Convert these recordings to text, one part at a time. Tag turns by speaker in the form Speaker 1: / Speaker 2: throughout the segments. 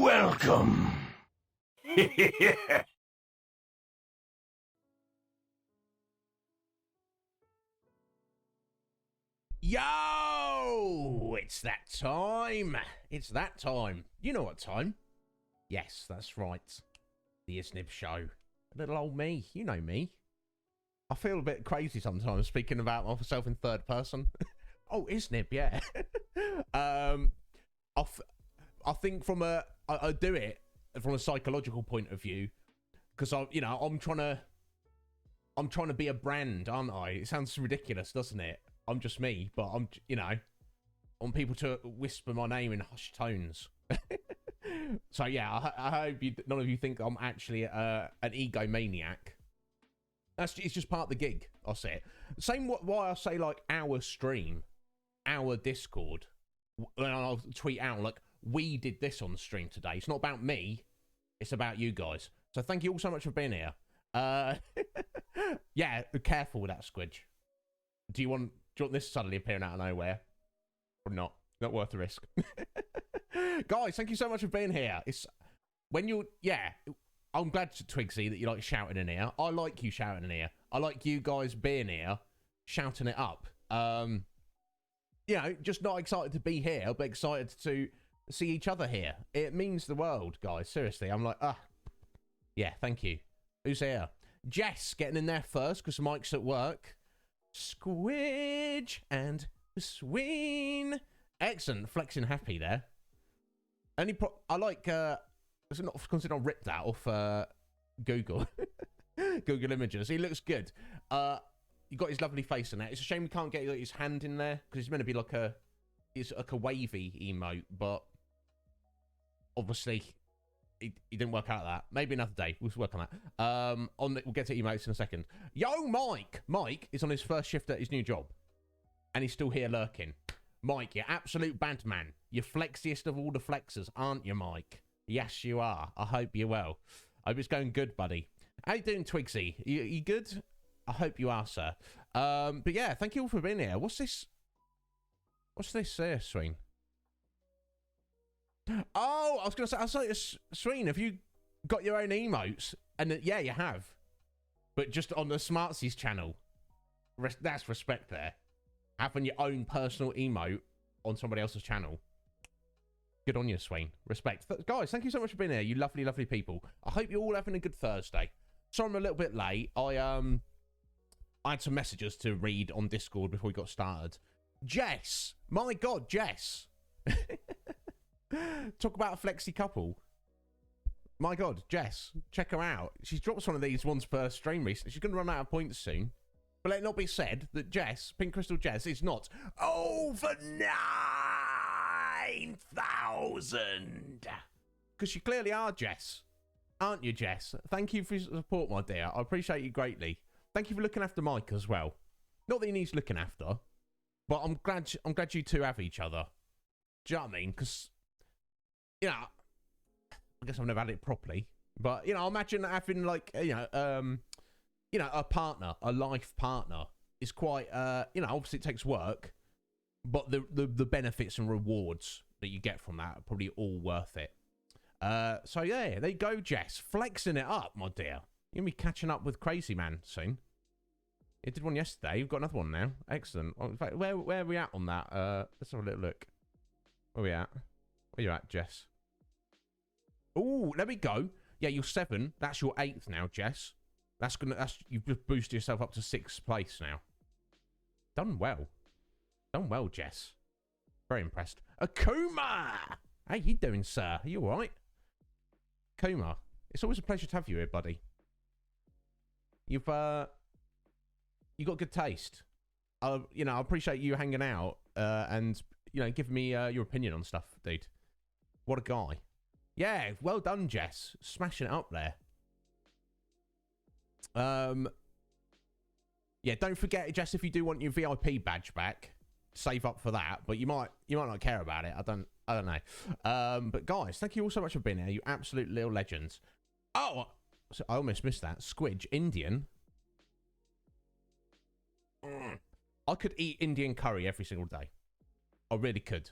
Speaker 1: Welcome.
Speaker 2: Yo! It's that time. It's that time. You know what time? Yes, that's right. The Iznib Show. Little old me. You know me. I feel a bit crazy sometimes speaking about myself in third person. Oh, Iznib, yeah. I think I do it from a psychological point of view because I'm trying to be a brand, aren't I? It sounds ridiculous, doesn't it? I'm just me, but I want people to whisper my name in hushed tones. So yeah, I hope none of you think I'm actually an egomaniac. It's just part of the gig. I'll say it. Same why I say like our stream, our Discord, when I'll tweet out like we did this on the stream today. It's not about me. It's about you guys. So thank you all so much for being here. Yeah, careful with that, Squidge. Do you want this suddenly appearing out of nowhere? Or not? Not worth the risk. Guys, thank you so much for being here. I'm glad, Twigsy, that you like shouting in here. I like you shouting in here. I like you guys being here, shouting it up. Just not excited to be here, but excited to see each other here. It means the world, guys. Seriously, I'm like, yeah, thank you. Who's here? Jess getting in there first because Mike's at work. Squidge and Sween. Excellent, flexing happy there. I like. It's not considered. I ripped that off Google. Google Images. He looks good. You got his lovely face in there. It's a shame we can't get his hand in there because it's meant to be like a wavy emote, but obviously he didn't work out that. Maybe another day we'll work on that. We'll get to emotes in a second. Yo, Mike. Mike is on his first shift at his new job, and he's still here lurking. Mike, you're absolute bad man. You're flexiest of all the flexers, aren't you, Mike? Yes, you are. I hope you're well. I hope it's going good, buddy. How you doing, Twigsy? You good? I hope you are, sir. But yeah, thank you all for being here. What's this here, Swing? Oh, I was going to say, Sween, have you got your own emotes? And yeah, you have. But just on the Smartsies channel. That's respect there. Having your own personal emote on somebody else's channel. Good on you, Swain. Respect. Guys, thank you so much for being here, you lovely, lovely people. I hope you're all having a good Thursday. Sorry I'm a little bit late. I had some messages to read on Discord before we got started. Jess! My God, Jess! Talk about a flexi couple. My God, Jess, check her out. She's dropped one of these ones per stream recently. She's going to run out of points soon. But let it not be said that Jess, Pink Crystal Jess, is not over 9,000. Because you clearly are, Jess. Aren't you, Jess? Thank you for your support, my dear. I appreciate you greatly. Thank you for looking after Mike as well. Not that he needs looking after, but I'm glad you two have each other. Do you know what I mean? Because, I guess I've never had it properly. But, imagine having, like, a partner, a life partner is quite, obviously it takes work, but the benefits and rewards that you get from that are probably all worth it. So yeah, there you go, Jess. Flexing it up, my dear. You're going to be catching up with Crazy Man soon. You did one yesterday. You've got another one now. Excellent. In fact, where are we at on that? Let's have a little look. Where are we at? Where you at, Jess? Oh, there we go. Yeah, you're 7. That's your 8th now, Jess. You've just boosted yourself up to 6th place now. Done well. Done well, Jess. Very impressed. Akuma! How you doing, sir? Are you alright? Akuma, it's always a pleasure to have you here, buddy. You got good taste. I appreciate you hanging out and giving me your opinion on stuff, dude. What a guy. Yeah, well done, Jess. Smashing it up there. Yeah, don't forget, Jess, if you do want your VIP badge back, save up for that. But you might not care about it. I don't know. But guys, thank you all so much for being here. You absolute little legends. Oh, so I almost missed that. Squidge, Indian. I could eat Indian curry every single day. I really could.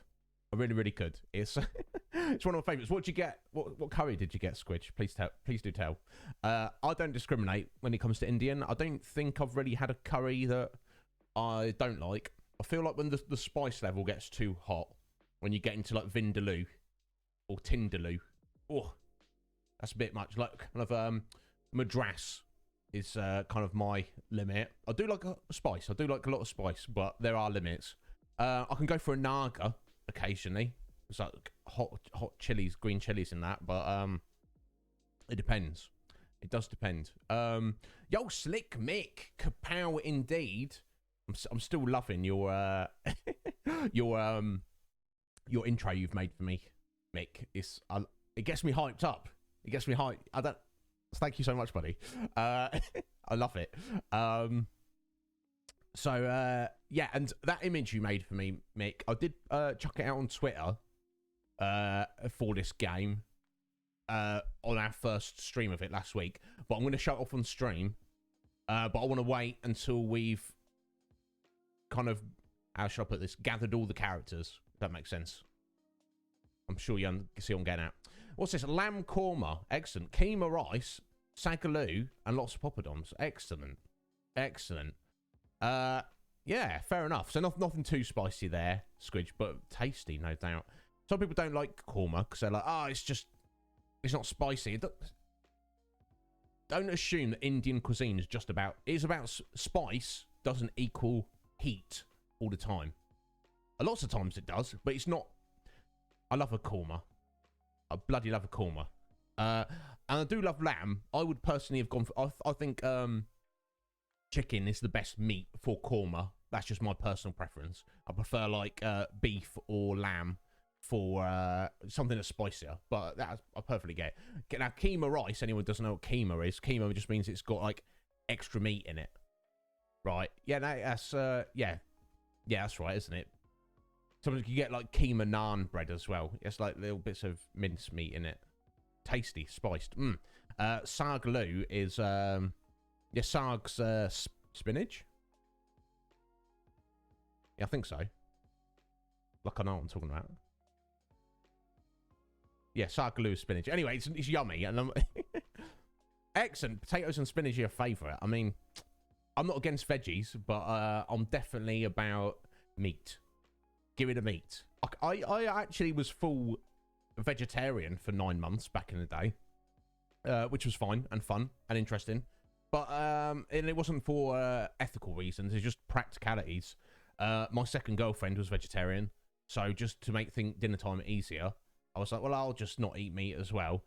Speaker 2: Really, really good. It's it's one of my favourites. What did you get? What curry did you get, Squidge? Please do tell. I don't discriminate when it comes to Indian. I don't think I've really had a curry that I don't like. I feel like when the spice level gets too hot, when you get into like vindaloo or tindaloo, oh, that's a bit much. Like kind of madras is kind of my limit. I do like a spice. I do like a lot of spice, but there are limits. I can go for a naga occasionally. It's like hot chilies, green chilies in that, but it depends. It does depend. Yo, Slick Mick, kapow indeed. I'm still loving your your intro you've made for me, Mick. It gets me hyped up. It gets me hyped. Thank you so much, buddy. I love it. So yeah, and that image you made for me, Mick, I did chuck it out on Twitter for this game on our first stream of it last week. But I'm going to shut off on stream. But I want to wait until we've kind of, how should I put this, gathered all the characters. If that makes sense. I'm sure you see what I'm getting at. What's this? Lamb korma. Excellent. Keema rice, sagaloo, and lots of poppadoms. Excellent. Excellent. Yeah, fair enough. So nothing too spicy there, Squidge, but tasty, no doubt. Some people don't like korma because they're like, it's not spicy. Don't assume that Indian cuisine is just about, it's about spice doesn't equal heat all the time. A lot of times it does, but it's not. I love a korma. I bloody love a korma. And I do love lamb. I would personally have gone for, I think chicken is the best meat for korma. That's just my personal preference. I prefer like beef or lamb for something that's spicier, but I perfectly get it. Now, keema rice, anyone doesn't know what keema is, keema just means it's got like extra meat in it. Right. Yeah, no, that's yeah, that's right, isn't it? Sometimes you get like keema naan bread as well. It's like little bits of mince meat in it. Tasty, spiced. Sagaloo is yeah, sag's spinach. Yeah, I think so. Like I know what I'm talking about. Yeah, sagaloo spinach. Anyway, it's yummy, and excellent. Potatoes and spinach are your favourite. I mean, I'm not against veggies, but I'm definitely about meat. Give it a meat. I actually was full vegetarian for 9 months back in the day, which was fine and fun and interesting. But and it wasn't for ethical reasons. It's just practicalities. My second girlfriend was vegetarian, so just to make dinner time easier, I was like, well, I'll just not eat meat as well.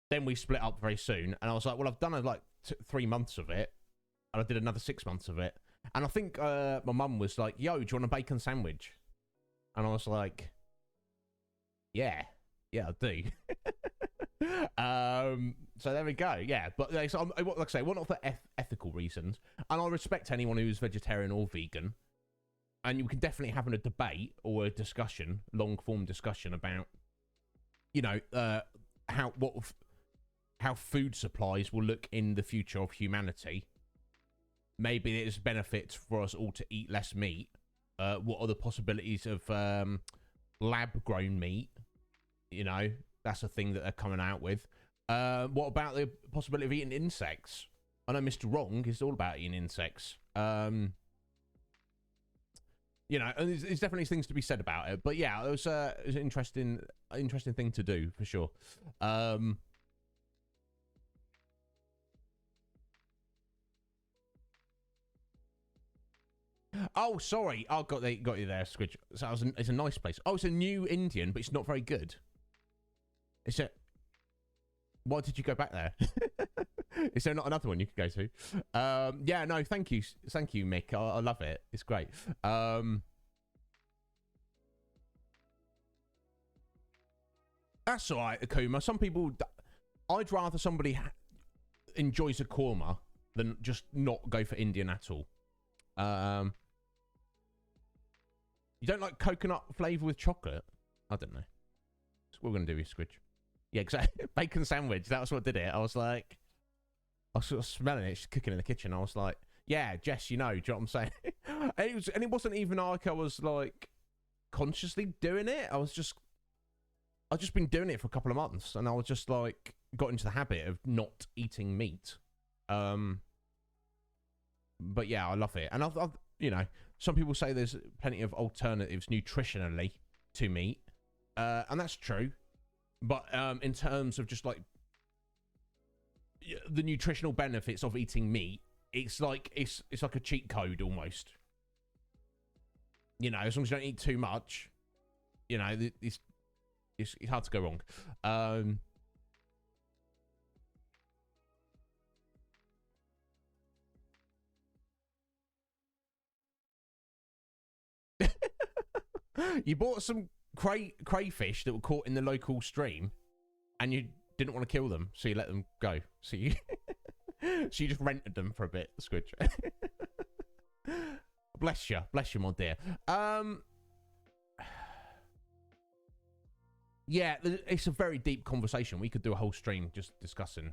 Speaker 2: Then we split up very soon, and I was like, well, I've done like 3 months of it, and I did another 6 months of it. And I think my mum was like, yo, do you want a bacon sandwich? And I was like, yeah, I do. So there we go. Yeah, but like I say, one of the ethical reasons, and I respect anyone who's vegetarian or vegan, and you can definitely have a debate or a discussion, long form discussion about, you know, how food supplies will look in the future of humanity. Maybe there's benefits for us all to eat less meat. What are the possibilities of lab-grown meat? You know, that's a thing that they're coming out with. What about the possibility of eating insects? I know Mr. Wrong is all about eating insects. You know, and there's definitely things to be said about it. But yeah, it was an interesting thing to do for sure. Oh, sorry. I got you there, Squidge. So it's a nice place. Oh, it's a new Indian, but it's not very good. Why did you go back there? Is there not another one you could go to? Yeah, no, thank you, Mick. I love it. It's great. That's all right, Akuma. Some people, I'd rather somebody enjoys a korma than just not go for Indian at all. You don't like coconut flavour with chocolate? I don't know. That's what we're going to do with Squidge. Yeah, exactly. Bacon sandwich. That's what did it. I was sort of smelling it. She's cooking in the kitchen. I was like, yeah, Jess, you know. Do you know what I'm saying? And it wasn't even like I was like consciously doing it. I've just been doing it for a couple of months, and I was just like got into the habit of not eating meat. But yeah, I love it, and I've you know, some people say there's plenty of alternatives nutritionally to meat, and that's true. But in terms of just like the nutritional benefits of eating meat, it's like a cheat code almost. You know, as long as you don't eat too much, you know, it's hard to go wrong. You bought some crayfish that were caught in the local stream, and you didn't want to kill them, so you let them go. So you just rented them for a bit, Squidge. Bless you, my dear. Yeah, it's a very deep conversation. We could do a whole stream just discussing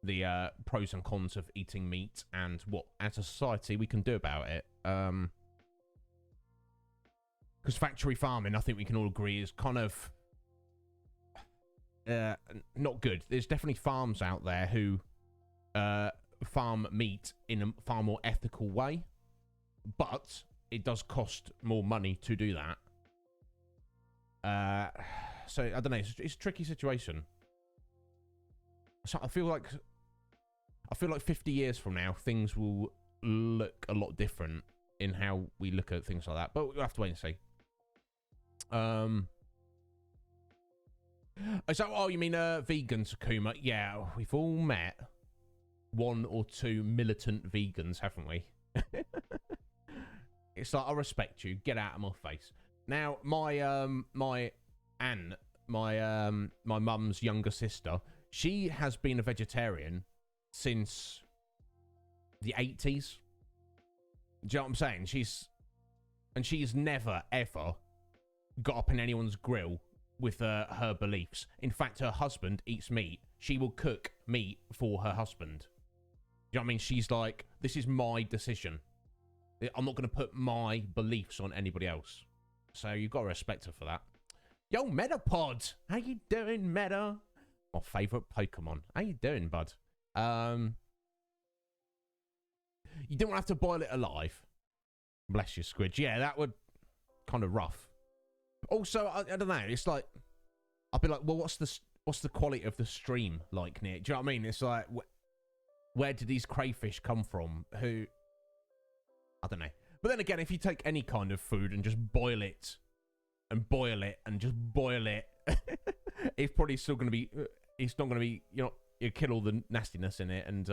Speaker 2: the pros and cons of eating meat and what, as a society, we can do about it. Because factory farming, I think we can all agree, is kind of not good. There's definitely farms out there who farm meat in a far more ethical way, but it does cost more money to do that. So I don't know. It's a tricky situation. So I feel like 50 years from now, things will look a lot different in how we look at things like that. But we'll have to wait and see. So, oh, you mean vegans, Keema? Yeah, we've all met one or two militant vegans, haven't we? It's like, I respect you. Get out of my face. Now, my my aunt, my mum's younger sister, she has been a vegetarian since the 80s. Do you know what I'm saying? She's never ever got up in anyone's grill with her beliefs. In fact, her husband eats meat. She will cook meat for her husband. Do you know what I mean? She's like, this is my decision. I'm not going to put my beliefs on anybody else. So you've got to respect her for that. Yo, Metapod! How you doing, Meta? My favourite Pokemon. How you doing, bud? You didn't want to have to boil it alive. Bless you, Squidge. Yeah, that would kind of rough. Also, I don't know. It's like, I'd be like, well, what's the quality of the stream like, Nick? Do you know what I mean? It's like, where did these crayfish come from? Who? I don't know. But then again, if you take any kind of food and just boil it, and boil it, and just boil it, it's probably still going to be, it's not going to be, you know, you kill all the nastiness in it, and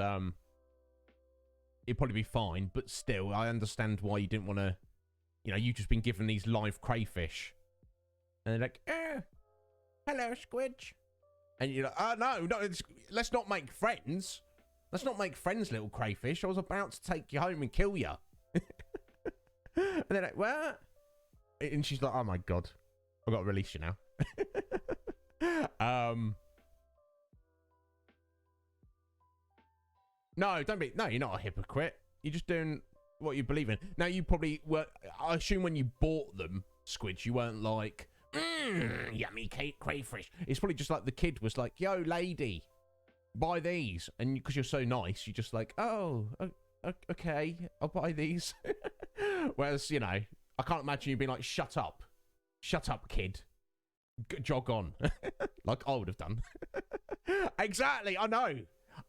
Speaker 2: it'd probably be fine. But still, I understand why you didn't want to, you know, you've just been given these live crayfish. And they're like, hello, Squidge. And you're like, no, let's not make friends. Let's not make friends, little crayfish. I was about to take you home and kill you. And they're like, what? And she's like, oh my God, I've got to release you now. No, you're not a hypocrite. You're just doing what you believe in. Now, you probably were, I assume when you bought them, Squidge, you weren't like, yummy crayfish. It's probably just like the kid was like, yo, lady, buy these. And because you're so nice, you're just like, oh, okay, I'll buy these. Whereas, you know, I can't imagine you being like, shut up, kid, jog on. Like I would have done. Exactly, I know.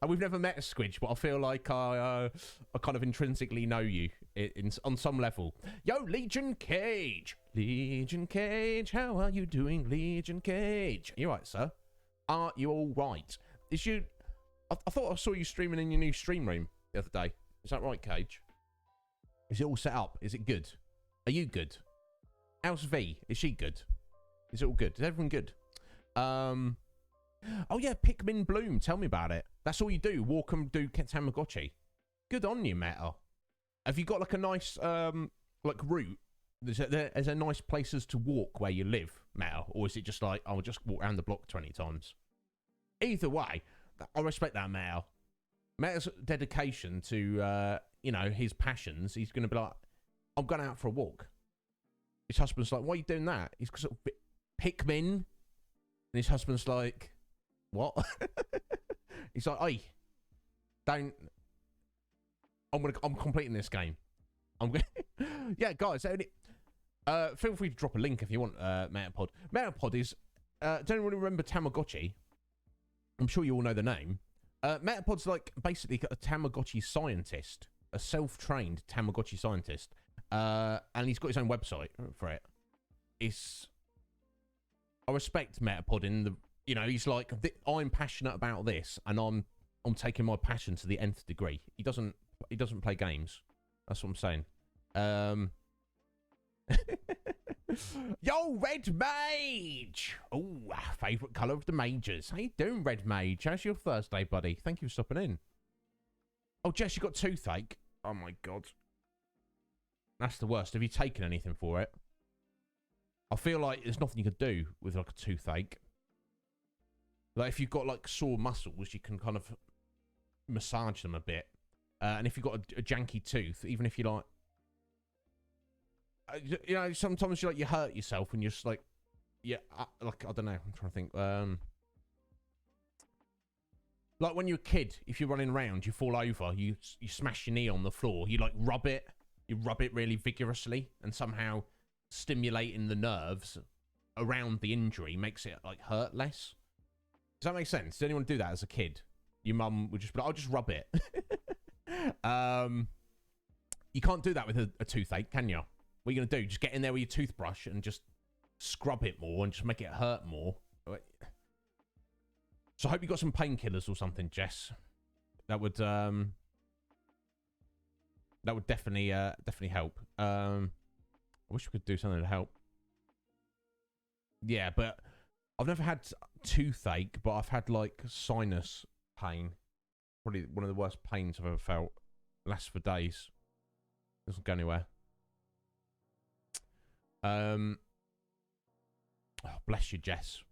Speaker 2: We've never met a Squidge, but I feel like I kind of intrinsically know you on some level. Yo, Legion Cage, how are you doing, Legion Cage? You right, sir? Are you all right? Is you? I thought I saw you streaming in your new stream room the other day. Is that right, Cage? Is it all set up? Is it good? Are you good? How's V? Is she good? Is it all good? Is everyone good? Oh yeah, Pikmin Bloom. Tell me about it. That's all you do. Walk and do Tamagotchi. Good on you, Meta. Have you got like a nice like route? Is there nice places to walk where you live, Meta? Or is it just like, I'll just walk around the block 20 times? Either way, I respect that, Meta. Meta's dedication to, you know, his passions. He's going to be like, I'm going out for a walk. His husband's like, why are you doing that? He's sort of Pikmin. And his husband's like, what? He's like, hey, don't. I'm completing this game. Yeah, guys. Feel free to drop a link if you want. Metapod. Metapod is. Don't really remember Tamagotchi. I'm sure you all know the name. Metapod's like basically a Tamagotchi scientist, a self-trained Tamagotchi scientist, and he's got his own website for it. I respect Metapod in the. He's like, I'm passionate about this, and I'm taking my passion to the nth degree. He doesn't play games. That's what I'm saying. Yo, Red Mage! Oh, favourite colour of the mages. How you doing, Red Mage? How's your Thursday, buddy? Thank you for stopping in. Oh, Jess, you got toothache? Oh, my God. That's the worst. Have you taken anything for it? I feel like there's nothing you could do with, like, a toothache. Like, if you've got, like, sore muscles, you can kind of massage them a bit. And if you've got a janky tooth, even if you, like... sometimes you hurt yourself and you're just like, yeah, like, I don't know. I'm trying to think. Like when you're a kid, if you're running around, you fall over, you smash your knee on the floor, you like rub it really vigorously, and somehow stimulating the nerves around the injury makes it like hurt less. Does that make sense? Did anyone do that as a kid? Your mum would just be like, I'll just rub it. You can't do that with a toothache, can you? What are you going to do? Just get in there with your toothbrush and just scrub it more and just make it hurt more. So I hope you got some painkillers or something, Jess. That would definitely help. I wish we could do something to help. Yeah, but I've never had toothache, but I've had like sinus pain. Probably one of the worst pains I've ever felt. Lasts for days. Doesn't go anywhere. Oh, bless you, Jess.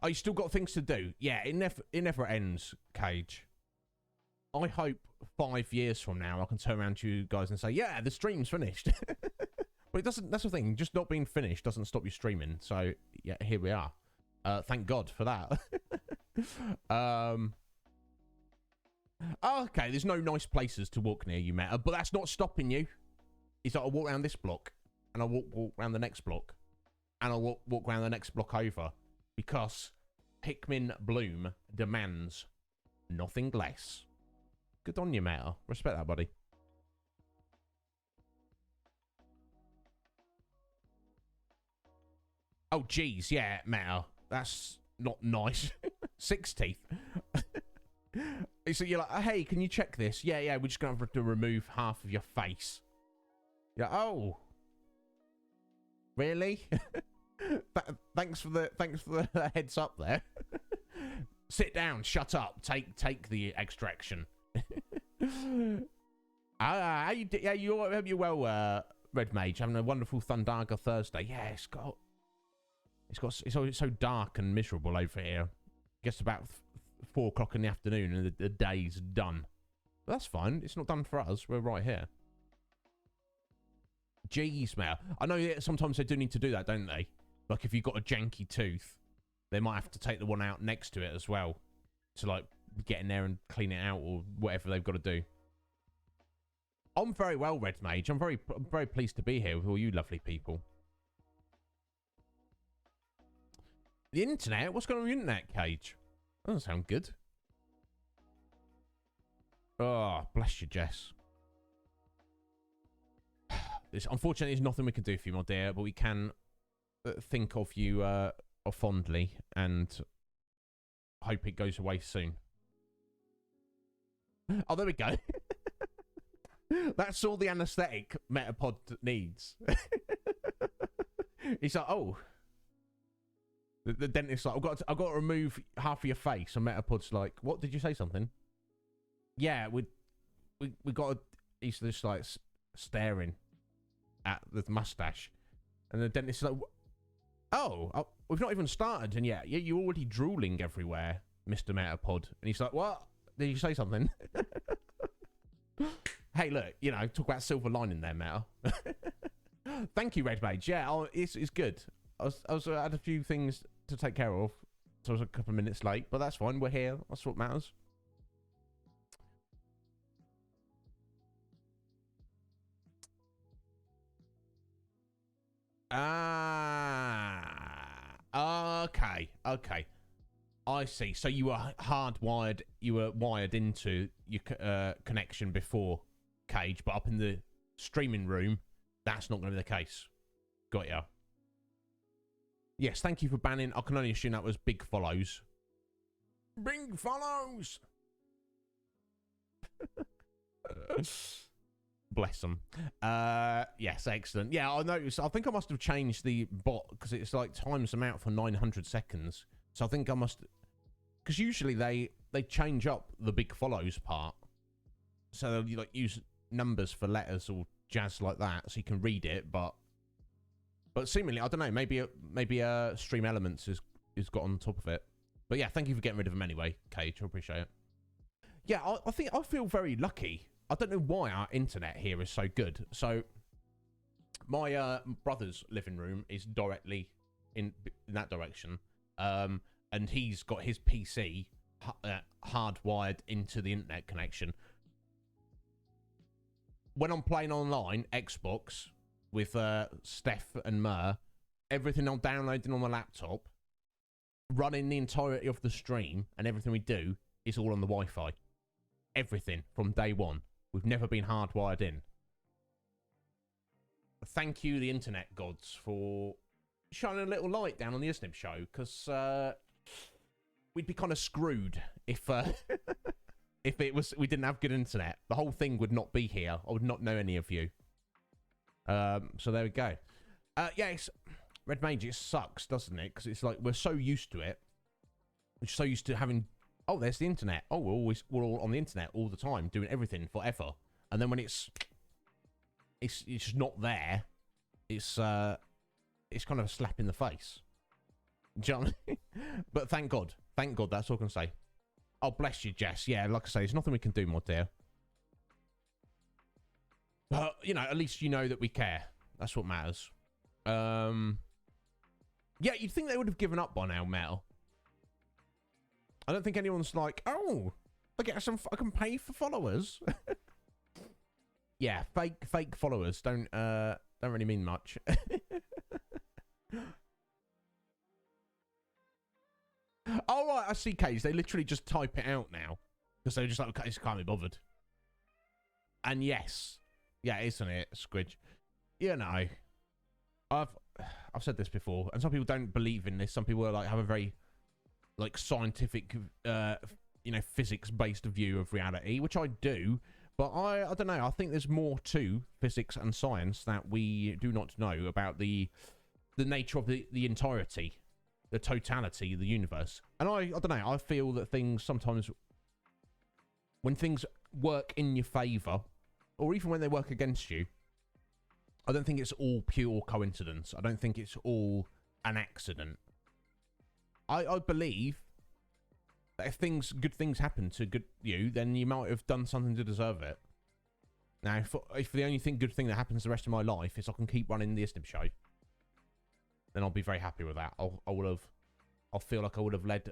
Speaker 2: Oh, you still got things to do? Yeah, it never ends, Cage. I hope 5 years from now I can turn around to you guys and say, yeah, the stream's finished. But it doesn't. That's the thing. Just not being finished doesn't stop you streaming. So yeah, here we are. Thank God for that. Okay, there's no nice places to walk near you, Meta, but that's not stopping you. Is that I walk around this block, and I walk around the next block, and I walk around the next block over, because Pikmin Bloom demands nothing less. Good on you, Meta. Respect that, buddy. Oh, geez, yeah, Meta. That's not nice. 6 teeth. So you're like, hey, can you check this? Yeah, we're just going to have to remove half of your face. Yeah. Oh, really? Thanks for the heads up there. Sit down. Shut up. Take the extraction. How you? Yeah, you're well, Red Mage. Having a wonderful Thundaga Thursday. Yeah, it's always so dark and miserable over here. Gets about 4 o'clock in the afternoon and the day's done. But that's fine. It's not done for us. We're right here. Jeez, Mel. I know that sometimes they do need to do that, don't they? Like if you've got a janky tooth, they might have to take the one out next to it as well to like get in there and clean it out or whatever they've got to do. I'm very well, Red Mage. I'm very pleased to be here with all you lovely people. The internet? What's going on with the internet, Cage? That doesn't sound good. Oh, bless you, Jess. Unfortunately, there's nothing we can do for you, my dear, but we can think of you fondly and hope it goes away soon. Oh, there we go. That's all the anaesthetic Metapod needs. He's like, oh. The dentist's like, I've got to remove half of your face. And Metapod's like, what? Did you say something? Yeah, we got to... He's just like staring at the mustache. And the dentist's like, oh, we've not even started. And yeah, you're already drooling everywhere, Mr. Metapod. And he's like, what? Did you say something? Hey, look, talk about silver lining there, Meta. Thank you, Red Mage. Yeah, it's good. I had a few things to take care of, so I was a couple of minutes late, but that's fine. We're here. That's what matters. Okay. I see. So you were hardwired, you were wired into your connection before Cage, but up in the streaming room, that's not going to be the case. Got ya. Yes, thank you for banning. I can only assume that was Big Follows. Big Follows! Bless them. Yes, excellent. Yeah, I noticed. I think I must have changed the bot because it's like times them out for 900 seconds. So I think I must, because usually they change up the Big Follows part. So you like use numbers for letters or jazz like that, so you can read it. But seemingly, I don't know. Maybe Stream Elements is got on top of it. But yeah, thank you for getting rid of them anyway, Cage. I appreciate it. Yeah, I think I feel very lucky. I don't know why our internet here is so good. So, my brother's living room is directly in that direction, and he's got his PC hardwired into the internet connection. When I'm playing online, Xbox, with Steph and Mer, everything I'm downloading on the laptop, running the entirety of the stream, and everything we do is all on the Wi-Fi. Everything from day one. We've never been hardwired in. Thank you, the internet gods, for shining a little light down on the Iznib Show, because we'd be kind of screwed if we didn't have good internet. The whole thing would not be here. I would not know any of you. So there we go. Yes, Red Mage, it sucks, doesn't it? Because it's like we're so used to it. We're so used to having... Oh, there's the internet. Oh, we're all on the internet all the time, doing everything forever. And then when it's just not there, it's kind of a slap in the face. Do you know what I mean? But thank God, that's all I can say. Oh, bless you, Jess. Yeah, like I say, there's nothing we can do, my dear. But you know, at least you know that we care. That's what matters. Yeah, you'd think they would have given up by now, Mel. I don't think anyone's like, oh, I can pay for followers. Yeah, fake followers don't really mean much. Oh right, I see. Case they literally just type it out now because they're just like, okay, can't be bothered. And yes, yeah, isn't it, Squidge? You know, I've said this before, and some people don't believe in this. Some people are like have a very like scientific, you know, physics-based view of reality, which I do, but I don't know. I think there's more to physics and science that we do not know about the nature of the entirety, the totality of the universe. And I don't know. I feel that things sometimes, when things work in your favour, or even when they work against you, I don't think it's all pure coincidence. I don't think it's all an accident. I believe that if good things happen to you, then you might have done something to deserve it. Now, if the only good thing that happens the rest of my life is I can keep running the Iznib Show, then I'll be very happy with that. I'll feel like I would have led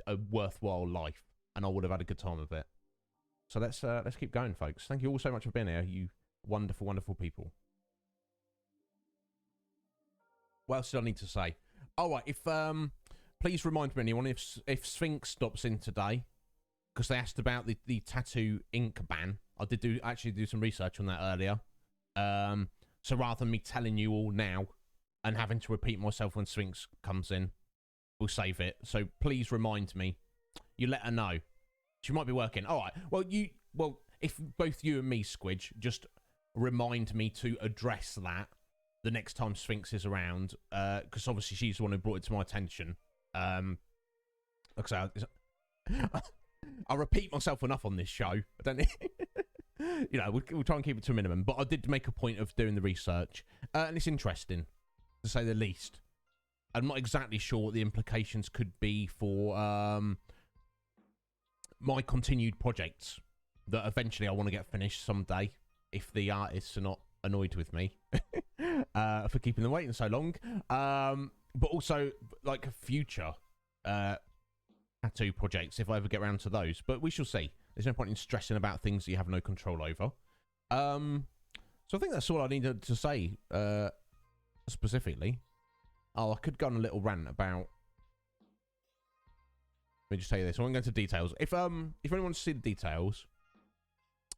Speaker 2: a worthwhile life, and I would have had a good time with it. So let's keep going, folks. Thank you all so much for being here, you wonderful, wonderful people. What else did I need to say? All right, please remind me, anyone, if Sphinx stops in today, because they asked about the tattoo ink ban. I did actually do some research on that earlier. So rather than me telling you all now and having to repeat myself when Sphinx comes in, we'll save it. So please remind me. You let her know. She might be working. All right. Well, if both you and me, Squidge, just remind me to address that the next time Sphinx is around, because obviously she's the one who brought it to my attention. Like I say, I repeat myself enough on this show. I don't, you know, we'll try and keep it to a minimum. But I did make a point of doing the research, and it's interesting, to say the least. I'm not exactly sure what the implications could be for my continued projects that eventually I want to get finished someday, if the artists are not annoyed with me for keeping them waiting so long. But also, like, future tattoo projects, if I ever get around to those. But we shall see. There's no point in stressing about things that you have no control over. So I think that's all I needed to say specifically. Oh, I could go on a little rant about... Let me just tell you this. I won't go into details. If anyone wants to see the details,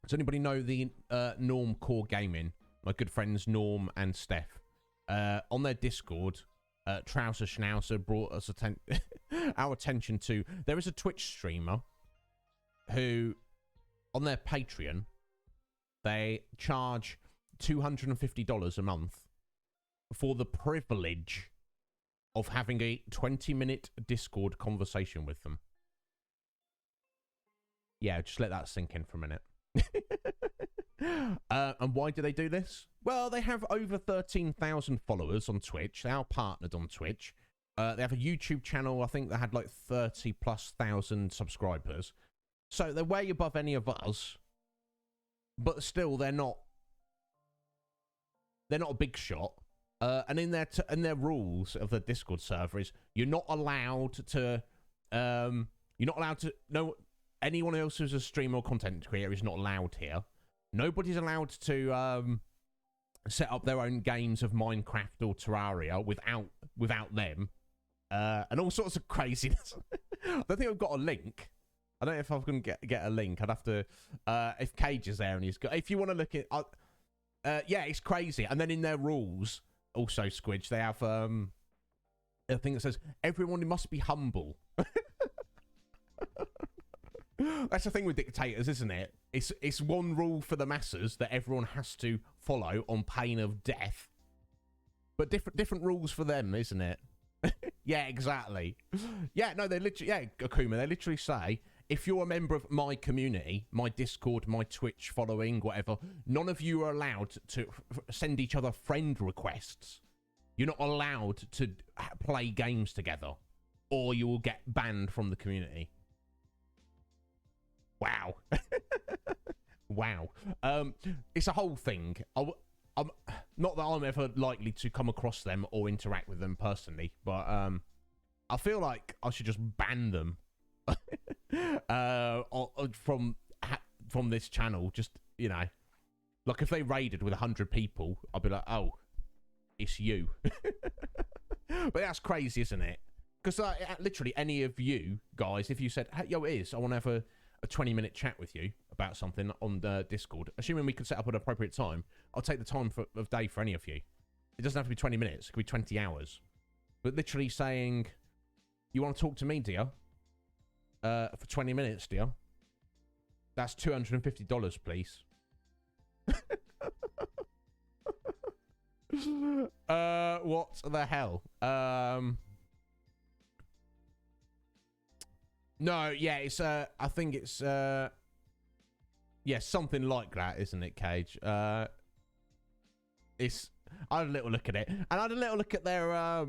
Speaker 2: does anybody know the Norm Core Gaming? My good friends Norm and Steph. On their Discord, Trouser Schnauzer brought us our attention to... There is a Twitch streamer who, on their Patreon, they charge $250 a month for the privilege of having a 20-minute Discord conversation with them. Yeah, just let that sink in for a minute. And why do they do this? Well, they have over 13,000 followers on Twitch. They are partnered on Twitch. They have a YouTube channel. I think they had like 30,000+ subscribers. So they're way above any of us. But still, they're not a big shot. And in their rules of the Discord server is you're not allowed to no, anyone else who's a streamer or content creator is not allowed here. Nobody's allowed to set up their own games of Minecraft or Terraria without them. And all sorts of craziness. I don't think I've got a link. I don't know if I'm going to get a link. I'd have to... if Cage is there and he's got... If you want to look at... yeah, it's crazy. And then in their rules, also, Squidge, they have a thing that says, everyone must be humble. That's the thing with dictators, isn't it? It's one rule for the masses that everyone has to follow on pain of death. But different rules for them, isn't it? Yeah, exactly. Yeah, no, they literally... Yeah, Akuma, they literally say... If you're a member of my community, my Discord, my Twitch following, whatever, none of you are allowed to send each other friend requests. You're not allowed to play games together, or you will get banned from the community. Wow. Wow. It's a whole thing. I'm not that I'm ever likely to come across them or interact with them personally, but I feel like I should just ban them. From this channel, just, you know, like if they raided with 100 people, I'd be like, oh, it's you. But that's crazy, isn't it? Because literally any of you guys, if you said, hey, yo, I want to have a 20-minute chat with you about something on the Discord, assuming we could set up at an appropriate time, I'll take the time of day for any of you. It doesn't have to be 20 minutes, it could be 20 hours. But literally saying, you want to talk to me, dear? For 20 minutes, dear. That's $250, please. What the hell? No, yeah, it's I think it's yeah, something like that, isn't it, Cage? It's I had a little look at it, and I had a little look at their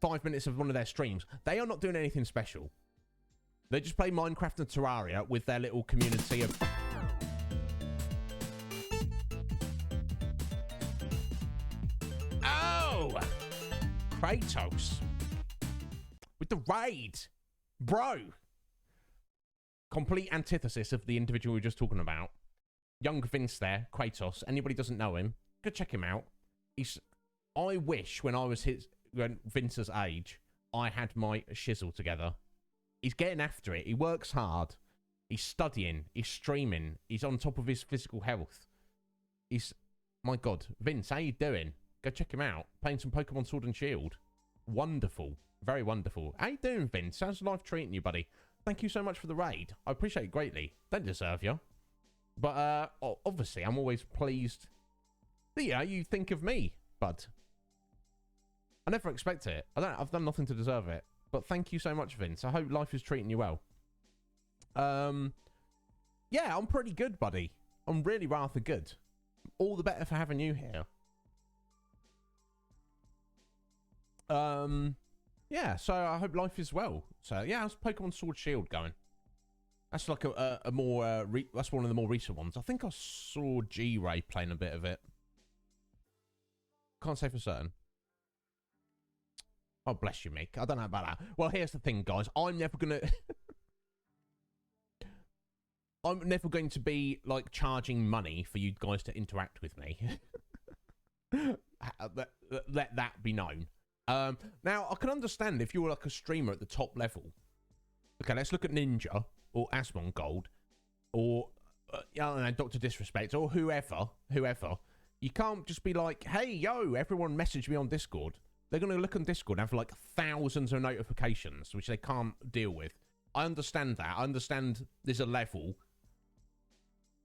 Speaker 2: 5 minutes of one of their streams. They are not doing anything special. They just play Minecraft and Terraria with their little community of... Oh! Kratos. With the raid. Bro. Complete antithesis of the individual we were just talking about. Young Vince there, Kratos. Anybody doesn't know him, go check him out. I wish when I was when Vince's age, I had my shizzle together. He's getting after it. He works hard. He's studying. He's streaming. He's on top of his physical health. My God. Vince, how you doing? Go check him out. Playing some Pokemon Sword and Shield. Wonderful. Very wonderful. How you doing, Vince? How's life treating you, buddy? Thank you so much for the raid. I appreciate it greatly. Don't deserve you. But, obviously, I'm always pleased that, yeah, you think of me, bud. I never expect it. I've done nothing to deserve it. But thank you so much, Vince. I hope life is treating you well. Yeah, I'm pretty good, buddy. I'm really rather good. All the better for having you here. Yeah, so I hope life is well. So, yeah, how's Pokemon Sword Shield going? That's like a more, that's one of the more recent ones. I think I saw G-Ray playing a bit of it. Can't say for certain. Oh, bless you, Mick. I don't know about that. Well, here's the thing, guys. I'm never going to be, like, charging money for you guys to interact with me. Let that be known. Now, I can understand if you were, like, a streamer at the top level. Okay, let's look at Ninja or Asmongold or, I don't know, Dr. Disrespect or whoever. You can't just be like, hey, yo, everyone message me on Discord. They're going to look on Discord and have like thousands of notifications, which they can't deal with. I understand that. I understand there's a level.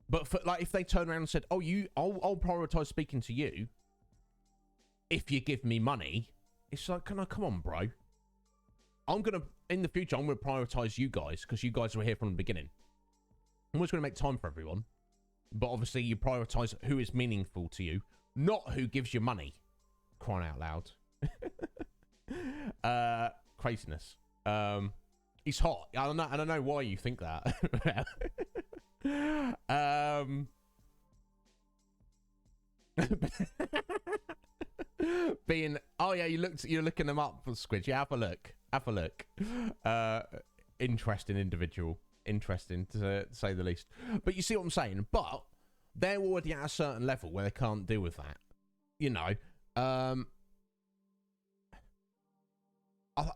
Speaker 2: But for, like, if they turn around and said, oh, I'll prioritize speaking to you if you give me money, it's like, come on, bro. In the future, I'm going to prioritize you guys because you guys were here from the beginning. I'm always going to make time for everyone. But obviously, you prioritize who is meaningful to you, not who gives you money. Crying out loud. Craziness. He's hot. I don't know why you think that. Oh yeah, you're looking them up for Squidge. Yeah, have a look. Interesting individual. Interesting to say the least. But you see what I'm saying? But they're already at a certain level where they can't deal with that. You know.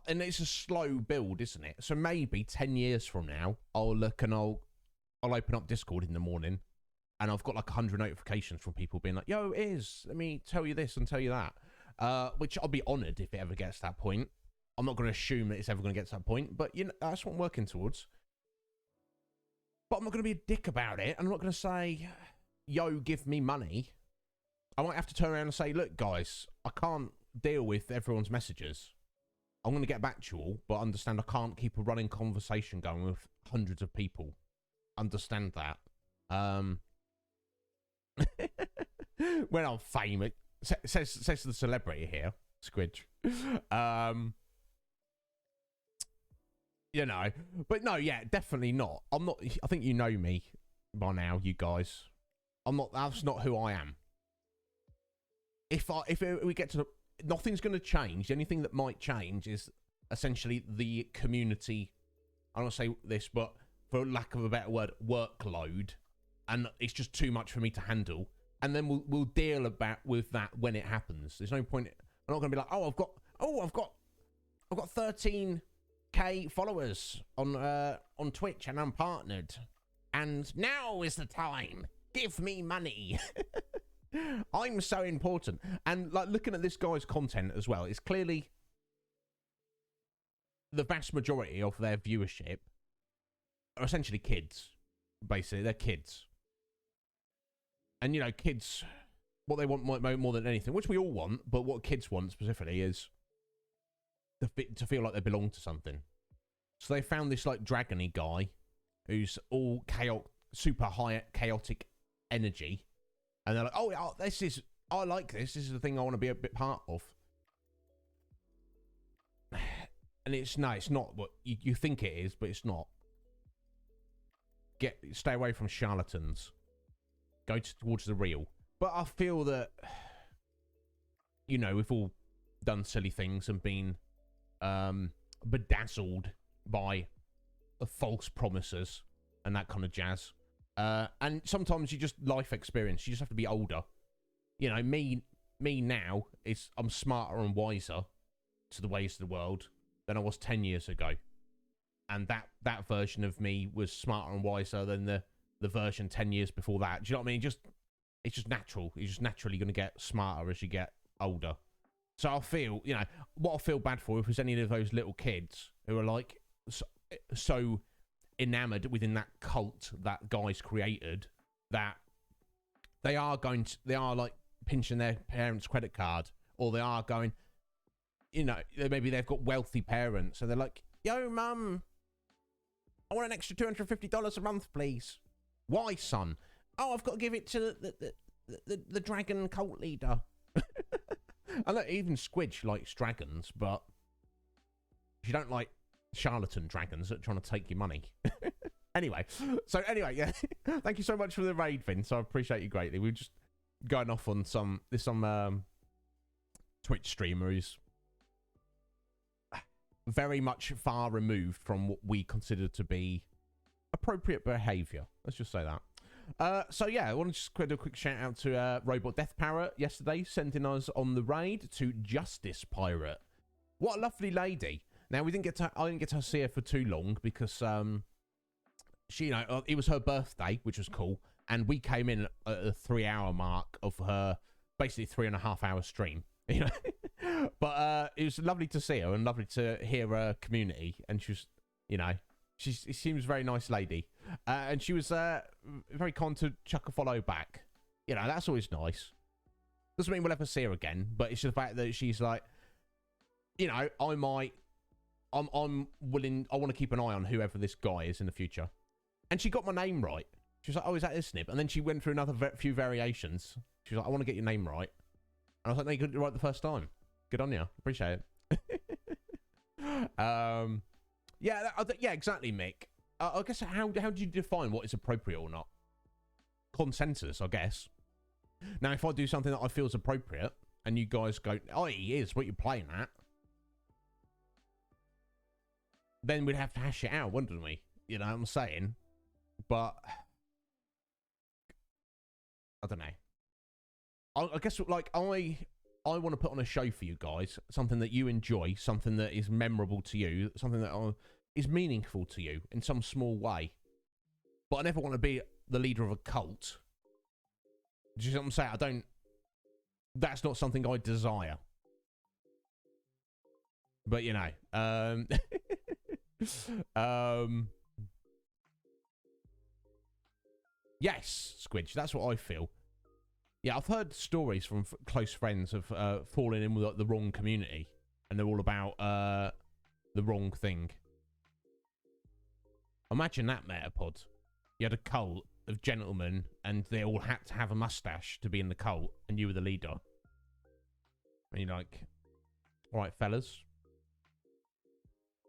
Speaker 2: And it's a slow build, isn't it? So maybe 10 years from now, I'll look and I'll open up Discord in the morning, and I've got like 100 notifications from people being like, "Yo, let me tell you this and tell you that," which I'll be honoured if it ever gets to that point. I'm not going to assume that it's ever going to get to that point, but you know, that's what I'm working towards. But I'm not going to be a dick about it. I'm not going to say, "Yo, give me money." I might have to turn around and say, "Look, guys, I can't deal with everyone's messages. I'm going to get back to you all, but understand I can't keep a running conversation going with hundreds of people. Understand that." When I'm famous, says the celebrity here, Squidge. You know, but no, yeah, definitely not. I'm not. I think you know me by now, you guys. I'm not. That's not who I am. If we get to the, nothing's going to change. The only thing that might change is essentially the community. I don't want to say this, but for lack of a better word, workload, and it's just too much for me to handle. And then we'll deal with that when it happens. There's no point. I'm not going to be like, I've got 13K followers on Twitch, and I'm partnered, and now is the time. Give me money. I'm so important. And like looking at this guy's content as well, it's clearly the vast majority of their viewership are essentially kids. Basically, they're kids. And you know, kids, what they want more than anything, which we all want, but what kids want specifically is to feel like they belong to something. So they found this like dragony guy who's all super high chaotic energy. And they're like, oh, I like this. This is the thing I want to be a bit part of. And it's not what you think it is, but it's not. Stay away from charlatans. Go towards the real. But I feel that, you know, we've all done silly things and been bedazzled by false promises and that kind of jazz. And sometimes you just life experience. You just have to be older. You know, me now I'm smarter and wiser to the ways of the world than I was 10 years ago. And that version of me was smarter and wiser than the version 10 years before that. Do you know what I mean? It's just natural. You're just naturally going to get smarter as you get older. So I feel, you know, what I feel bad for if there's any of those little kids who are like so enamored within that cult that guy's created that they are like pinching their parents' credit card, or they are going, you know, maybe they've got wealthy parents, so they're like, yo, mum, I want an extra $250 a month, please. Why, son? Oh, I've got to give it to the dragon cult leader. And look, even Squidge likes dragons, but if you don't like charlatan dragons that are trying to take your money. Anyway, yeah. Thank you so much for the raid, Vince. I appreciate you greatly. We're just going off on some Twitch streamer who's very much far removed from what we consider to be appropriate behaviour. Let's just say that. So yeah, I want to just do a quick shout out to Robot Death Parrot yesterday, sending us on the raid to Justice Pirate. What a lovely lady. Now I didn't get to see her for too long because she, it was her birthday, which was cool, and we came in at a 3-hour mark of her basically 3.5-hour stream. But it was lovely to see her and lovely to hear her community, and she was, she seems a very nice lady, and she was very kind to chuck a follow back. That's always nice. Doesn't mean we'll ever see her again, but it's the fact that she's like, I'm willing. I want to keep an eye on whoever this guy is in the future, and she got my name right. She was like, "Oh, is that Iznib?" And then she went through another few variations. She was like, "I want to get your name right," and I was like, "No, you got it right the first time. Good on you. Appreciate it." Yeah, exactly, Mick. I guess how do you define what is appropriate or not? Consensus, I guess. Now, if I do something that I feel is appropriate, and you guys go, "Oh, he is what you're playing at," then we'd have to hash it out, wouldn't we? You know what I'm saying? But I don't know. I guess like I want to put on a show for you guys, something that you enjoy, something that is memorable to you, something that is meaningful to you in some small way. But I never want to be the leader of a cult. Do you see what I'm saying? That's not something I desire. But yes, Squidge, that's what I feel. Yeah, I've heard stories from close friends of falling in with like, the wrong community, and they're all about the wrong thing. Imagine that, Metapod. You had a cult of gentlemen, and they all had to have a mustache to be in the cult, and you were the leader. And you're like, all right, fellas.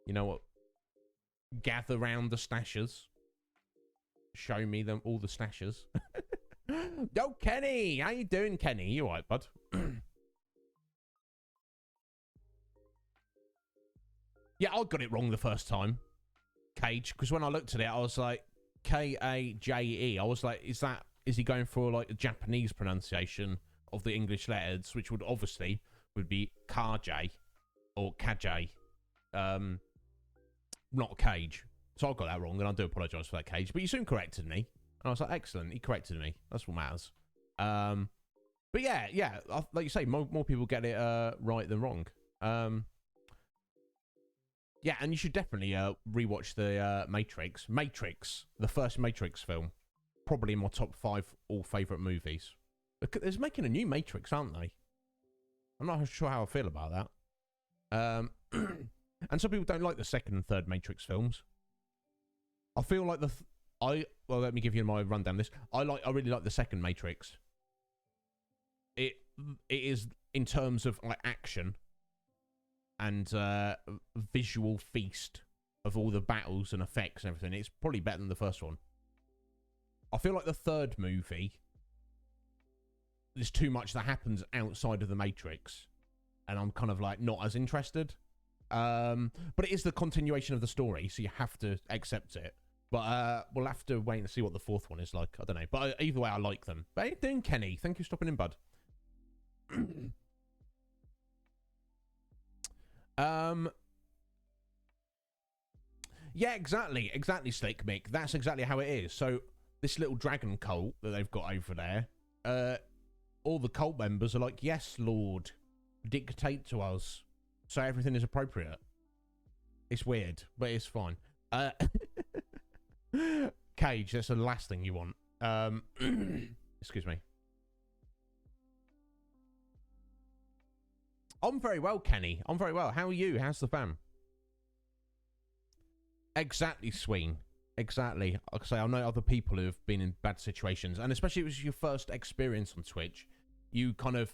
Speaker 2: You know what? Gather round the stashers. Show me them all the stashers. Yo, Kenny! How you doing, Kenny? You alright, bud? Yeah, I got it wrong the first time. Cage, because when I looked at it, I was like, Kaje. I was like, is he going for like a Japanese pronunciation of the English letters, which would obviously be Kaje or Kaje. Not Cage. So I got that wrong, and I do apologise for that, Cage. But you soon corrected me. And I was like, excellent. He corrected me. That's what matters. But yeah. Like you say, more people get it right than wrong. Yeah, and you should definitely rewatch the Matrix. Matrix, the first Matrix film. Probably in my top 5 all favourite movies. They're making a new Matrix, aren't they? I'm not sure how I feel about that. And some people don't like the second and third Matrix films. I feel like well, let me give you my rundown of this. I really like the second Matrix. It is, in terms of like action and visual feast of all the battles and effects and everything, it's probably better than the first one. I feel like the third movie, there's too much that happens outside of the Matrix, and I'm kind of like not as interested. But it is the continuation of the story, so you have to accept it. But we'll have to wait and see what the fourth one is like. I don't know. But either way, I like them. But how you doing, Kenny? Thank you for stopping in, bud. Yeah, exactly, Slick Mick. That's exactly how it is. So this little dragon cult that they've got over there, all the cult members are like, yes, Lord, dictate to us. So everything is appropriate. It's weird, but it's fine. Cage, that's the last thing you want. Excuse me. I'm very well, Kenny. I'm very well. How are you? How's the fam? Exactly, Sween. Exactly. Like I say, I know other people who have been in bad situations, and especially if it was your first experience on Twitch, you kind of,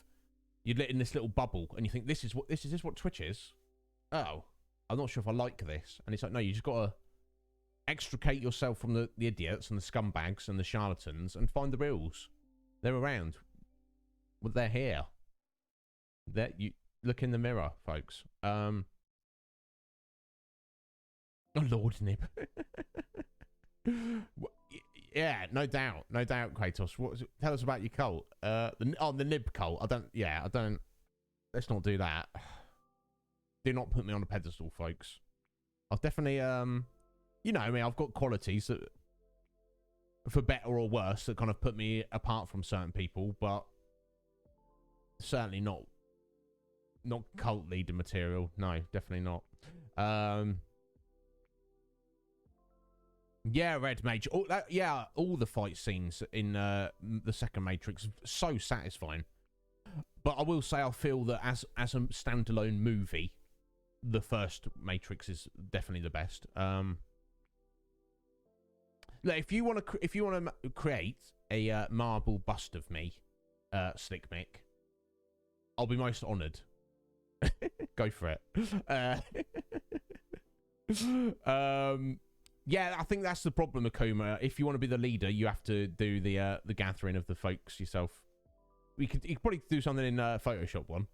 Speaker 2: you'd lit in this little bubble, and you think, this is what Twitch is? Oh, I'm not sure if I like this. And it's like, no, you just got to extricate yourself from the idiots and the scumbags and the charlatans and find the reals. They're around. But they're here. look in the mirror, folks. Oh, Lord Nib. Yeah, no doubt, Kratos. Tell us about your cult. The Nib cult. I don't. Let's not do that. Do not put me on a pedestal, folks. I'll definitely, you know, I mean, I've got qualities that, for better or worse, that kind of put me apart from certain people, but certainly not cult leader material. No, definitely not. Yeah, Red Mage. All the fight scenes in the second Matrix, so satisfying. But I will say, I feel that as a standalone movie, the first Matrix is definitely the best. Look, if you want to create a marble bust of me, Slick Mick, I'll be most honoured. Go for it. Yeah, I think that's the problem, Akuma. If you want to be the leader, you have to do the gathering of the folks yourself. You could probably do something in Photoshop one.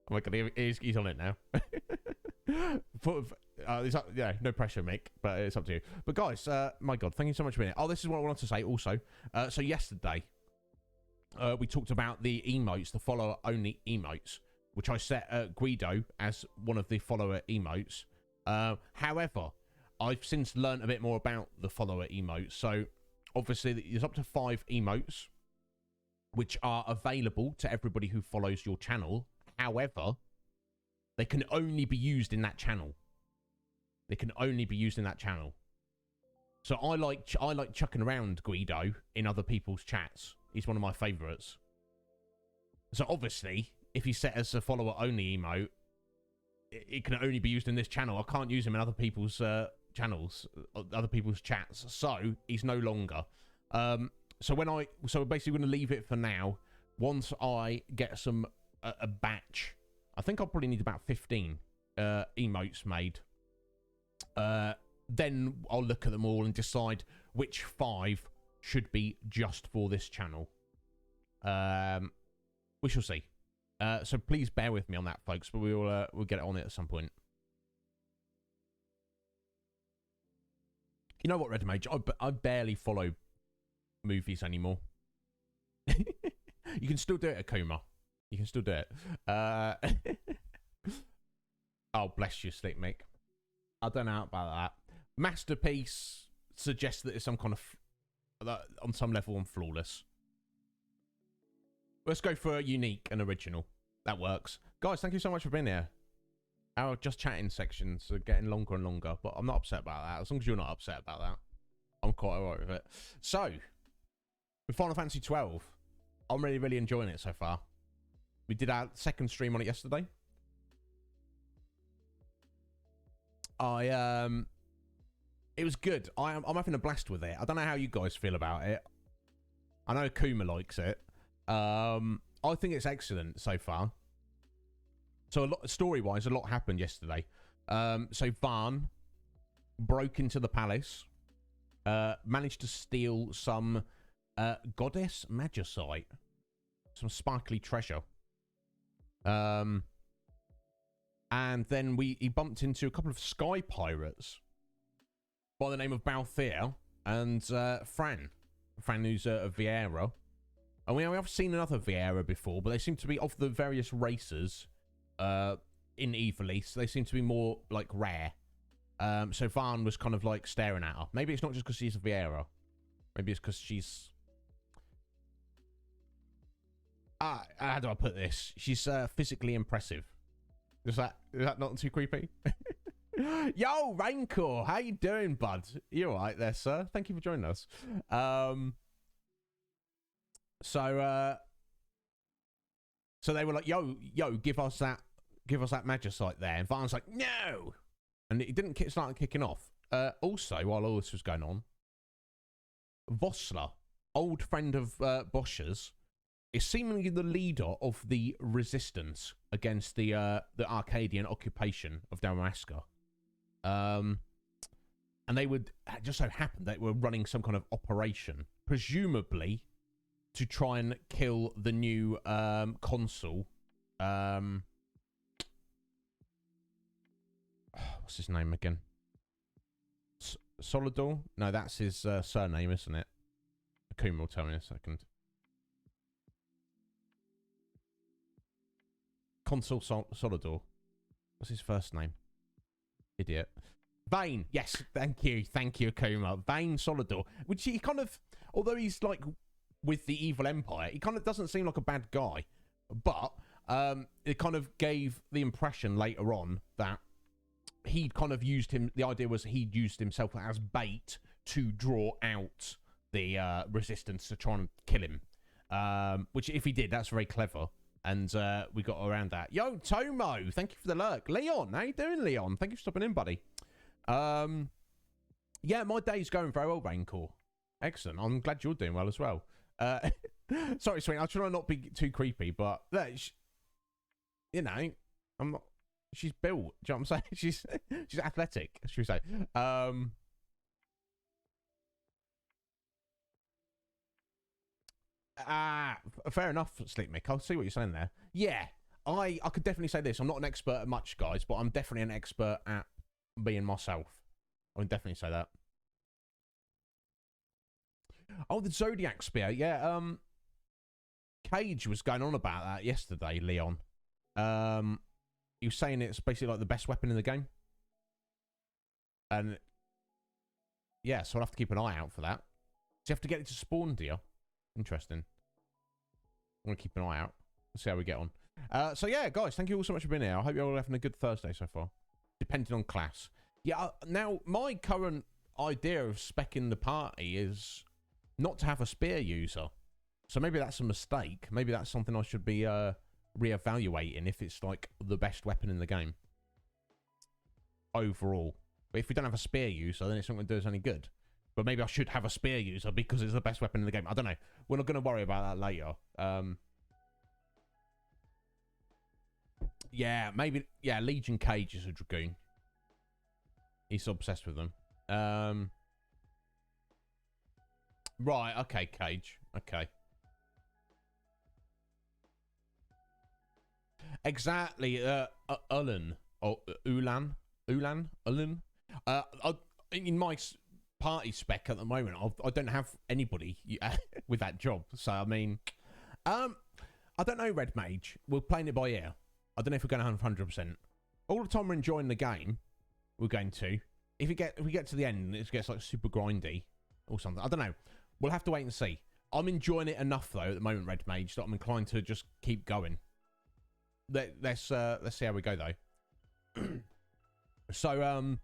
Speaker 2: Oh my god, he's on it now. Yeah, no pressure, Mick, but it's up to you. But guys, my god, thank you so much for being here. Oh, this is what I wanted to say also. So yesterday, we talked about the emotes, the follower-only emotes, which I set Guido as one of the follower emotes. However, I've since learned a bit more about the follower emotes. So obviously, there's up to 5 emotes, which are available to everybody who follows your channel. However, they can only be used in that channel. They can only be used in that channel. So I like chucking around Guido in other people's chats. He's one of my favourites. So obviously, if he's set as a follower-only emote, it can only be used in this channel. I can't use him in other people's channels, other people's chats. So he's no longer. So we're basically going to leave it for now. Once I get a batch, I think I'll probably need about 15 emotes made. Then I'll look at them all and decide which 5 should be just for this channel. We shall see. So please bear with me on that, folks. But we'll get it on it at some point. You know what, Red Mage? I barely follow movies anymore. You can still do it, Akuma. You can still do it. Oh, bless you, Slick Mick. I don't know about that. Masterpiece suggests that it's some kind of, on some level, I'm flawless. Let's go for a unique and original. That works. Guys, thank you so much for being here. Our just chatting sections are getting longer and longer, but I'm not upset about that. As long as you're not upset about that, I'm quite alright with it. So, with Final Fantasy XII, I'm really, really enjoying it so far. We did our second stream on it yesterday. It was good. I'm having a blast with it. I don't know how you guys feel about it. I know Kuma likes it. I think it's excellent so far. So story-wise, a lot happened yesterday. So Varn broke into the palace, managed to steal some goddess magicite, some sparkly treasure. And then he bumped into a couple of sky pirates by the name of Balthier and Fran. Fran, who's a Vieira. And we have seen another Vieira before, but they seem to be of the various races in Ivalice. They seem to be more, like, rare. So Varn was kind of, like, staring at her. Maybe it's not just because she's a Vieira. Maybe it's because she's... how do I put this? She's physically impressive. Is that not too creepy? Yo, Rancor, how you doing, bud? You all right there, sir? Thank you for joining us. So they were like, yo, give us that magicite there. And Varn's like, no! And it didn't start kicking off. Also, while all this was going on, Vossler, old friend of Bosch's, is seemingly the leader of the resistance against the Arcadian occupation of Damaska. And they would just so happen they were running some kind of operation, presumably to try and kill the new consul What's his name again? Solidor? No, that's his surname, isn't it? Keema will tell me in a second. Consul Solidor. What's his first name? Idiot. Vane. Yes, thank you, Keema. Vane Solidor. Which he kind of, although he's like with the evil empire, he kind of doesn't seem like a bad guy. But it kind of gave the impression later on that he'd kind of used him. The idea was he'd used himself as bait to draw out the resistance to try and kill him. Which, if he did, that's very clever. And we got around that. Yo, Tomo, thank you for the lurk. Leon, how you doing, Leon? Thank you for stopping in, buddy. Yeah, my day's going very well, Raincore. Excellent. I'm glad you're doing well as well. Sorry, Sweet. I'll try not to be too creepy, but you know, I'm not. She's built. Do you know what I'm saying? She's athletic, should we say? Fair enough, Sleep Mick. I'll see what you're saying there. Yeah, I could definitely say this. I'm not an expert at much, guys, but I'm definitely an expert at being myself. I can definitely say that. Oh, the Zodiac Spear. Yeah, Cage was going on about that yesterday, Leon. He was saying it's basically like the best weapon in the game. And yeah, so I'll have to keep an eye out for that. So you have to get it to spawn, do you? Interesting. I'm going to keep an eye out. Let's see how we get on. So yeah, guys, thank you all so much for being here. I hope you're all having a good Thursday so far. Depending on class. Yeah, now, my current idea of speccing the party is not to have a spear user. So maybe that's a mistake. Maybe that's something I should be reevaluating if it's like the best weapon in the game. Overall. But if we don't have a spear user, then it's not going to do us any good. But maybe I should have a spear user because it's the best weapon in the game. I don't know. We're not going to worry about that later. Yeah, maybe. Yeah, Legion Cage is a Dragoon. He's obsessed with them. Right, okay, Cage. Okay. Exactly. Ulan. Or Ulan. In my party spec at the moment, I don't have anybody with that job. So, I mean, I don't know, Red Mage. We're playing it by ear. I don't know if we're going to 100%. All the time we're enjoying the game, we're going to. If we get to the end and it gets like super grindy or something, I don't know. We'll have to wait and see. I'm enjoying it enough though at the moment, Red Mage, that I'm inclined to just keep going. Let's see how we go though. So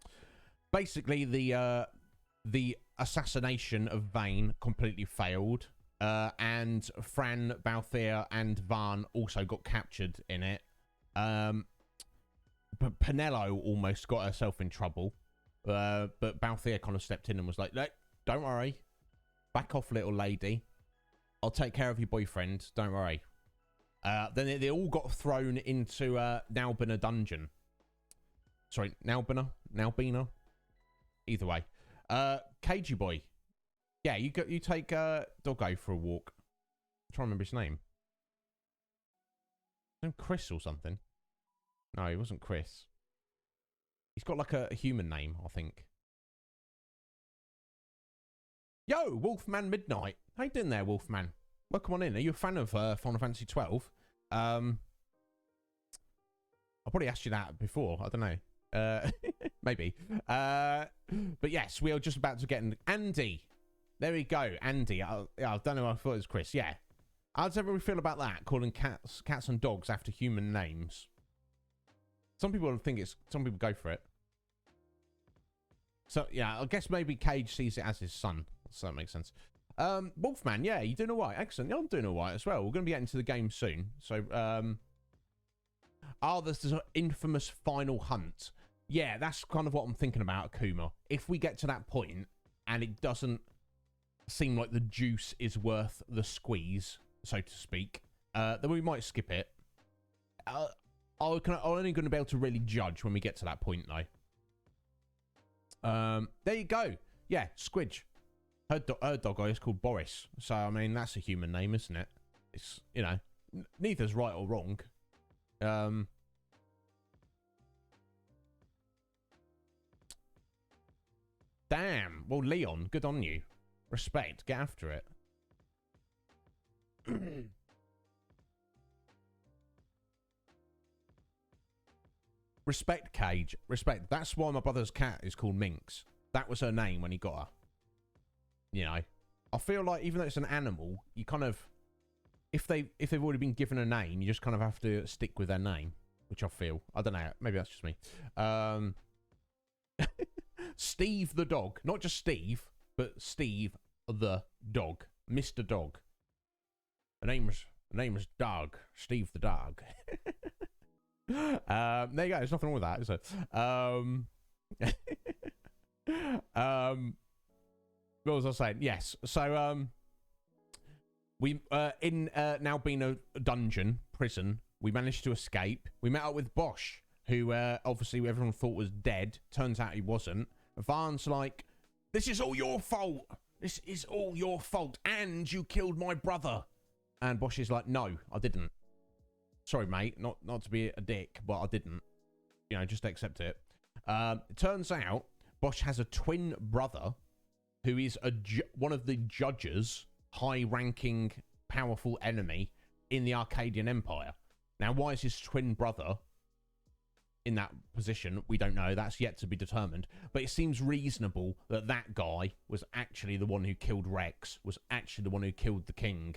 Speaker 2: basically the assassination of Vane completely failed, and Fran, Balthier, and Van also got captured in it. But Penello almost got herself in trouble, but Balthier kind of stepped in and was like, "Don't worry, back off, little lady. I'll take care of your boyfriend. Don't worry." Then they all got thrown into Naubina dungeon. Sorry, Naubina. Either way, Cagey boy. Yeah, you take Doggo for a walk. I'm trying to remember his name. Chris or something. No, he wasn't Chris. He's got like a human name, I think. Yo, Wolfman Midnight. How you doing there, Wolfman? Welcome on in. Are you a fan of Final Fantasy XII? I probably asked you that before. I don't know. Maybe. But yes, we are just about to get in. Andy. There we go. Andy. I don't know. I thought it was Chris. Yeah. How does everybody feel about that? Calling cats and dogs after human names. Some people think it's. Some people go for it. So yeah, I guess maybe Cage sees it as his son. So that makes sense. Wolfman, yeah, you doing all right? Excellent. Yeah, I'm doing all right as well. We're going to be getting to the game soon. So, there's an infamous final hunt. Yeah, that's kind of what I'm thinking about, Akuma. If we get to that point and it doesn't seem like the juice is worth the squeeze, so to speak, then we might skip it. I'm only going to be able to really judge when we get to that point, though. There you go. Yeah, Squidge. Her doggo is called Boris. So, I mean, that's a human name, isn't it? It's, you know, neither's right or wrong. Damn. Well, Leon, good on you. Respect. Get after it. Respect, Cage. Respect. That's why my brother's cat is called Minx. That was her name when he got her. You know, I feel like even though it's an animal, you kind of, if they've already been given a name, you just kind of have to stick with their name, which I feel. I don't know. Maybe that's just me. Steve the dog, not just Steve, but Steve the dog, Mr. Dog. The name is Dog. Steve the dog. There you go. There's nothing wrong with that, is there? What was I saying? Yes. So we in now being a dungeon prison, we managed to escape. We met up with Bosch, who obviously everyone thought was dead. Turns out he wasn't. Varn's like, "This is all your fault. This is all your fault, and you killed my brother." And Bosch is like, "No, I didn't. Sorry, mate. Not to be a dick, but I didn't. You know, just accept it." It turns out Bosch has a twin brother who is one of the judges, high-ranking, powerful enemy in the Arcadian Empire. Now, why is his twin brother in that position? We don't know. That's yet to be determined. But it seems reasonable that that guy was actually the one who killed Rex, was actually the one who killed the king.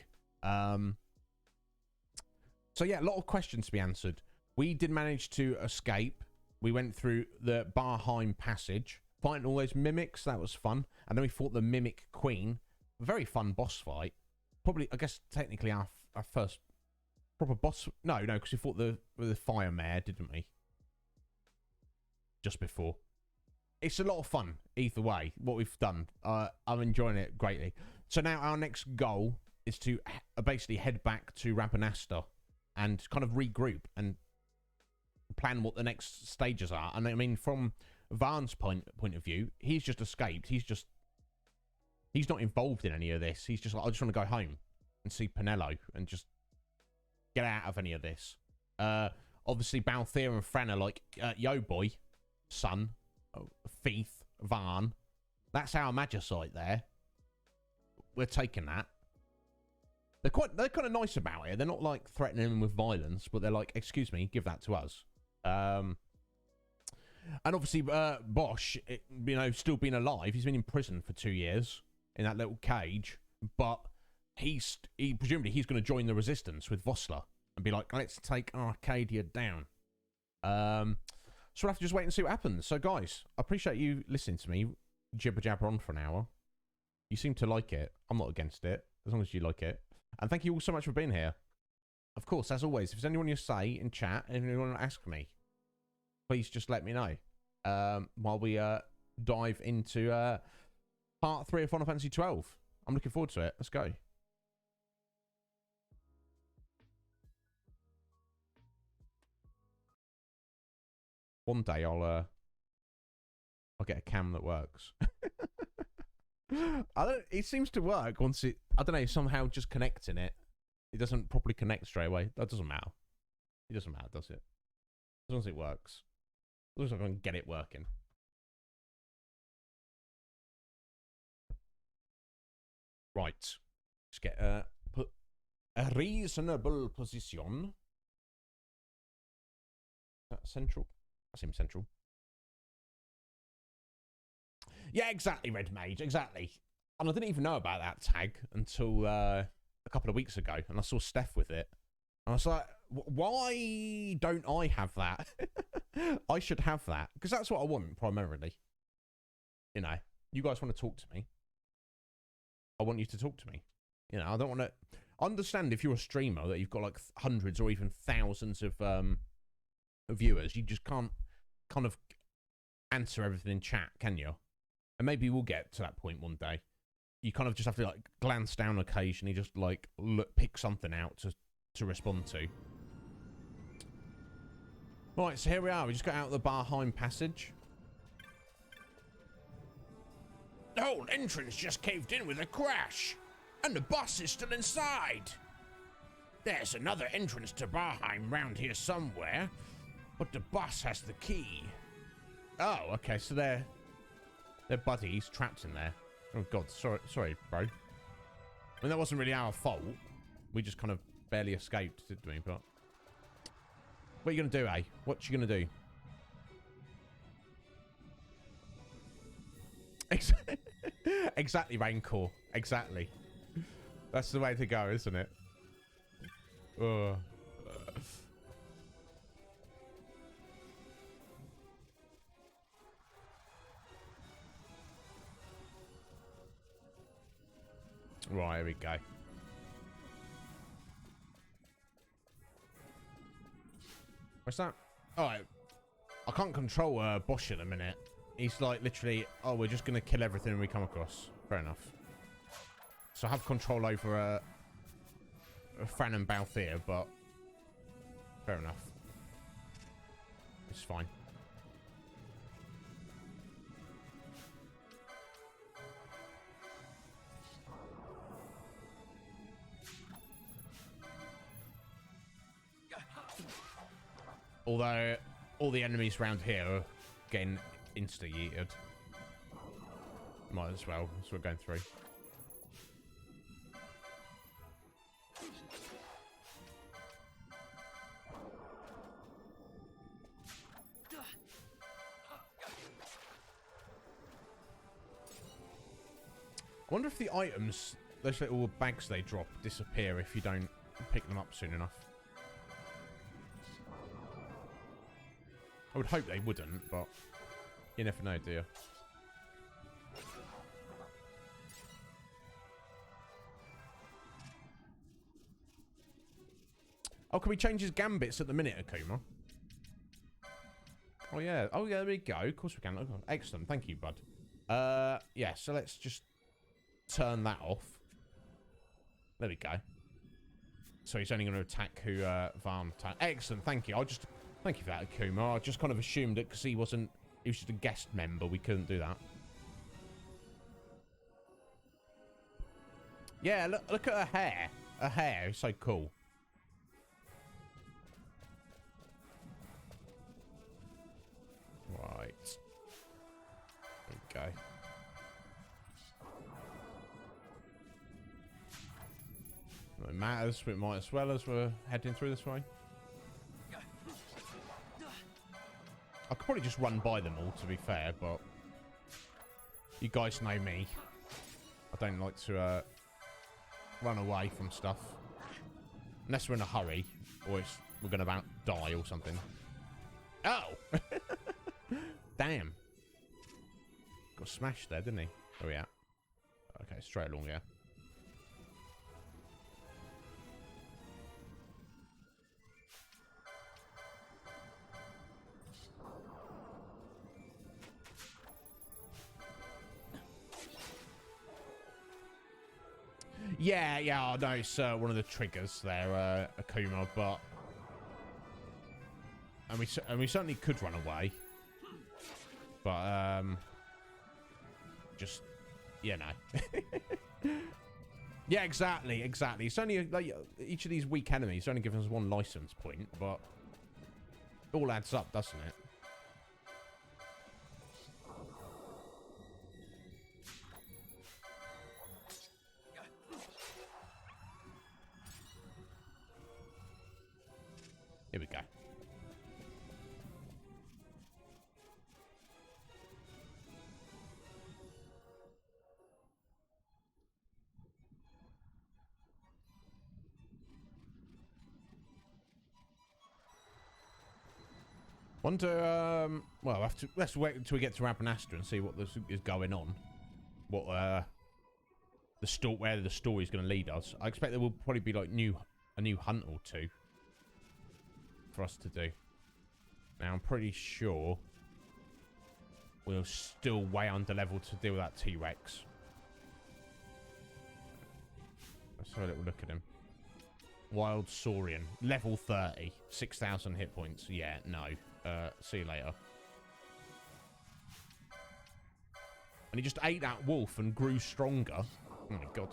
Speaker 2: So yeah, a lot of questions to be answered. We did manage to escape. We went through the Barheim passage, fighting all those mimics. That was fun. And then we fought the Mimic Queen. Very fun boss fight. Probably, I guess, technically our first proper boss. No, because we fought the Fire Mare, didn't we? Just before. It's a lot of fun, either way, what we've done. I'm enjoying it greatly. So now our next goal is to basically head back to Rabanastre and kind of regroup and plan what the next stages are. And I mean, from Varn's point of view, he's just escaped. He's not involved in any of this. He's just like, I just want to go home and see Penelo and just get out of any of this. Obviously, Balthier and Fran are like, yo, boy, son, thief, Varn. That's our Magicite there. We're taking that. They're kind of nice about it. They're not like threatening him with violence, but they're like, excuse me, give that to us. And obviously, Bosch, still being alive. He's been in prison for 2 years in that little cage, but presumably he's going to join the resistance with Vossler and be like, let's take Arcadia down. So we'll have to just wait and see what happens. So guys, I appreciate you listening to me jibber jabber on for an hour. You seem to like it. I'm not against it, as long as you like it. And thank you all so much for being here. Of course, as always, if there's anyone you say in chat and you want to ask me, please just let me know while we dive into part 3 of Final Fantasy XII. I'm looking forward to it. Let's go. One day I'll get a cam that works. It seems to work once it. I don't know. Somehow just connecting it. It doesn't properly connect straight away. That doesn't matter. It doesn't matter, does it? As long as it works. As long as I can get it working. Right. Let's get put a reasonable position. Central. I seem central. Yeah, exactly, Red Mage. Exactly. And I didn't even know about that tag until a couple of weeks ago, and I saw Steph with it. And I was like, why don't I have that? I should have that. Because that's what I want, primarily. You know, you guys want to talk to me. I want you to talk to me. You know, I don't want to... Understand if you're a streamer that you've got like hundreds or even thousands of viewers, you just can't kind of answer everything in chat, can you? And maybe we'll get to that point one day. You kind of just have to like glance down occasionally, just like pick something out to respond to. Right, so here we are. We just got out of the Barheim passage. The whole entrance just caved in with a crash, and the boss is still inside. There's another entrance to Barheim round here somewhere, but the boss has the key. Oh, okay, so they're buddies trapped in there. Oh god, sorry, bro. I mean, that wasn't really our fault. We just kind of barely escaped, didn't we? But what are you gonna do, eh? What you gonna do? Exactly, Raincore. Exactly. That's the way to go, isn't it? Oh. Right, here we go. What's that? Alright. I can't control Bosch at the minute. He's like literally, oh, we're just going to kill everything we come across. Fair enough. So I have control over Fran and Balthier, but fair enough. It's fine. Although all the enemies around here are getting insta-yeeted. Might as well, as we're going through. I wonder if the items, those little bags they drop, disappear if you don't pick them up soon enough. I would hope they wouldn't, but you never know, do you? Oh, can we change his gambits at the minute, Akuma? Oh, yeah. Oh, yeah, there we go. Of course we can. Oh, excellent. Thank you, bud. Yeah, so let's just turn that off. There we go. So he's only going to attack who Varn attacked. Excellent. Thank you. Thank you for that, Akuma. I just kind of assumed it because he was just a guest member. We couldn't do that. Yeah, look at her hair. Her hair is so cool. Right. There we go. No, it matters. We might as well as we're heading through this way. I could probably just run by them all, to be fair, but you guys know me. I don't like to run away from stuff. Unless we're in a hurry, or we're going to about die or something. Oh! Damn. Got smashed there, didn't he? Oh, yeah. Okay, straight along, yeah. Yeah, I know it's one of the triggers there, Akuma, but... And we certainly could run away. But, just, you know. Yeah, exactly. It's only, like, each of these weak enemies only gives us one license point, but it all adds up, doesn't it? Here we go. Wonder, well, let's wait until we get to Rabanastra and see what is going on. What, where the story's going to lead us. I expect there will probably be, like, a new hunt or two for us to do. Now, I'm pretty sure we're still way under level to deal with that T-Rex. Let's have a little look at him. Wild Saurian. Level 30. 6,000 hit points. Yeah, no. See you later. And he just ate that wolf and grew stronger. Oh my god.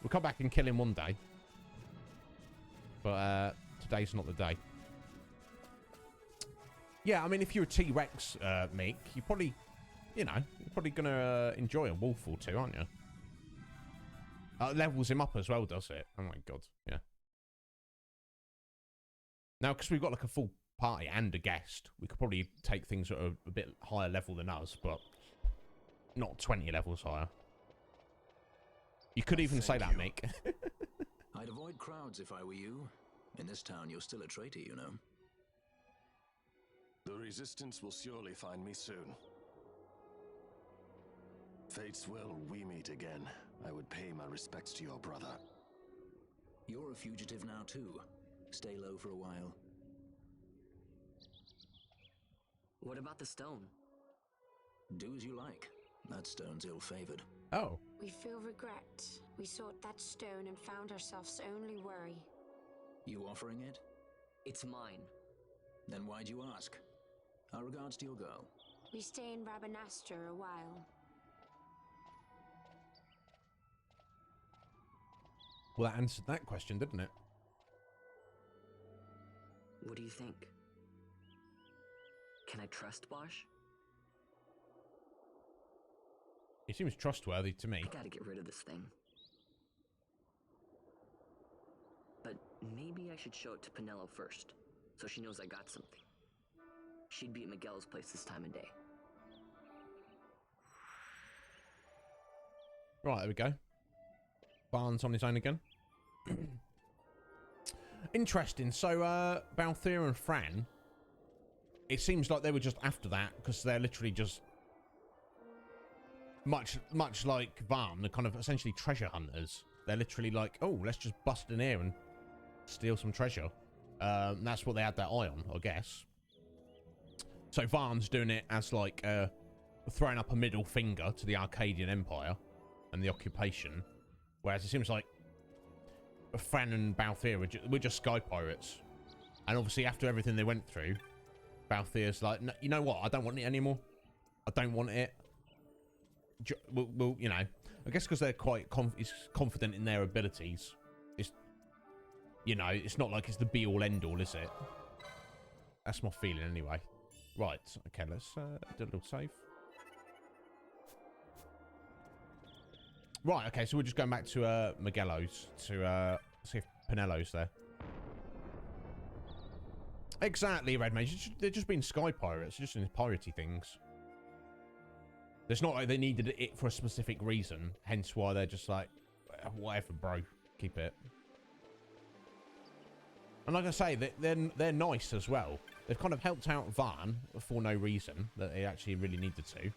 Speaker 2: We'll come back and kill him one day. But today's not the day. Yeah, I mean, if you're a T-Rex, Meek, you probably, you know, you're probably going to enjoy a wolf or two, aren't you? Levels him up as well, does it? Oh my god, yeah. Now, because we've got like a full party and a guest, we could probably take things at a bit higher level than us, but not 20 levels higher. You could even say that, Meek.
Speaker 1: I'd avoid crowds if I were you. In this town, you're still a traitor, you know.
Speaker 3: The Resistance will surely find me soon. Fate's will, we meet again. I would pay my respects to your brother.
Speaker 1: You're a fugitive now, too. Stay low for a while.
Speaker 4: What about the stone?
Speaker 1: Do as you like. That stone's ill-favored.
Speaker 2: Oh.
Speaker 5: We feel regret. We sought that stone and found ourselves only worry.
Speaker 1: You offering it?
Speaker 4: It's mine.
Speaker 1: Then why'd you ask? Our regards to your girl.
Speaker 5: We stay in Rabanastre a while.
Speaker 2: Well, that answered that question, didn't it?
Speaker 4: What do you think? Can I trust Bosch?
Speaker 2: He seems trustworthy to me.
Speaker 4: I gotta get rid of this thing. But maybe I should show it to Penelo first, so she knows I got something. She'd be at Miguel's place this time of day.
Speaker 2: Right, there we go. Barnes on his own again. Interesting. So, Balthier and Fran, it seems like they were just after that, because they're literally just much like Varn, they're kind of essentially treasure hunters. They're literally like, oh, let's just bust in here and steal some treasure. That's what they had their eye on, I guess. So Varn's doing it as like throwing up a middle finger to the Arcadian Empire and the occupation, whereas it seems like Fran and Balthier we're just sky pirates. And obviously after everything they went through, Balthier's like, no, you know what? I don't want it anymore. I don't want it. Well, you know, I guess because they're quite confident in their abilities. It's, you know, it's not like it's the be-all, end-all, is it? That's my feeling anyway. Right, okay, let's do a little save. Right, okay, so we're just going back to Miguelo's to see if Penelo's there. Exactly, Red Mage. They're just being sky pirates, just in piratey things. It's not like they needed it for a specific reason, hence why they're just like, whatever, bro, keep it. And like I say, they're nice as well. They've kind of helped out Varn for no reason that they actually really needed to.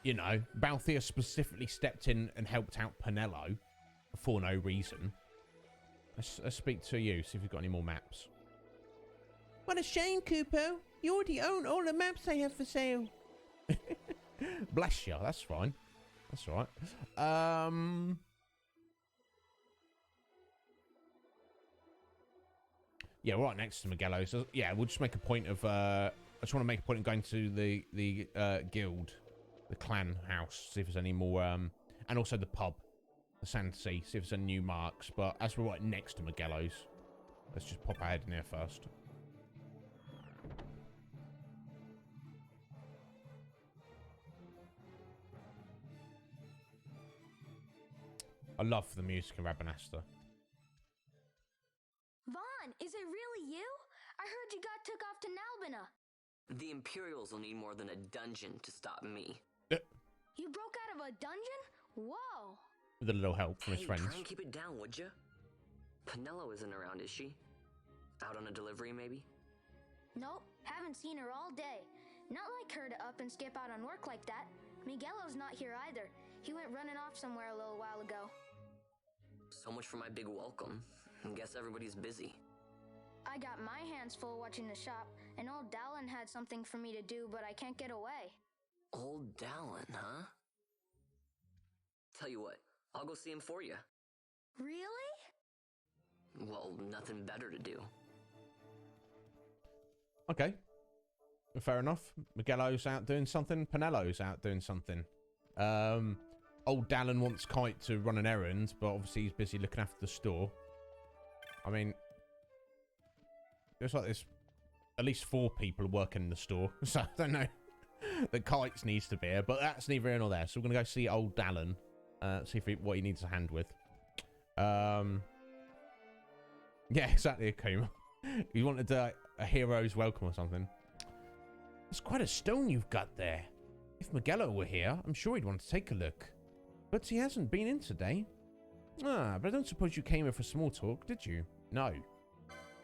Speaker 2: You know, Balthier specifically stepped in and helped out Penelo for no reason. Let's speak to you, see if you've got any more maps. What a shame, Kupo. You already own all the maps I have for sale. Bless you. That's fine. That's all right. Yeah, we're right next to Miguelo. So, yeah, we'll just make a point of... I just want to make a point of going to the guild, the clan house, see if there's any more... and also the pub, the Sandsea, see if there's any new marks. But as we're right next to Miguelo's, let's just pop ahead in here first. I love the music in Rabanastre.
Speaker 6: Vaughn, is it really you? I heard you got took off to Nalbina.
Speaker 4: The Imperials will need more than a dungeon to stop me.
Speaker 6: You broke out of a dungeon? Whoa.
Speaker 2: With a little help from his friends.
Speaker 4: Try and keep it down, would you? Penelo isn't around, is she? Out on a delivery, maybe?
Speaker 6: Nope, haven't seen her all day. Not like her to up and skip out on work like that. Miguelo's not here either. He went running off somewhere a little while ago.
Speaker 4: So much for my big welcome. I guess everybody's busy.
Speaker 6: I got my hands full watching the shop, and old Dallin had something for me to do, but I can't get away.
Speaker 4: Old Dallin, huh? Tell you what, I'll go see him for you.
Speaker 6: Really?
Speaker 4: Well, nothing better to do.
Speaker 2: Okay. Fair enough. Miguelo's out doing something. Penelo's out doing something. old Dallin wants Kite to run an errand, but obviously he's busy looking after the store. I mean, looks like there's at least 4 people working in the store, so I don't know that Kites needs to be here, but that's neither here nor there. So we're gonna go see old Dallin, see if what he needs a hand with. Yeah, exactly, Akuma. You wanted a hero's welcome or something. It's quite a stone you've got there. If Magello were here, I'm sure he'd want to take a look. But he hasn't been in today. Ah, but I don't suppose you came here for small talk, did you? No.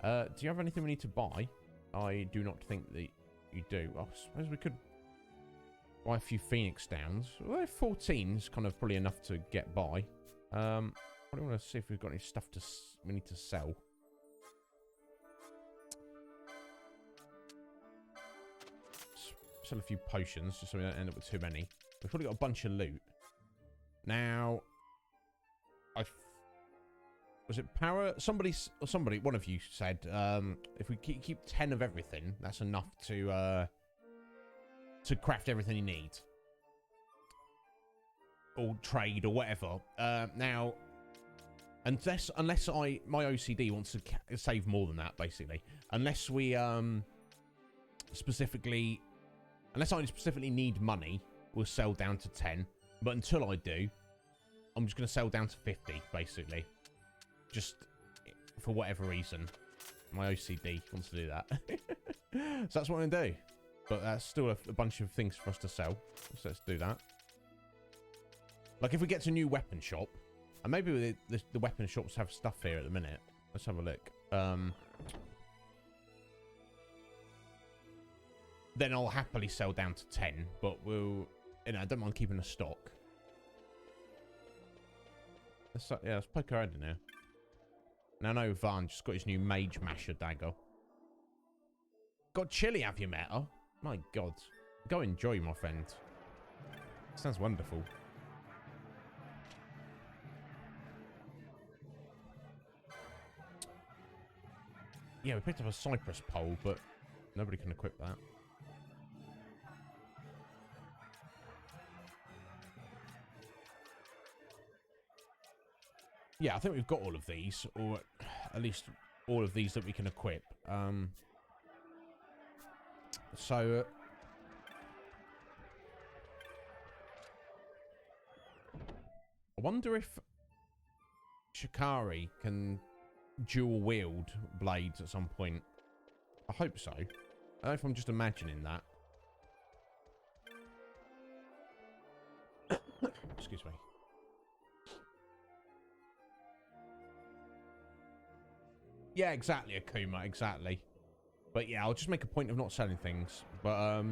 Speaker 2: Do you have anything we need to buy? I do not think that you do. I suppose we could buy a few Phoenix Downs. Well, 14 is kind of probably enough to get by. I want to see if we've got any stuff we need to sell. Sell a few potions just so we don't end up with too many. We've probably got a bunch of loot. Now, was it power? Somebody, one of you said, if we keep 10 of everything, that's enough to craft everything you need. Or trade or whatever. Now, unless my OCD wants to save more than that, basically. Unless we, unless I specifically need money, we'll sell down to 10. But until I do, I'm just going to sell down to 50, basically. Just for whatever reason. My OCD wants to do that. So that's what I'm going to do. But that's still a bunch of things for us to sell. So let's do that. Like if we get to a new weapon shop, and maybe the weapon shops have stuff here at the minute. Let's have a look. Then I'll happily sell down to 10, but we'll, I don't mind keeping a stock. Let's poke her head in here. Now, no, Van just got his new Mage Masher dagger. Got chilly, have you met her? My God. Go enjoy, my friend. Sounds wonderful. Yeah, we picked up a cypress pole, but nobody can equip that. Yeah, I think we've got all of these, or at least all of these that we can equip. So, I wonder if Shikari can dual wield blades at some point. I hope so. I don't know if I'm just imagining that. Excuse me. Yeah, exactly, Akuma, exactly. But yeah, I'll just make a point of not selling things. But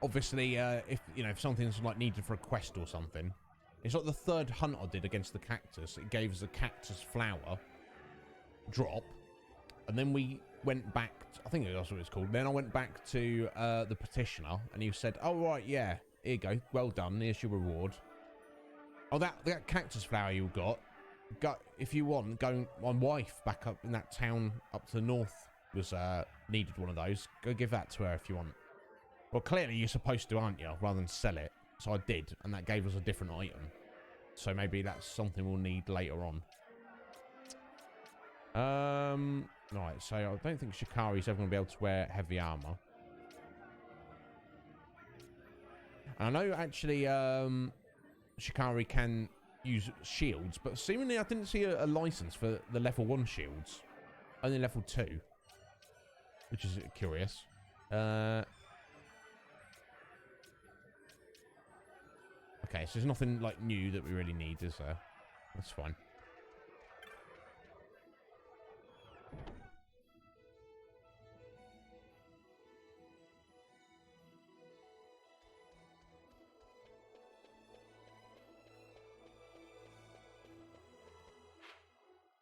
Speaker 2: obviously, if something's like needed for a quest or something, it's like the third hunt I did against the cactus. It gave us a cactus flower drop, and then we went back. I think that's what it's called. Then I went back to the petitioner, and he said, "Oh right, yeah, here you go. Well done. Here's your reward. Oh, that cactus flower you got." If you want, go. My wife back up in that town up to the north was needed one of those. Go give that to her if you want. Well, clearly you're supposed to, aren't you? Rather than sell it. So I did, and that gave us a different item. So maybe that's something we'll need later on. Right. So I don't think Shikari's ever going to be able to wear heavy armor. And I know actually, Shikari can use shields, but seemingly I didn't see a license for the level 1 shields, only level 2, which is curious. Okay, so there's nothing like new that we really need, is there? That's fine.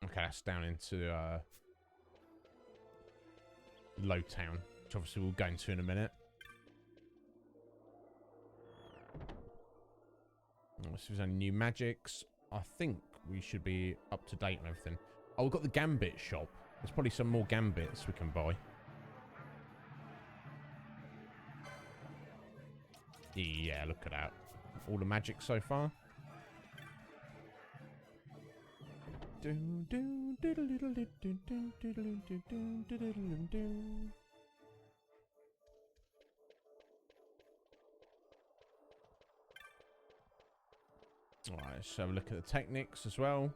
Speaker 2: Okay, that's down into Low Town, which obviously we'll go into in a minute. Let's see if there's any new magics. I think we should be up to date on everything. Oh, we've got the Gambit shop. There's probably some more Gambits we can buy. Yeah, look at that. all the magic so far. Alright, let's have a look at the techniques as well.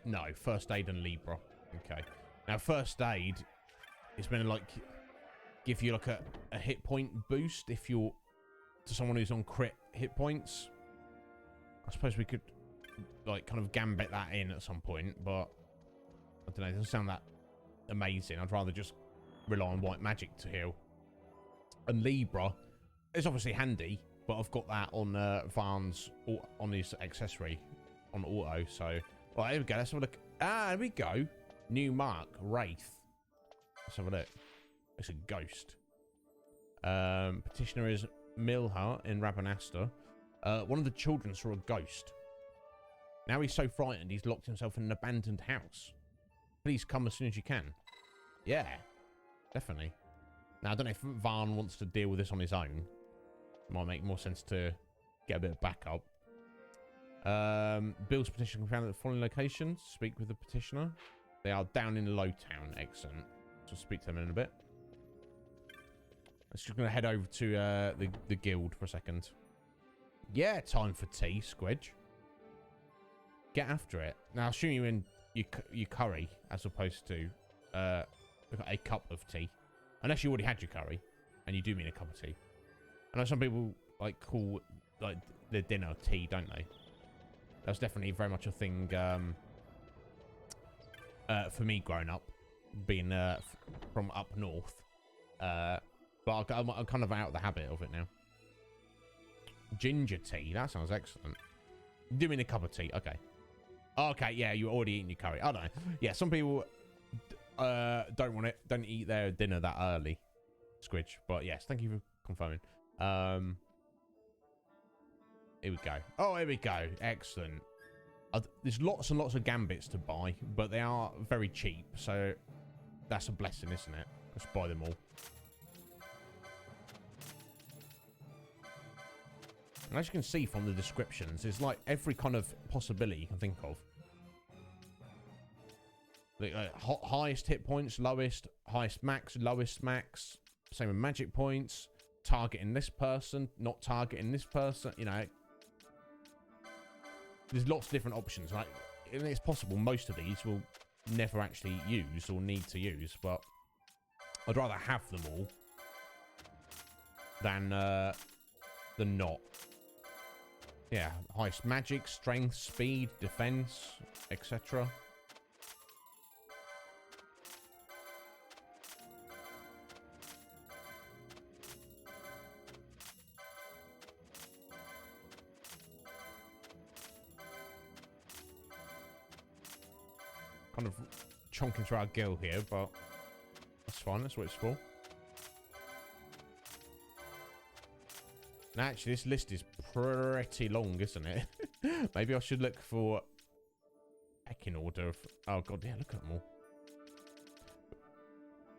Speaker 2: No, first aid and Libra. Okay. Now, first aid is meant to, like, give you, like, a hit point boost if you're to someone who's on crit hit points. I suppose we could, like, kind of gambit that in at some point, but I don't know. It doesn't sound that amazing. I'd rather just rely on white magic to heal. And Libra is obviously handy, but I've got that on Varn's, on his accessory, on auto, so... Right, here we go. Let's have a look. Ah, here we go. New mark, Wraith. Let's have a look. It's a ghost. Petitioner is Milha in Rabanasta. One of the children saw a ghost. Now he's so frightened he's locked himself in an abandoned house. Please come as soon as you can. Yeah, definitely. Now, I don't know if Varn wants to deal with this on his own. It might make more sense to get a bit of backup. Bill's petition can be found at the following locations. Speak with the petitioner. They are down in Lowtown. Excellent. So speak to them in a bit. Let's just going to head over to the guild for a second. Yeah, time for tea, Squidge. Get after it. Now, I'll assume you in your curry as opposed to a cup of tea. Unless you already had your curry, and you do mean a cup of tea. I know some people like call like their dinner tea, don't they? That's definitely very much a thing for me growing up, being from up north. But I'm kind of out of the habit of it now. Ginger tea, that sounds excellent. Do you mean a cup of tea? Okay. Okay, yeah, you're already eating your curry. I don't know. Yeah, some people don't eat their dinner that early, Squidge. But yes, thank you for confirming. Here we go. Oh, here we go. Excellent. There's lots and lots of gambits to buy, but they are very cheap, so that's a blessing, isn't it? Let's buy them all. And as you can see from the descriptions, there's like every kind of possibility you can think of. Like, highest hit points, lowest, highest max, lowest max. Same with magic points. Targeting this person, not targeting this person, you know. There's lots of different options. Like, and it's possible most of these will never actually use or need to use, but I'd rather have them all than not. Yeah, highest magic, strength, speed, defense, etc. Kind of chonking through our gill here, but that's fine. That's what it's for. Now, actually, this list is pretty long, isn't it? Maybe I should look for pecking order of... Oh, God, yeah, look at them all.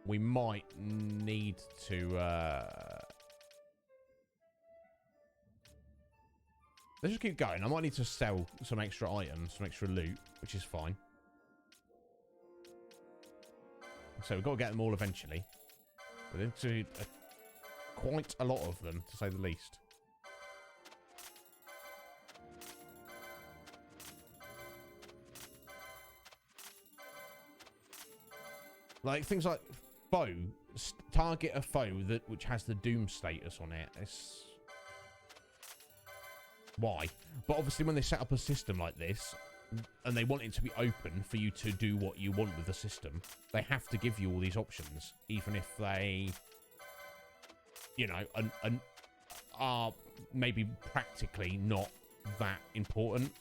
Speaker 2: We might need to... Let's just keep going. I might need to sell some extra items, some extra loot, which is fine. So we've got to get them all eventually. But into quite a lot of them, to say the least. Like things like foe, target a foe which has the doom status on it. It's why? But obviously, when they set up a system like this, and they want it to be open for you to do what you want with the system, they have to give you all these options, even if they, you know, are maybe practically not that important.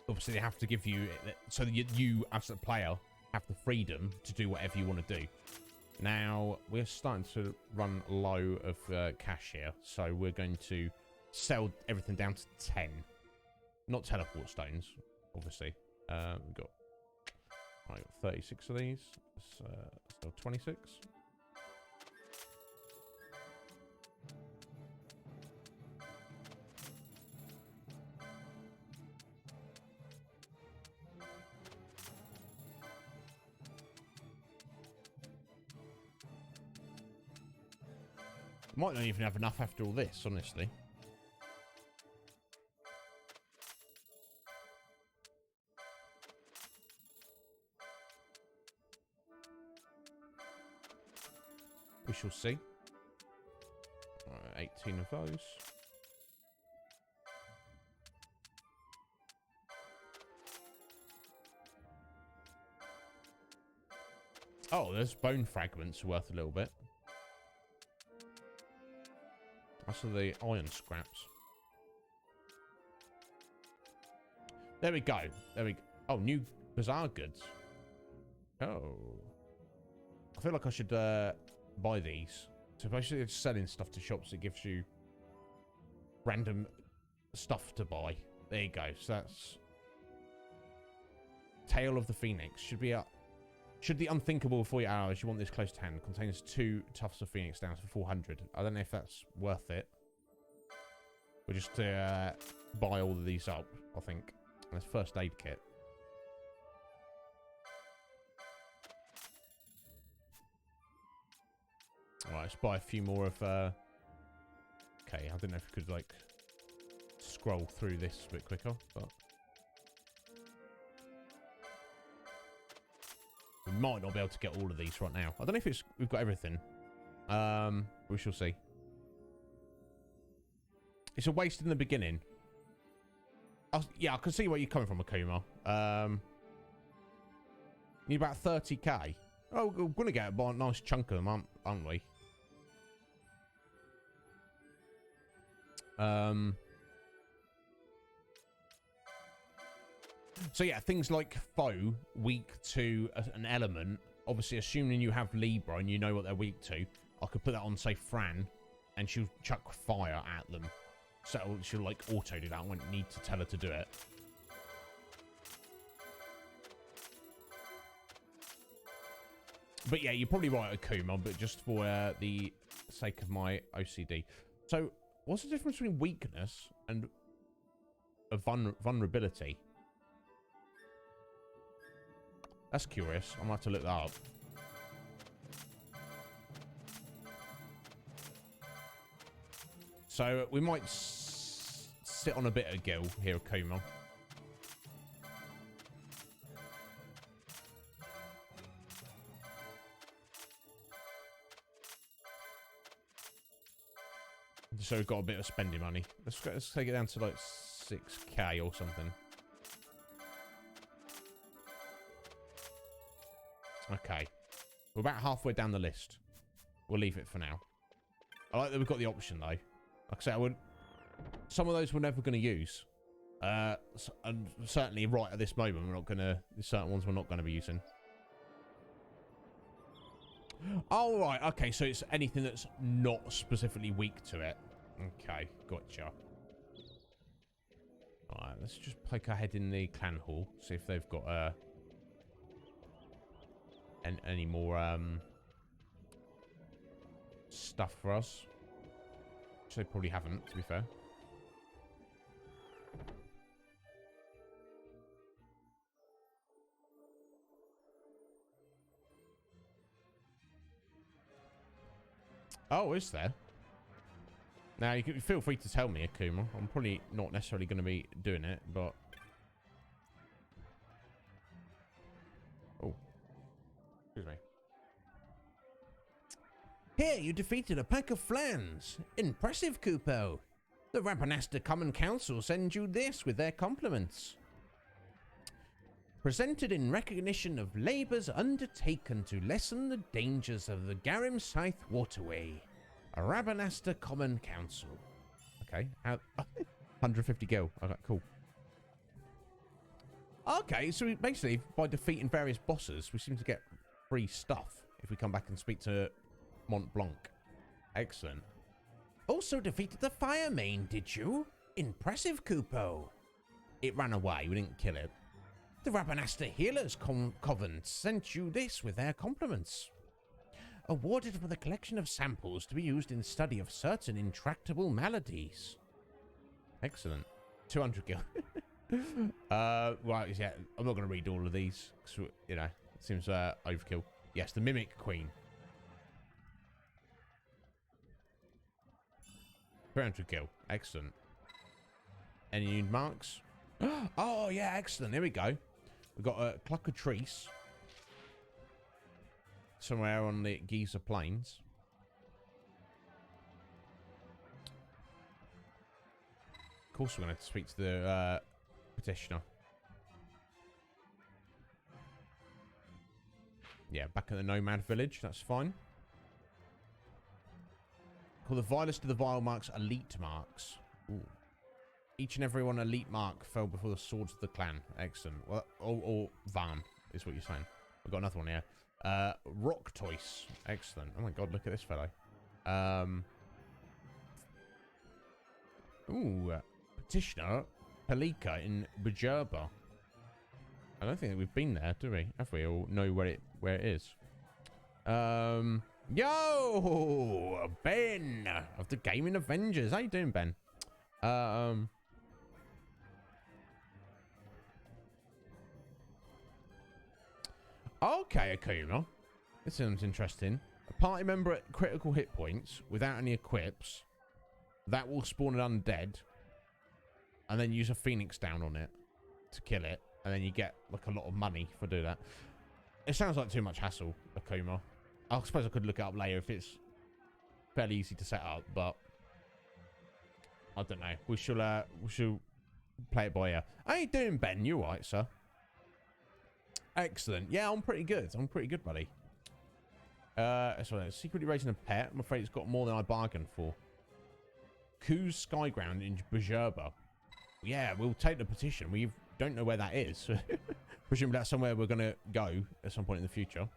Speaker 2: Obviously, they have to give you so that you as a player have the freedom to do whatever you want to do. Now, we're starting to run low of cash here, so we're going to sell everything down to 10. Not teleport stones, obviously. We've got, I got 36 of these. So 26. Might not even have enough after all this, honestly. We shall see. Alright, 18 of those. Oh, there's bone fragments worth a little bit. That's the iron scraps. There we go. There we go. Oh, new bazaar goods. Oh. I feel like I should buy these. So basically it's selling stuff to shops that gives you random stuff to buy. There you go. So that's Tail of the Phoenix. Should be up. Should the unthinkable for your hours you want this close to hand. Contains 2 Tufts of Phoenix down for 400. I don't know if that's worth it. We'll just buy all of these up, I think. And it's first aid kit. Alright, let's buy a few more of... Okay, I don't know if we could, like, scroll through this a bit quicker, but... We might not be able to get all of these right now. I don't know if it's we've got everything. We shall see. It's a waste in the beginning. Yeah, I can see where you're coming from, Akuma. Need about 30k. Oh, we're going to get a nice chunk of them, aren't we? So yeah, things like foe, weak to an element. Obviously, assuming you have Libra and you know what they're weak to, I could put that on, say, Fran, and she'll chuck fire at them. So she'll, like, auto do that. I won't need to tell her to do it. But yeah, you're probably right, Akuma, but just for the sake of my OCD. So, what's the difference between weakness and a vulnerability? That's curious. I'm going to have to look that up. So, we might sit on a bit of gil here, Keema. So we've got a bit of spending money. Let's take it down to like 6k or something. Okay. We're about halfway down the list. We'll leave it for now. I like that we've got the option though. Like I said, some of those we're never going to use. And certainly right at this moment, we're not going to... Certain ones we're not going to be using. Oh, right. Okay, so it's anything that's not specifically weak to it. Okay, gotcha. Alright, let's just poke our head in the clan hall. See if they've got any more stuff for us. Which they probably haven't, to be fair. Oh, is there? Now, you can feel free to tell me, Akuma. I'm probably not necessarily going to be doing it, but... Oh. Excuse me. Here, you defeated a pack of flans. Impressive, Kupo. The Rabanasta Common Council sends you this with their compliments. Presented in recognition of labours undertaken to lessen the dangers of the Garim Scythe Waterway. A Rabanasta Common Council. Okay. 150 gil. Okay, cool. Okay, so basically, by defeating various bosses, we seem to get free stuff if we come back and speak to Mont Blanc. Excellent. Also defeated the Fire Main, did you? Impressive, Kupo. It ran away. We didn't kill it. The Rabanasta Healers Coven sent you this with their compliments. Awarded for the collection of samples to be used in study of certain intractable maladies. Excellent. 200 gil. Right, yeah, I'm not going to read all of these, because, you know, it seems overkill. Yes, the Mimic Queen. 300 gil. Excellent. Any new marks? Oh, yeah, excellent. Here we go. We've got a Cluckatrice. Somewhere on the Giza Plains. Of course, we're going to speak to the petitioner. Yeah, back at the Nomad Village. That's fine. Call the vilest of the vile marks elite marks. Ooh. Each and every one elite mark fell before the swords of the clan. Excellent. Well, or Van is what you're saying. We've got another one here. Rock Toys. Excellent. Oh my god, look at this fellow. Petitioner Palika in Bajerba. I don't think that we've been there, do we? Have we? Or know where it is? Yo! Ben of the Gaming Avengers. How you doing, Ben? Okay, Akuma. This sounds interesting. A party member at critical hit points without any equips. That will spawn an undead. And then use a phoenix down on it to kill it. And then you get like a lot of money for doing that. It sounds like too much hassle, Akuma. I suppose I could look it up later if it's fairly easy to set up, but I don't know. We shall play it by ear. How you doing, Ben? You alright, sir? Excellent. Yeah, I'm pretty good. I'm pretty good, buddy. So secretly raising a pet. I'm afraid it's got more than I bargained for. Koo's Skyground in Bajerba. Yeah, we'll take the petition. We don't know where that is. Presumably that's somewhere we're going to go at some point in the future.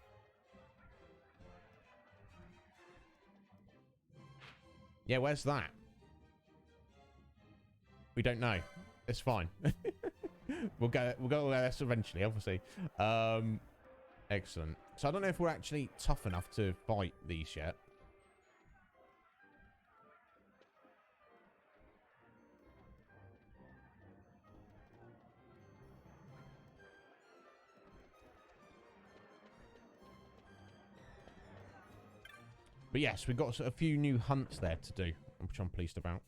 Speaker 2: Yeah, where's that? We don't know. It's fine. We'll go there eventually, obviously. Excellent. So I don't know if we're actually tough enough to fight these yet. But yes, we've got a few new hunts there to do, which I'm pleased about.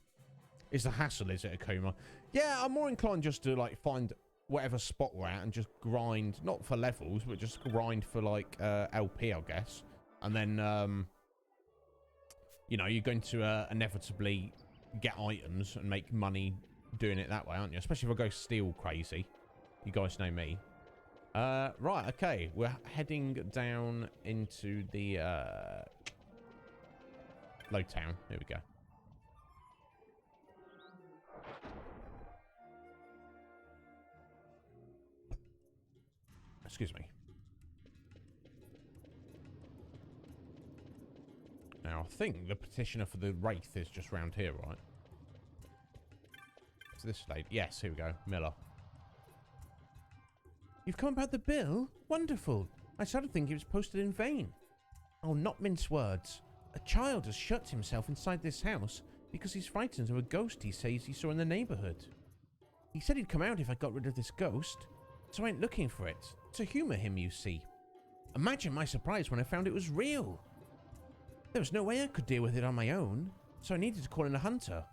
Speaker 2: It's a hassle, is it, Akuma? Yeah, I'm more inclined just to, like, find whatever spot we're at and just grind, not for levels, but just grind for, like, LP, I guess. And then, you know, you're going to inevitably get items and make money doing it that way, aren't you? Especially if I go steal crazy. You guys know me. Right, okay. We're heading down into the low town. Here we go. Excuse me. Now, I think the petitioner for the Wraith is just round here, right? It's this lady. Yes, here we go. Miller. You've come about the bill? Wonderful. I started thinking it was posted in vain. Oh, not mince words. A child has shut himself inside this house because he's frightened of a ghost he says he saw in the neighborhood. He said he'd come out if I got rid of this ghost, so I went looking for it. To humor him, you see. Imagine my surprise when I found it was real. There was no way I could deal with it on my own, so I needed to call in a hunter.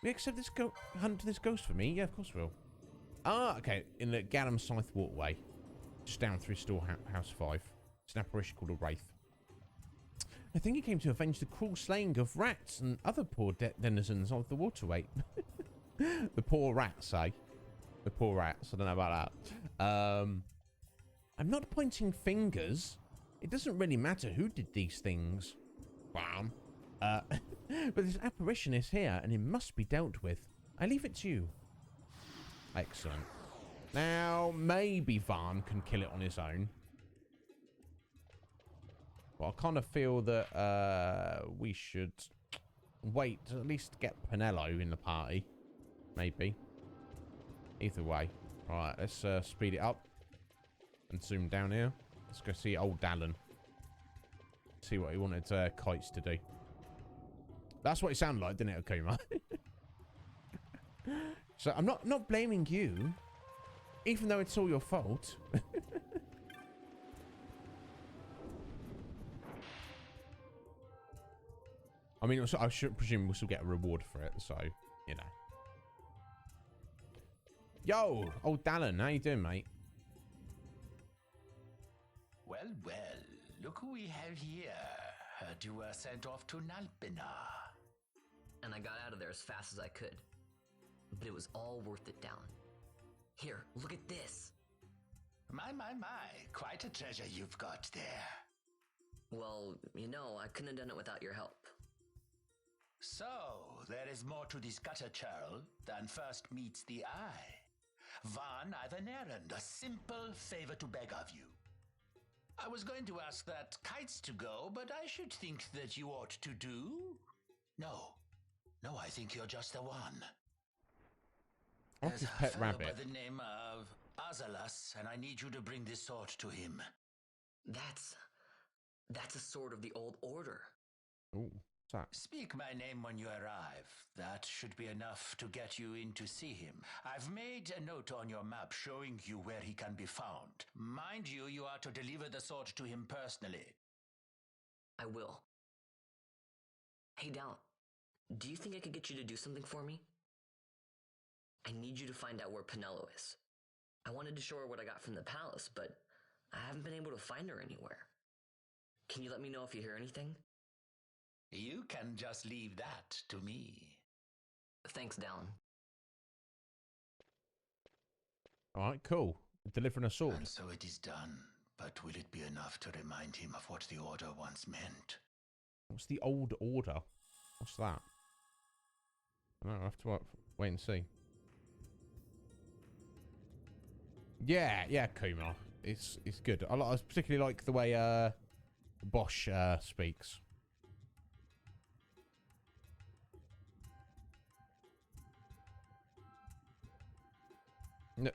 Speaker 2: Will you accept this hunt this ghost for me? Yeah, of course we will. Ah, okay, in the Garum Scythe Waterway. Just down through Storehouse 5. It's an apparition called a Wraith. I think he came to avenge the cruel slaying of rats and other poor denizens of the waterway. The poor rats, eh? The poor rats. I don't know about that. I'm not pointing fingers. It doesn't really matter who did these things. Bam. But this apparition is here, and it must be dealt with. I leave it to you. Excellent. Now, maybe Varn can kill it on his own. Well, I kind of feel that we should wait to at least get Pinello in the party. Maybe. Either way. Right, let's speed it up and zoom down here. Let's go see old Dallin. See what he wanted Kites to do. That's what it sounded like, didn't it, Keema? So I'm not blaming you, even though it's all your fault. I mean, I should presume we'll still get a reward for it, so, you know. Yo, old Dallin, how you doing, mate?
Speaker 7: Well, well, look who we have here. Heard you were sent off to Nalpina.
Speaker 4: And I got out of there as fast as I could. But it was all worth it, Down. Here, look at this.
Speaker 7: My. Quite a treasure you've got there.
Speaker 4: Well, you know, I couldn't have done it without your help.
Speaker 7: So, there is more to this gutter churl than first meets the eye. Van, I've an errand, a simple favor to beg of you. I was going to ask that Kites to go, but I should think that you ought to do. No, I think you're just the one.
Speaker 2: What's
Speaker 7: There's
Speaker 2: his
Speaker 7: a
Speaker 2: pet
Speaker 7: fellow
Speaker 2: rabbit?
Speaker 7: by the name of Azalas, and I need you to bring this sword to him.
Speaker 4: That's a sword of the old order.
Speaker 2: Ooh, what's that?
Speaker 7: Speak my name when you arrive. That should be enough to get you in to see him. I've made a note on your map showing you where he can be found. Mind you, you are to deliver the sword to him personally.
Speaker 4: I will. Hey, Down, do you think I could get you to do something for me? I need you to find out where Penelo is. I wanted to show her what I got from the palace, but I haven't been able to find her anywhere. Can you let me know if you hear anything?
Speaker 7: You can just leave that to me.
Speaker 4: Thanks, Down.
Speaker 2: Alright, cool. Delivering a sword.
Speaker 7: And so it is done. But will it be enough to remind him of what the order once meant?
Speaker 2: What's the old order? What's that? I don't know, I have to wait and see. Yeah, Keema. It's good. I particularly like the way Bosch speaks. No.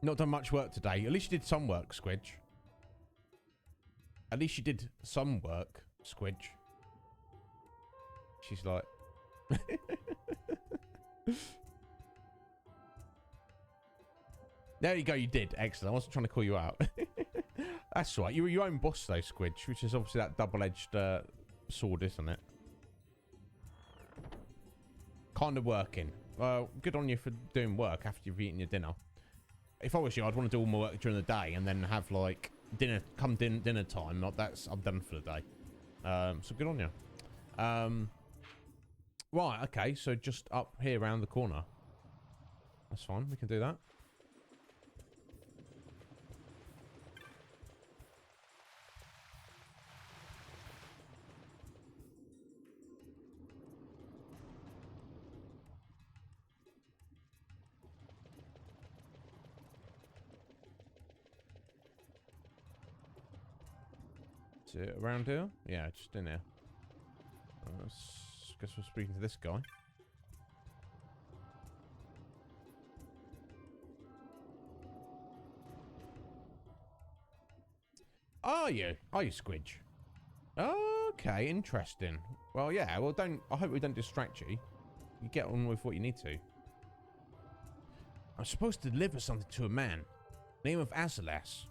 Speaker 2: Not done much work today. At least you did some work, Squidge. At least you did some work, Squidge. She's like... There you go, you did. Excellent. I wasn't trying to call you out. That's right. You were your own boss, though, Squidge, which is obviously that double-edged sword, isn't it? Kind of working. Well, good on you for doing work after you've eaten your dinner. If I was you, I'd want to do all my work during the day and then have, like, dinner time. Not that's I'm done for the day. So good on you. Right, okay, so just up here around the corner. That's fine, we can do that. Is it around here? Yeah, just in here. Guess we're speaking to this guy. Are you, Squidge? Okay, interesting. Well, yeah. Well, I hope we don't distract you. You get on with what you need to. I'm supposed to deliver something to a man. Name of Azalas.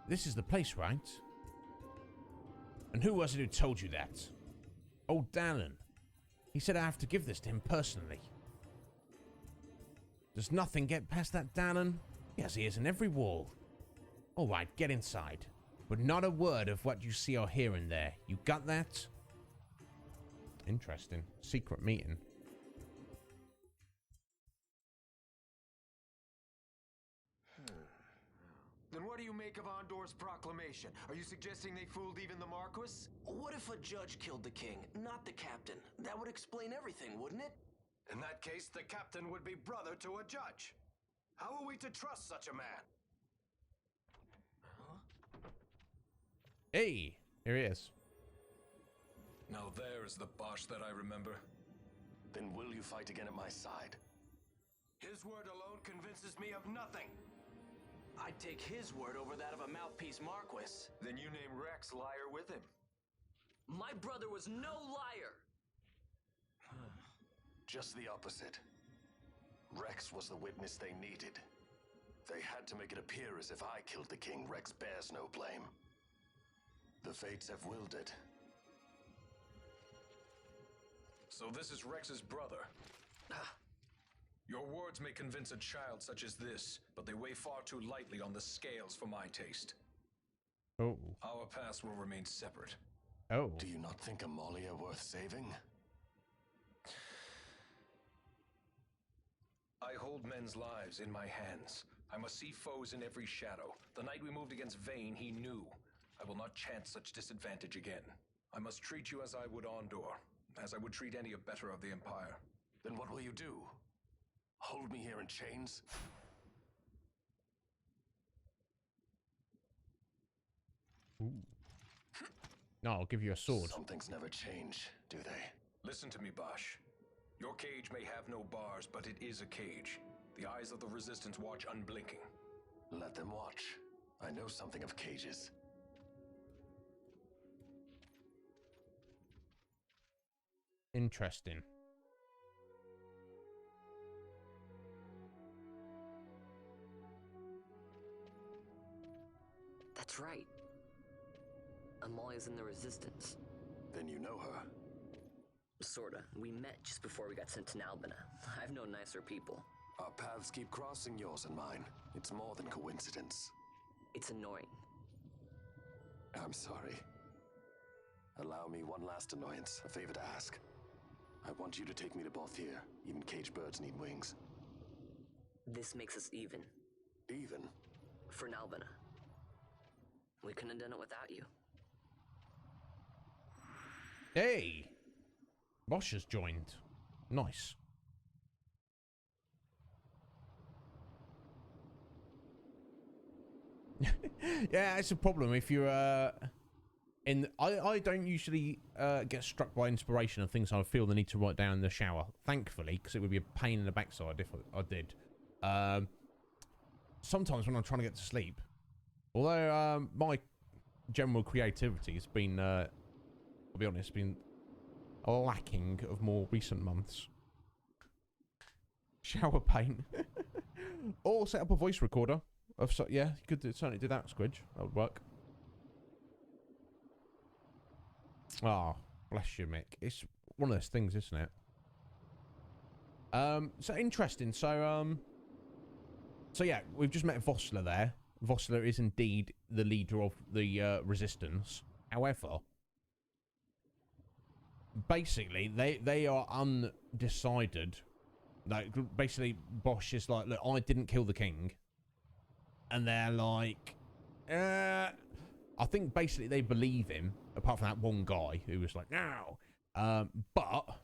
Speaker 2: This is the place, right? And who was it who told you that? Old Dallin. He said I have to give this to him personally. Does nothing get past that Dallin? He has ears in every wall. Alright, get inside. But not a word of what you see or hear in there. You got that? Interesting. Secret meeting.
Speaker 8: Then what do you make of Andor's proclamation? Are you suggesting they fooled even the Marquis?
Speaker 9: What if a judge killed the king, not the captain? That would explain everything, wouldn't it?
Speaker 8: In that case, the captain would be brother to a judge. How are we to trust such a man?
Speaker 2: Hey, here he is.
Speaker 10: Now there is the Bosch that I remember.
Speaker 3: Then will you fight again at my side?
Speaker 8: His word alone convinces me of nothing.
Speaker 9: I'd take his word over that of a mouthpiece Marquis.
Speaker 10: Then you name Rex liar with him.
Speaker 4: My brother was no liar!
Speaker 3: Just the opposite. Rex was the witness they needed. They had to make it appear as if I killed the king. Rex bears no blame. The fates have willed it.
Speaker 10: So this is Rex's brother. Your words may convince a child such as this, but they weigh far too lightly on the scales for my taste.
Speaker 2: Oh.
Speaker 10: Our paths will remain separate.
Speaker 2: Oh.
Speaker 3: Do you not think Amalia worth saving?
Speaker 10: I hold men's lives in my hands. I must see foes in every shadow. The night we moved against Vayne, he knew. I will not chance such disadvantage again. I must treat you as I would Ondor, as I would treat any abettor of the Empire.
Speaker 3: Then what will you do? Hold me here in chains?
Speaker 2: Ooh. No, I'll give you a sword.
Speaker 3: Some things never change, do they?
Speaker 10: Listen to me, Bosch. Your cage may have no bars, but it is a cage. The eyes of the Resistance watch unblinking.
Speaker 3: Let them watch. I know something of cages.
Speaker 2: Interesting.
Speaker 4: That's right. Amalia's in the Resistance.
Speaker 3: Then you know her.
Speaker 4: Sorta. We met just before we got sent to Nalbina. I've known nicer people.
Speaker 3: Our paths keep crossing, yours and mine. It's more than coincidence.
Speaker 4: It's annoying.
Speaker 3: I'm sorry. Allow me one last annoyance, a favor to ask. I want you to take me to Balthier. Even caged birds need wings.
Speaker 4: This makes us even.
Speaker 3: Even?
Speaker 4: For Nalbina. We couldn't have done it without you.
Speaker 2: Hey! Bosch has joined. Nice. Yeah, it's a problem if you're I don't usually get struck by inspiration of things I feel the need to write down in the shower, thankfully, because it would be a pain in the backside if I did. Sometimes when I'm trying to get to sleep, although my general creativity has been, I'll be honest, been lacking of more recent months. Shower pain. Or set up a voice recorder. Yeah, you could certainly do that, Squidge. That would work. Ah, oh, bless you, Mick. It's one of those things, isn't it? So interesting. So yeah, we've just met Vossler there. Vossler is indeed the leader of the Resistance. However, basically, they are undecided. Like, basically, Bosch is like, look, I didn't kill the king. And they're like, I think basically they believe him, apart from that one guy who was like, no. But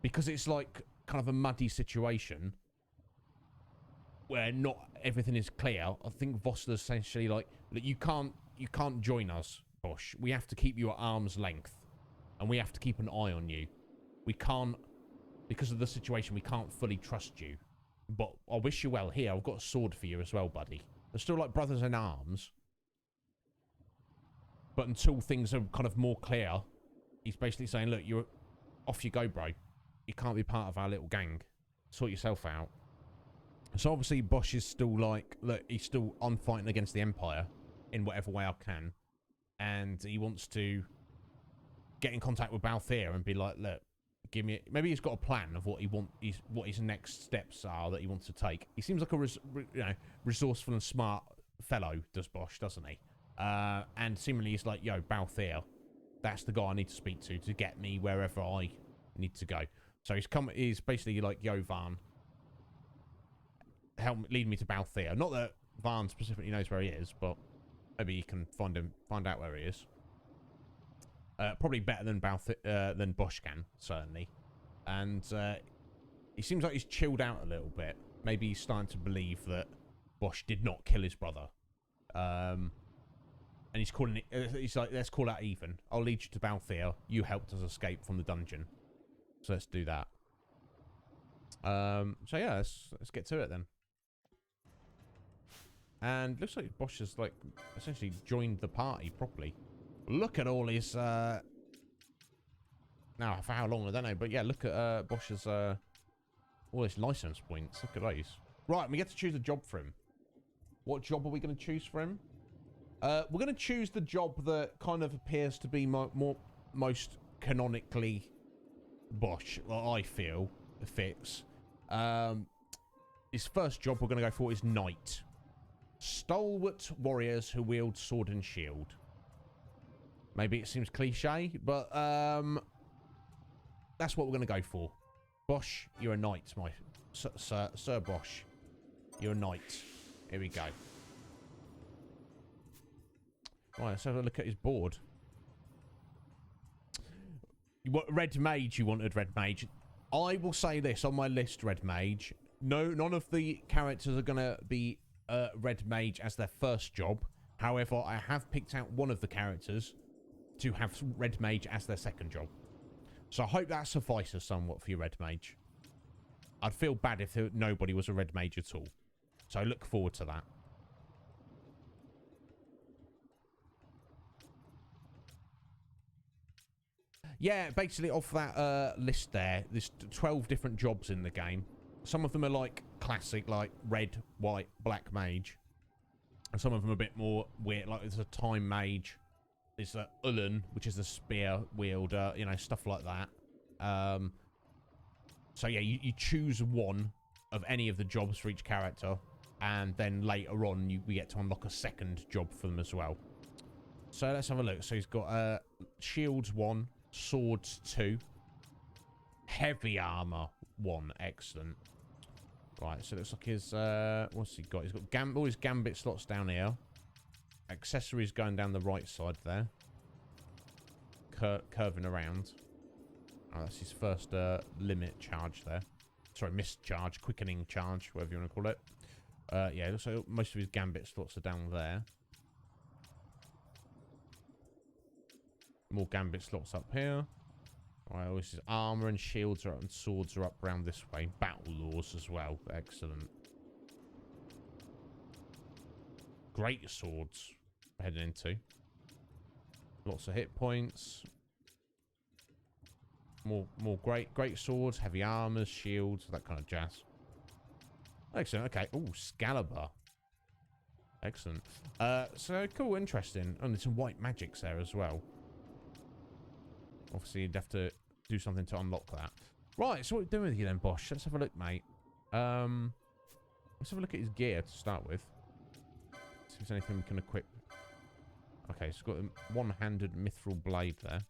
Speaker 2: because it's like kind of a muddy situation where not everything is clear, I think Vossler's essentially like, look, you can't join us, Bosch. We have to keep you at arm's length, and we have to keep an eye on you. We can't, because of the situation, we can't fully trust you. But I wish you well. Here, I've got a sword for you as well, buddy. They're still like brothers in arms. But until things are kind of more clear, he's basically saying, look, you're off you go, bro. You can't be part of our little gang. Sort yourself out. So obviously Bosch is still like, look, I'm fighting against the Empire in whatever way I can. And he wants to get in contact with Balthier and be like, look, give me, maybe he's got a plan of what what his next steps are that he wants to take. He seems like a resourceful and smart fellow, does Bosch, doesn't he? And seemingly he's like, yo, Balthier, that's the guy I need to speak to get me wherever I need to go. So he's basically like, yo, Varn, lead me to Balthier. Not that Varn specifically knows where he is, but maybe he can find out where he is. Probably better than Bosch can, certainly. And he seems like he's chilled out a little bit. Maybe he's starting to believe that Bosch did not kill his brother. And And he's calling it, he's like, let's call that even. I'll lead you to Balthier. You helped us escape from the dungeon. So let's do that. So yeah, let's get to it then. And looks like Bosch has like essentially joined the party properly. Look at all his now for how long I don't know, but yeah, look at Bosch's all his license points. Look at those. Right, we get to choose a job for him. What job are we going to choose for him? We're going to choose the job that kind of appears to be most canonically Bosch, well, I feel fits. His first job we're going to go for is Knight. Stalwart warriors who wield sword and shield. Maybe it seems cliche, but that's what we're going to go for. Bosch, you're a knight, my Sir Bosch. You're a knight. Here we go. Right, let's have a look at his board. You want Red Mage? You wanted Red Mage. I will say this on my list, Red Mage. No, none of the characters are going to be Red Mage as their first job. However, I have picked out one of the characters to have Red Mage as their second job. So I hope that suffices somewhat for you, Red Mage. I'd feel bad if nobody was a Red Mage at all. So I look forward to that. Yeah, basically off that list there's 12 different jobs in the game. Some of them are like classic, like red, white, black mage. And some of them are a bit more weird, like there's a time mage. There's a Ulan, which is a spear wielder, you know, stuff like that. So yeah, you choose one of any of the jobs for each character. And then later on, we get to unlock a second job for them as well. So let's have a look. So he's got shields 1, swords 2, heavy armor 1. Excellent. Right, so it looks like his what's he got? He's got all his gambit slots down here. Accessories going down the right side there. Curving around. Oh, that's his first limit charge there. Sorry, missed charge, quickening charge, whatever you want to call it. Yeah, it looks like most of his gambit slots are down there. More gambit slots up here. Alright, this is armor and shields are up and swords are up around this way. Battle laws as well. Excellent. Great swords we're heading into. Lots of hit points. More great swords, heavy armors, shields, that kind of jazz. Excellent. Okay. Oh, Scalibur. Excellent. So cool, interesting. And there's some white magics there as well. Obviously, you'd have to do something to unlock that. Right, so what are we doing with you then, Bosch? Let's have a look, mate. Let's have a look at his gear to start with. See if there's anything we can equip. Okay, so it's got a one-handed mithril blade there.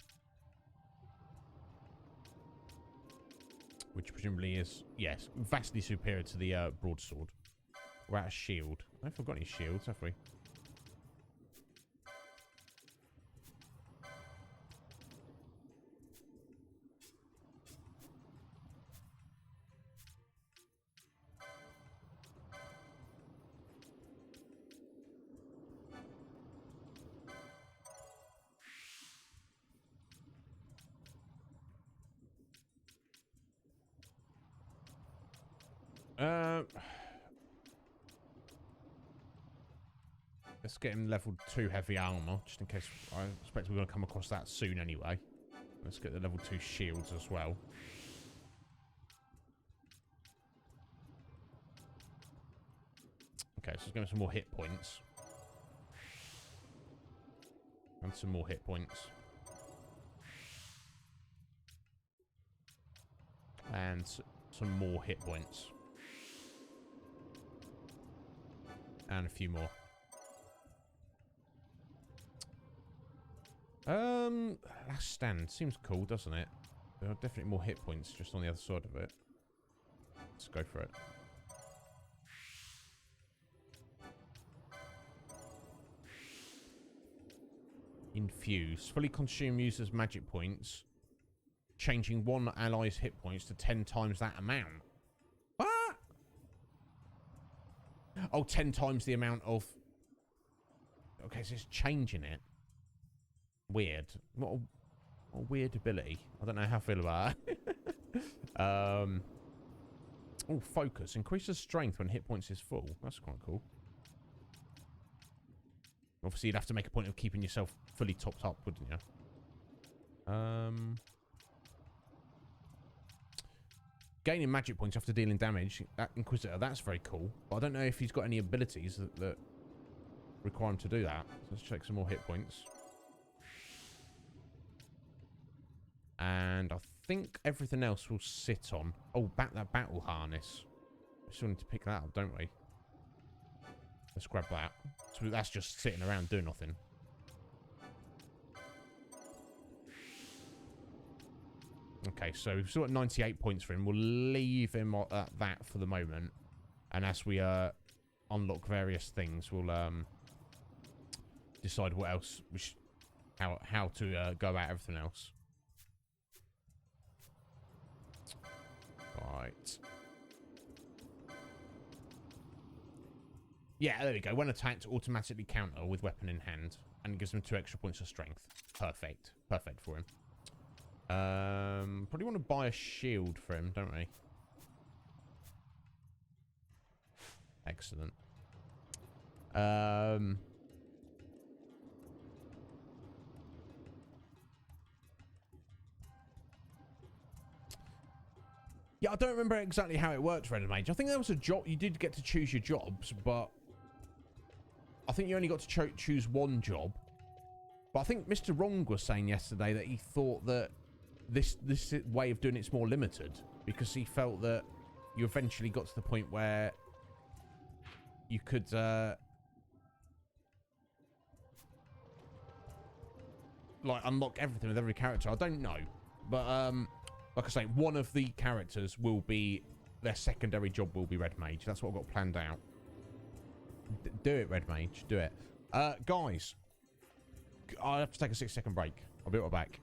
Speaker 2: Which presumably is, yes, vastly superior to the broadsword. We're out of shield. I don't know if we've got any shields, have we? Let's get him level 2 heavy armor, just in case. I expect we're going to come across that soon anyway. Let's get the level 2 shields as well. Okay, so let's give him some more hit points. And some more hit points. And some more hit points. And a few more. Last stand. Seems cool, doesn't it? There are definitely more hit points just on the other side of it. Let's go for it. Infuse. Fully consume user's magic points, changing one ally's hit points to 10 times that amount. What? Oh, 10 times the amount of... Okay, so it's changing it. Weird. What a weird ability. I don't know how I feel about it. Oh, focus. Increases strength when hit points is full. That's quite cool. Obviously, you'd have to make a point of keeping yourself fully topped up, wouldn't you? Gaining magic points after dealing damage. That Inquisitor, that's very cool. But I don't know if he's got any abilities that require him to do that. So let's check some more hit points. And I think everything else will sit on. Oh, that battle harness. We still need to pick that up, don't we? Let's grab that. So that's just sitting around doing nothing. Okay, so we've still got 98 points for him. We'll leave him at that for the moment. And as we unlock various things, we'll decide what else, how to go about everything else. Right. Yeah, there we go. When attacked, automatically counter with weapon in hand. And it gives him 2 extra points of strength. Perfect. Perfect for him. Probably want to buy a shield for him, don't we? Excellent. Yeah, I don't remember exactly how it worked for Red Mage. I think there was a job. You did get to choose your jobs, but I think you only got to choose one job. But I think Mr. Wrong was saying yesterday that he thought that this way of doing it's more limited because he felt that you eventually got to the point where you could like unlock everything with every character. I don't know, but like I say, one of the characters will be their secondary job will be Red Mage. That's what I've got planned out. Do it, Red Mage. Do it. Guys, I'll have to take a 6-second break. I'll be right back.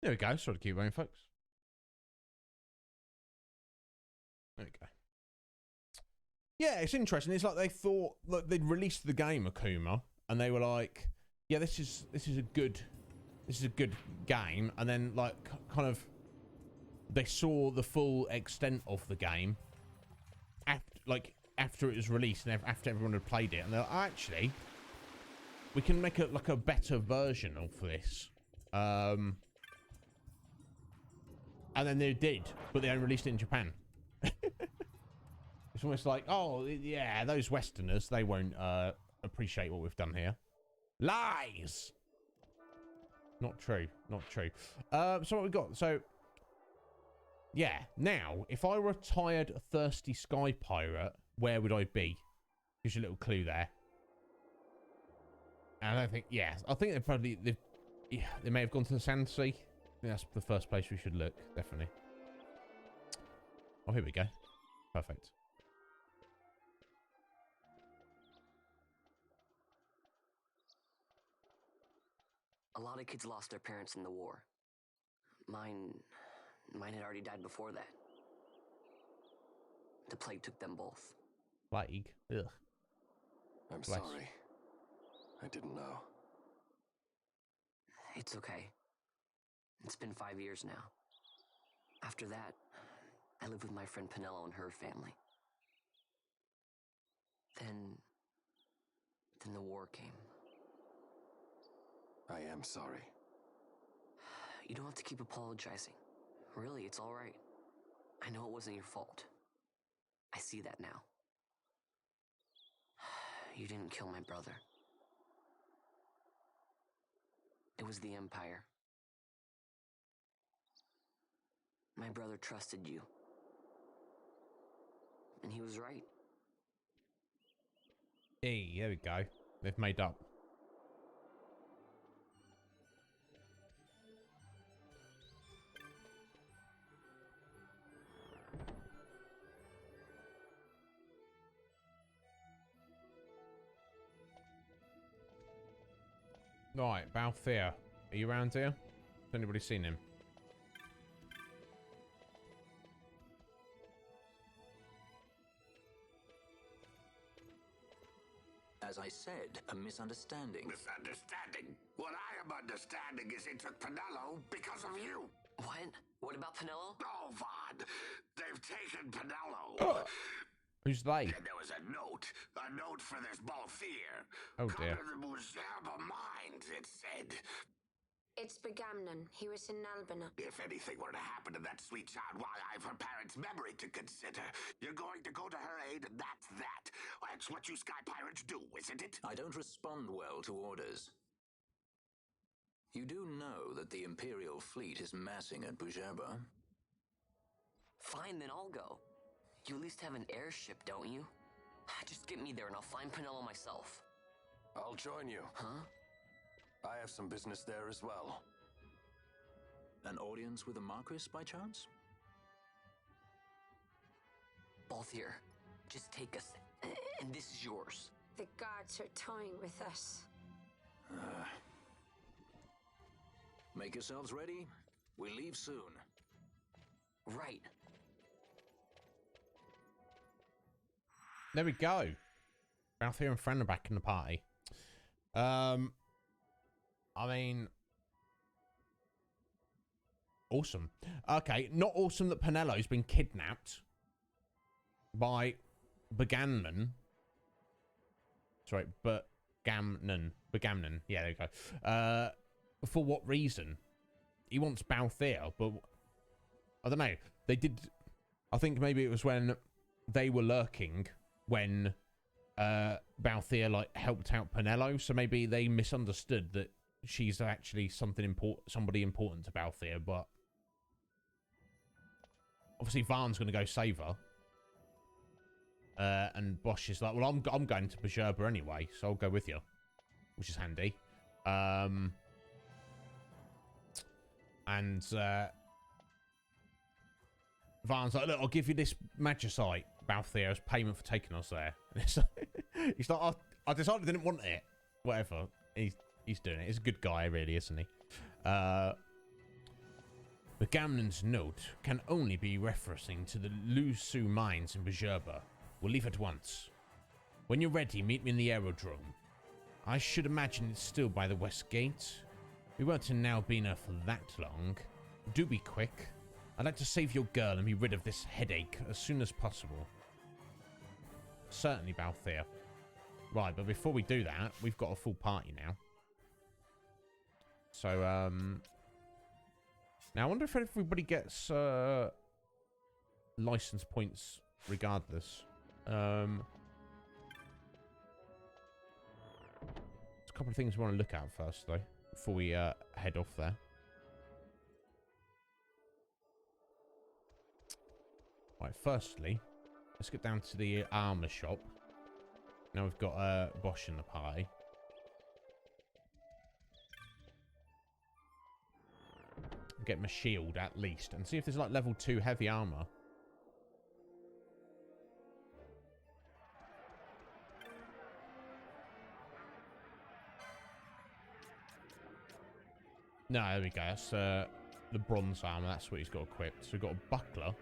Speaker 2: There we go. Sorry to keep going, folks. There we go. Yeah, it's interesting. It's like they thought that they'd released the game Akuma, and they were like, "Yeah, this is a good game," and then like kind of they saw the full extent of the game after, like after it was released and after everyone had played it, and they're like, oh, actually, we can make it like a better version of this. And then they did, but they only released it in Japan. It's almost like, oh, yeah, those Westerners, they won't appreciate what we've done here. Lies! Not true. Not true. So what we got? So, yeah. Now, if I were a tired, thirsty sky pirate, where would I be? Gives you a little clue there. And I don't think, yeah. I think they probably, they may have gone to the Sand Sea. I think that's the first place we should look, definitely. Oh, here we go. Perfect.
Speaker 4: A lot of kids lost their parents in the war. Mine had already died before that. The plague took them both.
Speaker 2: Plague? Ugh.
Speaker 3: I'm
Speaker 2: Bless.
Speaker 3: sorry. I didn't know.
Speaker 4: It's okay. It's been 5 years now. After that, I lived with my friend Penello and her family. Then the war came.
Speaker 3: I am sorry.
Speaker 4: You don't have to keep apologizing. Really, it's all right. I know it wasn't your fault. I see that now. You didn't kill my brother. It was the Empire. My brother trusted you. And he was right.
Speaker 2: Hey, there we go. They've made up. Right, Balthier. Are you around here? Has anybody seen him?
Speaker 1: As I said, a misunderstanding.
Speaker 8: Misunderstanding? What I am understanding is it took Penello because of you.
Speaker 4: What? What about Penello?
Speaker 8: Oh, Vaughn. They've taken Penello.
Speaker 2: Oh. Who's they?
Speaker 8: And there was a note for this Balthier.
Speaker 2: Oh, dear.
Speaker 8: Come to the Museum of Minds, it said.
Speaker 5: It's Begamnon. He was in Albina.
Speaker 8: If anything were to happen to that sweet child, why, I've her parents' memory to consider. You're going to go to her aid, and that's that. That's what you Sky Pirates do, isn't it?
Speaker 1: I don't respond well to orders. You do know that the Imperial fleet is massing at Bujerba?
Speaker 4: Fine, then I'll go. You at least have an airship, don't you? Just get me there and I'll find Penello myself.
Speaker 3: I'll join you.
Speaker 4: Huh?
Speaker 3: I have some business there as well.
Speaker 1: An audience with the Marquis, by chance?
Speaker 4: Balthier, just take us, and this is yours.
Speaker 5: The guards are toying with us.
Speaker 1: Make yourselves ready. We leave soon.
Speaker 4: Right.
Speaker 2: There we go. Balthier and Fran are back in the party. I mean, awesome. Okay, not awesome that Penello's been kidnapped by Begamnon. Sorry, Begamnon. Yeah, there you go. For what reason? He wants Balthier, but I don't know. They did. I think maybe it was when they were lurking when Balthier like helped out Penello, so maybe they misunderstood that she's actually somebody important to Balthier, but obviously Varn's going to go save her. And Bosch is like, well, I'm going to Bujerba anyway, so I'll go with you, which is handy. And Varn's like, look, I'll give you this magicite, Balthier, as payment for taking us there. He's like, I decided I didn't want it. Whatever. He's doing it. He's a good guy, really, isn't he? Begamnon's note can only be referencing to the Lusu mines in Bujerba. We'll leave at once. When you're ready, meet me in the aerodrome. I should imagine it's still by the west gate. We won't in Albina for that long. Do be quick. I'd like to save your girl and be rid of this headache as soon as possible. Certainly Balthier. Right, but before we do that, we've got a full party now. So, now I wonder if everybody gets license points regardless. There's a couple of things we want to look at first, though, before we head off there. Right, firstly, let's get down to the armor shop. Now we've got Bosch in the party. Get my shield at least, and see if there's like level 2 heavy armor. No, there we go. That's the bronze armor. That's what he's got equipped. So we've got a buckler.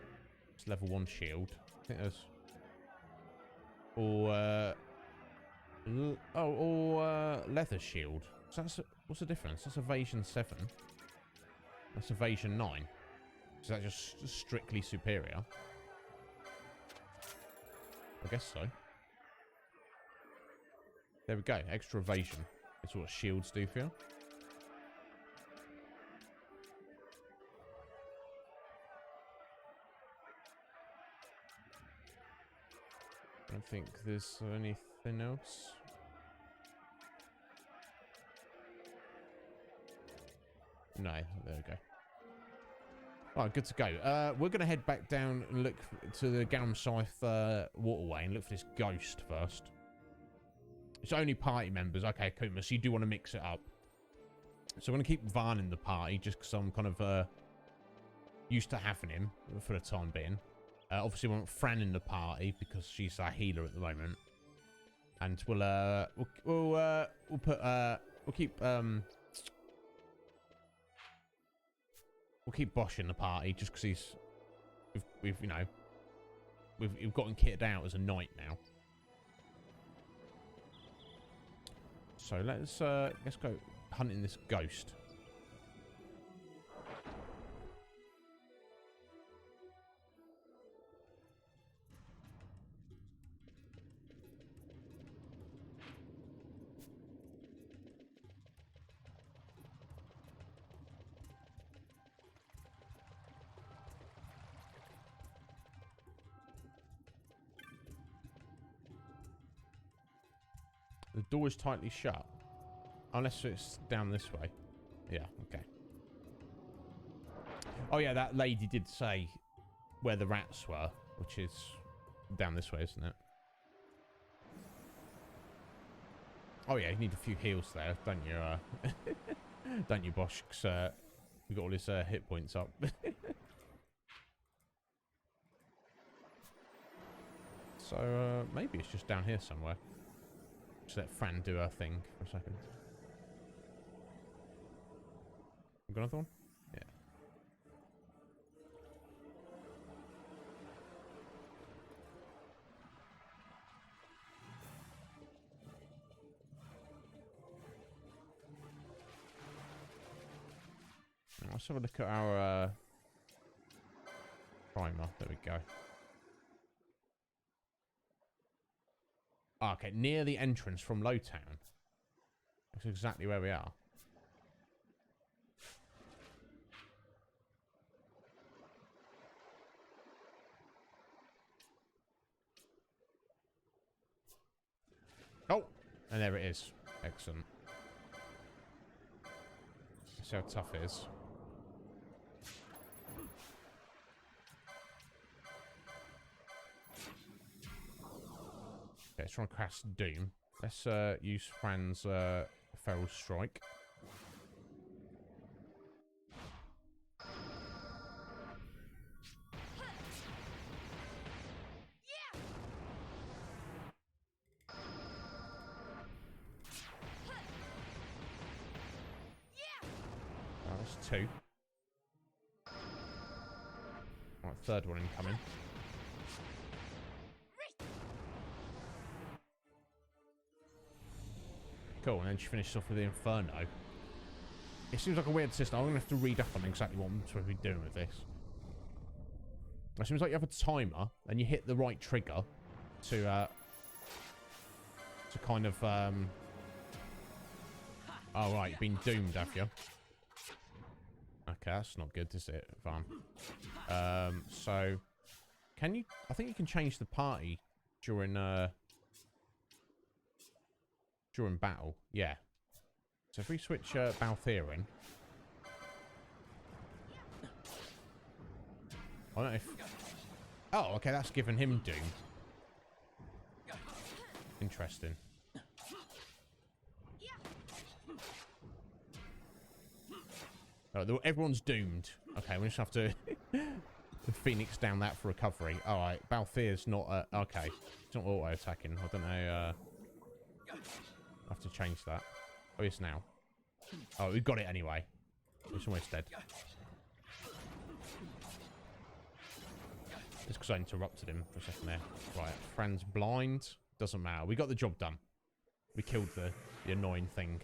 Speaker 2: It's level 1 shield. I think there's... Or leather shield. So that's what's the difference? That's evasion 7. That's evasion 9. Is that just strictly superior? I guess so. There we go. Extra evasion. That's what shields do for you. I don't think there's anything else. No, there we go. Alright, good to go. We're going to head back down and look to the Galamscythe waterway and look for this ghost first. It's only party members. Okay, Keema, so you do want to mix it up. So I'm going to keep Van in the party just because I'm kind of used to having him for the time being. Obviously, we want Fran in the party because she's our healer at the moment, and we'll keep Bosch in the party just because we've gotten kitted out as a knight now. So let's go hunting this ghost. The door is tightly shut. Unless it's down this way. Yeah, okay. Oh yeah, that lady did say where the rats were, which is down this way, isn't it? Oh yeah, you need a few heals there, don't you? Don't you, Bosch? Because we got all his hit points up. So maybe it's just down here somewhere. Just let Fran do her thing for a second. Got another one? Yeah. Let's have a look at our primer. There we go. Okay, near the entrance from Lowtown. That's exactly where we are. Oh, and there it is. Excellent. Let's see how tough it is. Okay, let's try and cast Doom. Let's use Fran's Feral Strike. Oh, that's 2. Right, third one incoming. Cool, and then she finishes off with the Inferno. It seems like a weird system. I'm going to have to read up on exactly what I'm supposed to be doing with this. It seems like you have a timer, and you hit the right trigger to to kind of... Oh, right. Been doomed, have you? Okay, that's not good, is it, Van? So... Can you... I think you can change the party during battle. Yeah. So if we switch Balthier in... I don't know if... Oh, okay, that's given him doom. Interesting. Oh, everyone's doomed. Okay, we just have to Phoenix down that for recovery. Alright, Balthier's not... okay, it's not auto-attacking. I don't know... I have to change that. Oh, yes, now. Oh, we got it anyway. It's almost dead. It's because I interrupted him for a second there. Right, Fran's blind. Doesn't matter. We got the job done. We killed the annoying thing.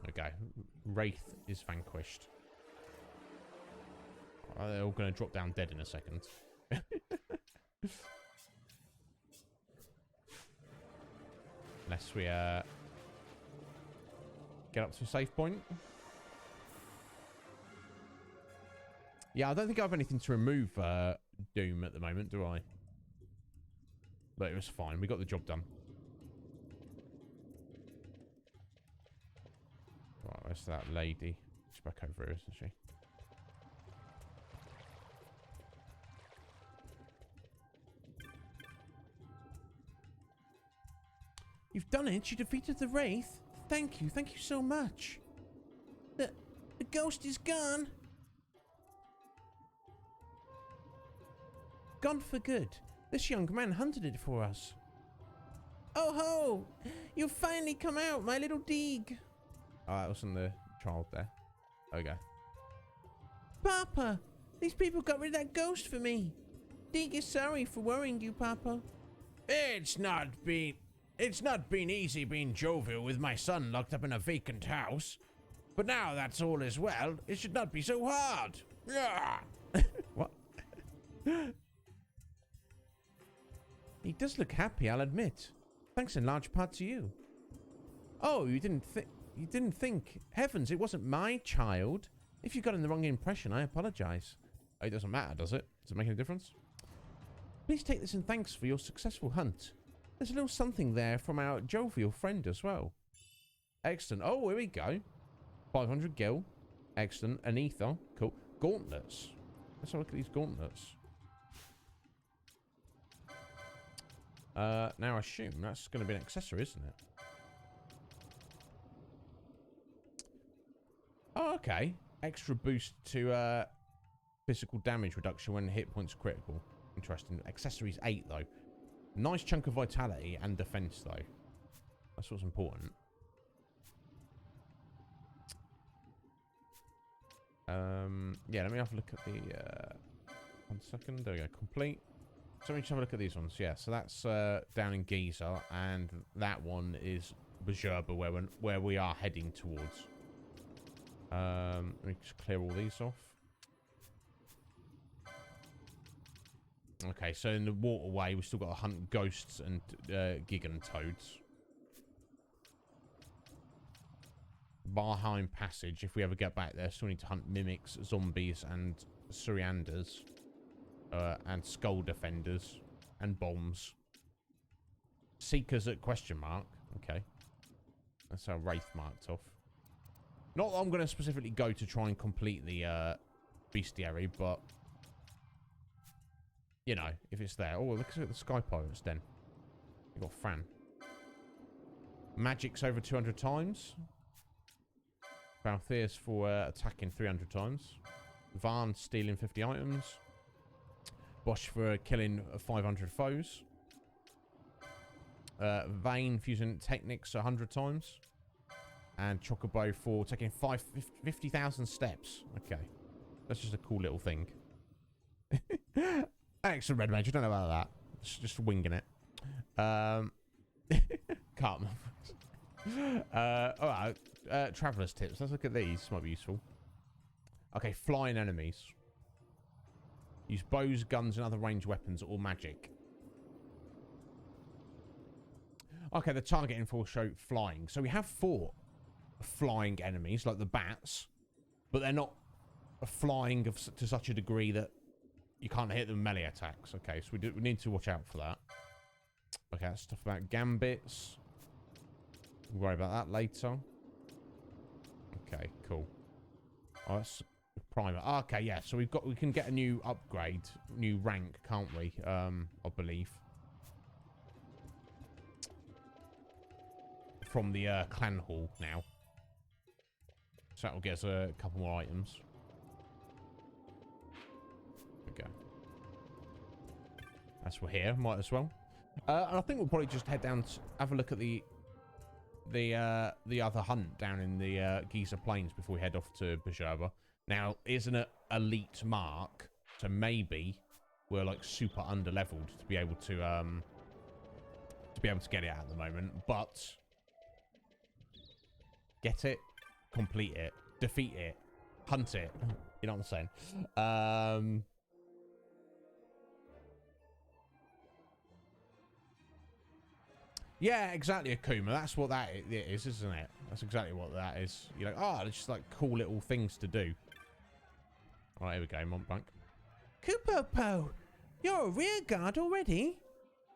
Speaker 2: Okay. Wraith is vanquished. They're all going to drop down dead in a second. Unless we get up to a safe point. Yeah, I don't think I have anything to remove Doom at the moment, do I? But it was fine. We got the job done. Right, where's that lady? She's back over here, isn't she? You've done it. You defeated the Wraith. Thank you. Thank you so much. The ghost is gone. Gone for good. This young man hunted it for us. Oh ho! You've finally come out, my little Deeg. Oh, that wasn't the child there. Okay. Papa! These people got rid of that ghost for me. Deeg is sorry for worrying you, Papa. It's not been easy being jovial with my son locked up in a vacant house. But now that's all is well, it should not be so hard. What? He does look happy, I'll admit. Thanks in large part to you. Oh, you didn't think. Heavens, it wasn't my child. If you got in the wrong impression, I apologize. Oh, it doesn't matter, does it? Does it make any difference? Please take this in thanks for your successful hunt. There's a little something there from our jovial friend as well. Excellent. Oh, here we go. 500 gil. Excellent. An ether. Cool. Gauntlets. Let's have a look at these gauntlets. Now I assume that's going to be an accessory, isn't it? Oh, okay. Extra boost to physical damage reduction when hit points critical. Interesting. Accessories 8 though. Nice chunk of vitality and defense though. That's what's important. Yeah, let me have a look at the 1 second. There we go. Complete. So let me just have a look at these ones. Yeah, so that's down in Giza, and that one is Bajurba, where we are heading towards. Let me just clear all these off. Okay, so in the waterway, we've still got to hunt ghosts and gigantoads. Barheim Passage, if we ever get back there, still need to hunt mimics, zombies, and Surianders. And skull defenders and bombs. Seekers at question mark. Okay. That's our Wraith marked off. Not that I'm going to specifically go to try and complete the bestiary, but you know, if it's there. Oh, look at the Sky Pirates then. You got Fran. Magic's over 200 times. Balthier's for attacking 300 times. Varn stealing 50 items. Bosch for killing 500 foes. Vane fusing techniques 100 times. And Chocobo for taking 50,000 steps. Okay. That's just a cool little thing. Excellent, Red Mage. I don't know about that. Just winging it. Can't. Alright. Traveler's tips. Let's look at these. Might be useful. Okay, flying enemies. Use bows, guns, and other ranged weapons or magic. Okay, the target info show flying. So we have fought flying enemies, like the bats, but they're not flying to such a degree that you can't hit them with melee attacks. Okay, so we need to watch out for that. Okay, that's stuff about gambits. We'll worry about that later. Okay, cool. Oh, that's primer. Okay, yeah, so we can get a new upgrade, new rank, can't we? I believe. From the clan hall now. So that'll get us a couple more items. Okay. As we're here, might as well. And I think we'll probably just head down to have a look at the other hunt down in the Giza Plains before we head off to Bajaba. Now, isn't it elite mark? So maybe we're like super under-leveled to be able to get it at the moment. But get it, complete it, defeat it, hunt it. You know what I'm saying? Yeah, exactly, Akuma. That's what that is, isn't it? That's exactly what that is. You're like, oh, it's just like cool little things to do. All right, here we go, Montblanc.
Speaker 11: Kupo-po, you're a rear guard already?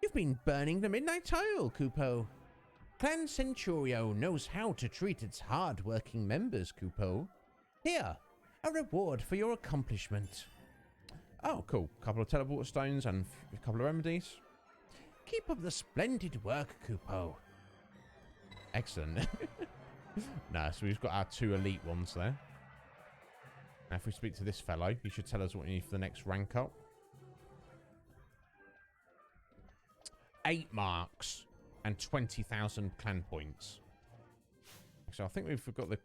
Speaker 11: You've been burning the midnight oil, Kupo. Clan Centurio knows how to treat its hard-working members, Kupo. Here, a reward for your accomplishment.
Speaker 2: Oh, cool. A couple of teleporter stones and a couple of remedies.
Speaker 11: Keep up the splendid work, Kupo.
Speaker 2: Excellent. Nah, so we've got our 2 elite ones there. Now, if we speak to this fellow, he should tell us what we need for the next rank up. 8 marks and 20,000 clan points. So I think we've got the...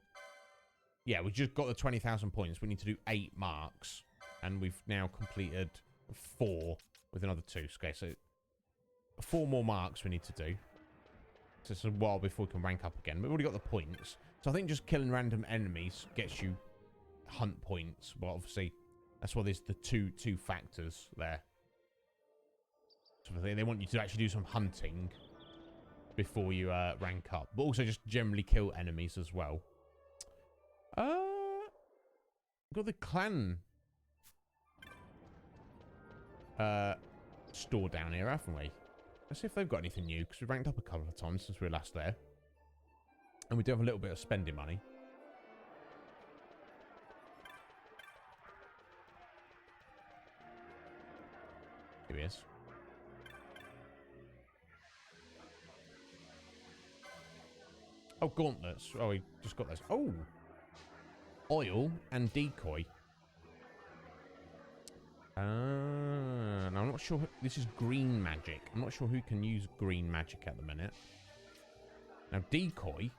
Speaker 2: Yeah, we just got the 20,000 points. We need to do 8 marks. And we've now completed 4 with another 2. Okay, so 4 more marks we need to do. So it's a while before we can rank up again. But we've already got the points. So I think just killing random enemies gets you hunt points. Well, obviously, that's why there's the two factors there. So they want you to actually do some hunting before you rank up. But also just generally kill enemies as well. We've got the clan store down here, haven't we? Let's see if they've got anything new, because we've ranked up a couple of times since we were last there. And we do have a little bit of spending money. Here he is. Oh, gauntlets. Oh, we just got those. Oh! Oil and decoy. Now I'm not sure. This is green magic. I'm not sure who can use green magic at the minute. Now, decoy.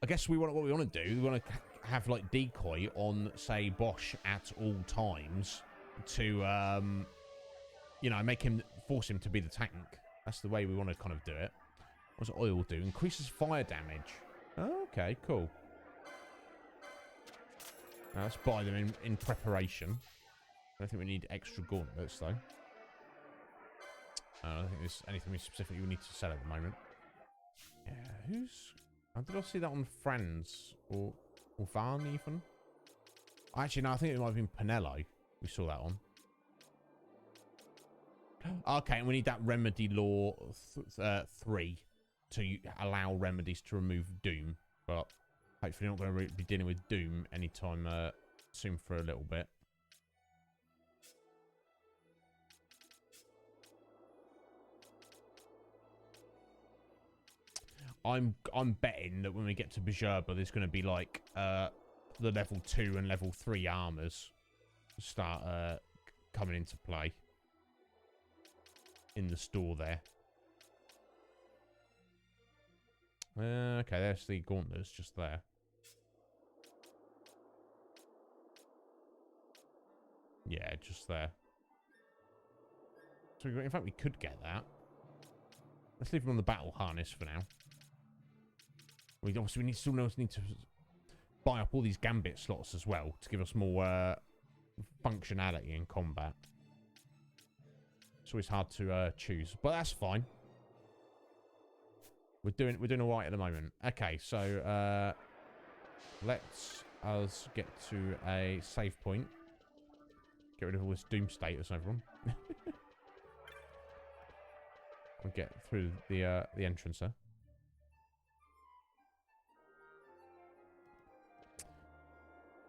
Speaker 2: I guess what we want to do, we want to have, like, decoy on, say, Bosch at all times to, you know, force him to be the tank. That's the way we want to kind of do it. What does oil do? Increases fire damage. Oh, okay, cool. Now, let's buy them in preparation. I don't think we need extra gauntlets, though. I don't think there's anything we specifically need to sell at the moment. Yeah, who's... did I see that on Friends? Or Van, even? Actually, no, I think it might have been Pinello. We saw that on. Okay, and we need that Remedy Law 3 to allow remedies to remove Doom. But hopefully not going to be dealing with Doom anytime soon for a little bit. I'm betting that when we get to Bajaba, there's going to be like the level 2 and level 3 armors start coming into play in the store there. Okay, there's the gauntlets just there. Yeah, just there. So in fact, we could get that. Let's leave them on the battle harness for now. We still need to buy up all these gambit slots as well to give us more functionality in combat. It's always hard to choose, but that's fine. We're doing all right at the moment. Okay, so let's us get to a save point. Get rid of all this doom status, everyone. We'll get through the entrance there.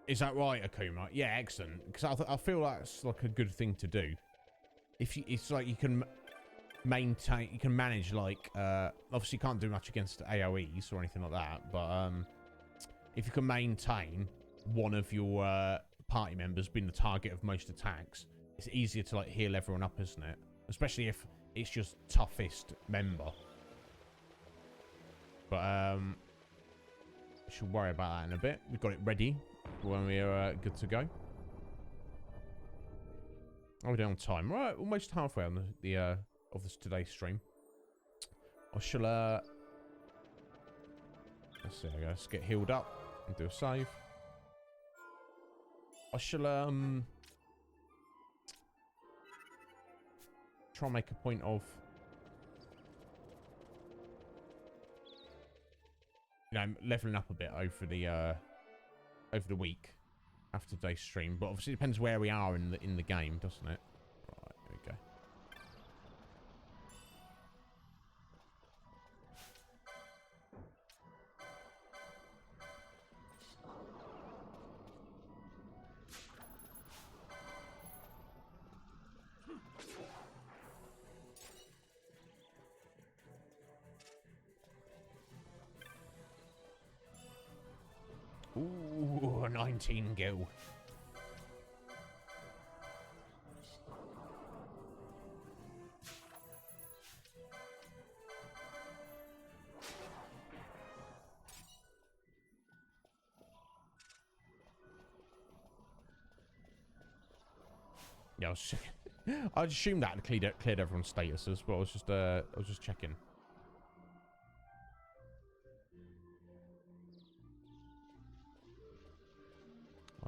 Speaker 2: Is that right, Akuma? Yeah, excellent. Because I feel that's like a good thing to do. If you, it's like you can maintain, you can manage like, obviously you can't do much against AoEs or anything like that, but if you can maintain one of your party members being the target of most attacks, it's easier to like heal everyone up, isn't it? Especially if it's just toughest member. But we should worry about that in a bit. We've got it ready when we're good to go. Are we down on time? Right, almost halfway on the of this today's stream. I shall let's see, let's get healed up and do a save. I shall try and make a point of, you know, leveling up a bit over the week after today's stream, but obviously it depends where we are in the game, doesn't it? Right, here we go. Ooh, a 19 gil. Yeah, I'd assume that cleared everyone's statuses, but I was just checking.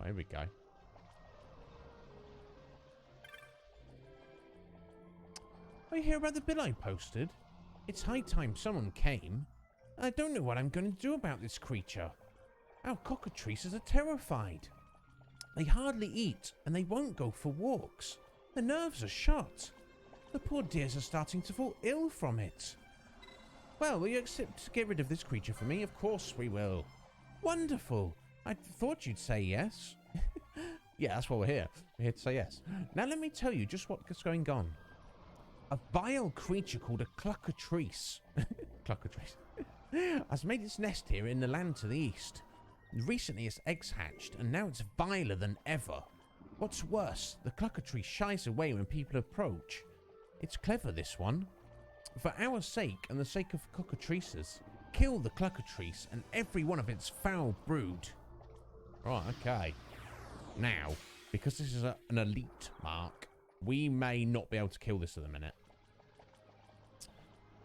Speaker 2: Oh, here we go. I hear about the bill I posted. It's high time someone came. I don't know what I'm going to do about this creature. Our cockatrices are terrified. They hardly eat, and they won't go for walks. The nerves are shot. The poor dears are starting to fall ill from it. Well, will you accept to get rid of this creature for me? Of course we will. Wonderful. I thought you'd say yes. Yeah, that's why we're here. We're here to say yes. Now let me tell you just what's going on. A vile creature called a cluckatrice has made its nest here in the land to the east. Recently its eggs hatched, and now it's viler than ever. What's worse, the cluckatrice shies away when people approach. It's clever, this one. For our sake and the sake of cockatrices, kill the cluckatrice and every one of its foul brood. Right, okay. Now, because this is an elite mark, we may not be able to kill this at the minute.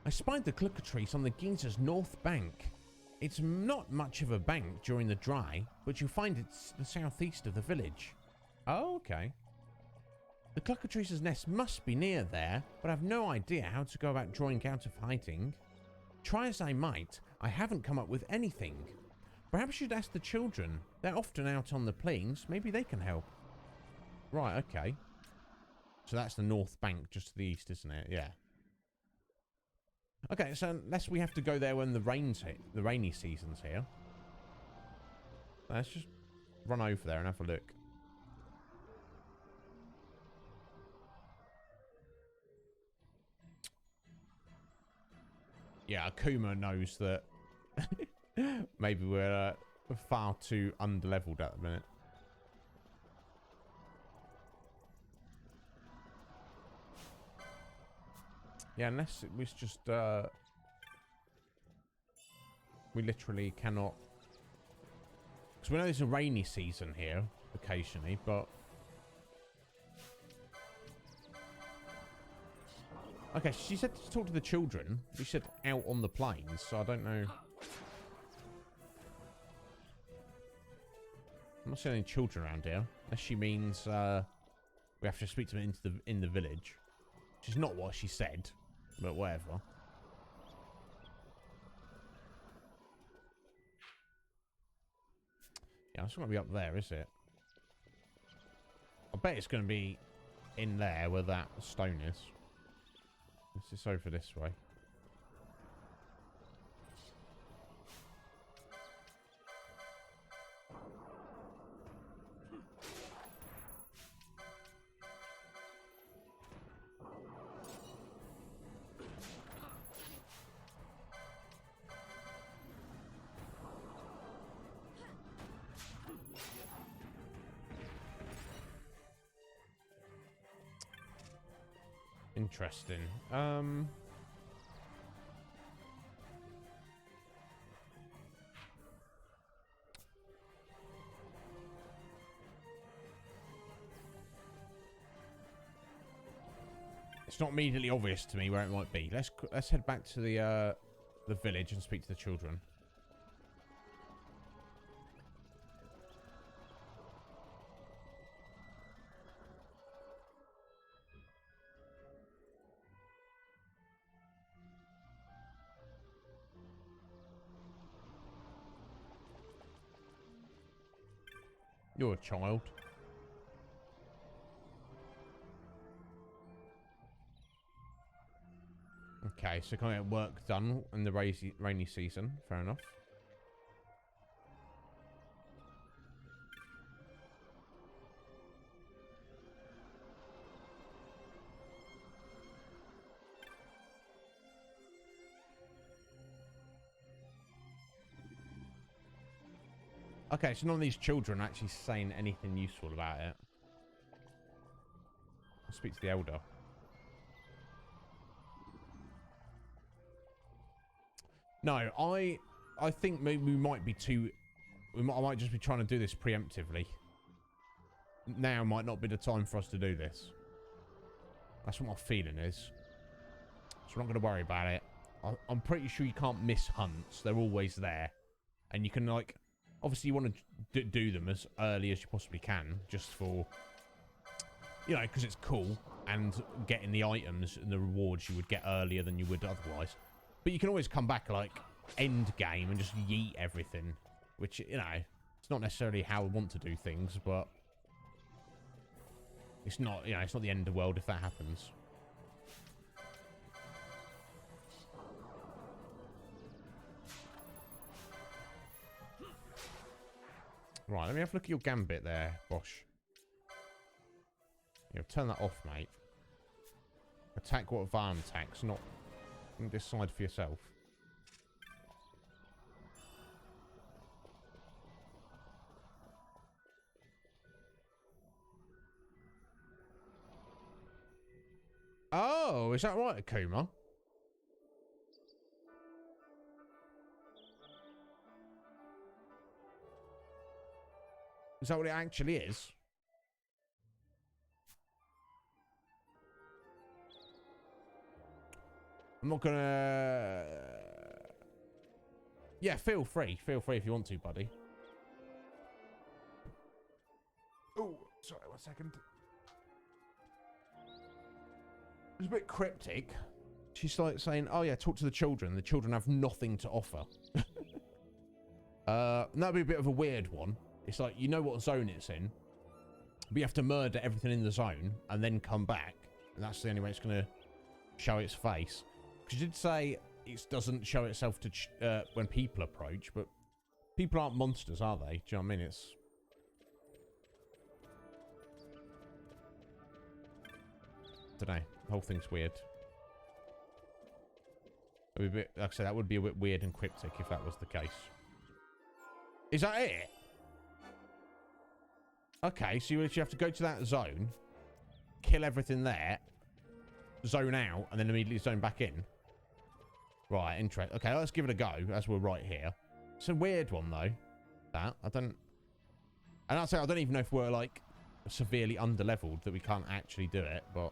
Speaker 2: I spied the cluckatrice on the Ginza's north bank. It's not much of a bank during the dry, but you'll find it's the southeast of the village. Oh, okay. The cluckatrice's nest must be near there, but I've no idea how to go about drawing out of hiding. Try as I might, I haven't come up with anything. Perhaps you'd ask the children. They're often out on the plains. Maybe they can help. Right, okay. So that's the north bank just to the east, isn't it? Yeah. Okay, so unless we have to go there when the rainy season's here. Let's just run over there and have a look. Yeah, Akuma knows that maybe we're far too underleveled at the minute. Yeah, unless it was just we literally cannot, because we know there's a rainy season here occasionally, but okay, she said to talk to the children. She said out on the plains, so I don't know. I'm not seeing any children around here, unless she means we have to speak to them in the village, which is not what she said, but whatever. Yeah, it's not going to be up there, is it? I bet it's going to be in there where that stone is. This is over this way. Interesting. It's not immediately obvious to me where it might be. Let's head back to the village and speak to the children. You're a child. Okay, so can I get work done in the rainy season? Fair enough. Okay, so none of these children are actually saying anything useful about it. I'll speak to the elder. No, I think maybe we might be too... I might just be trying to do this preemptively. Now might not be the time for us to do this. That's what my feeling is. So I'm not going to worry about it. I'm pretty sure you can't miss hunts. They're always there. And you can, like... Obviously, you want to do them as early as you possibly can. Just for... You know, because it's cool. And getting the items and the rewards you would get earlier than you would otherwise. But you can always come back, like, end game and just yeet everything. Which, you know, it's not necessarily how I want to do things, but... It's not, you know, it's not the end of the world if that happens. Right, let me have a look at your gambit there, Bosh. Yeah, turn that off, mate. Attack what Varn attacks, not decide for yourself. Oh, is that right, Keema? Is that what it actually is? I'm not gonna... Yeah, feel free. Feel free if you want to, buddy. Oh, sorry, 1 second. It's a bit cryptic. She's like saying, oh yeah, talk to the children. The children have nothing to offer. That'd be a bit of a weird one. It's like, you know what zone it's in, but you have to murder everything in the zone and then come back. And that's the only way it's going to show its face. Because you did say it doesn't show itself to when people approach, but people aren't monsters, are they? Do you know what I mean? It's... I don't know. The whole thing's weird. It'd be a bit, like I said, that would be a bit weird and cryptic if that was the case. Is that it? Okay, so you actually have to go to that zone, kill everything there, zone out, and then immediately zone back in. Right, interesting. Okay, let's give it a go, as we're right here. It's a weird one, though. That, I don't... And I'll say, I don't even know if we're, like, severely under-leveled, that we can't actually do it, but...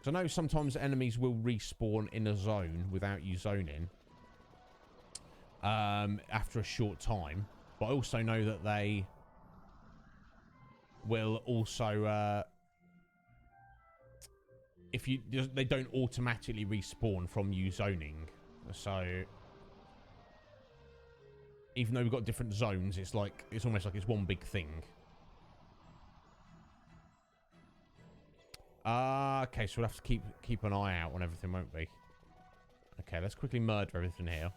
Speaker 2: So I know sometimes enemies will respawn in a zone without you zoning. After a short time. But I also know that they will also, if you, they don't automatically respawn from you zoning. So, even though we've got different zones, it's like it's almost like it's one big thing. Okay, so we'll have to keep an eye out on everything, won't we? Okay, let's quickly murder everything here.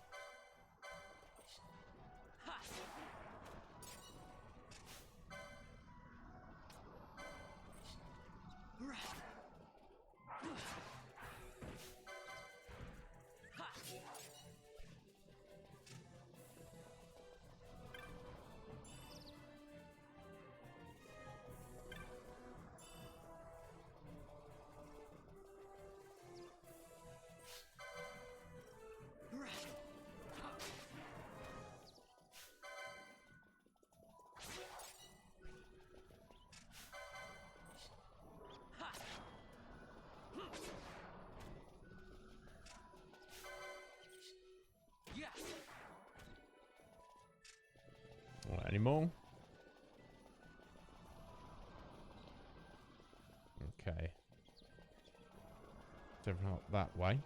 Speaker 2: Alright, any more? Okay. Definitely not that way.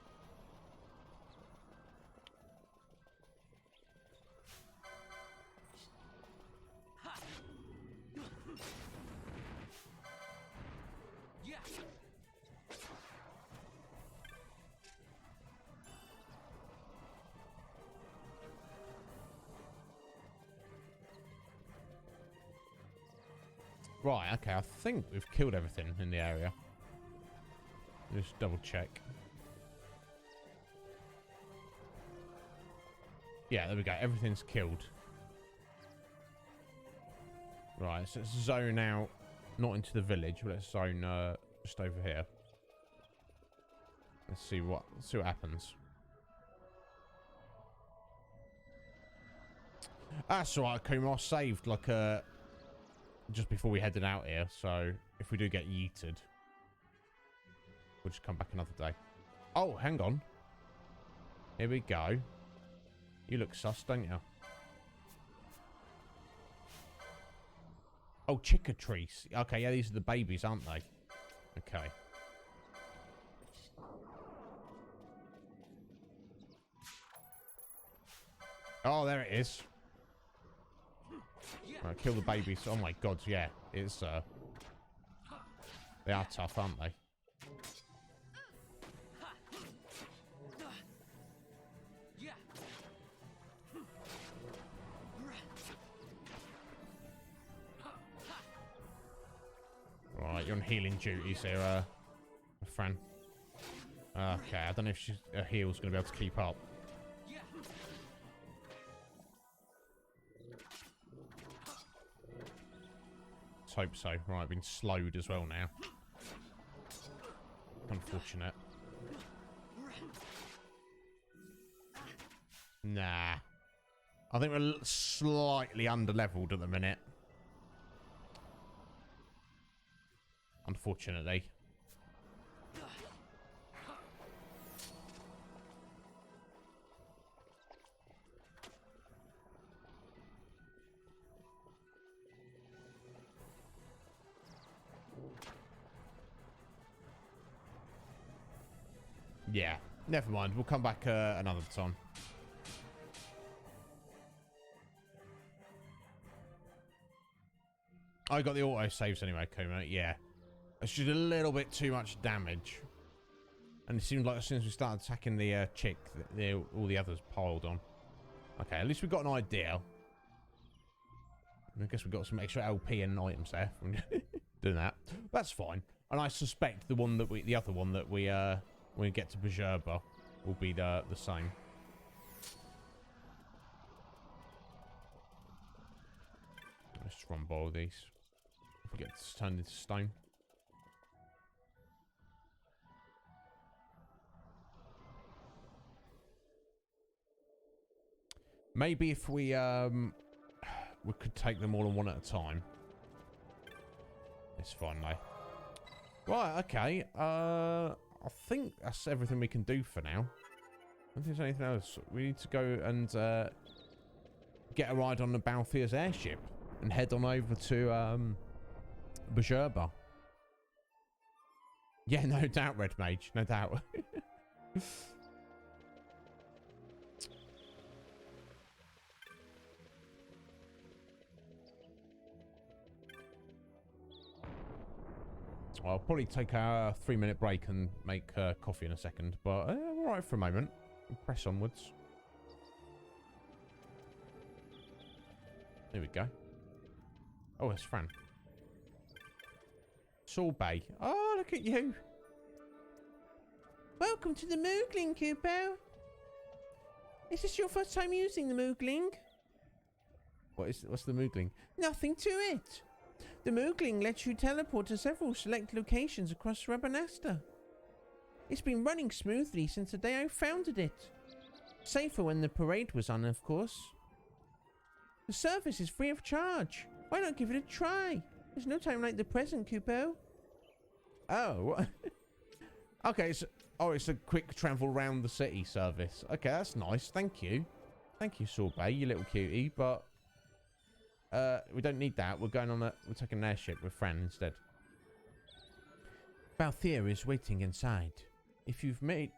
Speaker 2: Right, okay, I think we've killed everything in the area. Just double check. Yeah, there we go. Everything's killed. Right, so let's zone out, not into the village, but let's zone just over here. Let's see what happens. That's alright, Keema. I saved like just before we headed out here, so if we do get yeeted, we'll just come back another day. Oh, hang on. Here we go. You look sus, don't you? Oh, chickatrice. Okay, yeah, these are the babies, aren't they? Okay. Oh, there it is. Right, kill the babies. Oh my god, yeah. It's they are tough, aren't they? Right, you're on healing duties here, Fran. Okay, I don't know if her heal's going to be able to keep up. Let's hope so. Right, been slowed as well now. Unfortunate. Nah. I think we're slightly under-leveled at the minute. Unfortunately. Yeah, never mind. We'll come back another time. I got the auto saves anyway, Keema. Yeah. It's just a little bit too much damage. And it seems like as soon as we started attacking the chick, all the others piled on. Okay, at least we've got an idea. I guess we've got some extra LP and items there from doing that. That's fine. And I suspect the other one that we when we get to Bajurba will be the same. Let's just run by all these. If we get turned into stone. Maybe if we could take them all on one at a time. It's fine though. Right, okay. I think that's everything we can do for now. I don't think there's anything else. We need to go and get a ride on the Balthia's airship and head on over to Bajurba. Yeah, no doubt, Red Mage. No doubt. I'll probably take a 3-minute break and make coffee in a second, but we're alright for a moment. We'll press onwards. There we go. Oh, it's Fran. Sorbet. Oh, look at you. Welcome to the Moogling, Kupo. Is this your first time using the Moogling? What's the Moogling? Nothing to it. The Moogling lets you teleport to several select locations across Rabanasta. It's been running smoothly since the day I founded it. Safer when the parade was on, of course. The service is free of charge. Why not give it a try? There's no time like the present, Kupo. Oh, what? Okay, it's a quick travel round the city service. Okay, that's nice. Thank you. Thank you, Sorbet, you little cutie, but we don't need that. We're taking an airship with Fran instead. Balthier is waiting inside. If you've made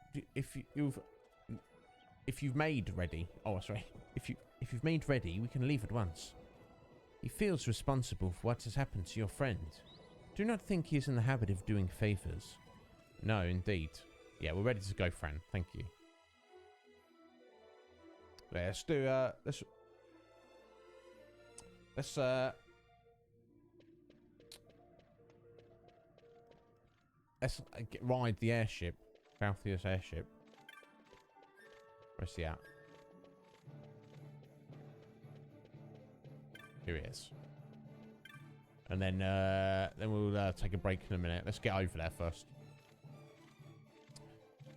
Speaker 2: ready, we can leave at once. He feels responsible for what has happened to your friend. Do not think he is in the habit of doing favors. No, indeed. Yeah, we're ready to go, Fran. Thank you. Let's do let's ride the airship. Balthier's airship. Where's he at? Here he is. And then we'll take a break in a minute. Let's get over there first.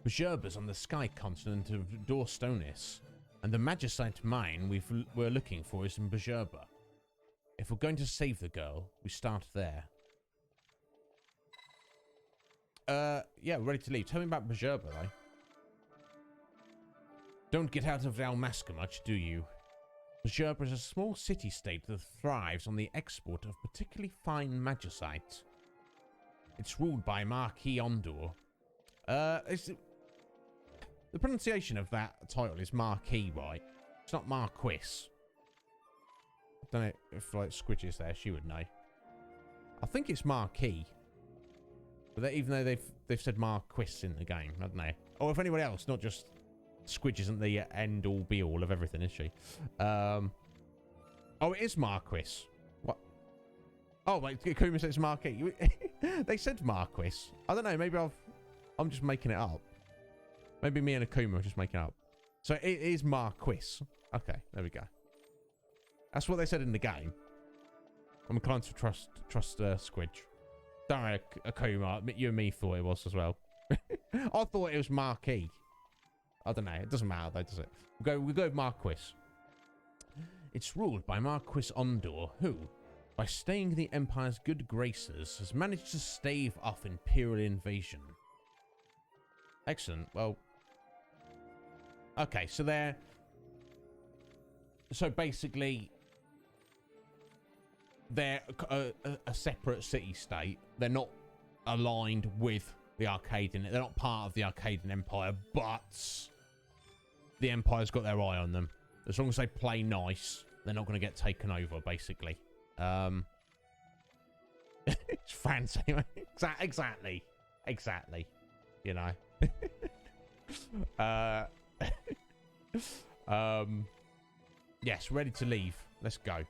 Speaker 2: Bjerba's on the sky continent of Dorstonis, and the Magicite mine we're looking for is in Bjerba. If we're going to save the girl, we start there. Yeah, we're ready to leave. Tell me about Bjerba, though. Don't get out of Almaska much, do you? Bjerba is a small city-state that thrives on the export of particularly fine magicite. It's ruled by Marquis Ondor. The pronunciation of that title is Marquis, right? It's not Marquis. I don't know if, like, Squidge is there, she would know. I think it's Marquis. But even though they've said Marquis in the game, I don't know. Or if anyone else, not just Squidge isn't the end-all, be-all of everything, is she? Oh, it is Marquis. What? Oh, wait, Keema says Marquis. They said Marquis. I don't know, maybe I'm just making it up. Maybe me and Akuma are just making it up. So it is Marquis. Okay, there we go. That's what they said in the game. I'm inclined to trust Squidge. Don't worry, Akuma. You and me thought it was as well. I thought it was Marquis. I don't know. It doesn't matter though, does it? We'll go with Marquis. It's ruled by Marquis Ondor, who, by staying in the Empire's good graces, has managed to stave off Imperial invasion. Excellent. Well, okay, so basically they're a separate city-state. They're not aligned with the Arcadian. They're not part of the Arcadian Empire, but the Empire's got their eye on them. As long as they play nice, they're not going to get taken over, basically. It's fancy. Exactly. You know. Yes, ready to leave. Let's go.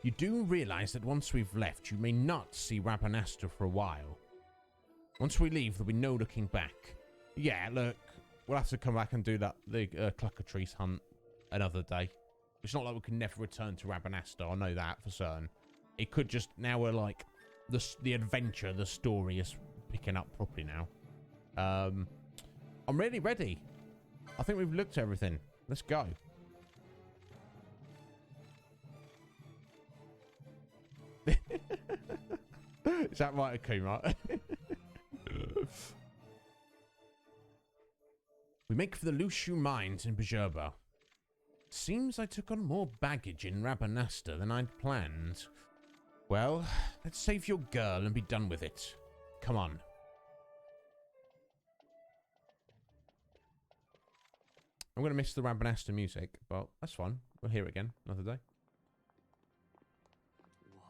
Speaker 2: You do realize that once we've left, you may not see Rabanasta for a while. Once we leave, there'll be no looking back. Yeah, look, we'll have to come back and do the Cluckatrice hunt another day. It's not like we can never return to Rabanasta. I know that for certain. It could just, now we're like, the adventure, the story is picking up properly now. I'm really ready. I think we've looked at everything. Let's go. Is that right, Akuma? We make for the Lushu mines in Bjerba. Seems I took on more baggage in Rabanasta than I'd planned. Well, let's save your girl and be done with it. Come on. I'm going to miss the Rabanasta music, but that's fine. We'll hear it again another day.
Speaker 12: Whoa.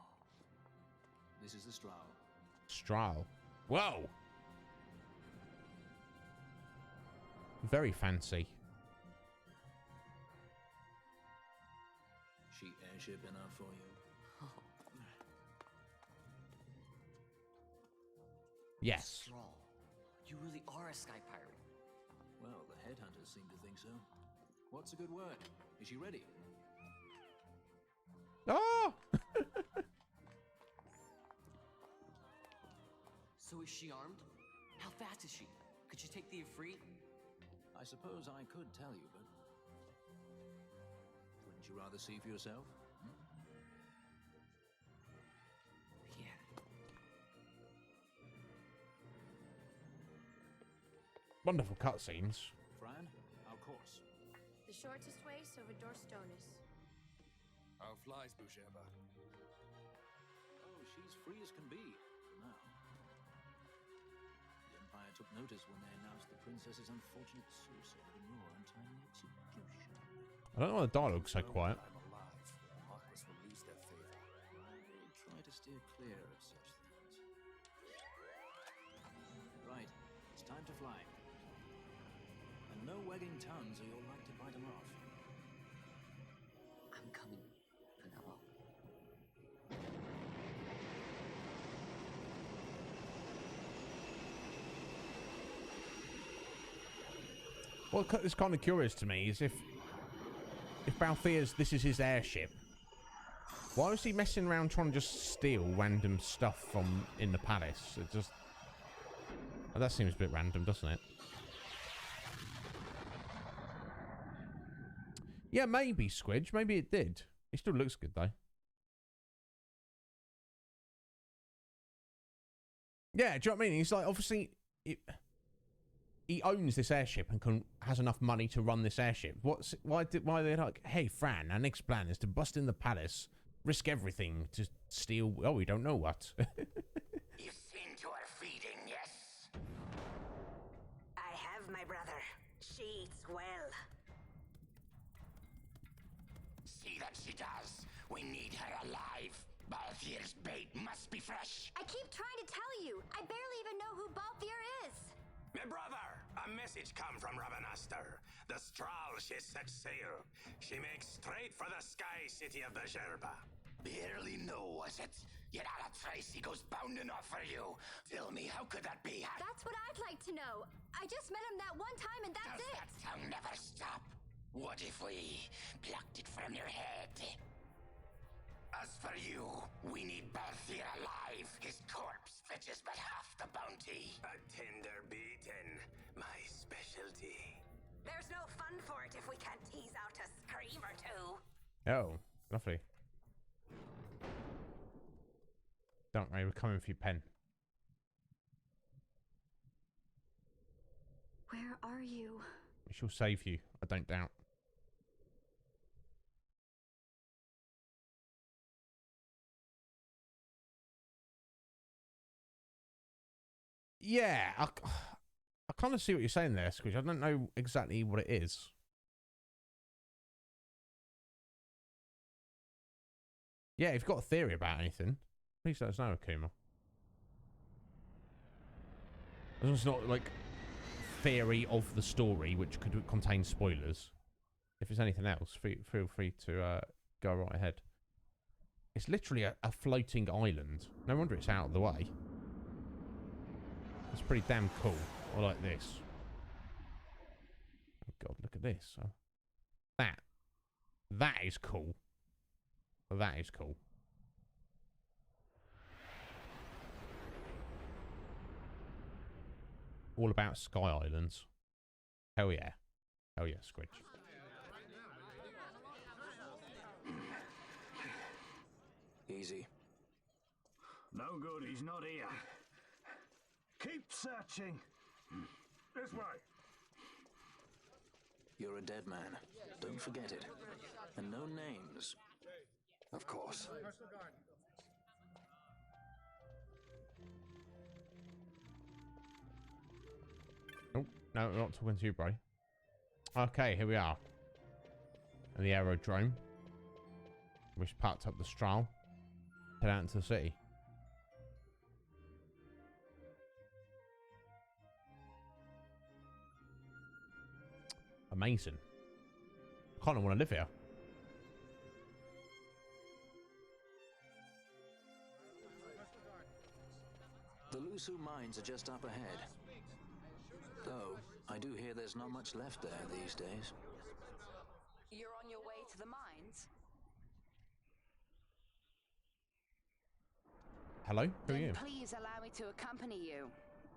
Speaker 12: This is the Stroud.
Speaker 2: Strahl. Whoa! Very fancy.
Speaker 1: She airship enough for you?
Speaker 2: Yes.
Speaker 4: Strahl, you really are a sky pirate.
Speaker 1: Well, the headhunters seem to think so. What's a good word? Is she ready?
Speaker 2: Oh!
Speaker 4: So is she armed? How fast is she? Could she take the Ifrit?
Speaker 1: I suppose I could tell you, but wouldn't you rather see for yourself?
Speaker 4: Yeah.
Speaker 2: Wonderful cutscenes.
Speaker 1: Fran, our course.
Speaker 5: The shortest way, so Vidor Stonis.
Speaker 10: How flies Bujeba?
Speaker 1: Oh, she's free as can be. Now. The Empire took notice when they announced the princess's unfortunate suicide and your untimely execution.
Speaker 2: I don't know why the dialogue's so quiet.
Speaker 10: I'm alive. Marquis will lose their favor.
Speaker 1: I will try to steer clear of such things. Right, it's time to fly. And no wagging tongues or you'll like to bite them off.
Speaker 4: I'm coming, Vanilla.
Speaker 2: What is kind of curious to me is if Balthia's, this is his airship, why was he messing around trying to just steal random stuff from in the palace? It just... Oh, that seems a bit random, doesn't it? Yeah, maybe, Squidge. Maybe it did. He still looks good, though. Yeah, do you know what I mean? He's like, obviously... He owns this airship and has enough money to run this airship. Why are they like, hey, Fran, our next plan is to bust in the palace, risk everything to steal... Oh, we don't know what.
Speaker 8: You've seen to her feeding, yes?
Speaker 12: I have, my brother. She eats well.
Speaker 8: See that she does. We need her alive. Balthier's bait must be fresh.
Speaker 6: I keep trying to tell you. I barely even know who Balthier is.
Speaker 3: My brother, a message come from Ravenaster. The Strahl, she set sail. She makes straight for the sky city of Bajherba.
Speaker 8: Barely know, was it? Yet Ala Tracy goes bounding off for you. Tell me, how could that be?
Speaker 6: That's what I'd like to know. I just met him that one time and that's
Speaker 8: Does
Speaker 6: it.
Speaker 8: that tongue never stop? What if we plucked it from your head? As for you, we need Balthier alive. His corpse fetches but half the bounty. A tender beaten, my specialty.
Speaker 12: There's no fun for it if we can't tease out a scream or two.
Speaker 2: Oh, lovely. Don't worry, we're coming for your pen.
Speaker 5: Where are you?
Speaker 2: She'll save you, I don't doubt. Yeah, I kind of see what you're saying there, Squidge. I don't know exactly what it is. Yeah, if you've got a theory about anything, please let us know, Keema. It's not like theory of the story, which could contain spoilers. If there's anything else, feel free to go right ahead. It's literally a floating island. No wonder it's out of the way. It's pretty damn cool. I like this. Oh God, look at this. That is cool. That is cool. All about Sky Islands. Hell yeah. Hell yeah, Squidge.
Speaker 1: Easy.
Speaker 3: No good, he's not here. Keep searching. This way.
Speaker 1: You're a dead man. Don't forget it. And no names.
Speaker 3: Of course.
Speaker 2: Oh, no, we're not talking to you, bro. Okay, here we are. And the aerodrome. Which packed up the Strahl. Head out into the city. amazing. Kind of want to live here.
Speaker 1: The Lusu mines are just up ahead. Though, I do hear there's not much left there these days.
Speaker 12: You're on your way to the mines?
Speaker 2: Hello, who are
Speaker 12: Then
Speaker 2: you?
Speaker 12: please allow me to accompany you.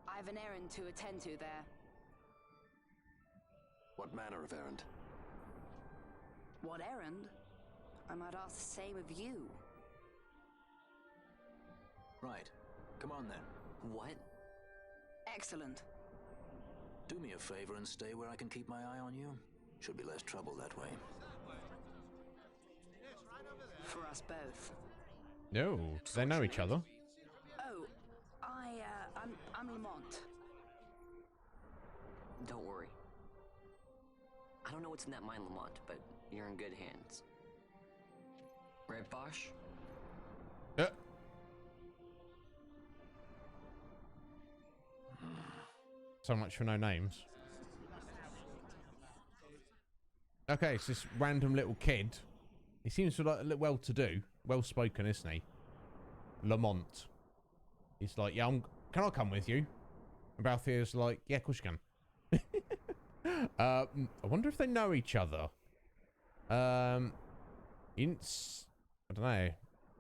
Speaker 12: I have an errand to attend to there.
Speaker 3: What manner of errand?
Speaker 12: What errand? I might ask the same of you.
Speaker 1: Right. Come on then.
Speaker 4: What?
Speaker 12: Excellent.
Speaker 1: Do me a favor and stay where I can keep my eye on you. Should be less trouble that way.
Speaker 12: For us both.
Speaker 2: No, do they know each other?
Speaker 12: Oh, I'm Lamont.
Speaker 4: Don't worry. I don't know what's in that mine, Lamont, but you're in good hands. Right, Bosch?
Speaker 2: So much for no names. Okay, it's this random little kid. He seems to like well-to-do, well-spoken, isn't he? Lamont. He's like, yeah, can I come with you? And Balthier's like, yeah, of course you can. I wonder if they know each other. I don't know.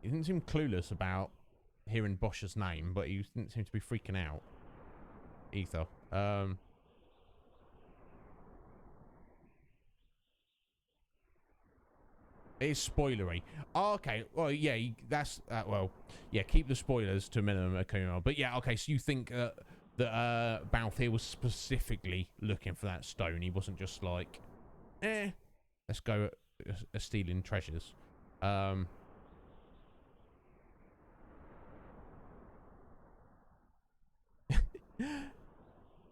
Speaker 2: He didn't seem clueless about hearing Bosch's name, but he didn't seem to be freaking out either. It is spoilery. Oh, okay. Well, yeah, that's well, yeah. Keep the spoilers to a minimum, okay. But yeah, okay. So you think that Balthier was specifically looking for that stone? He wasn't just like, let's go stealing treasures.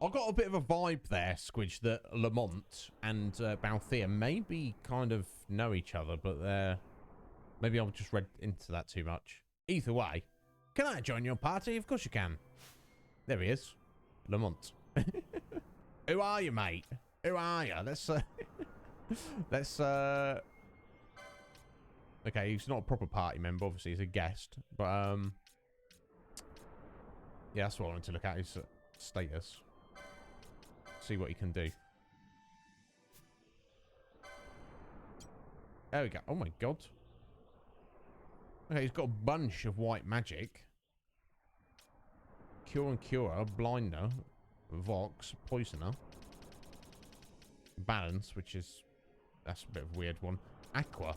Speaker 2: I got a bit of a vibe there, Squidge, that Lamont and Balthier maybe kind of know each other, but maybe I've just read into that too much. Either way, can I join your party? Of course you can. There he is, Lamont. Who are you, mate? Who are you? Let's okay, he's not a proper party member. Obviously, he's a guest, but yeah, that's what I wanted to look at. His status. See what he can do. There we go. Oh my god. Okay, he's got a bunch of white magic. Cure and Cure, Blinder, Vox, Poisoner. Balance, which is... that's a bit of a weird one. Aqua.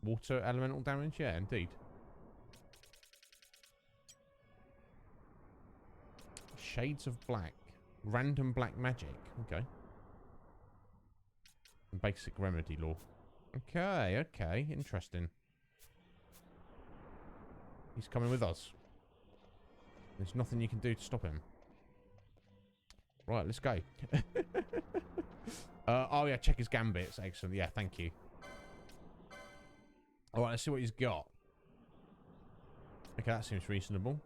Speaker 2: Water elemental damage? Yeah, indeed. Shades of Black. Random black magic. Okay. Basic remedy law. Okay, okay. Interesting. He's coming with us. There's nothing you can do to stop him. Right, let's go. Oh, yeah, check his gambits. Excellent. Yeah, thank you. All right, let's see what he's got. Okay, that seems reasonable.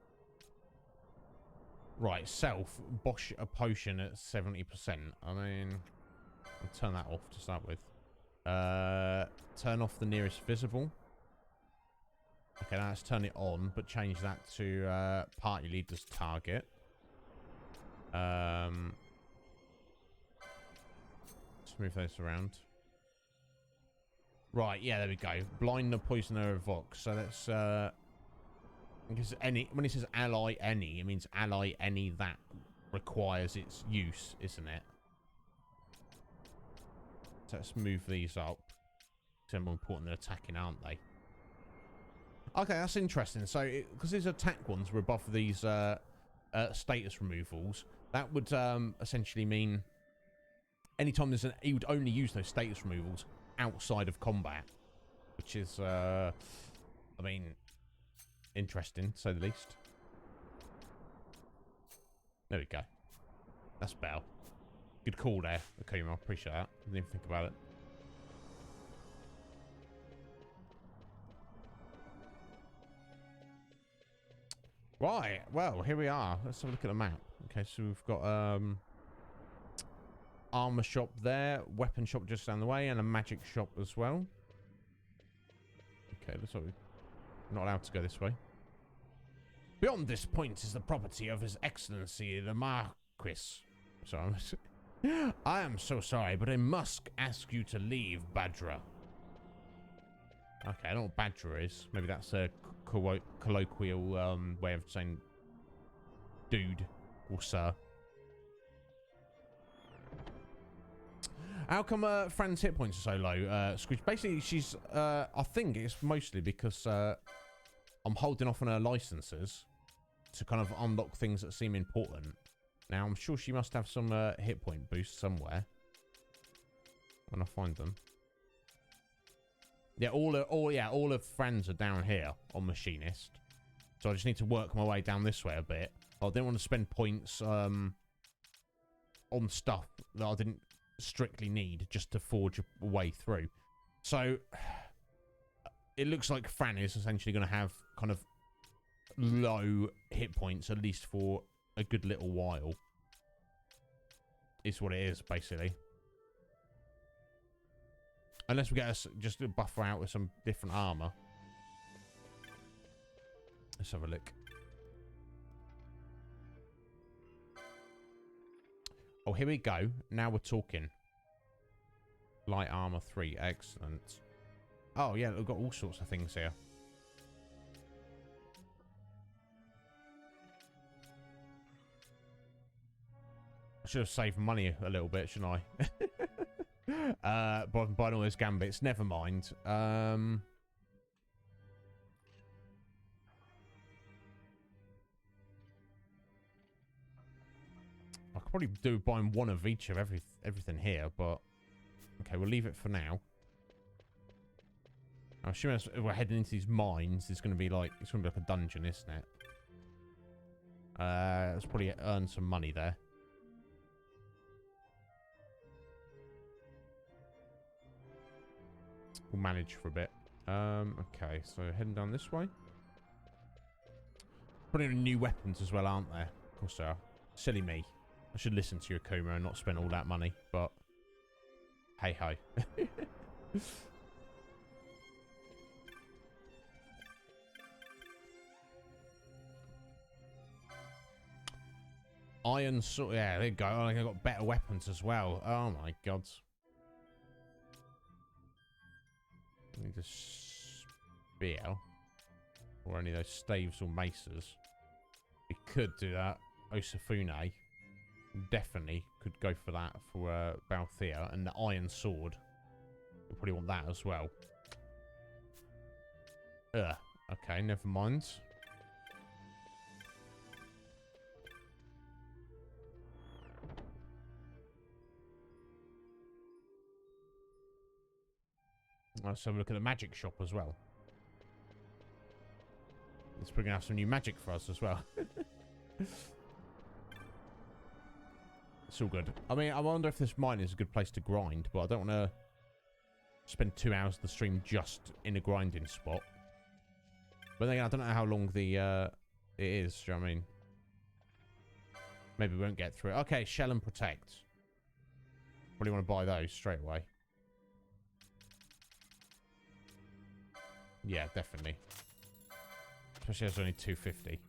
Speaker 2: Right, self. Bosch a potion at 70%. I mean, I'll turn that off to start with. Turn off the nearest visible. Okay, now let's turn it on, but change that to party leader's target. Let's move those around. Right, yeah, there we go. Blind the Poisoner of Vox. So that's because any, when it says ally any, it means ally any that requires its use, isn't it? So let's move these up. They're more important than attacking, aren't they? Okay, that's interesting. So, because his attack ones were above these status removals, that would essentially mean anytime there's an... he would only use those status removals outside of combat. Which is, I mean, interesting, to say the least. There we go. That's better. Good call there, Keema. I appreciate that. Didn't even think about it. Right, well, here we are. Let's have a look at the map. Okay, so we've got, armor shop there, weapon shop just down the way, and a magic shop as well. Okay, looks like we're not allowed to go this way. Beyond this point is the property of His Excellency the Marquis. Sorry, I am so sorry, but I must ask you to leave, Badra. Okay, I don't know what Badra is. Maybe that's a colloquial way of saying dude or sir. How come Fran's hit points are so low, Scrooge? Basically, she's, I think it's mostly because I'm holding off on her licenses to kind of unlock things that seem important. Now, I'm sure she must have some hit point boost somewhere when I find them. Yeah, all of Fran's are down here on Machinist. So I just need to work my way down this way a bit. I didn't want to spend points on stuff that I didn't strictly need just to forge a way through. So it looks like Fran is essentially going to have kind of low hit points, at least for a good little while. Is what it is, basically. Unless we get us just a buffer out with some different armor. Let's have a look. Oh, here we go. Now we're talking. Light armor 3. Excellent. Oh, yeah, we've got all sorts of things here. I should have saved money a little bit, shouldn't I? By buying all those gambits. Never mind. I could probably do buying one of each of everything here, but okay, we'll leave it for now. I'm assuming as we're heading into these mines, it's going to be like a dungeon, isn't it? Let's probably earn some money there. We'll manage for a bit. Okay, so heading down this way. Putting in new weapons as well, aren't there? Of course they are. Silly me. I should listen to your Keema and not spend all that money, but hey ho. Iron sword. Yeah, there you go. I got better weapons as well. Oh my god. I need a spear. Or any of those staves or maces. We could do that. Osafune. Definitely could go for that for Balthea. And the iron sword. We'll probably want that as well. Okay, never mind. Let's have a look at the magic shop as well. It's probably going to have some new magic for us as well. It's all good. I mean, I wonder if this mine is a good place to grind, but I don't want to spend 2 hours of the stream just in a grinding spot. But then again, I don't know how long the it is, do you know what I mean? Maybe we won't get through it. Okay, shell and protect. Probably want to buy those straight away. Yeah, definitely. Especially as only 250.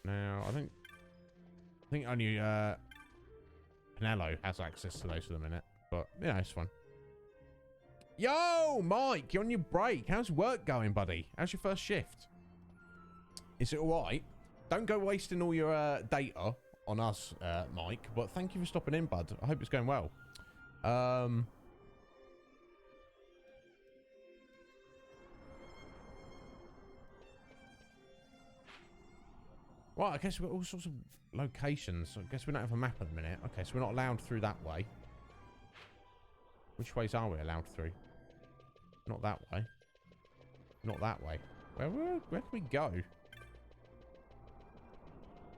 Speaker 2: Now, I think only Pinello has access to those for the minute. But, yeah, it's fun. Yo, Mike, you're on your break. How's work going, buddy? How's your first shift? Is it alright? Don't go wasting all your data on us, Mike. But thank you for stopping in, bud. I hope it's going well. Right, I guess we've got all sorts of locations. I guess we don't have a map at the minute. Okay, so we're not allowed through that way. Which ways are we allowed through? Not that way. Not that way. Where can we go?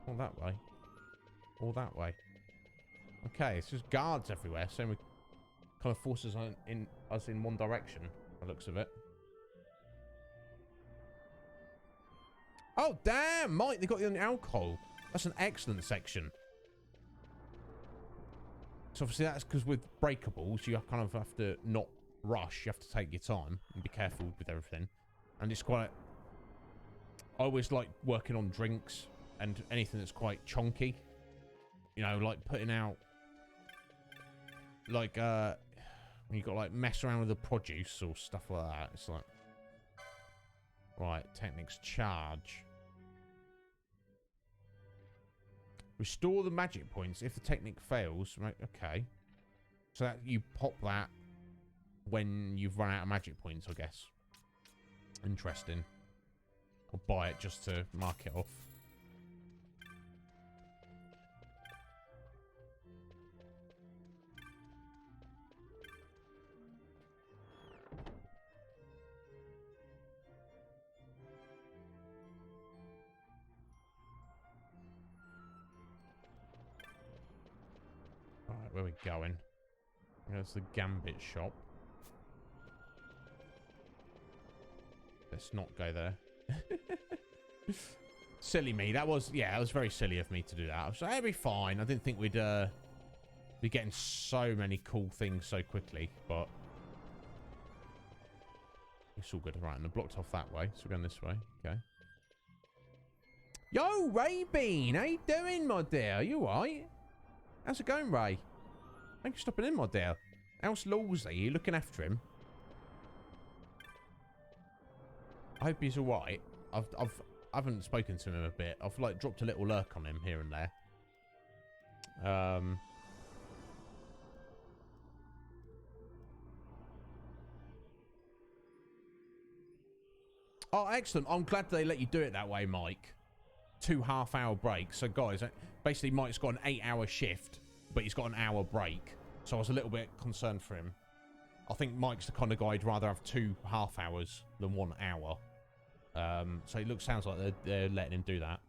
Speaker 2: Not that way. Or that way. Okay, it's just guards everywhere, so we kind of forces us in one direction, by the looks of it. Oh, damn, Mike, they got you on the alcohol. That's an excellent section. So obviously that's because with breakables, you kind of have to not rush. You have to take your time and be careful with everything. And it's quite... I always like working on drinks and anything that's quite chunky. You know, like putting out... Like, when you got like mess around with the produce or stuff like that. It's like... Right, Technics charge. Restore the magic points if the technique fails. Right, okay. So that you pop that when you've run out of magic points, I guess. Interesting. I'll buy it just to mark it off. Alright, where are we going? There's the Gambit shop. Let's not go there. Silly me. That was, yeah, that was very silly of me to do that. I was like, it'll be fine. I didn't think we'd be getting so many cool things so quickly, but it's all good. Right, and I blocked off that way, so we're going this way. Okay. Yo, Ray Bean, how you doing, my dear? You alright? How's it going, Ray? Thank you for stopping in, my dear. How's Lawsy? Are you looking after him? I hope he's alright. I haven't spoken to him in a bit. I've like dropped a little lurk on him here and there. Oh, excellent. I'm glad they let you do it that way, Mike. 2 half-hour breaks. So, guys, basically Mike's got an 8-hour shift, but he's got an hour break. So I was a little bit concerned for him. I think Mike's the kind of guy who'd rather have 2 half hours than 1 hour. So it sounds like they're letting him do that.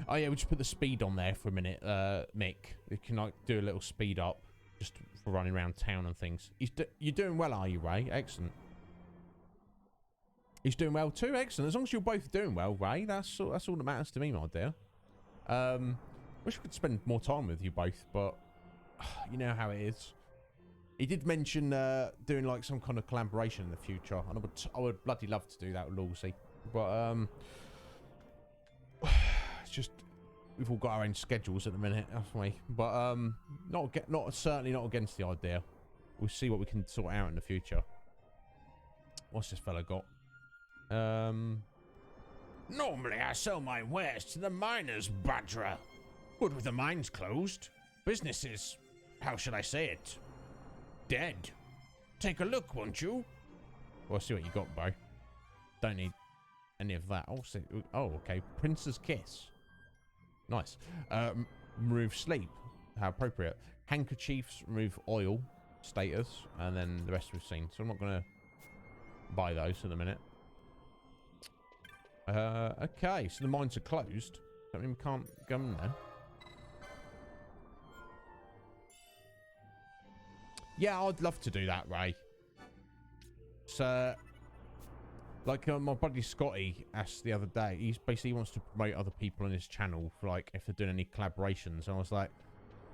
Speaker 2: Oh yeah, we'll just put the speed on there for a minute, Mick. You can like do a little speed up just for running around town and things. You're doing well, are you, Ray? Excellent. He's doing well too. Excellent. As long as you're both doing well, Ray, that's all that matters to me, my dear. Wish we could spend more time with you both, but you know how it is. He did mention doing like some kind of collaboration in the future, and I would bloody love to do that with Lawsy, but it's just we've all got our own schedules at the minute, haven't we? But certainly not against the idea. We'll see what we can sort out in the future. What's this fella got?
Speaker 11: Normally I sell my wares to the miners, Badra. But with the mines closed, business is, how should I say it, dead. Take a look, won't you?
Speaker 2: Well, I'll see what you got, bro. Don't need any of that. Oh, okay. Prince's Kiss. Nice. Remove sleep. How appropriate. Handkerchiefs, remove oil status, and then the rest we've seen. So I'm not going to buy those in a minute. Okay, so the mines are closed. That means we can't go in there. Yeah, I'd love to do that, Ray. So, like my buddy Scotty asked the other day, he basically wants to promote other people on his channel for like if they're doing any collaborations. And I was like,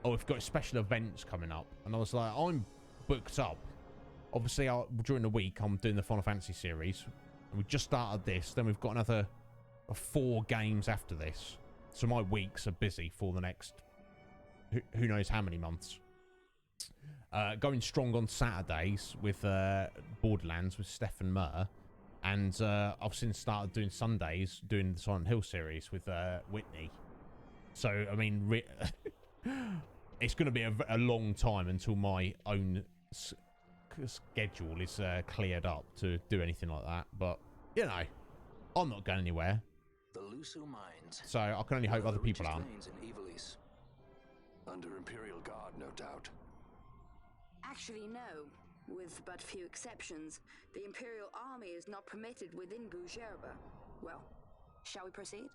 Speaker 2: oh, we've got special events coming up. And I was like, I'm booked up. Obviously, during the week, I'm doing the Final Fantasy series. And we just started this. Then we've got another 4 games after this. So my weeks are busy for the next who knows how many months. Going strong on Saturdays with Borderlands with Stefan Murr. And I've since started doing Sundays, doing the Silent Hill series with Whitney. So, I mean, it's going to be a long time until my own schedule is cleared up to do anything like that. But, you know, I'm not going anywhere.
Speaker 1: The Lusu mines.
Speaker 2: So I can only hope other people aren't.
Speaker 3: Under Imperial Guard, no doubt.
Speaker 12: Actually, no. With but few exceptions, the Imperial Army is not permitted within Bujerba. Well, shall we proceed?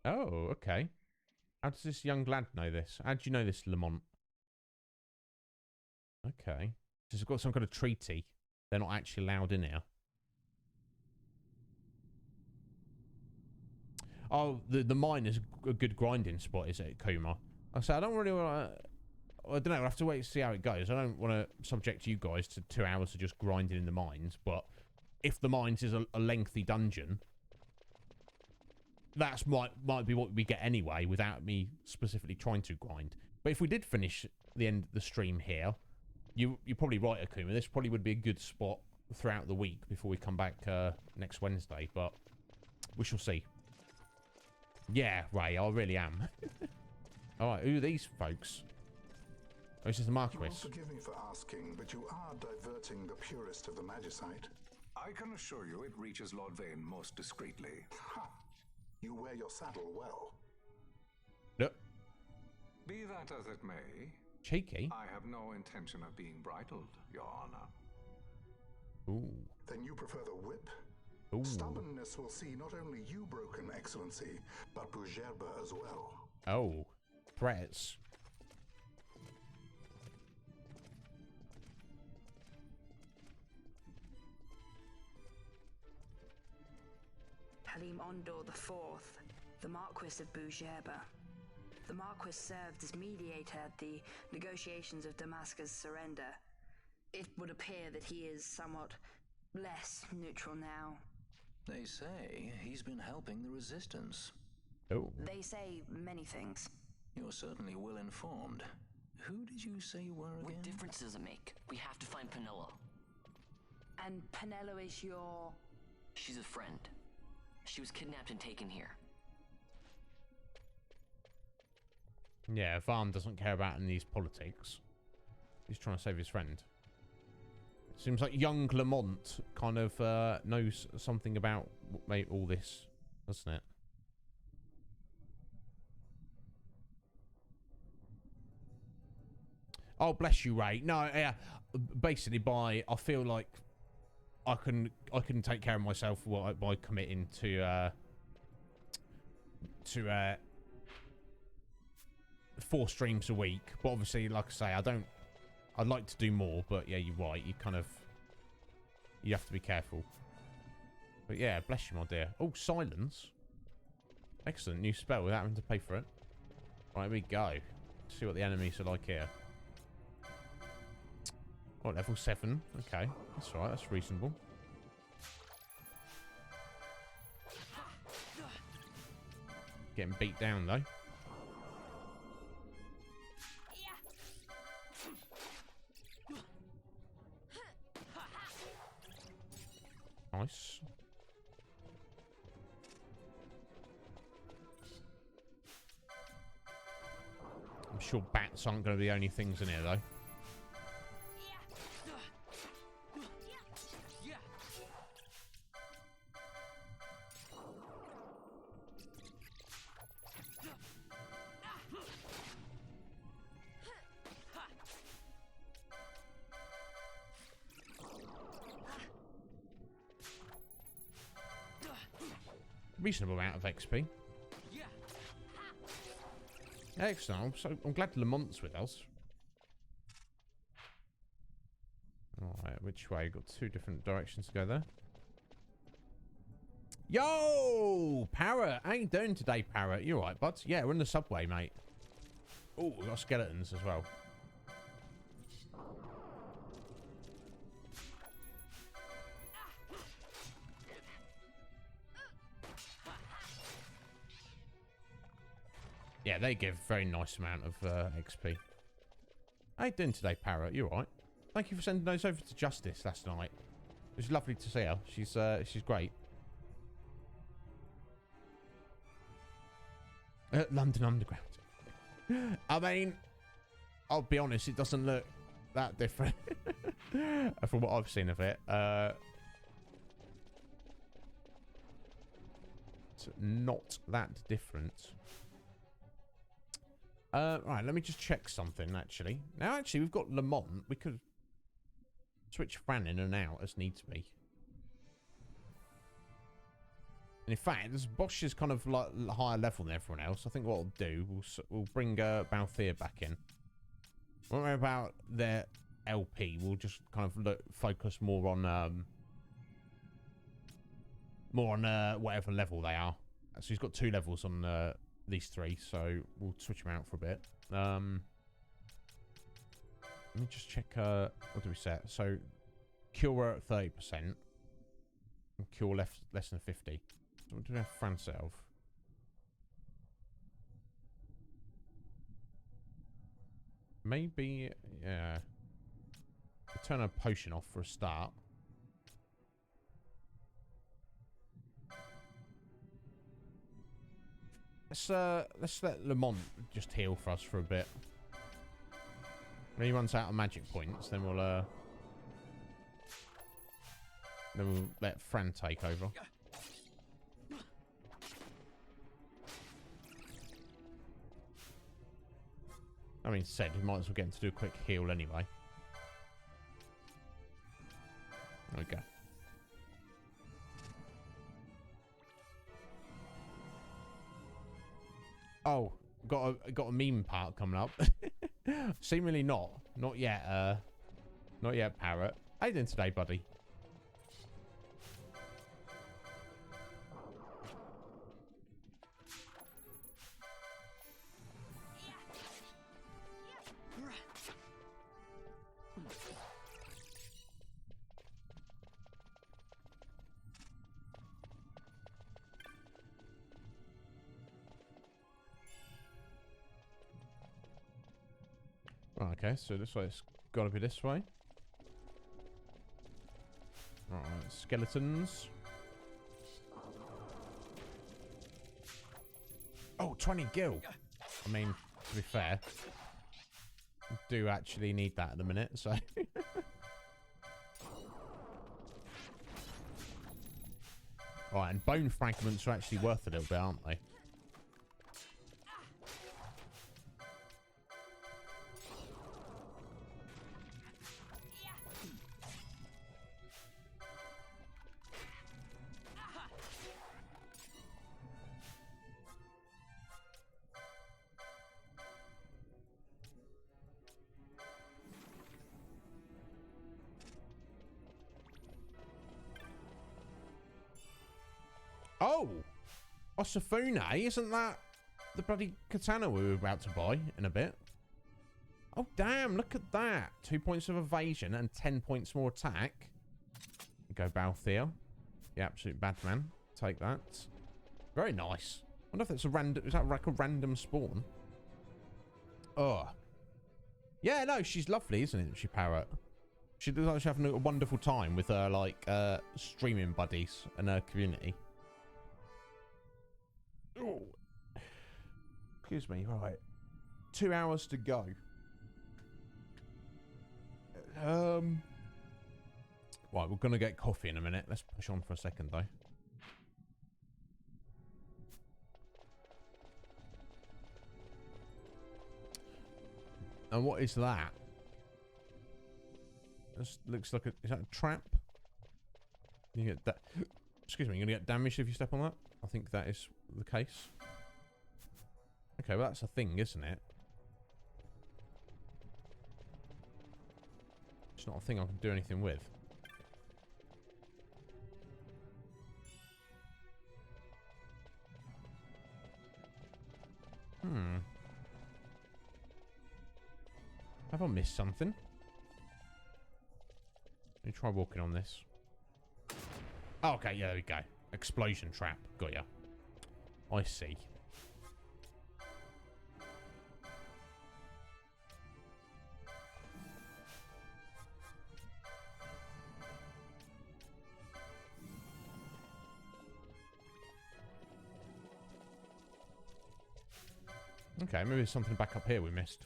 Speaker 2: Oh, okay. How does this young lad know this? How do you know this, Lamont? Okay. So it's got some kind of treaty. They're not actually allowed in here. Oh, the mine is a good grinding spot, is it, Keema? I say I don't really want to. I don't know. I'll have to wait to see how it goes. I don't want to subject you guys to 2 hours of just grinding in the mines. But if the mines is a lengthy dungeon, that's might be what we get anyway, without me specifically trying to grind. But if we did finish the end of the stream here, you're probably right, Akuma. This probably would be a good spot throughout the week before we come back next Wednesday. But we shall see. Yeah, Ray, I really am. All right, who are these folks? Oh, this is the Marquis.
Speaker 13: You will forgive me for asking, but you are diverting the purest of the Magicite.
Speaker 10: I can assure you it reaches Lord Vane most discreetly.
Speaker 13: Ha! You wear your saddle well.
Speaker 2: Yep.
Speaker 10: Be that as it may,
Speaker 2: cheeky.
Speaker 10: I have no intention of being bridled, Your Honor.
Speaker 2: Ooh.
Speaker 13: Then you prefer the whip?
Speaker 2: Ooh.
Speaker 13: Stubbornness will see not only you broken, Excellency, but Bujerba as well.
Speaker 2: Oh. Threats.
Speaker 12: Halim Ondor IV, the Marquis of Bujerba. The Marquis served as mediator at the negotiations of Damascus' surrender. It would appear that he is somewhat less neutral now.
Speaker 1: They say he's been helping the resistance.
Speaker 2: Oh.
Speaker 12: They say many things.
Speaker 1: You're certainly well informed. Who did you say you were again?
Speaker 4: What difference does it make? We have to find Penelo.
Speaker 12: And Penelo is your...
Speaker 4: She's a friend. She was kidnapped and taken here.
Speaker 2: Yeah, Varn doesn't care about any of these politics. He's trying to save his friend. Seems like young Lamont kind of knows something about all this, doesn't it? Oh, bless you, Ray. No, yeah. Basically, I feel like I can take care of myself by committing to 4 streams a week. But obviously, like I say, I'd like to do more, but yeah, you're right. You have to be careful. But yeah, bless you, my dear. Oh, silence. Excellent. New spell without having to pay for it. Right, here we go. See what the enemies are like here. Oh, level 7. Okay, that's all right. That's reasonable. Getting beat down, though. Nice. I'm sure bats aren't going to be the only things in here, though. Reasonable amount of XP. Excellent. I'm glad Lamont's with us. Alright, which way? Got 2 different directions to go there. Yo! Parrot! How you doing today, Parrot? You alright, bud? Yeah, we're in the subway, mate. Oh, we've got skeletons as well. Yeah, they give a very nice amount of XP. How you doing today, Parrot? You alright? Thank you for sending those over to Justice last night. It was lovely to see her. She's great. London Underground. I mean, I'll be honest, it doesn't look that different from what I've seen of it. It's not that different. Right, let me just check something, actually. Now, actually, we've got Lamont. We could switch Fran in and out as needs be. And in fact, this Bosch is kind of like higher level than everyone else. I think what we'll do, we'll bring Balthier back in. Don't worry about their LP. We'll just kind of focus more on whatever level they are. So he's got 2 levels on these 3, so we'll switch them out for a bit. Let me just check. What do we set? So, cure at 30%. And cure less than 50. So what do we have France of? Maybe, yeah. Turn a potion off for a start. Let's let Lamont just heal for us for a bit. When he runs out of magic points, then we'll let Fran take over. I mean, said we might as well get him to do a quick heal anyway. There we go. Oh, got a meme part coming up. Seemingly not yet. Not yet, Parrot. How you doing today, buddy? Right, okay, so this way, it's got to be this way. Alright, skeletons. Oh, 20 gil. I mean, to be fair, I do actually need that at the minute, so. Alright, and bone fragments are actually worth a little bit, aren't they? Oh! Osafune, isn't that the bloody katana we were about to buy in a bit? Oh, damn, look at that. 2 points of evasion and 10 points more attack. Go Balthier. The absolute bad man. Take that. Very nice. I wonder if that's a random... Is that like a random spawn? Oh. Yeah, no, she's lovely, isn't it, she Parrot? She looks like she's having a wonderful time with her, like, streaming buddies and her community. Oh. Excuse me, right. 2 hours to go. Right, we're gonna get coffee in a minute. Let's push on for a second, though. And what is that? This looks like a... Is that a trap? You get that... Excuse me, you're gonna get damaged if you step on that? I think that is the case. Okay, well that's a thing, isn't it? It's not a thing I can do anything with. Have I missed something? Let me try walking on this. Oh, okay, yeah, there we go. Explosion trap. Got ya. I see. Okay, maybe there's something back up here we missed.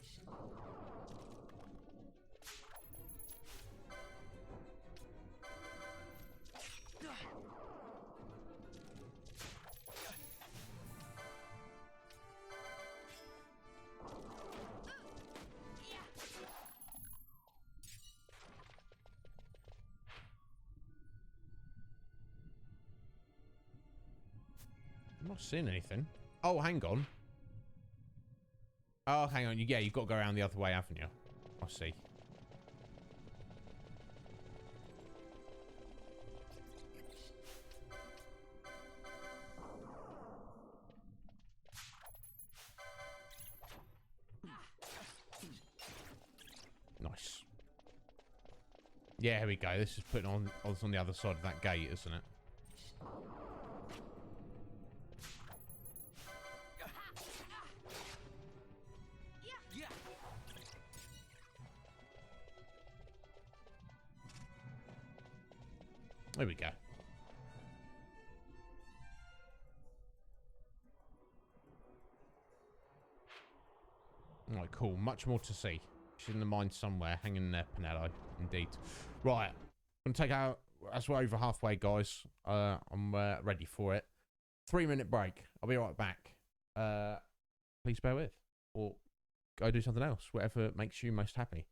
Speaker 2: I'm not seeing anything. Oh, hang on. Oh, hang on. Yeah, you've got to go around the other way, haven't you? I see. Yeah, here we go. This is putting on us on the other side of that gate, isn't it? There we go. Alright, cool. Much more to see. She's in the mine somewhere, hanging in there, Pinello. Indeed. Right. I'm going to take out... As we're over halfway, guys. I'm ready for it. 3-minute break. I'll be right back. Please bear with. Or go do something else. Whatever makes you most happy.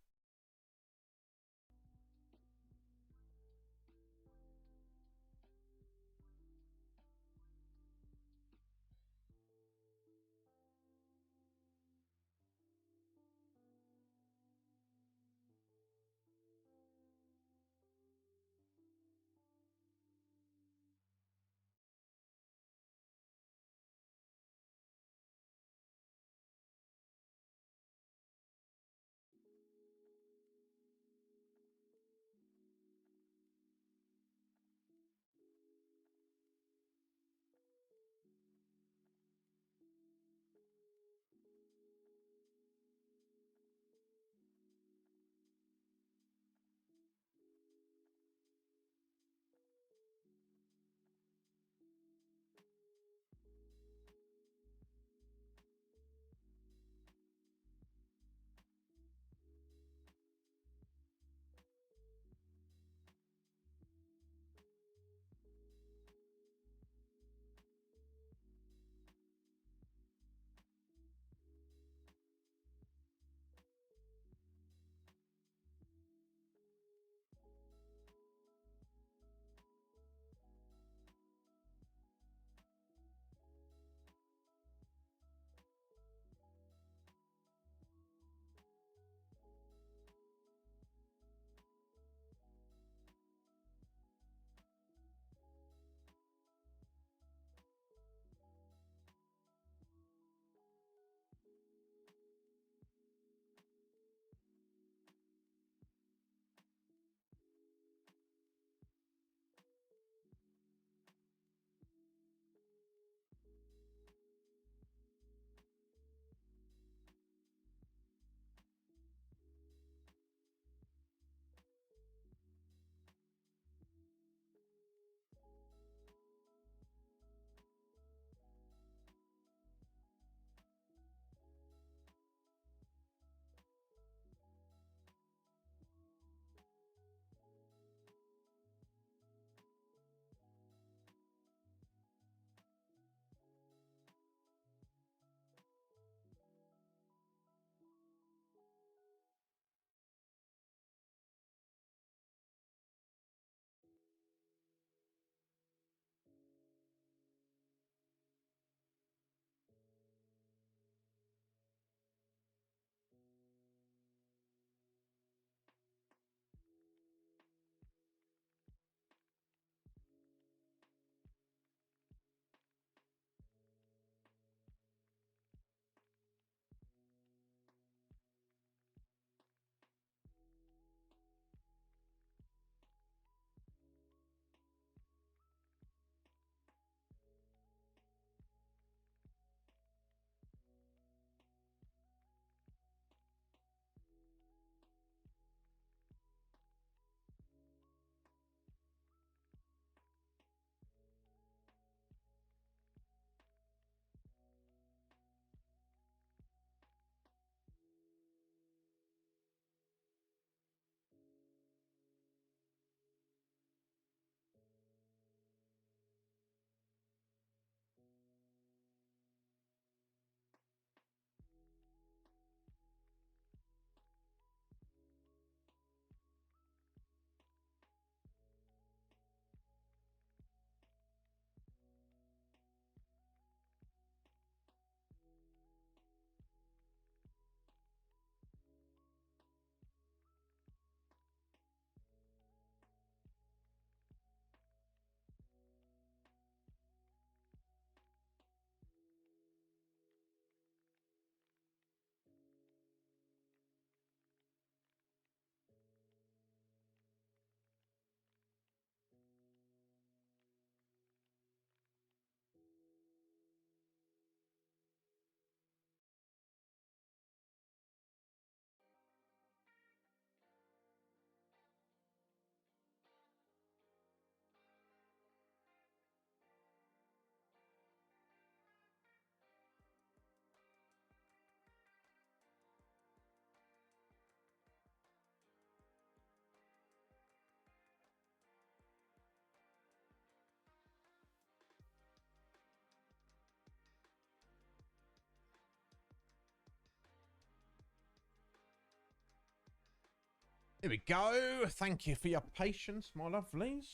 Speaker 2: Here we go. Thank you for your patience, my lovelies.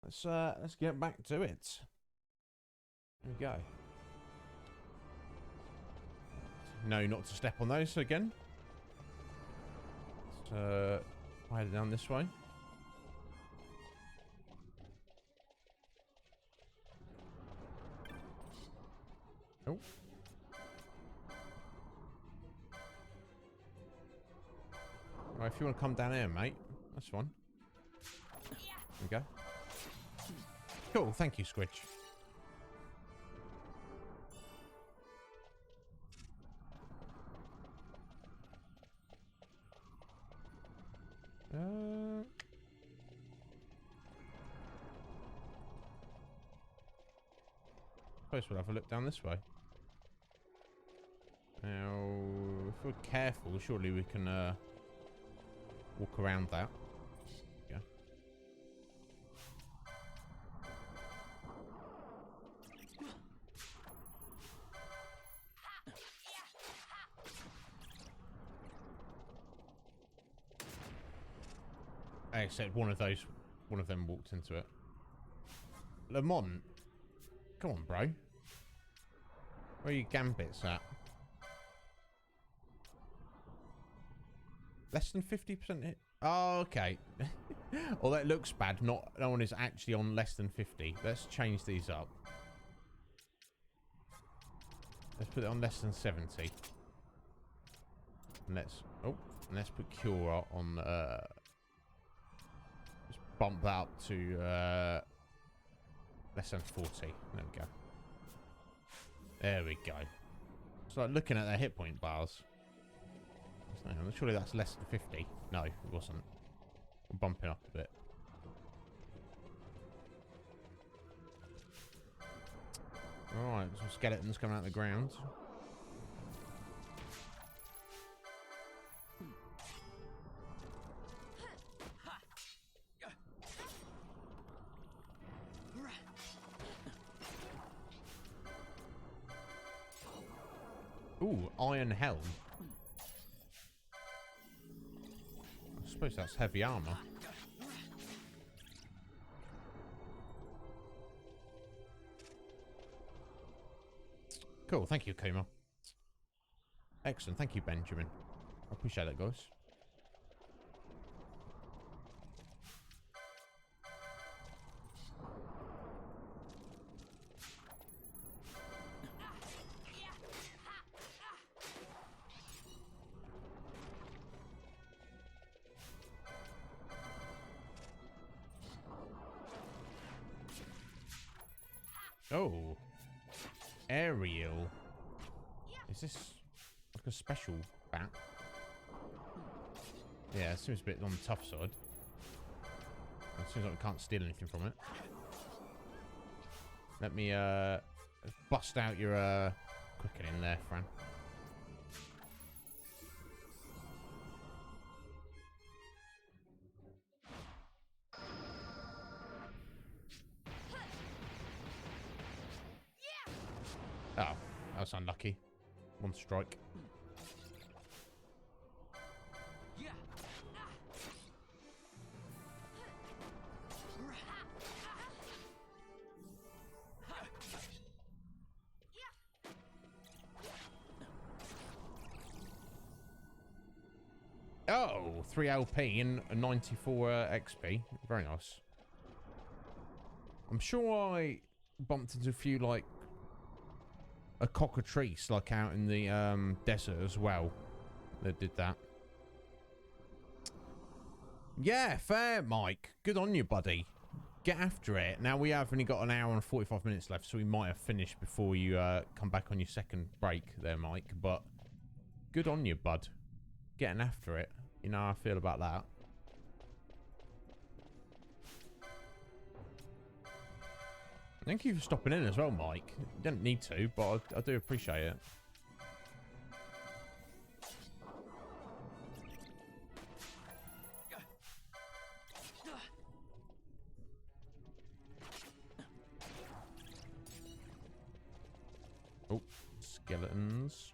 Speaker 2: Let's get back to it. Here we go. No, not to step on those again. Let's head down this way. Oh. Right, if you want to come down here, mate, that's fine. There we go. Cool, thank you, Squidge. Suppose we'll have a look down this way. Now, if we're careful, surely we can walk around that. Yeah. Except one of them walked into it. Lamont, come on, bro. Where are your gambits at? Less than 50% hit. Oh, okay. Well, that looks bad. No one is actually on less than 50. Let's change these up. Let's put it on less than 70. And let's put Cura on. Just bump that up to less than 40. There we go. There we go. It's like looking at their hit point bars. Surely that's less than 50. No, it wasn't. We're bumping up a bit. Alright, some skeletons coming out of the ground. Ooh, Iron Helm. I suppose that's heavy armor. Cool, thank you, Keema. Excellent, thank you, Benjamin. I appreciate that, guys. Oh, aerial. Is this like a special bat? Yeah, it seems a bit on the tough side. It seems like we can't steal anything from it. Let me bust out your quickening there, Fran. Oh, that's unlucky. One strike. Oh, 3 LP and 94 XP. Very nice. I'm sure I bumped into a few, like, a cockatrice, like out in the desert as well. They did that. Yeah, fair, Mike. Good on you, buddy. Get after it. Now, we have only got an hour and 45 minutes left, so we might have finished before you come back on your second break there, Mike. But good on you, bud. Getting after it. You know how I feel about that. Thank you for stopping in as well, Mike. You don't need to, but I do appreciate it. Oh, skeletons.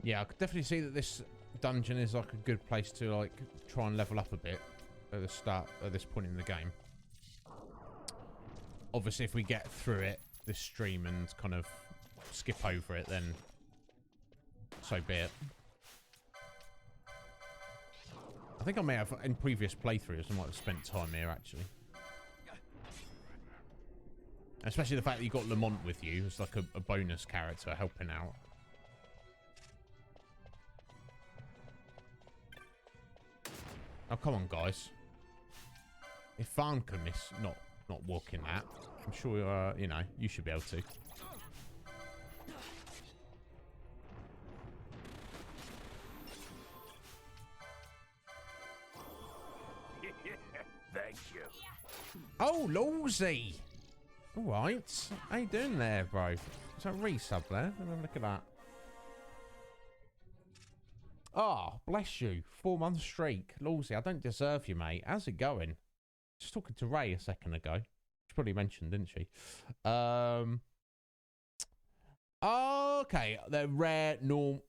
Speaker 2: Yeah, I could definitely see that this dungeon is like a good place to like try and level up a bit at the start, at this point in the game. Obviously, if we get through it this stream and kind of skip over it, then so be it. I think I may have, in previous playthroughs, I might have spent time here, actually. Especially the fact that you got Lamont with you as like a bonus character helping out. Oh, come on, guys. If Vaughn can miss not walking that, I'm sure, you know, you should be able to.
Speaker 14: Thank you.
Speaker 2: Oh, Lawsy! Alright. How you doing there, bro? Is that resub there? Let me have a look at that. Ah, oh, bless you. 4-month streak. Lawsy, I don't deserve you, mate. How's it going? Just talking to Ray a second ago. She probably mentioned, didn't she? Okay, they're rare, normal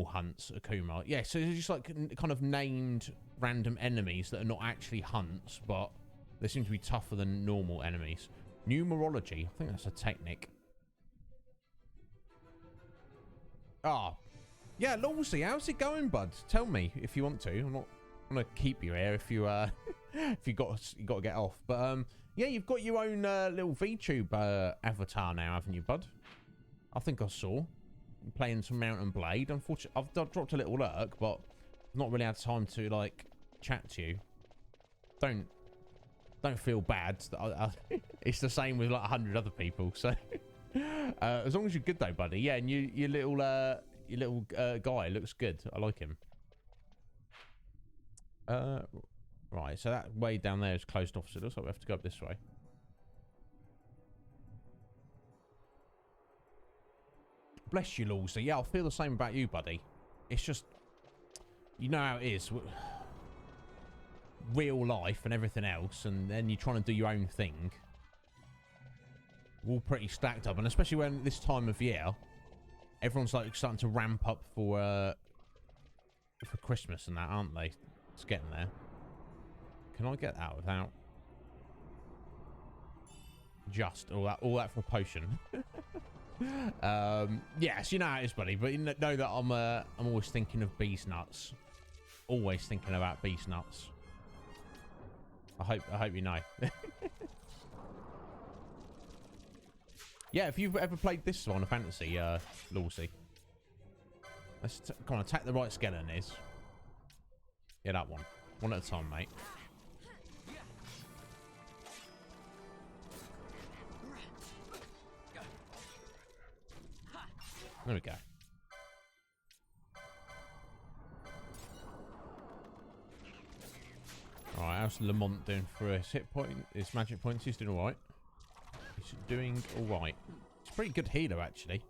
Speaker 2: hunts, Akuma? Yeah, so they're just like kind of named random enemies that are not actually hunts, but they seem to be tougher than normal enemies. Numerology, I think that's a technique. Ah, yeah, Lawsy, how's it going, bud? Tell me if you want to. I'm not gonna keep you here if you if you got to get off. But yeah, you've got your own little VTube avatar now, haven't you, bud? I think I saw. You're playing some Mount and Blade. Unfortunately, I've dropped a little lurk, but I've not really had time to like chat to you. Don't feel bad. It's the same with like 100 other people. So as long as you're good though, buddy. Yeah, and your little guy looks good. I like him. Right, so that way down there is closed off, so it looks like we have to go up this way. Bless you, Lawsy. Yeah, I'll feel the same about you, buddy. It's just, you know how it is. Real life and everything else, and then you're trying to do your own thing. We're all pretty stacked up, and especially when this time of year, everyone's like starting to ramp up for Christmas and that, aren't they? It's getting there. Can I get that without just all that for a potion? Yes, you know how it is, buddy. But you know that I'm always thinking of bees nuts. Always thinking about bees nuts. I hope you know. Yeah, if you've ever played this Final Fantasy, Lawsy. Let's come on, attack the right skeleton is. Yeah, that one. One at a time, mate. There we go. Alright, how's Lamont doing for his hit point? His magic points? He's doing alright. He's doing alright. He's a pretty good healer, actually.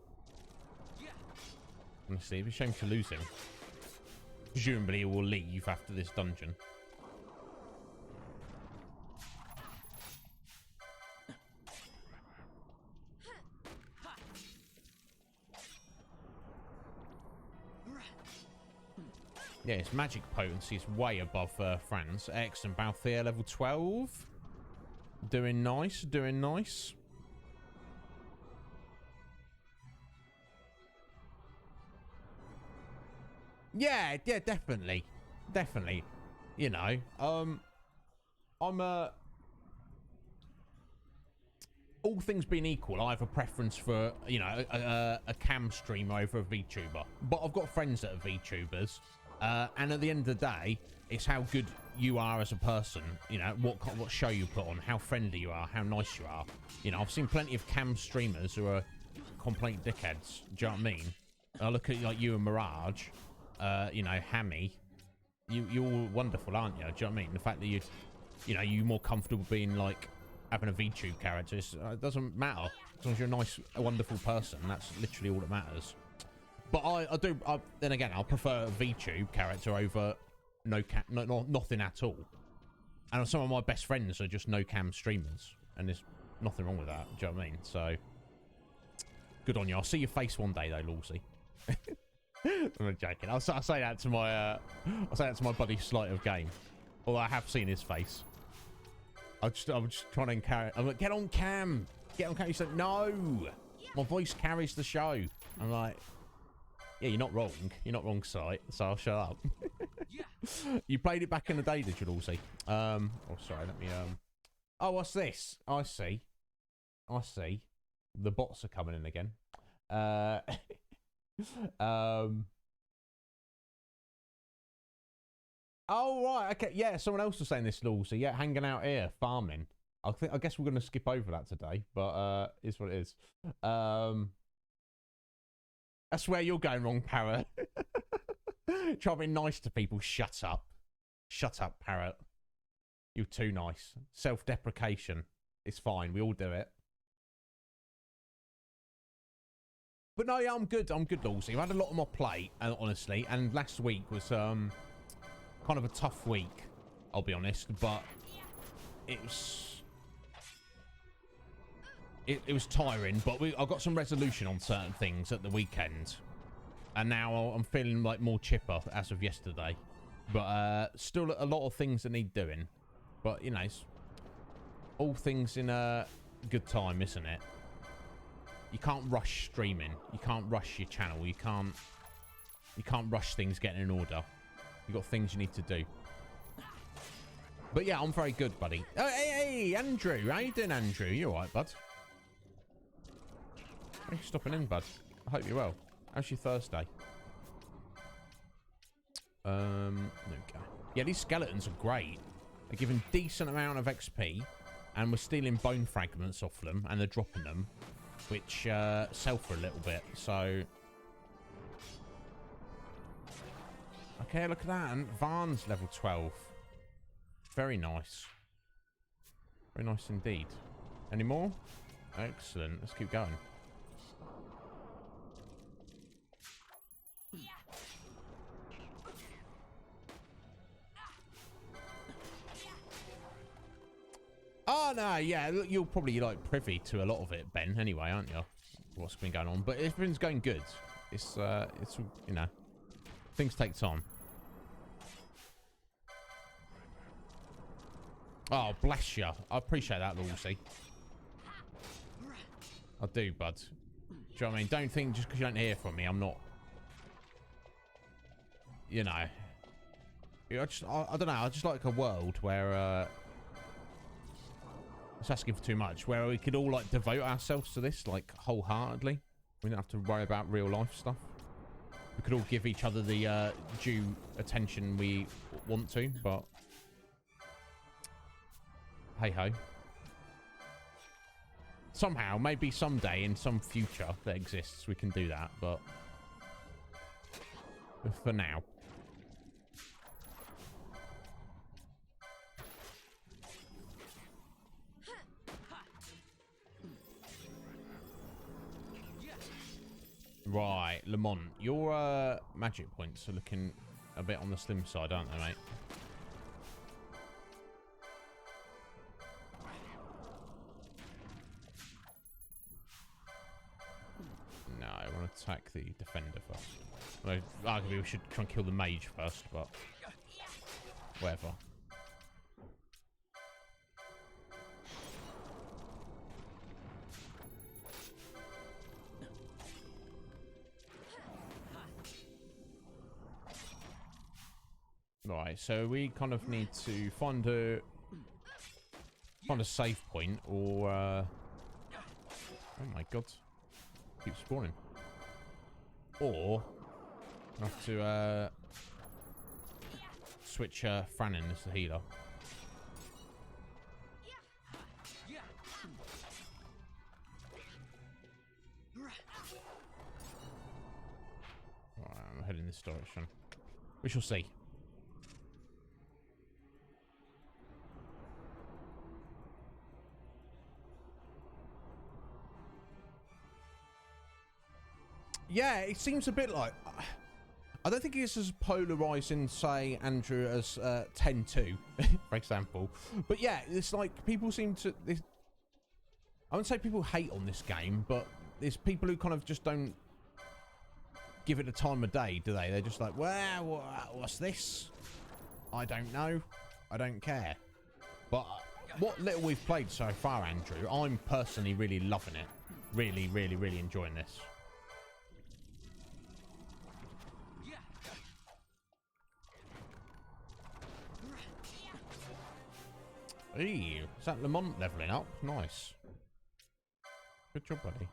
Speaker 2: Honestly, it'd be a shame to lose him. Presumably he will leave after this dungeon. Yeah, his magic potency is way above Fran's. Excellent. Balthier level 12. Doing nice, doing nice. Yeah, definitely. Definitely. You know, I'm all things being equal, I have a preference for, you know, a cam streamer over a VTuber. But I've got friends that are VTubers. And at the end of the day, it's how good you are as a person. You know, what show you put on, how friendly you are, how nice you are. You know, I've seen plenty of cam streamers who are complete dickheads. Do you know what I mean? I look at like you and Mirage, you know, Hammy. You're all wonderful, aren't you? Do you know what I mean? The fact that you're more comfortable being like having a VTube character, it doesn't matter. As long as you're a nice, a wonderful person, that's literally all that matters. But then again, I'll prefer a VTube character over nothing at all. And some of my best friends are just no cam streamers, and there's nothing wrong with that. Do you know what I mean? So good on you. I'll see your face one day, though, Lawsy. I'm joking. I'll say that to my buddy Sleight of Game. Although I have seen his face. I'm just trying to encourage. I'm like, get on cam. Get on cam. He said, no. My voice carries the show. I'm like, yeah, you're not wrong. You're not wrong, Sight. So I'll shut up. You played it back in the day, did you, Lawsy? Oh, sorry. Let me. Oh, what's this? I see. The bots are coming in again. Oh, right. Okay. Yeah, someone else was saying this, Lawsy. Yeah, hanging out here, farming. I guess we're going to skip over that today, but it's what it is. That's where you're going wrong, Parrot. Try to be nice to people. Shut up. Shut up, Parrot. You're too nice. Self-deprecation. It's fine. We all do it. But no, yeah, I'm good. I'm good, Lawsy. I've had a lot on my plate, honestly. And last week was kind of a tough week, I'll be honest. But it was... It was tiring, but I got some resolution on certain things at the weekend. And now I'm feeling like more chipper as of yesterday. But still a lot of things that need doing. But, you know, it's all things in a good time, isn't it? You can't rush streaming. You can't rush your channel. You can't rush things getting in order. You've got things you need to do. But yeah, I'm very good, buddy. Oh, hey, Andrew. How you doing, Andrew? You all right, bud? Thanks for stopping in, bud. I hope you're well. How's your Thursday? There we go. Yeah, these skeletons are great. They're giving decent amount of XP, and we're stealing bone fragments off them, and they're dropping them, which sell for a little bit. So, okay, look at that. And Varn's level 12. Very nice. Very nice indeed. Any more? Excellent. Let's keep going. Oh, no, yeah, you're probably, like, privy to a lot of it, Ben, anyway, aren't you? What's been going on. But everything's going good. It's you know, things take time. Oh, bless you. I appreciate that, Lawsy. I do, bud. Do you know what I mean? Don't think just because you don't hear from me, I'm not... You know. I don't know, I just like a world where... It's asking for too much, where we could all like devote ourselves to this like wholeheartedly. We don't have to worry about real life stuff. We could all give each other the due attention we want to, but hey ho. Somehow, maybe someday in some future that exists, we can do that, but for now. Right, Lamont, your magic points are looking a bit on the slim side, aren't they, mate? No, I want to attack the defender first. Well, arguably, we should try and kill the mage first, but whatever. Right, so we kind of need to find a save point, or oh my god, keep spawning. Or I have to switch Franin as the healer. Right, I'm heading this direction. We shall see. Yeah, it seems a bit like... I don't think it's as polarising, say, Andrew, as 10-2, for example. But yeah, it's like people seem to... I wouldn't say people hate on this game, but there's people who kind of just don't give it the time of day, do they? They're just like, well, what's this? I don't know. I don't care. But what little we've played so far, Andrew, I'm personally really loving it. Really, really, really enjoying this. Hey, is that Lamont leveling up? Nice. Good job, buddy.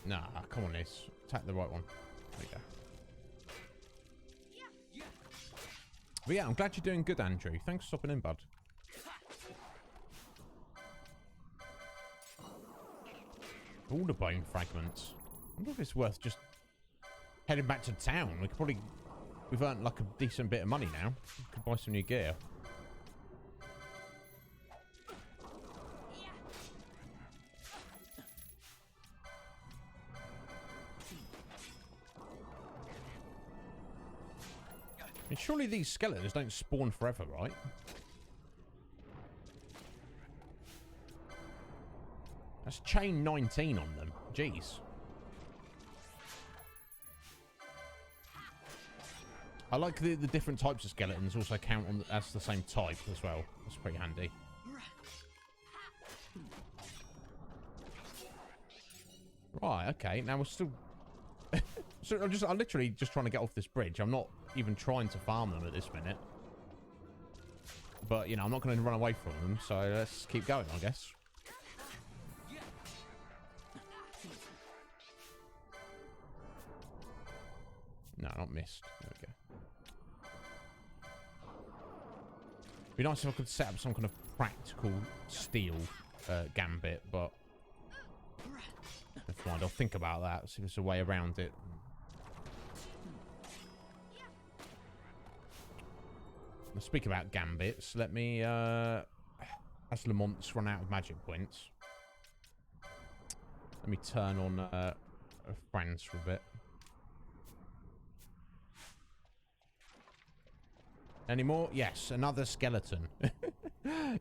Speaker 2: Nah, come on, Liz. Attack the right one. There you go. But yeah, I'm glad you're doing good, Andrew. Thanks for stopping in, bud. All the bone fragments. I wonder if it's worth just heading back to town. We could probably... We've earned like a decent bit of money now. We could buy some new gear. And surely these skeletons don't spawn forever, right? That's chain 19 on them. Jeez. I like the different types of skeletons also count on as the same type as well. That's pretty handy. Right, okay. Now we're still... So I'm literally just trying to get off this bridge. I'm not even trying to farm them at this minute. But, you know, I'm not going to run away from them. So let's keep going, I guess. No, not missed. There we go. Be nice if I could set up some kind of practical steel gambit, but never mind. I'll think about that. See if there's a way around it. Now, speaking about gambits, let me as Lamont's run out of magic points, let me turn on Franz for a bit. Any more? Yes, another skeleton.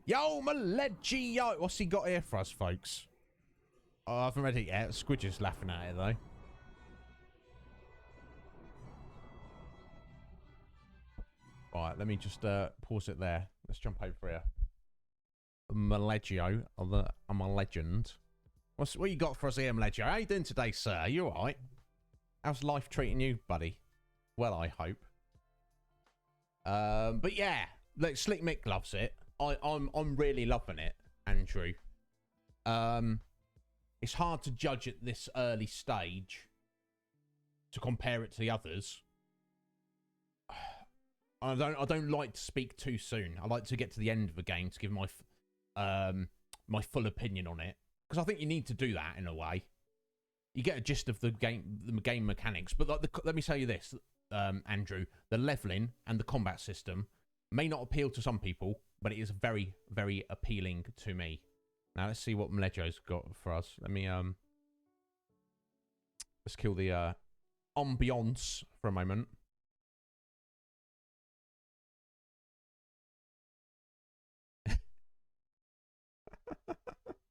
Speaker 2: Yo, Malegio! What's he got here for us, folks? Oh, I haven't read it yet. Squidger's laughing at it, though. Right, let me just pause it there. Let's jump over here. Malegio, I'm a legend. What you got for us here, Malegio? How you doing today, sir? You all right? How's life treating you, buddy? Well, I hope. But yeah, like Slick Mick loves it. I'm really loving it, Andrew. It's hard to judge at this early stage to compare it to the others. I don't like to speak too soon. I like to get to the end of the game to give my my full opinion on it, because I think you need to do that in a way. You get a gist of the game mechanics, but like let me tell you this. Andrew, the leveling and the combat system may not appeal to some people, but it is very, very appealing to me. Now let's see what Malegio's got for us. Let me let's kill the ambiance for a moment.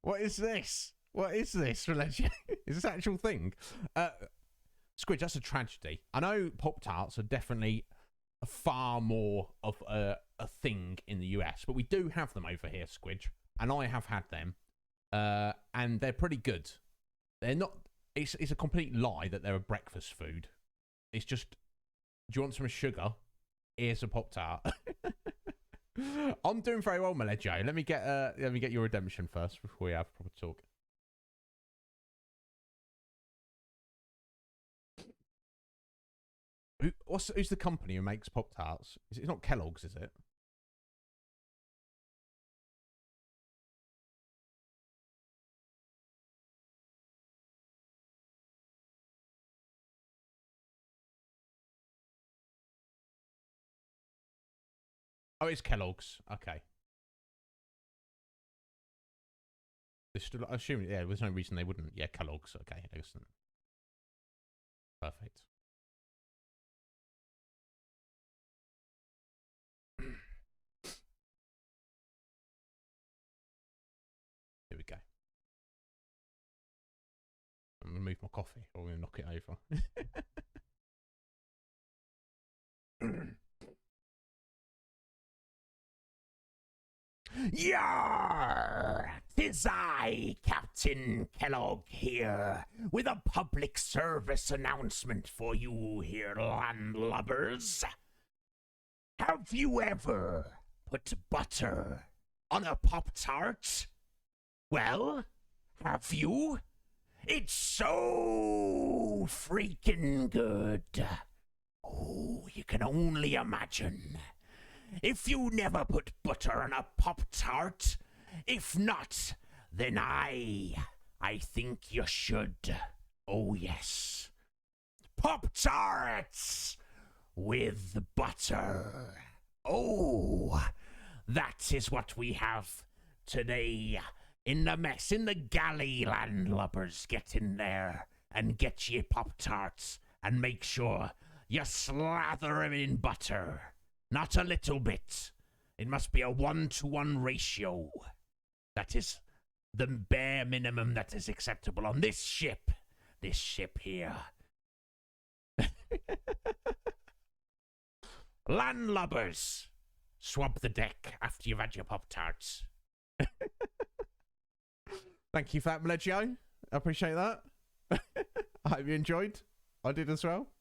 Speaker 2: What is this? What is this, Malegio? Is this an actual thing? Squidge, that's a tragedy. I know Pop-Tarts are definitely far more of a thing in the US, but we do have them over here, Squidge, and I have had them, and they're pretty good. They're not... It's a complete lie that they're a breakfast food. It's just, do you want some sugar? Here's a Pop-Tart. I'm doing very well, Malegio. Let me get your redemption first before we have proper talk. Who's the company who makes Pop-Tarts? It's not Kellogg's, is it? Oh, it's Kellogg's. Okay. I assume, yeah, there's no reason they wouldn't. Yeah, Kellogg's. Okay, excellent. Perfect. Here we go. move my coffee or I'm going to knock it over.
Speaker 11: Yar! 'Tis I, Captain Kellogg here, with a public service announcement for you here, landlubbers. Have you ever put butter on a Pop-Tart? Well, have you? It's so freaking good. Oh, you can only imagine. If you never put butter on a Pop-Tart, if not, then I think you should. Oh, yes. Pop-Tarts with butter. Oh, that is what we have today in the mess, in the galley, landlubbers. Get in there and get ye Pop-Tarts and make sure you slather 'em in butter. Not a little bit. It must be a 1-to-1 ratio. That is the bare minimum that is acceptable on this ship. This ship here. Landlubbers, swab the deck after you've had your Pop-Tarts.
Speaker 2: Thank you for that, Meleggio. I appreciate that. I hope you enjoyed. I did as well.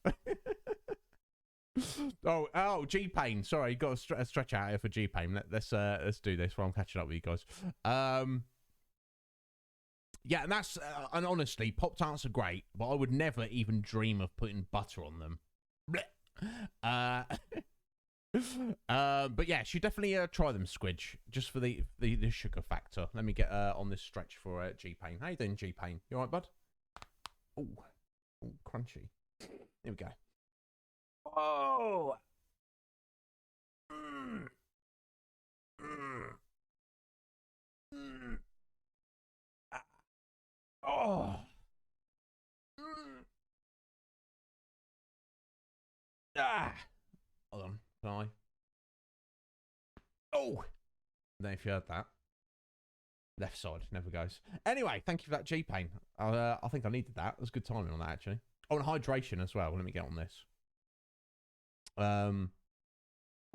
Speaker 2: Oh, G-Pain. Sorry, got a stretch out here for G-Pain. Let's do this while I'm catching up with you guys. Yeah, and that's and honestly, Pop-Tarts are great, but I would never even dream of putting butter on them. But yeah, should definitely try them, Squidge, just for the sugar factor. Let me get on this stretch for G-Pain. How you doing, G-Pain? You alright, bud? Oh, crunchy. Here we go. Oh. Oh. Ah. Hold on. Can I? Oh. I don't know if you heard that. Left side never goes. Anyway, thank you for that, G-Pain. I think I needed that. It was good timing on that, actually. Oh, and hydration as well. Let me get on this.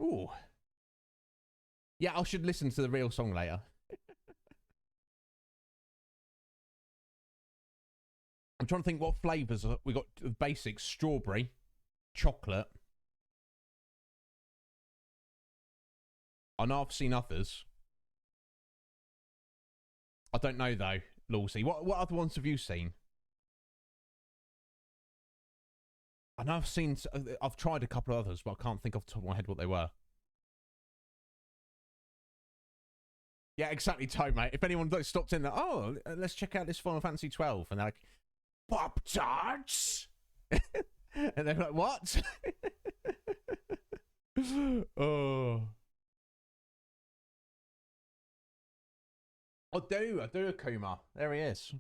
Speaker 2: Ooh. Yeah, I should listen to the real song later. I'm trying to think what flavours we got. Basic strawberry, chocolate. I know I've seen others. I don't know though, Lawsy. What other ones have you seen? I know I've tried a couple of others, but I can't think off the top of my head what they were. Yeah, exactly, Toad, mate. If anyone stopped in there, oh, let's check out this Final Fantasy XII, and they're like, Pop-Tarts? And they're like, what? Oh. I do, Keema. There he is.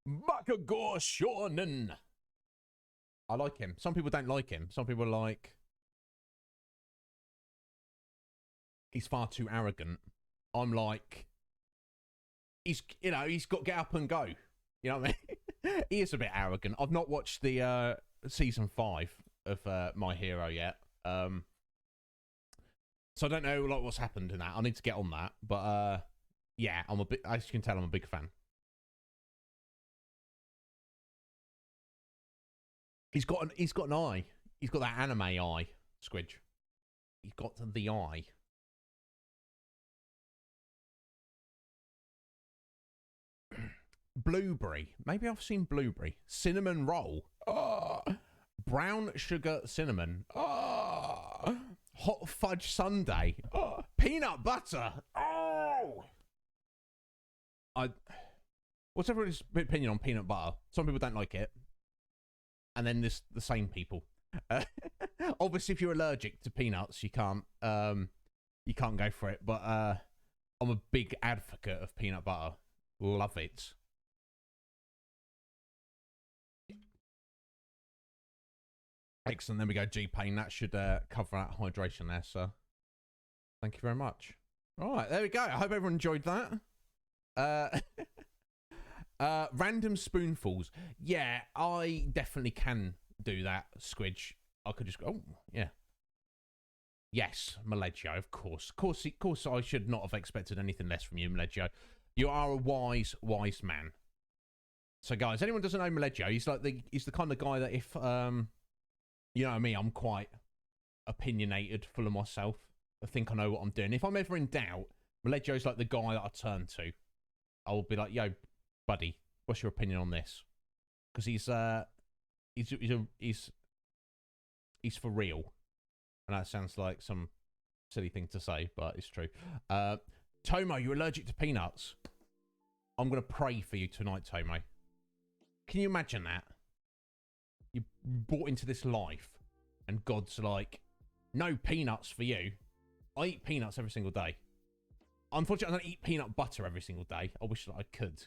Speaker 2: Bakagor Shonen. I like him. Some people don't like him. Some people are like, he's far too arrogant. I'm like, he's got to get up and go. You know what I mean? He is a bit arrogant. I've not watched the season 5 of My Hero yet. So I don't know like what's happened in that. I need to get on that. But yeah, as you can tell, I'm a big fan. He's got an eye. He's got that anime eye, Squidge. He's got the eye. Blueberry. Maybe I've seen blueberry. Cinnamon roll. Oh. Brown sugar cinnamon. Oh. Hot fudge sundae. Oh. Peanut butter. Oh. What's everybody's opinion on peanut butter? Some people don't like it. And then there's the same people. Obviously, if you're allergic to peanuts, you can't go for it. But I'm a big advocate of peanut butter. Love it. Excellent. There we go, G-Pain. That should cover that hydration there, sir. Thank you very much. All right, there we go. I hope everyone enjoyed that. Random spoonfuls. Yeah, I definitely can do that, Squidge. I could just go, oh, yeah. Yes, Maleggio, of course. Of course, I should not have expected anything less from you, Maleggio. You are a wise, wise man. So, guys, anyone doesn't know Maleggio, he's the kind of guy that if, you know me, I'm quite opinionated, full of myself. I think I know what I'm doing. If I'm ever in doubt, Maleggio's like the guy that I turn to. I will be like, yo, buddy, what's your opinion on this? Because he's for real. And that sounds like some silly thing to say, but it's true. Tomo, you're allergic to peanuts. I'm going to pray for you tonight, Tomo. Can you imagine that? You're brought into this life, and God's like, no peanuts for you. I eat peanuts every single day. Unfortunately, I don't eat peanut butter every single day. I wish that I could.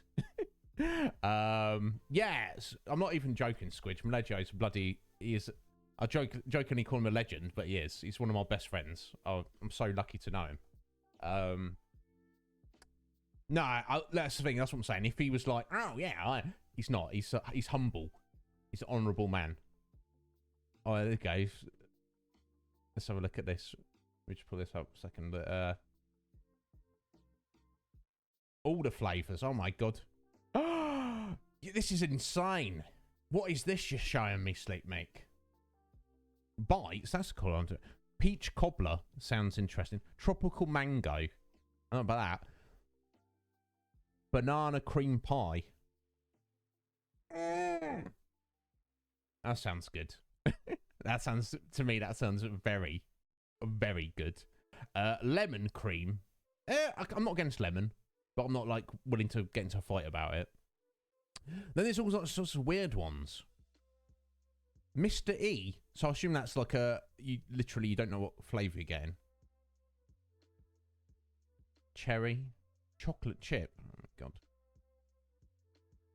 Speaker 2: Yes, I'm not even joking, Squidge. Maleggio is bloody... I jokingly call him a legend, but he is. He's one of my best friends. Oh, I'm so lucky to know him. No, that's the thing. That's what I'm saying. If he was like, oh yeah, he's not. He's humble. He's an honourable man. Oh, there you go. Let's have a look at this. Let me just pull this up a second. All the flavours. Oh my god. This is insane. What is this you're showing me, Sleep Meek? Bites? That's cool. Peach cobbler sounds interesting. Tropical mango. I don't know about that. Banana cream pie. That sounds good. That sounds, to me, that sounds very, very good. Lemon cream. I'm not against lemon, but I'm not like willing to get into a fight about it. Then there's all sorts of weird ones. Mr. E. So I assume that's like you don't know what flavour you're getting. Cherry. Chocolate chip. Oh my god.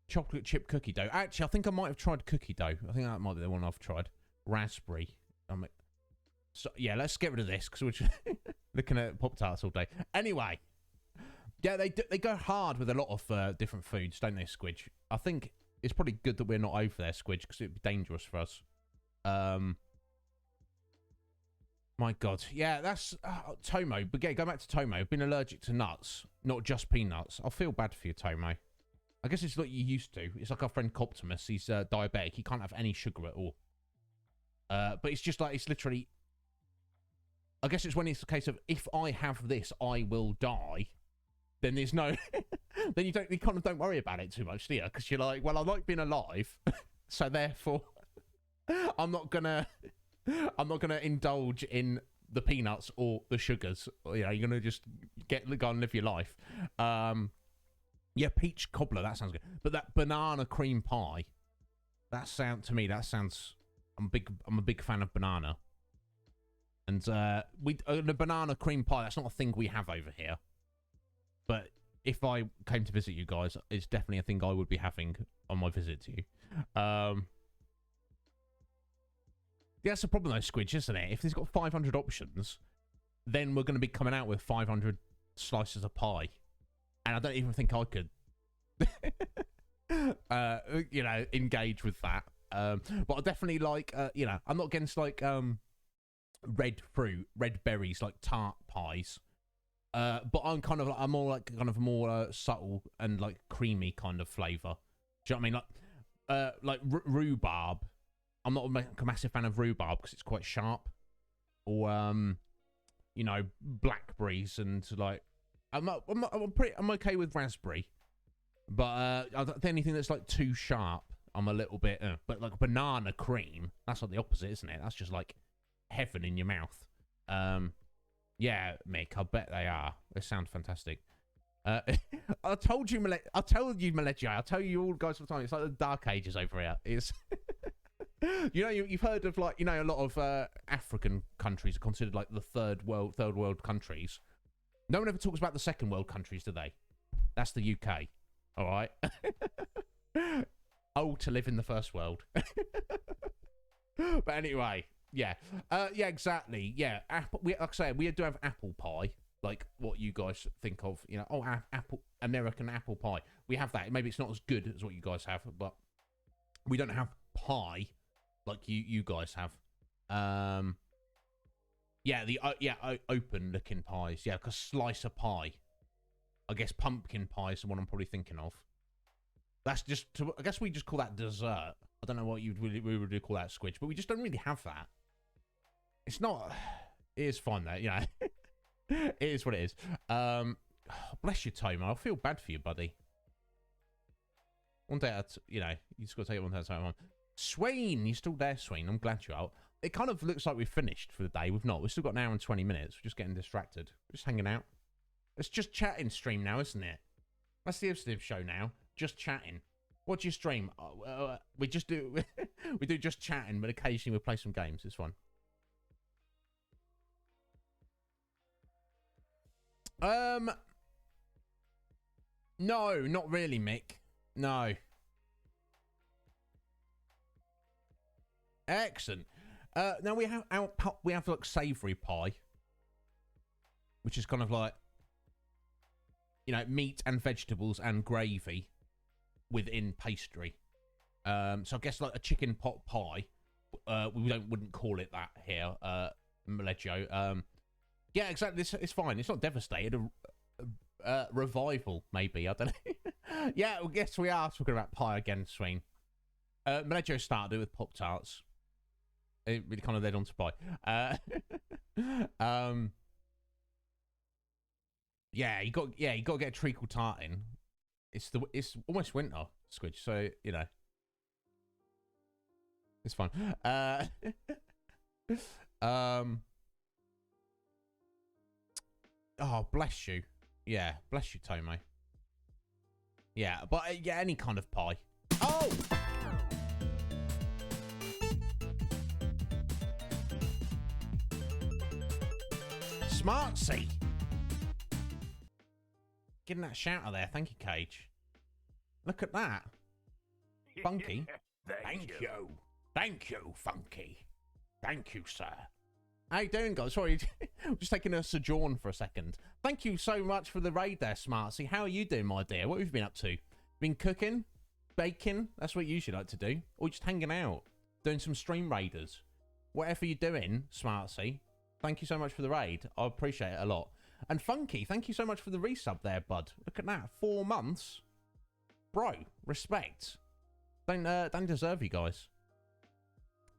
Speaker 2: Chocolate chip cookie dough. Actually, I think I might have tried cookie dough. I think that might be the one I've tried. Raspberry. So yeah, let's get rid of this because we're just looking at Pop-Tarts all day. Anyway. Yeah, they go hard with a lot of different foods, don't they, Squidge? I think it's probably good that we're not over there, Squidge, because it'd be dangerous for us. My God. Yeah, that's... Tomo. But yeah, go back to Tomo. Been allergic to nuts, not just peanuts. I feel bad for you, Tomo. I guess it's like you used to. It's like our friend Coptimus. He's diabetic. He can't have any sugar at all. But it's just like, it's literally... I guess it's when it's the case of, if I have this, I will die. Then there's no... then you kind of don't worry about it too much, do you? Because you're like, well, I like being alive, so therefore... I'm not gonna indulge in the peanuts or the sugars. You know, you're gonna just go and live your life. Yeah, peach cobbler, that sounds good. But that banana cream pie, that sounds. I'm a big fan of banana. And the banana cream pie, that's not a thing we have over here. But if I came to visit you guys, it's definitely a thing I would be having on my visit to you. Yeah, that's the problem though, Squidge, isn't it? If there's got 500 options, then we're going to be coming out with 500 slices of pie. And I don't even think I could, engage with that. But I definitely like, I'm not against like red fruit, red berries, like tart pies. But I'm more subtle and like creamy kind of flavour. Do you know what I mean? Like rhubarb. I'm not a massive fan of rhubarb because it's quite sharp. Or blackberries and like I'm okay with raspberry, but anything that's like too sharp, I'm a little bit. But like banana cream, that's like the opposite, isn't it? That's just like heaven in your mouth. Yeah, Mick, I bet they are. They sound fantastic. I told you, Maleggio. I tell you all guys all the time. It's like the Dark Ages over here. It's you've heard of like a lot of African countries are considered like the third world countries. No one ever talks about the second world countries, do they? That's the UK. All right. Old to live in the first world. But anyway, yeah, exactly. Yeah, like I say, we do have apple pie. like what you guys think of, you know, oh, American apple pie. We have that. Maybe it's not as good as what you guys have, but we don't have pie like you guys have. Yeah, open looking pies. Yeah, because slice of pie. I guess pumpkin pie is the one I'm probably thinking of. That's just, I guess we just call that dessert. I don't know what we would call that, Squidge, but we just don't really have that. It's not, it is fine though, you know. It is what it is. Bless you, Tomo. I feel bad for you, buddy. One day, you know, you just got to take it one day at a time. Swain, you're still there, Swain. I'm glad you're out. It kind of looks like we've finished for the day. We've not. We've still got an hour and 20 minutes. We're just getting distracted. We're just hanging out. It's just chatting stream now, isn't it? That's the Iznib Show now. Just chatting. What do you stream? We just do... we do just chatting, but occasionally we play some games. It's fun. No, not really, Mick. No. Excellent. Now we have like savoury pie, which is kind of like, you know, meat and vegetables and gravy within pastry. So I guess like a chicken pot pie. We wouldn't call it that here, Maleggio. Yeah, exactly. It's fine. It's not devastated. Revival, maybe. I don't know. Yeah, I guess we are talking about pie again, Swain. Maleggio started it with Pop-Tarts. It really kind of led on to pie. Yeah, you got to get a treacle tart in. It's almost winter, Squidge, so you know. It's fun. Oh, bless you. Yeah, bless you, Tomo. Yeah, but yeah, any kind of pie. Oh! Smartsy. Getting that shout out there. Thank you, Cage. Look at that. Funky. Thank you. Thank you, Funky. Thank you, sir. How you doing, guys? Sorry, I'm just taking a sojourn for a second. Thank you so much for the raid there, Smartsy. How are you doing, my dear? What have you been up to? Been cooking? Baking? That's what you usually like to do. Or just hanging out? Doing some stream raiders? Whatever you're doing, Smartsy. Thank you so much for the raid. I appreciate it a lot. And Funky, thank you so much for the resub there, bud. Look at that. 4 months. Bro, respect. Don't deserve you guys.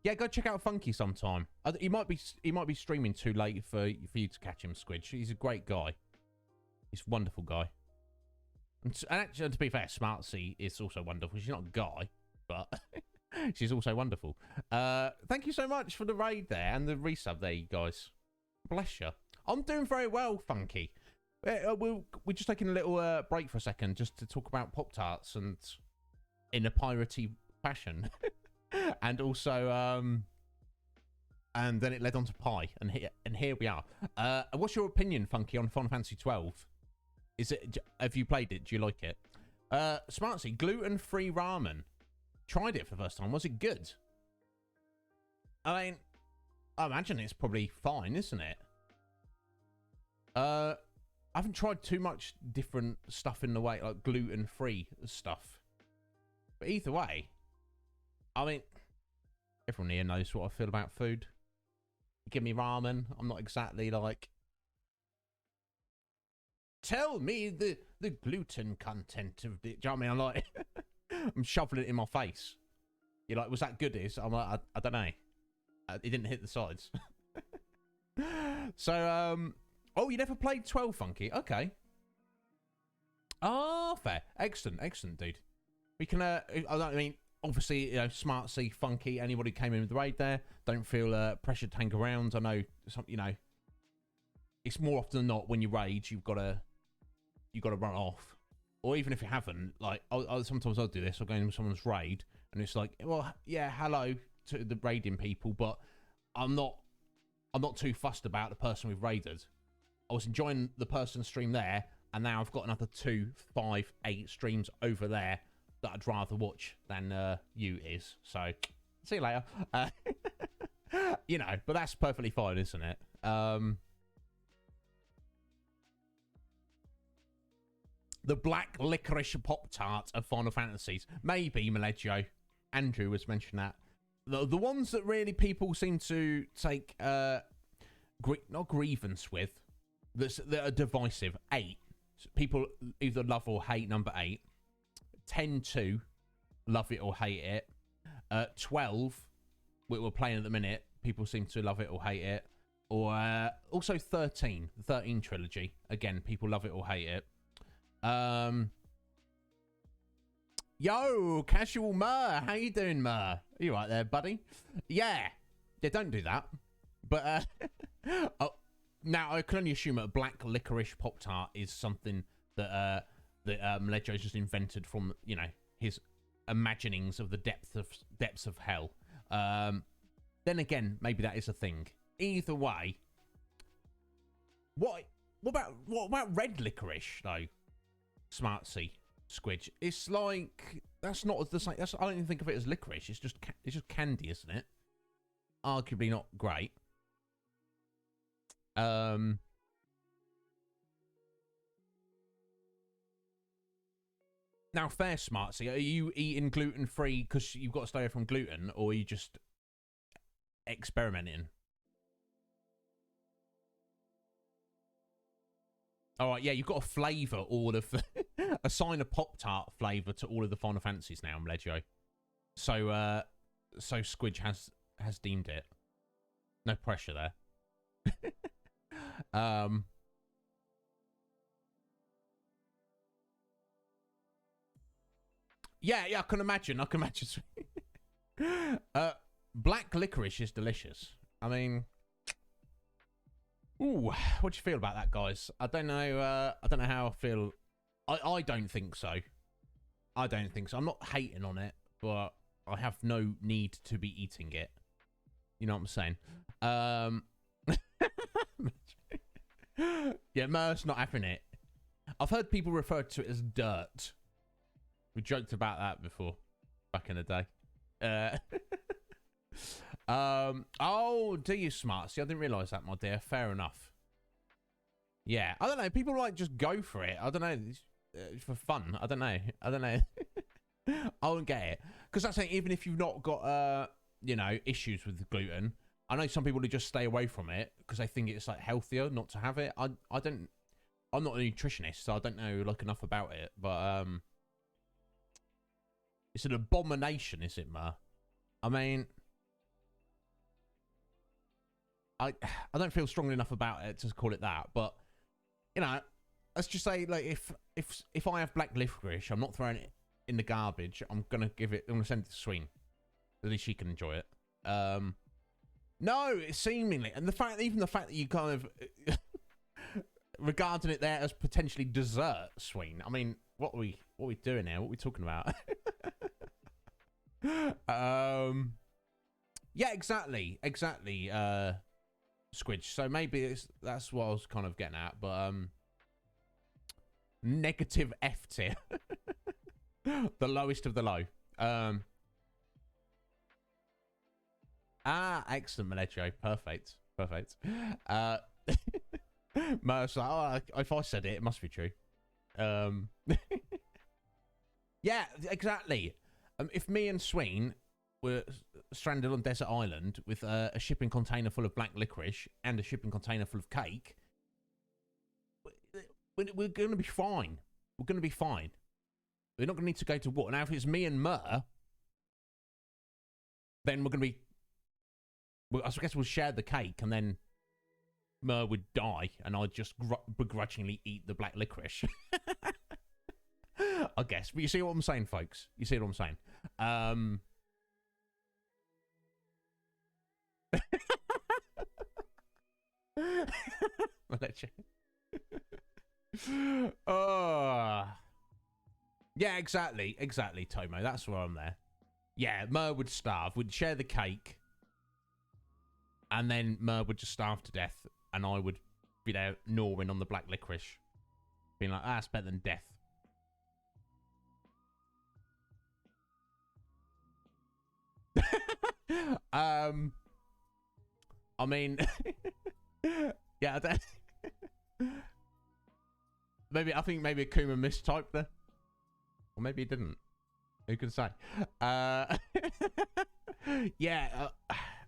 Speaker 2: Yeah, go check out Funky sometime. He might be streaming too late for you to catch him, Squidge. He's a great guy. He's a wonderful guy. And actually, to be fair, Smartsy is also wonderful. She's not a guy, but she's also wonderful. Thank you so much for the raid there and the resub there, you guys. Bless you. I'm doing very well, Funky. We're just taking a little break for a second just to talk about Pop-Tarts and in a piratey fashion. And also, and then it led on to pie, and here we are. What's your opinion, Funky, on Final Fantasy XII? Have you played it? Do you like it? Smartsy, gluten-free ramen. Tried it for the first time. Was it good? I mean, I imagine it's probably fine, isn't it? I haven't tried too much different stuff in the way, like gluten-free stuff. But either way, I mean, everyone here knows what I feel about food. Give me ramen. I'm not exactly like, tell me the gluten content of the... Do you know what I mean? I'm like, I'm shoveling it in my face. You're like, was that good? I'm like, I don't know. It didn't hit the sides. So, oh, you never played 12, Funky? Okay. Oh, fair. Excellent, dude. We can, I mean, obviously, you know, Smartsy, Funky, anybody who came in with the raid there, don't feel pressured to hang around. I know, you know, it's more often than not when you raid, you've got to run off. Or even if you haven't, like, sometimes I'll do this. I'll go into someone's raid, and it's like, well, yeah, hello to the raiding people, but I'm not too fussed about the person we've raided. I was enjoying the person's stream there, and now I've got another 2, 5, 8 streams over there that I'd rather watch than you is. So, see you later. You know, but that's perfectly fine, isn't it? The black licorice Pop-Tart of Final Fantasies. Maybe, Maleggio. Andrew was mentioning that. The ones that really people seem to take, not grievance with, that are divisive. 8. People either love or hate number 8. 10 to love it or hate it. 12, we're playing at the minute. People seem to love it or hate it. Or also 13, the 13 trilogy. Again, people love it or hate it. Yo, Casual Mur, how you doing, Mur? You right there, buddy? Yeah, don't do that. But now I can only assume that a black licorice Pop-Tart is something that Maleggio's just invented from, you know, his imaginings of the depths of hell. Then again, maybe that is a thing. Either way, what about red licorice though? Smartsy Squidge. It's like that's not the same. I don't even think of it as licorice. It's just candy, isn't it? Arguably not great. Now, fair Smartsy, are you eating gluten-free because you've got to stay away from gluten, or are you just experimenting? All right, yeah, you've got to flavour all of the... assign a Pop-Tart flavour to all of the Final Fantasies now, Maleggio. So Squidge has deemed it. No pressure there. Yeah, I can imagine. Black licorice is delicious. I mean... Ooh, what do you feel about that, guys? I don't know how I feel. I don't think so. I don't think so. I'm not hating on it, but I have no need to be eating it. You know what I'm saying? Yeah, Mer's not having it. I've heard people refer to it as dirt. We joked about that before, back in the day. Oh, do you, Smart? See, I didn't realise that, my dear. Fair enough. Yeah, I don't know. People like just go for it. I don't know. It's for fun. I don't know. I don't get it. Because that's like, even if you've not got, you know, issues with the gluten, I know some people who just stay away from it because they think it's like healthier not to have it. I'm not a nutritionist, so I don't know like enough about it. But it's an abomination, is it, Ma? I mean, I don't feel strongly enough about it to call it that, but you know, let's just say like if I have black licorice, I'm not throwing it in the garbage. I'm gonna send it to Sween. At least she can enjoy it. No, it's seemingly, and even the fact that you kind of regarding it there as potentially dessert, Sween. I mean, what are we doing here? What are we talking about? Yeah, exactly. Squidge. So maybe that's what I was kind of getting at, but negative F tier. The lowest of the low. Excellent, Maleggio. Perfect. Mer's like, oh, if I said it, it must be true. Yeah, exactly. If me and Sween were stranded on Desert Island with a shipping container full of black licorice and a shipping container full of cake, we're going to be fine. We're going to be fine. We're not going to need to go to war. Now, if it's me and Mer, then we're going to be... Well, I guess we'll share the cake, and then Mer would die, and I'd just begrudgingly eat the black licorice. I guess. But you see what I'm saying, folks? You see what I'm saying? Yeah, exactly, Tomo. That's where I'm there. Yeah, Mer would starve. We'd share the cake, and then Mer would just starve to death, and I would be there gnawing on the black licorice, being like, that's better than death. I mean, yeah, I think maybe Keema mistyped there. Or maybe he didn't. Who can say? Yeah,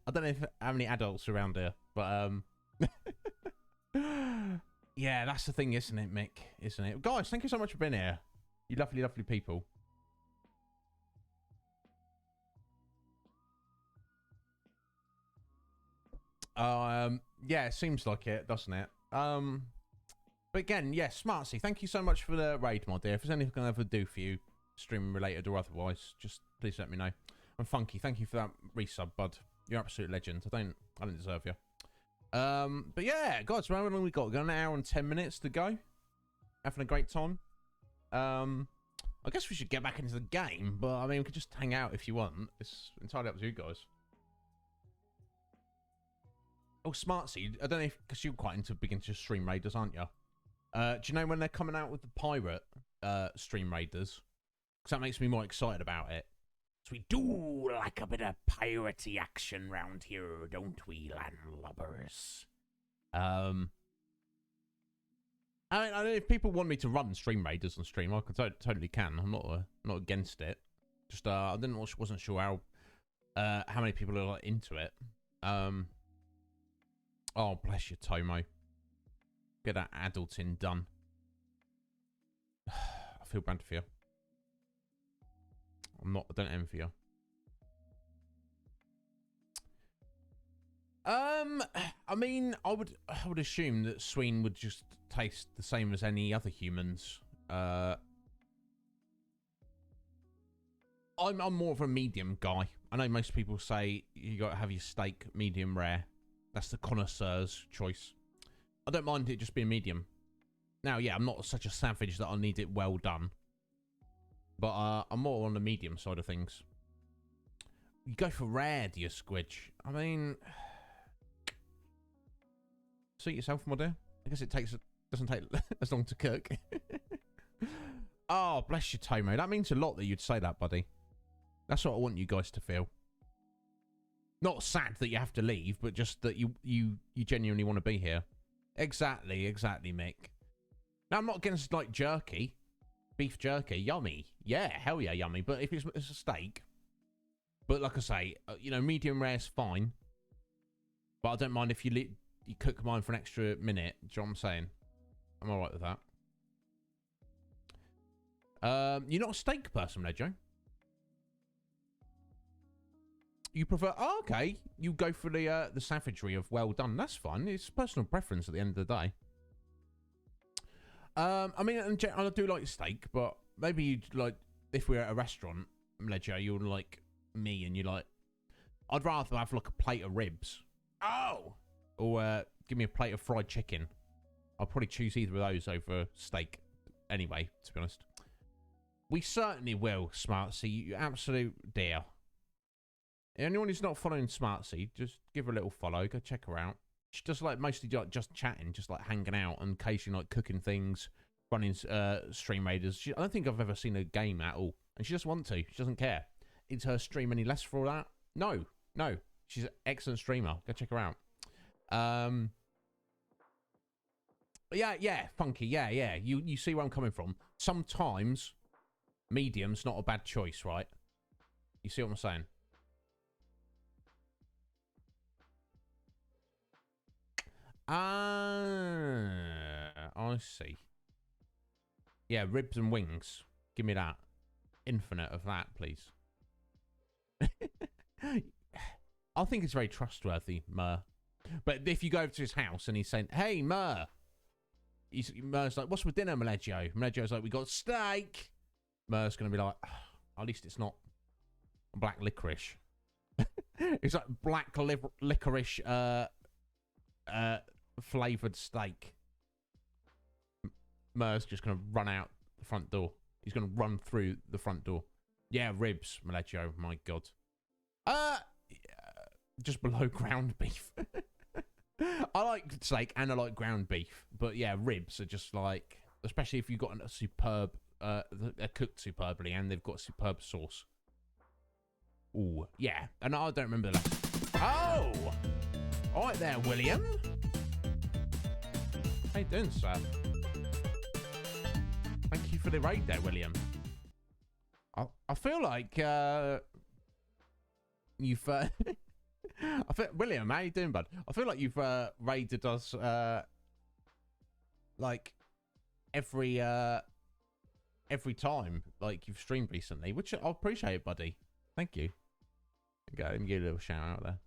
Speaker 2: I don't know how many adults are around here, but yeah, that's the thing, isn't it, Mick? Isn't it? Guys, thank you so much for being here. You lovely, lovely people. Yeah, it seems like it, doesn't it? But again, yeah, Smartsy, thank you so much for the raid, my dear. If there's anything I can ever do for you, stream related or otherwise, just please let me know. And Funky, thank you for that resub, bud. You're an absolute legend. I don't deserve you. But yeah, guys, how long we got? We've got an hour and 10 minutes to go. Having a great time. I guess we should get back into the game, but I mean, we could just hang out if you want. It's entirely up to you guys. Oh, Smartsy, I don't know if, because you're quite big into Stream Raiders, aren't you? Do you know when they're coming out with the pirate Stream Raiders? Because that makes me more excited about it.
Speaker 11: So we do like a bit of piratey action round here, don't we, landlubbers?
Speaker 2: I mean, I don't know if people want me to run Stream Raiders on stream. I totally can. I'm not against it. Just I wasn't sure how many people are like into it. Oh, bless you, Tomo. Get that adulting done. I feel bad for you. I don't envy you. I mean, I would assume that Sween would just taste the same as any other humans. I'm more of a medium guy. I know most people say you got to have your steak medium rare. That's the connoisseur's choice. I don't mind it just being medium. Now, yeah, I'm not such a savage that I need it well done. But I'm more on the medium side of things. You go for rare, do you, Squidge? I mean, suit yourself, my dear. I guess doesn't take as long to cook. Oh, bless you, Tomo. That means a lot that you'd say that, buddy. That's what I want you guys to feel. Not sad that you have to leave, but just that you genuinely want to be here. Exactly, Mick. Now, I'm not against, like, jerky. Beef jerky, yummy. Yeah, hell yeah, yummy. But if it's a steak, but like I say, you know, medium rare is fine. But I don't mind if you cook mine for an extra minute. Do you know what I'm saying? I'm alright with that. You're not a steak person, Lejo? You prefer... Oh, okay. You go for the savagery of well done. That's fine. It's personal preference at the end of the day. I mean, I do like steak, but maybe you'd like, if we're at a restaurant, Ledger, you're like me and you're like, I'd rather have like a plate of ribs. Oh! Or give me a plate of fried chicken. I'll probably choose either of those over steak anyway, to be honest. We certainly will, Smartsy. You absolute dear. Anyone who's not following Smartsy, just give her a little follow. Go check her out. She does like mostly just chatting, just like hanging out, and occasionally like cooking things, running Stream Raiders. I don't think I've ever seen a game at all, and she doesn't want to. She doesn't care. Is her stream any less for all that? No. She's an excellent streamer. Go check her out. Yeah, Funky. Yeah. You see where I'm coming from. Sometimes medium's not a bad choice, right? You see what I'm saying? I see. Yeah, ribs and wings. Give me that. Infinite of that, please. I think it's very trustworthy, Mur. But if you go over to his house and he's saying, hey, Mur. Mur's like, what's for dinner, Maleggio? Maleggio's like, we got steak. Mur's going to be like, at least it's not black licorice. It's like black licorice flavoured steak. Mur's just going to run out the front door. He's going to run through the front door. Yeah, ribs, Maleggio. My God. Just below ground beef. I like steak and I like ground beef. But yeah, ribs are just like, especially if you've got a superb, they're cooked superbly and they've got superb sauce. Ooh, yeah. And I don't remember that. Oh! All right there, William. How you doing, sir? for the raid there, William. I feel like you've... William, how you doing, bud? I feel like you've raided us like every time like you've streamed recently, which I appreciate, buddy. Thank you. Go and give a little shout out there.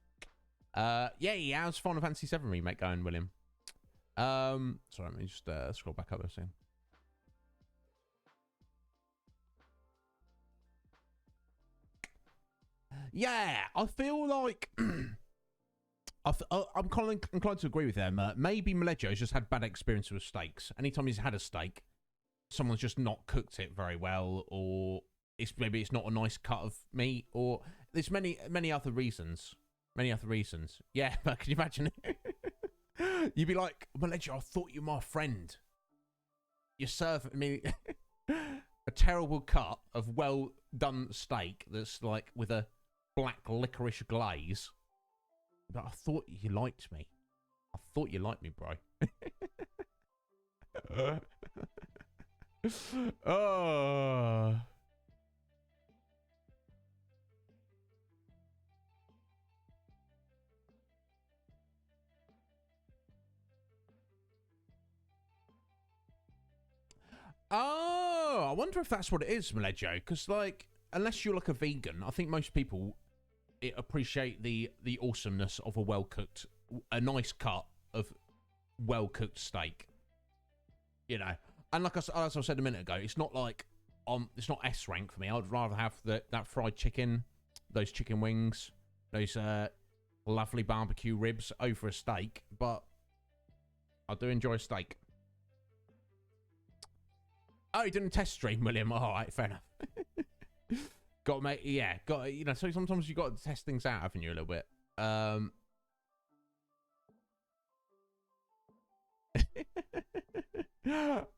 Speaker 2: Yeah, how's Final Fantasy VII remake going, William? Sorry, let me just scroll back up there soon. Yeah, I feel like I'm kind of inclined to agree with them. Maybe Maleggio's just had bad experience with steaks. Anytime he's had a steak, someone's just not cooked it very well, or maybe it's not a nice cut of meat, or there's many other reasons. Many other reasons. Yeah, but can you imagine it? You'd be like, Maleggio, I thought you were my friend. You're serving me a terrible cut of well done steak that's like with a black licorice glaze. But I thought you liked me. I thought you liked me, bro. Oh. Oh, I wonder if that's what it is, Maleggio. Because, like, unless you're like a vegan, I think most people appreciate the awesomeness of a nice cut of well-cooked steak. You know, and like as I said a minute ago, it's not like it's not S rank for me. I'd rather have that fried chicken, those chicken wings, those lovely barbecue ribs over a steak. But I do enjoy a steak. Oh, you didn't test stream, William. All right, fair enough. Got to make, yeah, got, you know. So sometimes you got to test things out, haven't you, a little bit?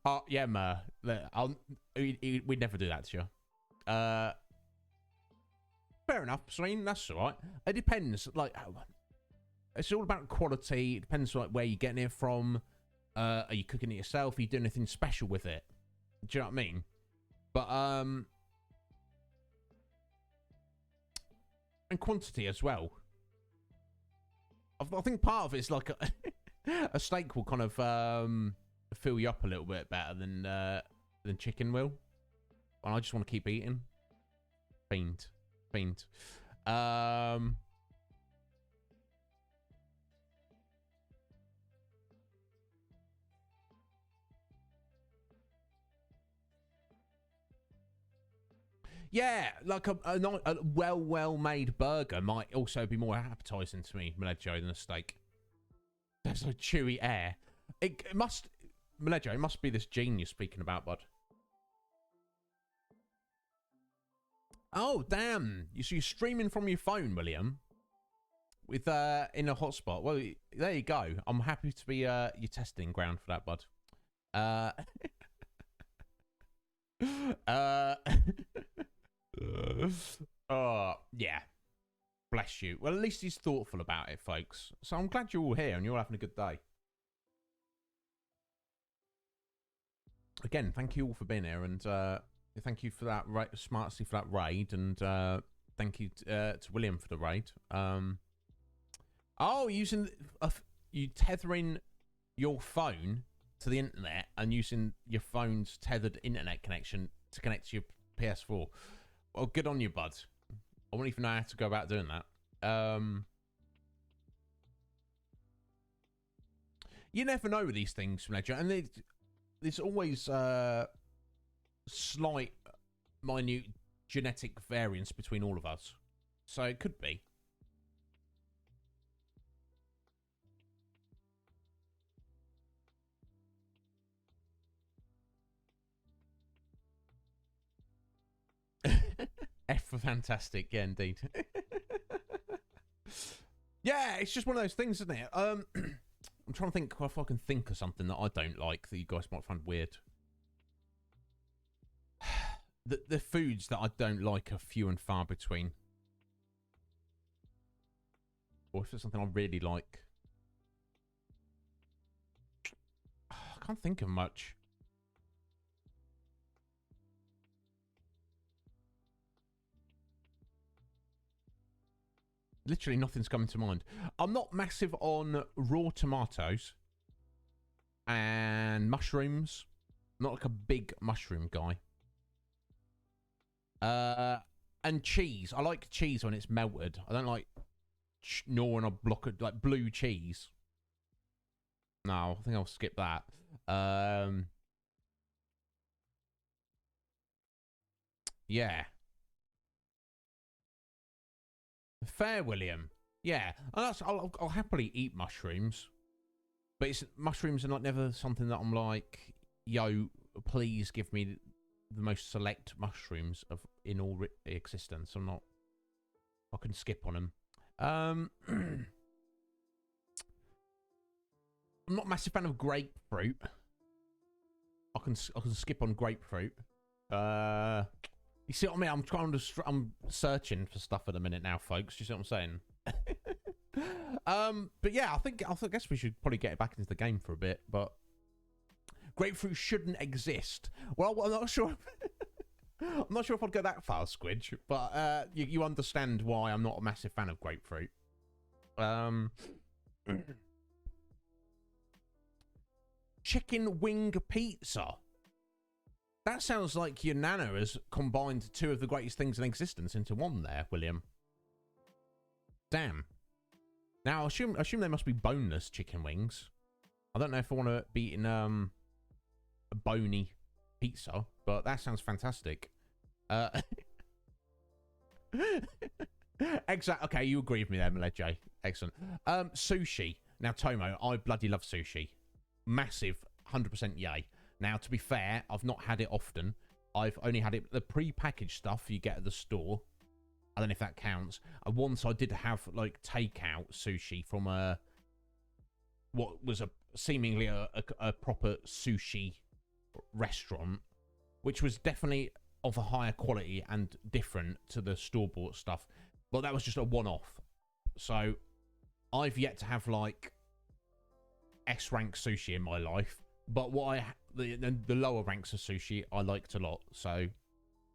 Speaker 2: Oh yeah, we'd never do that to you. Fair enough, Serene. That's all right. It depends. Like, it's all about quality. It depends, like, where you're getting it from. Are you cooking it yourself? Are you doing anything special with it? Do you know what I mean? But and quantity as well. I think part of it's like a steak will kind of fill you up a little bit better than chicken will. And I just want to keep eating. Fiend. Yeah, like a well-made burger might also be more appetizing to me, Maleggio, than a steak. There's a chewy air. It must, Maleggio, it must be this gene you're speaking about, bud. Oh, damn. So you're streaming from your phone, William? With, in a hotspot. Well, there you go. I'm happy to be, your testing ground for that, bud. Oh, yeah. Bless you. Well, at least he's thoughtful about it, folks. So I'm glad you're all here and you're all having a good day. Again, thank you all for being here, and thank you for that Smartsy for that raid, and thank you to William for the raid. Oh, you tethering your phone to the internet and using your phone's tethered internet connection to connect to your PS4. Well, good on you, bud. I wouldn't even know how to go about doing that. You never know with these things, Maleggio, and there's always slight, minute genetic variance between all of us. So it could be. F for fantastic, yeah, indeed. Yeah, it's just one of those things, isn't it? I'm trying to think if I can think of something that I don't like that you guys might find weird. The foods that I don't like are few and far between. Or if it's something I really like. I can't think of much. Literally nothing's coming to mind. I'm not massive on raw tomatoes and mushrooms. Not like a big mushroom guy. And cheese. I like cheese when it's melted. I don't like gnawing a block of like blue cheese. No, I think I'll skip that. Yeah. Fair, William. Yeah, I'll happily eat mushrooms, but mushrooms are not never something that I'm like, yo, please give me the most select mushrooms in all existence. I can skip on them. I'm not a massive fan of grapefruit. I can skip on grapefruit. You see what I mean? I'm searching for stuff at the minute now, folks. Do you see what I'm saying? But yeah, I guess we should probably get back into the game for a bit. But grapefruit shouldn't exist. Well, I'm not sure. I'm not sure if I'd go that far, Squidge. But you understand why I'm not a massive fan of grapefruit. Chicken wing pizza. That sounds like your nana has combined two of the greatest things in existence into one there, William. Damn. Now, I assume they must be boneless chicken wings. I don't know if I want to be eating a bony pizza, but that sounds fantastic. Exactly. Okay, you agree with me there, Meleje. Excellent. Sushi. Now, Tomo, I bloody love sushi. Massive, 100% yay. Now, to be fair, I've not had it often. I've only had it, the pre-packaged stuff you get at the store. I don't know if that counts. Once I did have, like, takeout sushi from what was seemingly a proper sushi restaurant, which was definitely of a higher quality and different to the store-bought stuff. But that was just a one-off. So, I've yet to have, like, S-rank sushi in my life. But the lower ranks of sushi I liked a lot, so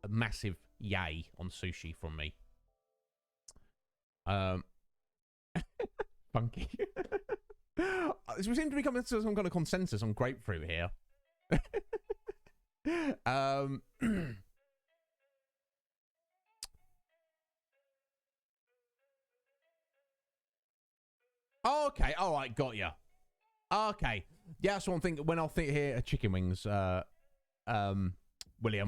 Speaker 2: a massive yay on sushi from me. Funky. We seem to be coming to some kind of consensus on grapefruit here. Okay, all right, got ya. Okay. Yeah, that's what I'm thinking. When I think here chicken wings, William,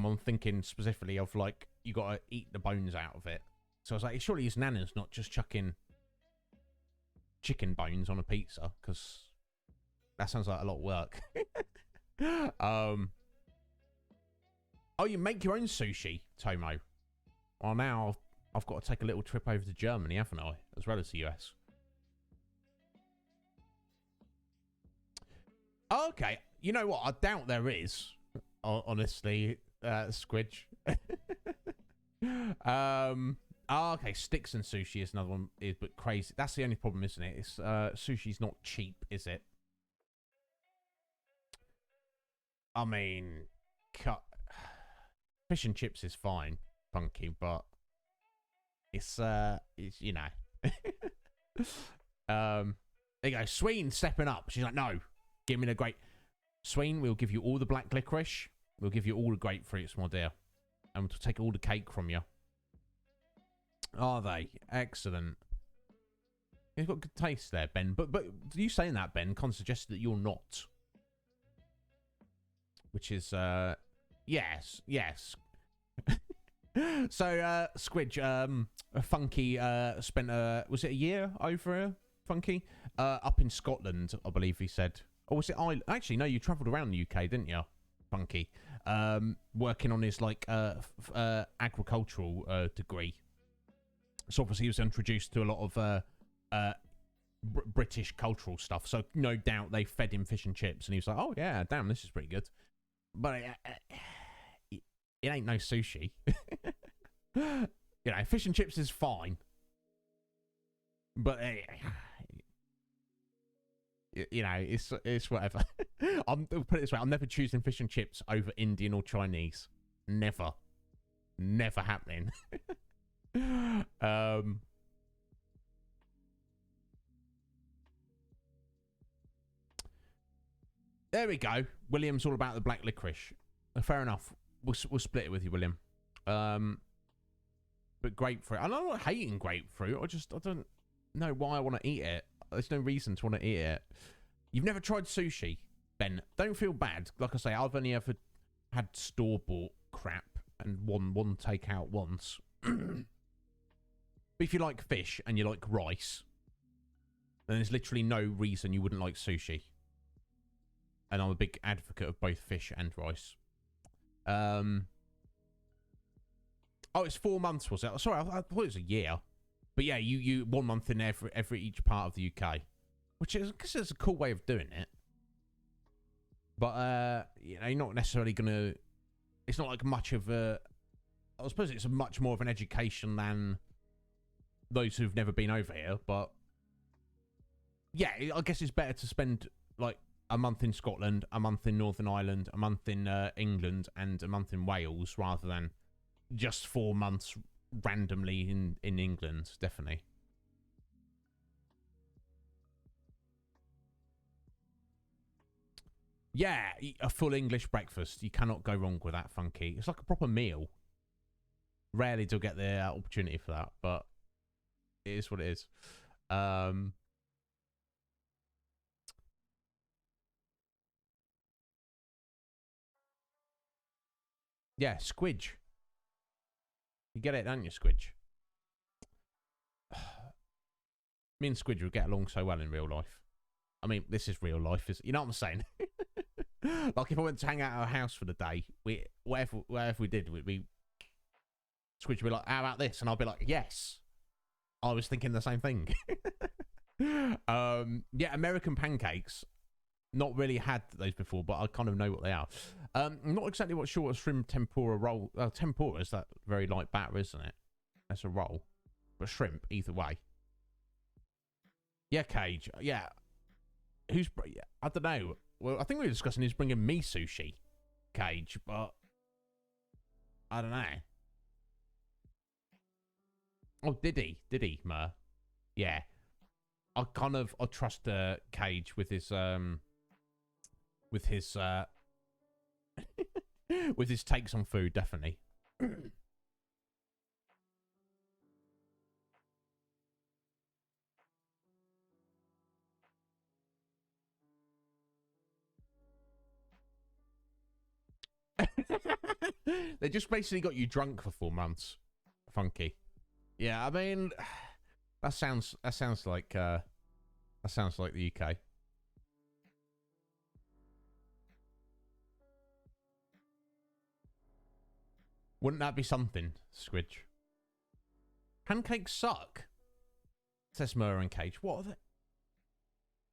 Speaker 2: I'm thinking specifically of, like, you got to eat the bones out of it. So I was like, surely his nana's not just chucking chicken bones on a pizza, because that sounds like a lot of work. Oh, you make your own sushi, Tomo? Well, now I've got to take a little trip over to Germany, haven't I? As well as the US. Okay, you know what? I doubt there is, honestly, Squidge. Okay, sticks and sushi is another one, but crazy. That's the only problem, isn't it? It's sushi's not cheap, is it? I mean, fish and chips is fine, Funky, but it's you know. There you go, Sween stepping up. She's like, no. Give me the great... Sween, we'll give you all the black licorice. We'll give you all the grapefruits, my dear. And we'll take all the cake from you. Are they? Excellent. You've got good taste there, Ben. But you saying that, Ben, kind of suggests that you're not. Which is, yes. So, Squidge, Funky spent, was it a year over, Funky? Up in Scotland, I believe he said. Or was it Ireland? Actually, no, you travelled around the UK, didn't you, Funky? Working on his, like, agricultural degree. So obviously he was introduced to a lot of British cultural stuff. So no doubt they fed him fish and chips. And he was like, oh, yeah, damn, this is pretty good. But it ain't no sushi. You know, fish and chips is fine. But... you know, it's whatever. I'll put it this way: I'm never choosing fish and chips over Indian or Chinese. Never happening. There we go. William's all about the black licorice. Fair enough. We'll split it with you, William. But grapefruit. I'm not hating grapefruit. I don't know why I want to eat it. There's no reason to want to eat it. You've never tried sushi, Ben. Don't feel bad. Like I say, I've only ever had store-bought crap and one takeout once. But if you like fish and you like rice, then there's literally no reason you wouldn't like sushi. And I'm a big advocate of both fish and rice. Oh, it's 4 months, was it? Sorry, I thought it was a year. But yeah, you 1 month in every each part of the UK, which is, I guess, it's a cool way of doing it. But you know, you're not necessarily gonna. It's not like much of a. I suppose it's much more of an education than those who've never been over here. But yeah, I guess it's better to spend like a month in Scotland, a month in Northern Ireland, a month in England, and a month in Wales, rather than just 4 months randomly in England. Definitely. Yeah, a full English breakfast. You cannot go wrong with that, Funky. It's like a proper meal. Rarely do I get the opportunity for that, but it is what it is. Yeah, Squidge. You get it, don't you, Squidge? Me and Squidge would get along so well in real life. I mean, this is real life, you know what I'm saying? Like, if I went to hang out at our house for the day, whatever we did, Squidge would be like, how about this? And I'll be like, yes. I was thinking the same thing. Yeah, American pancakes. Not really had those before, but I kind of know what they are. I'm not exactly what sure what shrimp tempura roll. Tempura is that very light batter, isn't it? That's a roll. But shrimp, either way. Yeah, Cage. Yeah. I don't know. Well, I think we were discussing who's bringing me sushi, Cage, but I don't know. Oh, did he, Mer? Yeah. I trust Cage with his with his with his takes on food, definitely. They just basically got you drunk for 4 months, Funky. Yeah, I mean, that sounds like the UK. Wouldn't that be something, Squidge? Pancakes suck, says Murray and Cage. What are they?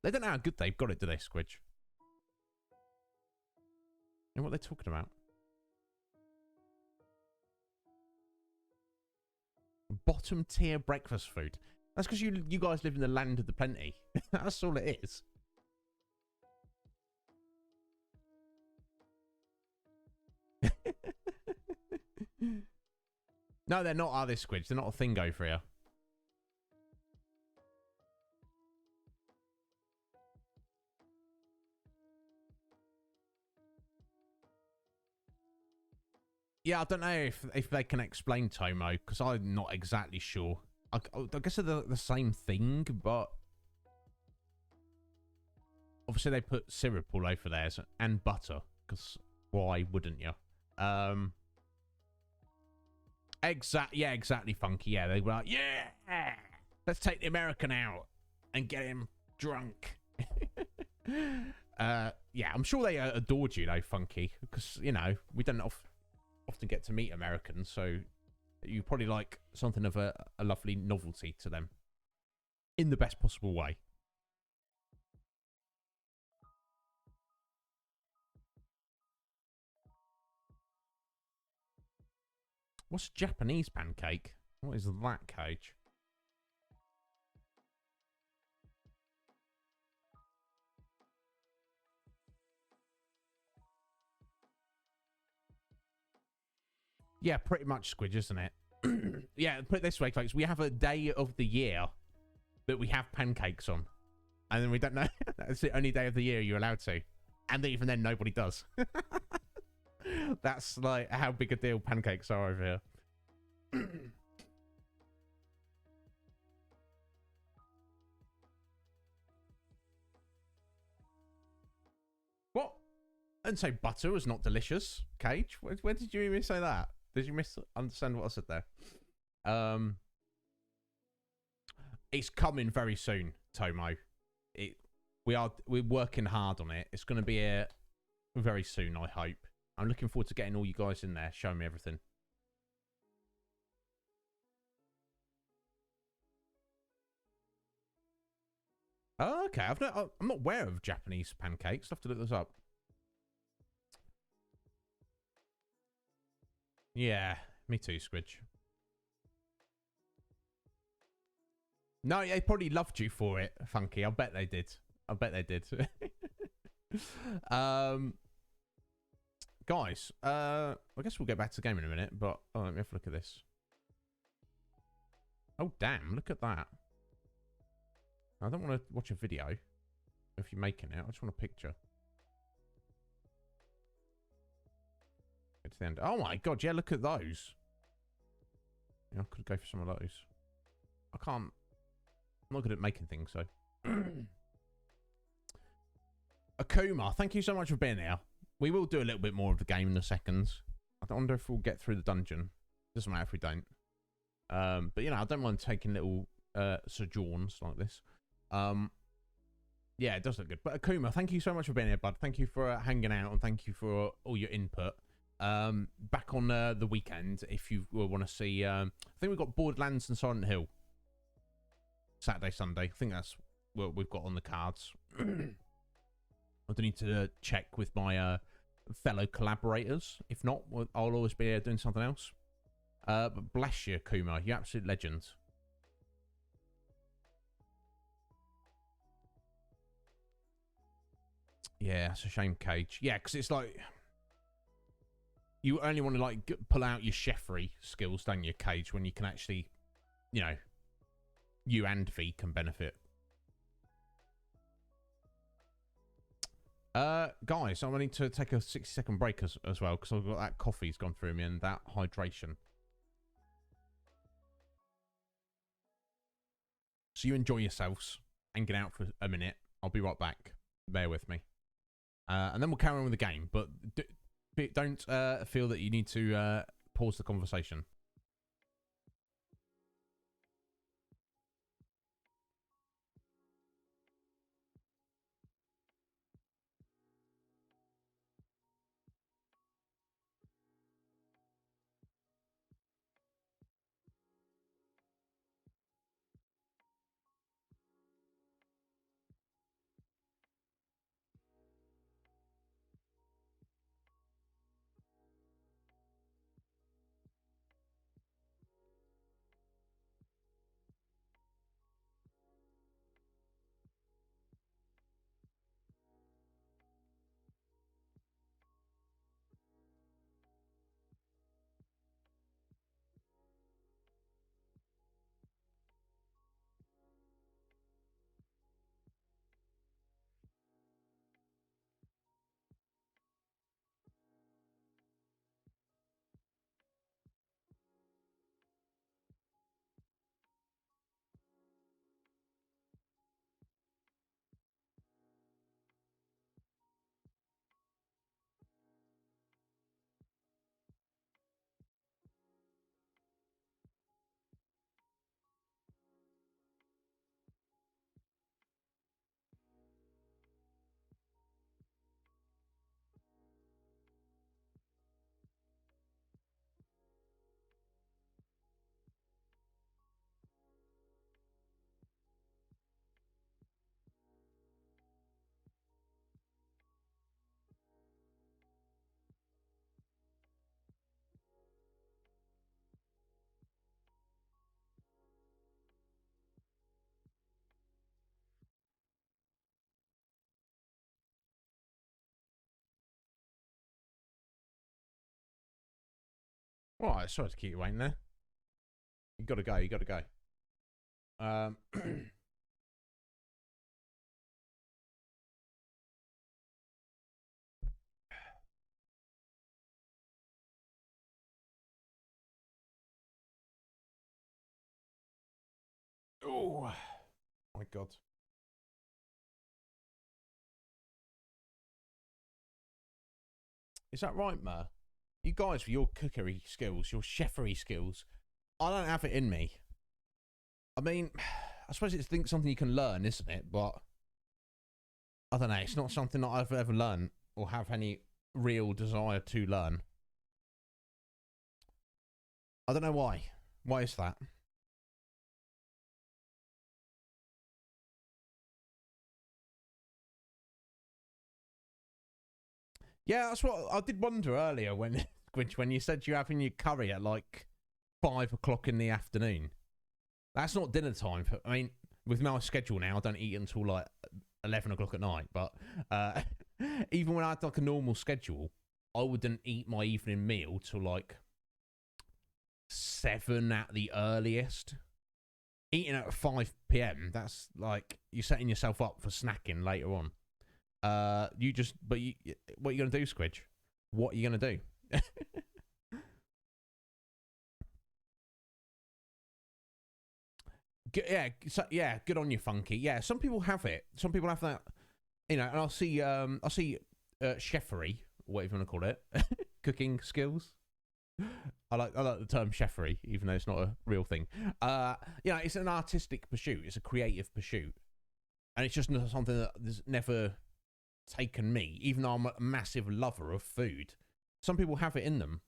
Speaker 2: They don't know how good they've got it, do they, Squidge? And what they're talking about? Bottom tier breakfast food. That's because you guys live in the land of the plenty. That's all it is. No, they're not, are they, Squidge? They're not a thing over here. Yeah, I don't know if they can explain Tomo, because I'm not exactly sure. I guess they're the same thing, but obviously they put syrup all over theirs and butter, because why wouldn't you? Yeah, exactly, Funky. Yeah, they were like, yeah, let's take the American out and get him drunk. Yeah, I'm sure they adored you, though, Funky, because, you know, we don't often get to meet Americans, so you probably like something of a lovely novelty to them in the best possible way. What's a Japanese pancake? What is that, Cage? Yeah, pretty much, Squidge, isn't it? Yeah, put it this way, folks. We have a day of the year that we have pancakes on. And then we don't know. That's the only day of the year you're allowed to. And even then, nobody does. That's like how big a deal pancakes are over here. What? And say butter was not delicious, Cage. Where did you even say that? Did you misunderstand what I said there? It's coming very soon, Tomo. We're working hard on it. It's going to be here very soon, I hope. I'm looking forward to getting all you guys in there, showing me everything. Oh, okay. I'm not aware of Japanese pancakes. I'll have to look this up. Yeah, me too, Squidge. No, they probably loved you for it, Funky. I bet they did. I bet they did. Guys, I guess we'll get back to the game in a minute, but let me have a look at this. Oh, damn, look at that. I don't want to watch a video if you're making it. I just want a picture. Get to the end. Oh my god, yeah, look at those. Yeah, I could go for some of those. I can't. I'm not good at making things, so. Akuma, thank you so much for being here. We will do a little bit more of the game in a second. I wonder if we'll get through the dungeon. Doesn't matter if we don't. But, you know, I don't mind taking little sojourns like this. Yeah, it does look good. But Akuma, thank you so much for being here, bud. Thank you for hanging out, and thank you for all your input. Back on the weekend, if you want to see... I think we've got Borderlands and Silent Hill. Saturday, Sunday. I think that's what we've got on the cards. I do need to check with my fellow collaborators. If not, I'll always be doing something else. But bless you, Kuma. You're absolute legend. Yeah, it's a shame, Cage. Yeah, because it's like... You only want to, like, pull out your chefry skills, don't you, Cage, when you can actually, you know... You and V can benefit. Guys, I need to take a 60-second break as well, because I've got that coffee's gone through me and that hydration. So you enjoy yourselves and get out for a minute. I'll be right back. Bear with me. And then we'll carry on with the game, but don't feel that you need to pause the conversation. All right, sorry to keep you waiting there. You gotta go. You gotta go. Oh, my God. Is that right, Mer? You guys, with your cookery skills, your chefery skills, I don't have it in me. I mean, I suppose it's something you can learn, isn't it? But I don't know. It's not something that I've ever learned or have any real desire to learn. I don't know why. Why is that? Yeah, that's what I did wonder earlier when you said you're having your curry at like 5 o'clock in the afternoon. That's not dinner time. I mean, with my schedule now, I don't eat until like 11 o'clock at night. But even when I had like a normal schedule, I wouldn't eat my evening meal till like 7 at the earliest. Eating at 5 p.m., that's like you're setting yourself up for snacking later on. What are you going to do, Squidge? What are you going to do? Good on you, Funky. Yeah, some people have it. Some people have that, and I'll see chefery, whatever you want to call it, cooking skills. I like the term chefery, even though it's not a real thing. It's an artistic pursuit. It's a creative pursuit, and it's just not something that's never taken me, even though I'm a massive lover of food. Some people have it in them.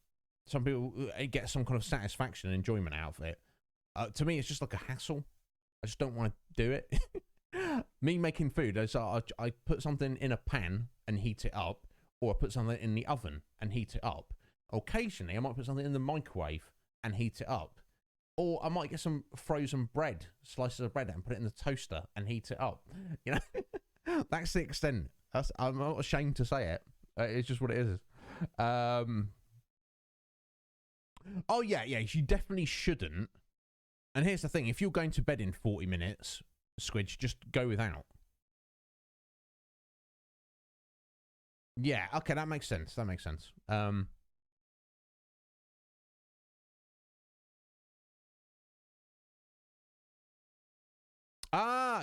Speaker 2: Some people get some kind of satisfaction and enjoyment out of it. To me, it's just like a hassle. I just don't want to do it. Me making food, I put something in a pan and heat it up, or I put something in the oven and heat it up. Occasionally, I might put something in the microwave and heat it up. Or I might get some frozen bread, slices of bread, and put it in the toaster and heat it up. That's the extent. I'm not ashamed to say it. It's just what it is. You definitely shouldn't. And here's the thing. If you're going to bed in 40 minutes, Squidge, just go without. Yeah, okay, that makes sense.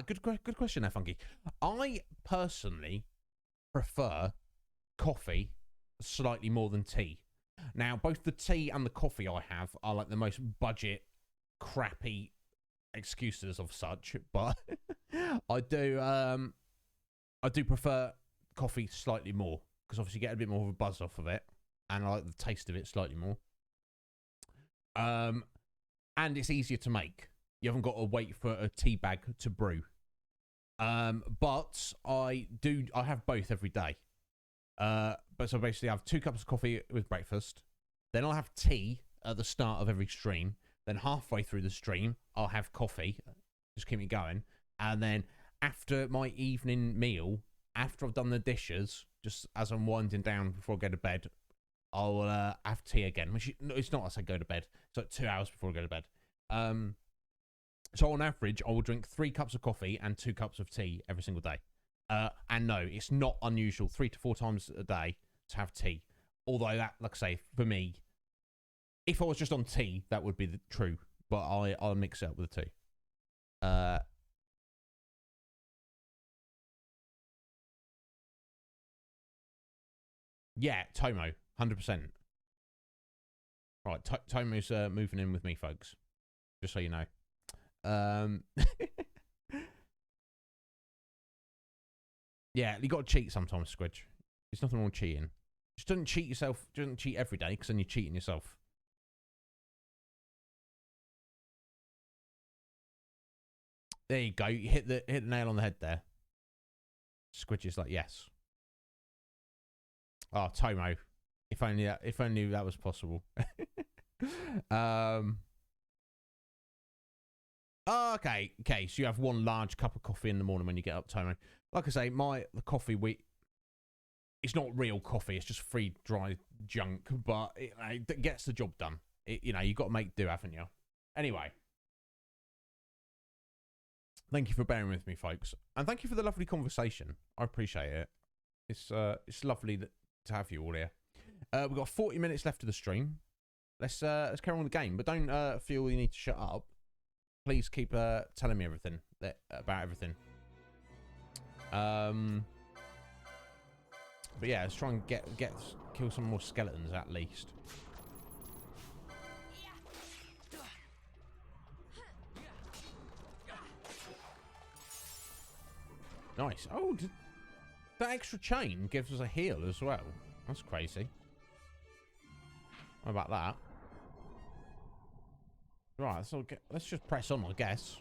Speaker 2: Good question there, Funky. I personally prefer coffee slightly more than tea. Now, both the tea and the coffee I have are like the most budget, crappy excuses of such, but I do prefer coffee slightly more because obviously you get a bit more of a buzz off of it, and I like the taste of it slightly more. And it's easier to make. You haven't got to wait for a tea bag to brew. But I have both every day. But so basically I have 2 cups of coffee with breakfast. Then I'll have tea at the start of every stream. Then halfway through the stream, I'll have coffee. Just keep me going. And then after my evening meal, after I've done the dishes, just as I'm winding down before I go to bed, I'll have tea again. Which it's not as I go to bed. It's like 2 hours before I go to bed. So on average, I will drink 3 cups of coffee and 2 cups of tea every single day. And no, it's not unusual 3 to 4 times a day to have tea. Although that, like I say, for me, if I was just on tea, that would be true. But I'll mix it up with the tea. Yeah, Tomo, 100%. Right, Tomo's moving in with me, folks. Just so you know. Yeah, you got to cheat sometimes, Squidge. There's nothing wrong with cheating. Just don't cheat yourself. Don't cheat every day, because then you're cheating yourself. There you go. You hit the nail on the head there. Squidge is like, yes. Oh, Tomo. If only that was possible. Okay, so you have 1 large cup of coffee in the morning when you get up, Tomo. Like I say, the coffee it's not real coffee, it's just free dry junk, but it gets the job done. You've got to make do, haven't you? Anyway. Thank you for bearing with me, folks. And thank you for the lovely conversation. I appreciate it. It's lovely to have you all here. We've got 40 minutes left of the stream. Let's carry on with the game, but don't feel you need to shut up. please keep telling me everything about everything. But yeah, let's try and kill some more skeletons at least. Nice. Oh, that extra chain gives us a heal as well. That's crazy. How about that? Right, so let's just press on, I guess.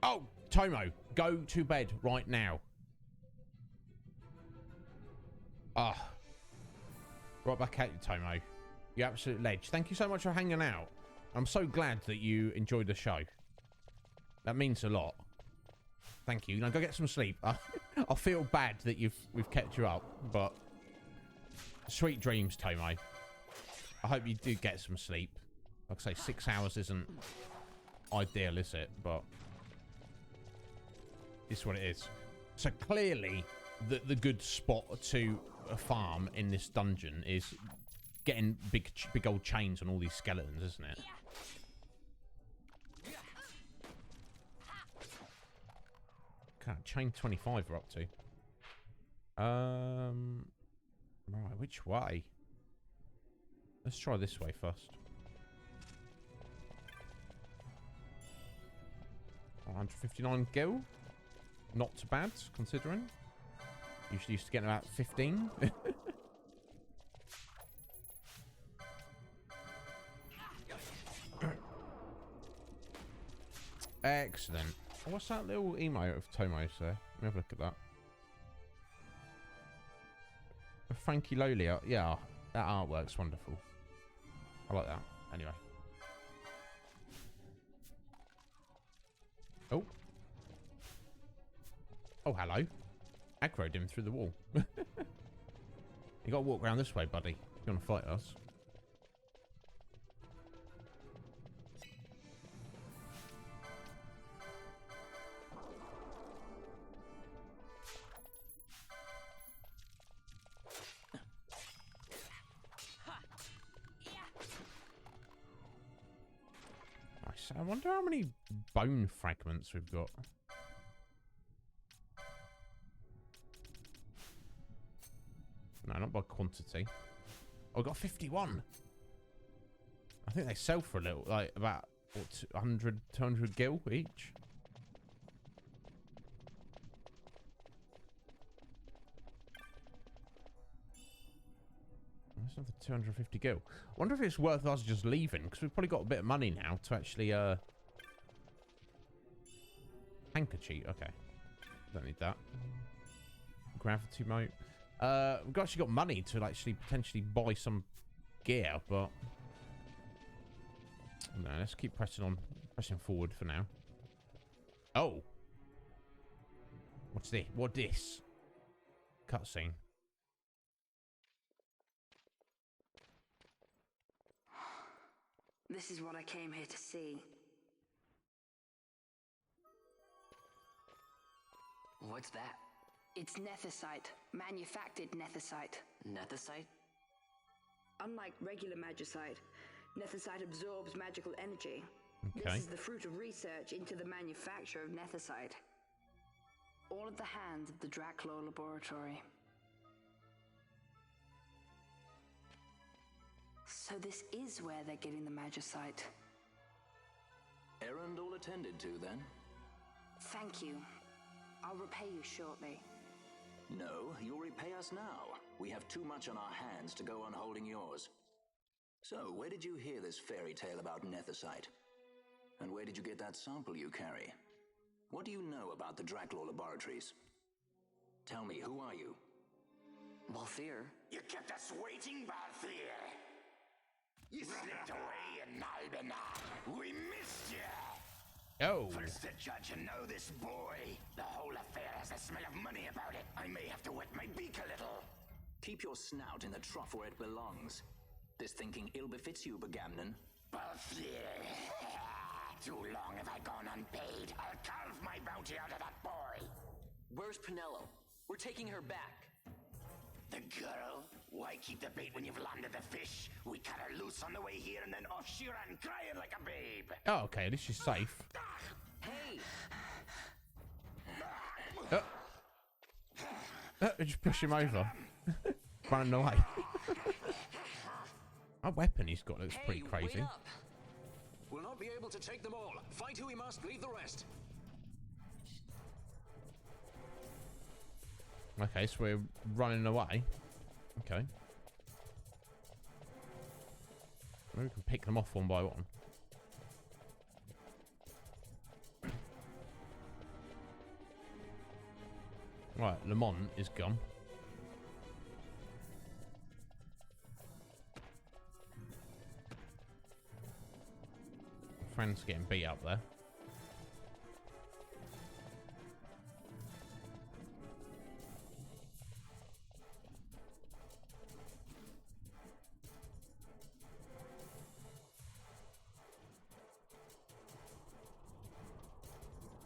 Speaker 2: Oh, Tomo, go to bed right now. Ah. Right back at you, Tomo. You absolute ledge. Thank you so much for hanging out. I'm so glad that you enjoyed the show. That means a lot. Thank you. Now go get some sleep. I feel bad that we've kept you up, but sweet dreams, Tomo. I hope you do get some sleep. Like I say, 6 hours isn't ideal, is it? But it's what it is. So clearly, the good spot to farm in this dungeon is getting big old chains on all these skeletons, isn't it? Okay, chain 25 we're up to. Right, which way? Let's try this way first. 159 gil. Not too bad, considering. Usually used to get about 15. Excellent. What's that little emote of Tomo's there? Let me have a look at that. Frankie Lolia. Yeah, that artwork's wonderful. I like that. Anyway. Oh. Oh, hello. Aggroed him through the wall. You gotta walk around this way, buddy. If you wanna fight us. Nice. I wonder how many bone fragments we've got. No, not by quantity. Oh, I got 51. I think they sell for a little, like about what, 100, 200 gil each. That's another 250 gil. I wonder if it's worth us just leaving, because we've probably got a bit of money now to actually handkerchief. Okay, don't need that. Gravity moat. We've actually got money to actually potentially buy some gear, but no, let's keep pressing forward for now. Oh, what's this? What this? Cutscene.
Speaker 12: This is what I came here to see.
Speaker 4: What's that?
Speaker 12: It's nethicite. Manufactured nethicite.
Speaker 4: Nethicite?
Speaker 12: Unlike regular magicite, nethicite absorbs magical energy.
Speaker 2: Okay.
Speaker 12: This is the fruit of research into the manufacture of nethicite. All at the hands of the Draclaw Laboratory. So this is where they're getting the magicite.
Speaker 1: Errand all attended to, then?
Speaker 12: Thank you. I'll repay you shortly.
Speaker 1: No, you'll repay us now. We have too much on our hands to go on holding yours. So, where did you hear this fairy tale about nethicite? And where did you get that sample you carry? What do you know about the Draclaw Laboratories? Tell me, who are you?
Speaker 4: Balthier.
Speaker 8: You kept us waiting, Balthier. You slipped away in Nalbina. We missed you.
Speaker 2: Oh.
Speaker 8: First the judge to know this boy. The whole affair has a smell of money about it. I may have to wet my beak a little.
Speaker 1: Keep your snout in the trough where it belongs. This thinking ill befits you, Bagamnon.
Speaker 8: Balthier. Too long have I gone unpaid. I'll carve my bounty out of that boy.
Speaker 4: Where's Penelo? We're taking her back.
Speaker 8: The girl? Why keep the bait when you've landed the fish? We cut her loose on the way here, and then off she ran, crying like a babe.
Speaker 2: Oh, okay, at least she's safe.
Speaker 4: Hey!
Speaker 2: Just push him over. Running away. That weapon he's got looks pretty crazy.
Speaker 14: Wait up. We'll not be able to take them all. Fight who we must, leave the rest.
Speaker 2: Okay, so we're running away. Okay. Maybe we can pick them off one by one. Right, Lamont is gone. Friend's getting beat up there.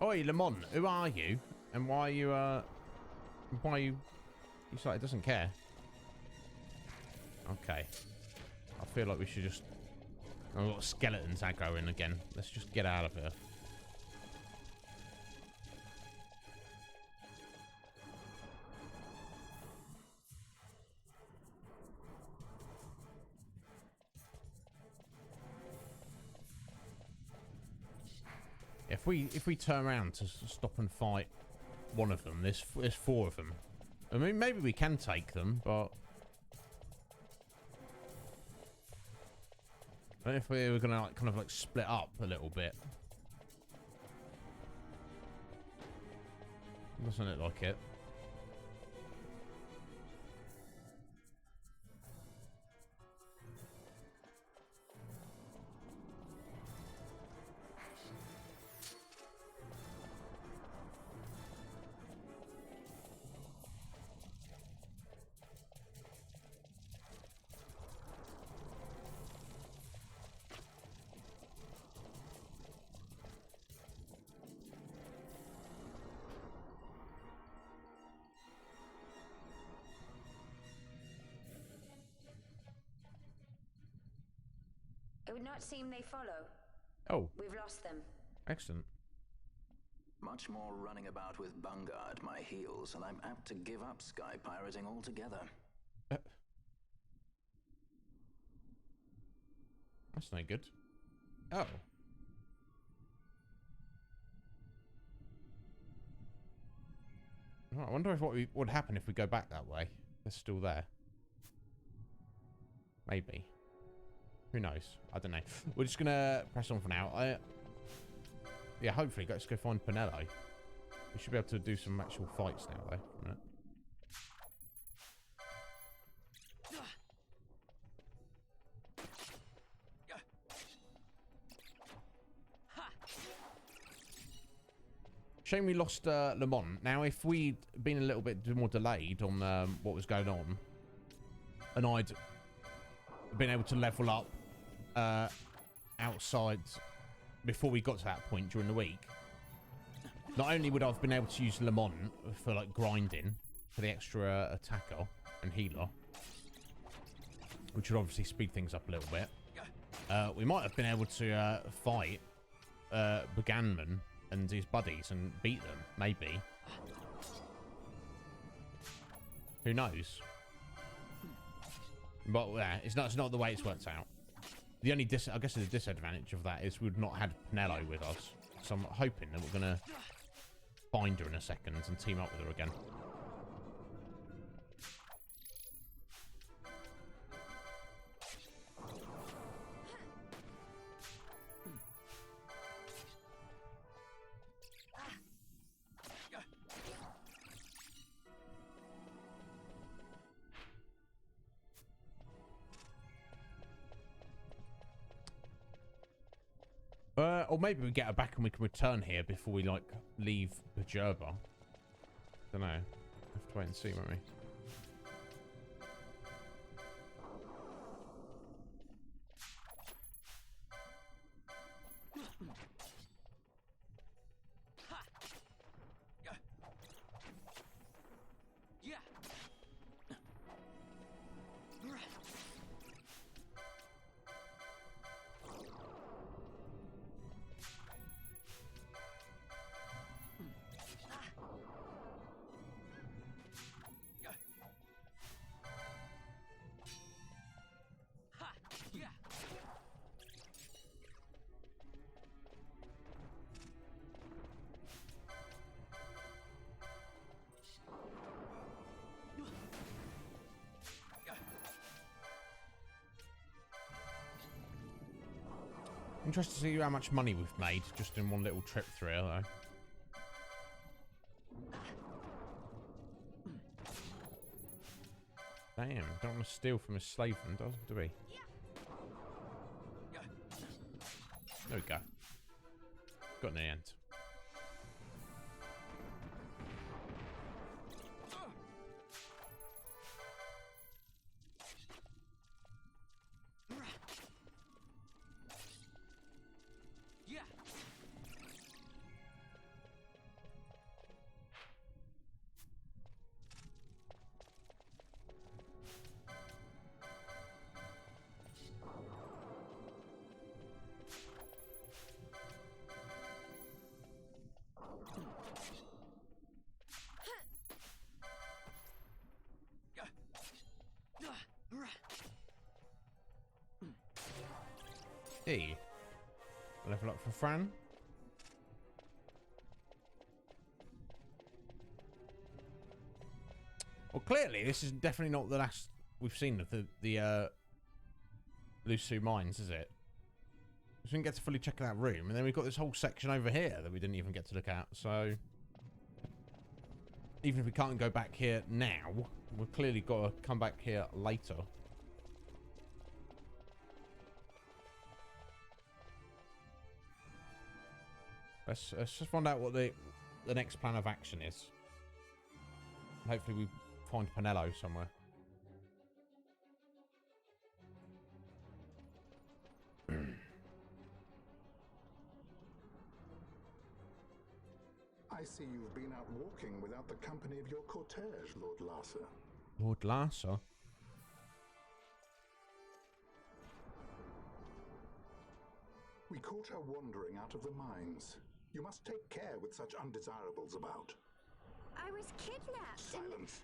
Speaker 2: Oi, Lamont, who are you? And why are you, you like, it doesn't care. Okay. I feel like we should just... I've got skeletons aggroing again. Let's just get out of here. If we turn around to stop and fight one of them, there's 4 of them. I mean, maybe we can take them, but I don't know if we were gonna kind of split up a little bit. Doesn't it like it?
Speaker 5: It would not seem they follow.
Speaker 2: Oh.
Speaker 5: We've lost them.
Speaker 2: Excellent.
Speaker 1: Much more running about with Bunga at my heels, and I'm apt to give up sky pirating altogether.
Speaker 2: That's no good. Oh. Right, I wonder if what would happen if we go back that way. They're still there. Maybe. Who knows? I don't know. We're just gonna press on for now. Yeah, hopefully, let's go find Pinello. We should be able to do some actual fights now, though. A minute. Shame we lost Lamont. Now, if we'd been a little bit more delayed on what was going on, and I'd been able to level up outside before we got to that point during the week, not only would I have been able to use Lamont for like grinding for the extra attacker and healer, which would obviously speed things up a little bit, we might have been able to fight Buganman and his buddies and beat them, maybe. Who knows? But yeah, it's not the way it's worked out. The only I guess the disadvantage of that is we've not had Pinello with us, so I'm hoping that we're gonna find her in a second and team up with her again. Or maybe we get her back and we can return here before we, like, leave Bajerba. Don't know. Have to wait and see, won't we? Interested to see how much money we've made just in one little trip through here, though. Damn, don't want to steal from his slave, do we? There we go. Got in the end. Hey, level up for Fran. Well, clearly this is definitely not the last we've seen of the Lusu mines, is it? We didn't get to fully check that room, and then we've got this whole section over here that we didn't even get to look at. So even if we can't go back here now, we've clearly got to come back here later. Let's just find out what the next plan of action is. Hopefully we find Penelo somewhere.
Speaker 13: I see you've been out walking without the company of your cortege, Lord Larsa.
Speaker 2: Lord Larsa?
Speaker 13: We caught her wandering out of the mines. You must take care with such undesirables about.
Speaker 6: I was kidnapped.
Speaker 13: Silence.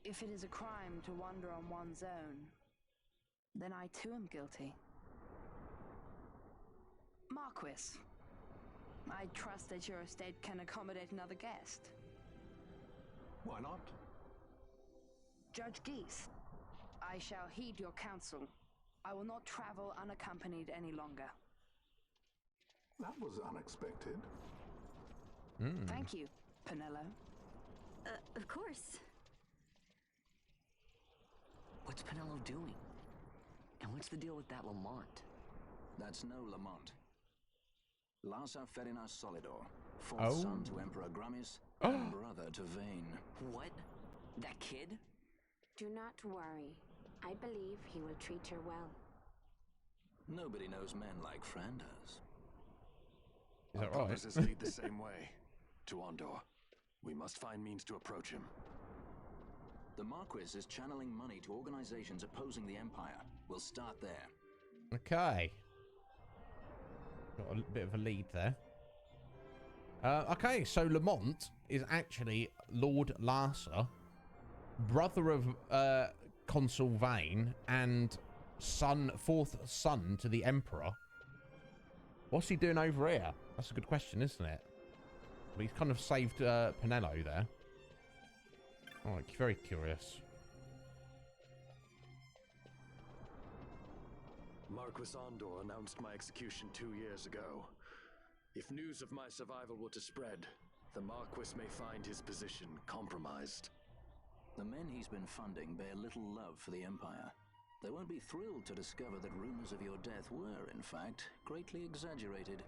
Speaker 12: If it is a crime to wander on one's own, then I too am guilty. Marquis, I trust that your estate can accommodate another guest.
Speaker 10: Why not?
Speaker 12: Judge Geese, I shall heed your counsel. I will not travel unaccompanied any longer.
Speaker 13: That was unexpected.
Speaker 12: Thank you, Penelo.
Speaker 6: Of course.
Speaker 4: What's Penelo doing? And what's the deal with that Lamont?
Speaker 1: That's no Lamont. Larsa Ferinas Solidor, fourth son to Emperor Gramis, and brother to Vane.
Speaker 4: What? That kid?
Speaker 5: Do not worry. I believe he will treat her well.
Speaker 1: Nobody knows men like Fran does.
Speaker 2: Is that
Speaker 3: Our
Speaker 2: right?
Speaker 3: purposes lead the same way. To Ondor. We must find means to approach him.
Speaker 1: The Marquis is channeling money to organizations opposing the Empire. We'll start there.
Speaker 2: Okay. Got a bit of a lead there. Okay, so Lamont is actually Lord Larsa, brother of Consul Vane, and fourth son to the Emperor. What's he doing over here? That's a good question, isn't it? But he's kind of saved Penelo there. Oh, very curious.
Speaker 3: Marquis Ondor announced my execution 2 years ago. If news of my survival were to spread, the Marquis may find his position compromised.
Speaker 1: The men he's been funding bear little love for the Empire. They won't be thrilled to discover that rumors of your death were, in fact, greatly exaggerated.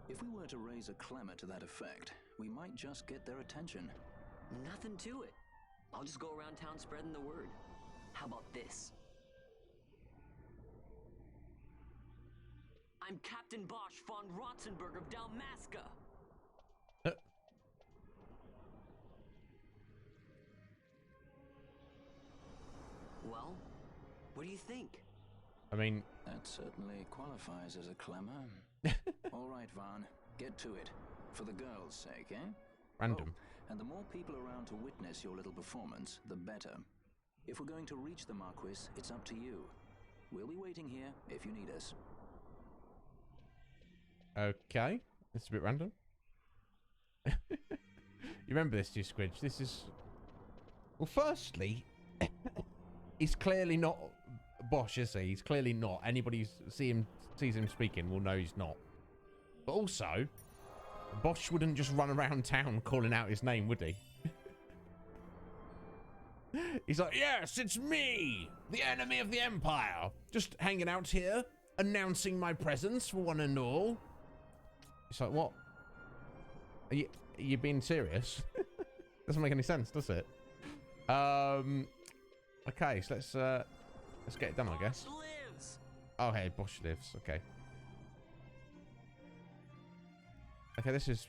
Speaker 1: If we were to raise a clamor to that effect, we might just get their attention.
Speaker 4: Nothing to it. I'll just go around town spreading the word. How about this? I'm Captain Bosch von Rotzenberg of Dalmasca. Well, what do you think?
Speaker 2: I mean...
Speaker 1: That certainly qualifies as a clamor. All right, Vaughn, get to it. For the girls' sake, eh?
Speaker 2: Random.
Speaker 1: Oh, and the more people around to witness your little performance, the better. If we're going to reach the Marquis, it's up to you. We'll be waiting here if you need us.
Speaker 2: Okay. It's a bit random. You remember this, you Squidge? This is... Well, firstly, he's clearly not Bosch, is he? He's clearly not. Anybody sees him speaking will know he's not. But also, Bosch wouldn't just run around town calling out his name, would he? He's like, yes, it's me, the enemy of the Empire. Just hanging out here, announcing my presence for one and all. It's like, what? Are you being serious? Doesn't make any sense, does it? Okay, so let's get it done, I guess. Oh, hey, Bosch lives. Okay. Okay, this is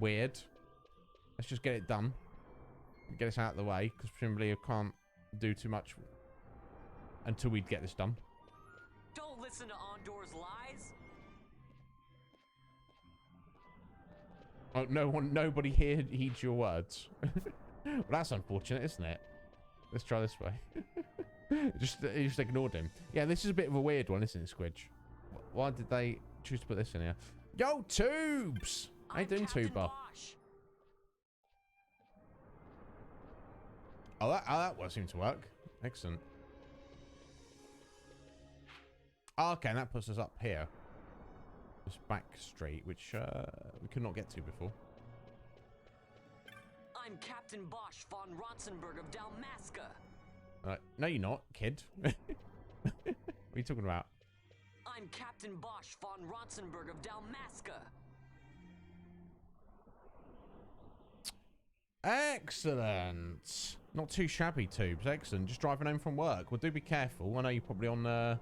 Speaker 2: weird. Let's just get it done. Get this out of the way, because presumably I can't do too much until we get this done.
Speaker 15: Don't listen to Ondor's lies.
Speaker 2: Oh, nobody here heeds your words. Well, that's unfortunate, isn't it? Let's try this way. just ignored him. Yeah, this is a bit of a weird one, isn't it, Squidge? Why did they choose to put this in here? Yo, Tubes! How you doing, Tuber? Oh, that will seem to work. Excellent. Oh, okay, and that puts us up here. This back street, which we could not get to before.
Speaker 15: I'm Captain Bosch von Rotzenberg of Dalmasca.
Speaker 2: No, you're not, kid. What are you talking about?
Speaker 15: I'm Captain Bosch von Rotzenberg of Dalmasca.
Speaker 2: Excellent. Not too shabby, Tubes. Excellent. Just driving home from work. Well, do be careful. I know you're probably on,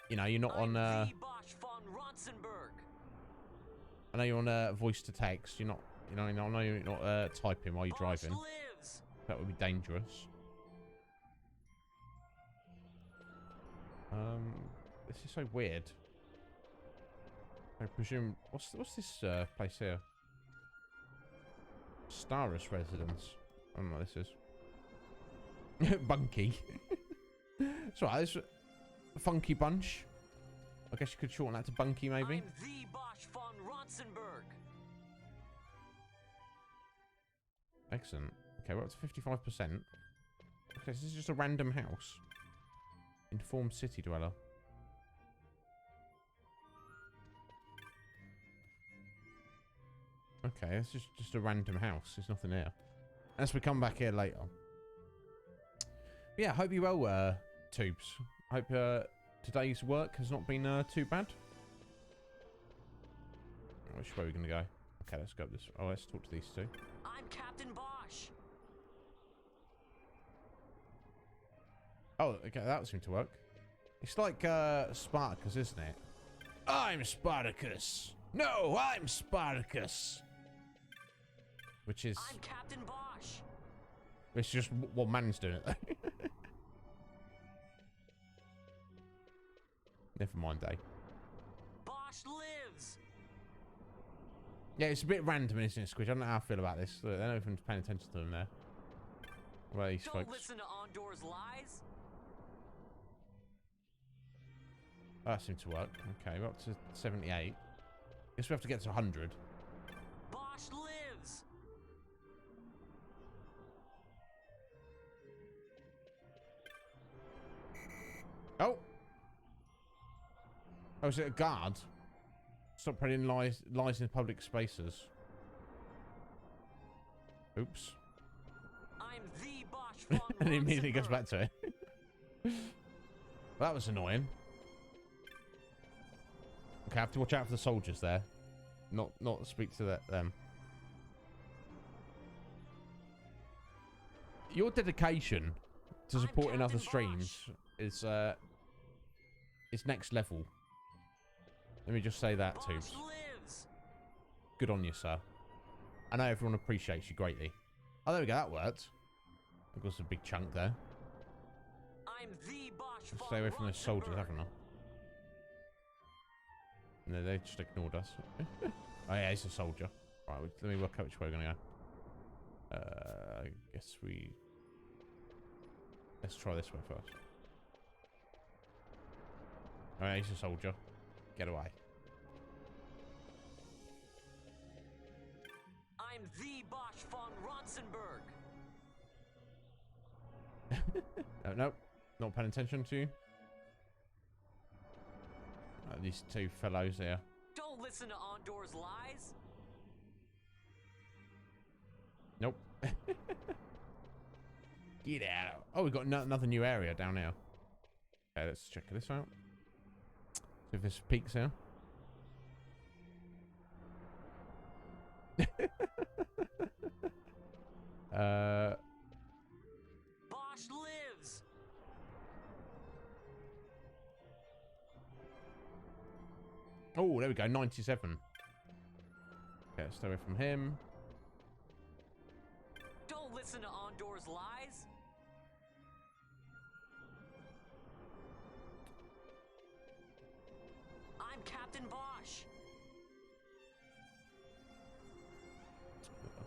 Speaker 2: you know, you're not on,
Speaker 15: Bosch von Rotzenberg.
Speaker 2: I know you're on, voice to text. You're not, you know, I know you're not, typing while you're driving.
Speaker 15: Lives.
Speaker 2: That would be dangerous. This is so weird. I presume, what's this, place here? Starus residence. I don't know what this is. Bunky. It's alright, it's a funky bunch. I guess you could shorten that to Bunky, maybe.
Speaker 15: I'm the Bosch von Rotzenberg.
Speaker 2: Excellent. Okay, we're up to 55%. Okay, this is just a random house. Informed city dweller. Okay, this is just a random house. There's nothing here. Unless we come back here later. Yeah, hope you well, Tubes. Hope today's work has not been too bad. Which way are we going to go? Okay, let's go up this. Oh, let's talk to these two.
Speaker 15: I'm Captain Bosch.
Speaker 2: Oh, okay, that seemed to work. It's like Spartacus, isn't it? I'm Spartacus. No, I'm Spartacus. Which is...
Speaker 15: I'm Captain Bosch.
Speaker 2: It's just one man's doing it, though. Never mind, eh?
Speaker 15: Bosch lives.
Speaker 2: Yeah, it's a bit random, isn't it, Squidge? I don't know how I feel about this. Look, I don't know if I'm paying attention to them there. Where are these
Speaker 15: Don't
Speaker 2: folks?
Speaker 15: listen to Ondor's lies.
Speaker 2: Oh, that seemed to work. Okay, we're up to 78. Guess we have to get to 100.
Speaker 15: Bosch lives.
Speaker 2: Oh! Oh, is it a guard? Stop spreading lies in public spaces. Oops.
Speaker 15: I'm the Bosch von
Speaker 2: And he immediately
Speaker 15: Rotzenberg.
Speaker 2: goes back to it. Well, that was annoying. Okay, I have to watch out for the soldiers there. Not speak to them. Your dedication to supporting other streams is next level. Let me just say that, Tubes. Good on you, sir. I know everyone appreciates you greatly. Oh, there we go. That worked. That was a big chunk there.
Speaker 15: I'm the Bosch von
Speaker 2: Stay away from those soldiers,
Speaker 15: Rotzenberg.
Speaker 2: haven't I? No, they just ignored us. Oh yeah, he's a soldier. Right, let me work out which way we're gonna go. I guess let's try this way first. Oh yeah, he's a soldier. Get away.
Speaker 15: I'm the Bosch von Rotzenberg.
Speaker 2: Oh, no, not paying attention to you. These two fellows here.
Speaker 15: Don't listen to Ondor's lies.
Speaker 2: Nope. Get out. Oh, we've got another new area down here. Okay, let's check this out. See if this peaks here.
Speaker 15: Bosch lives.
Speaker 2: Oh, there we go. 97. Okay, let's stay away from him.
Speaker 15: Don't listen to Ondor's lies. I'm Captain Bosch.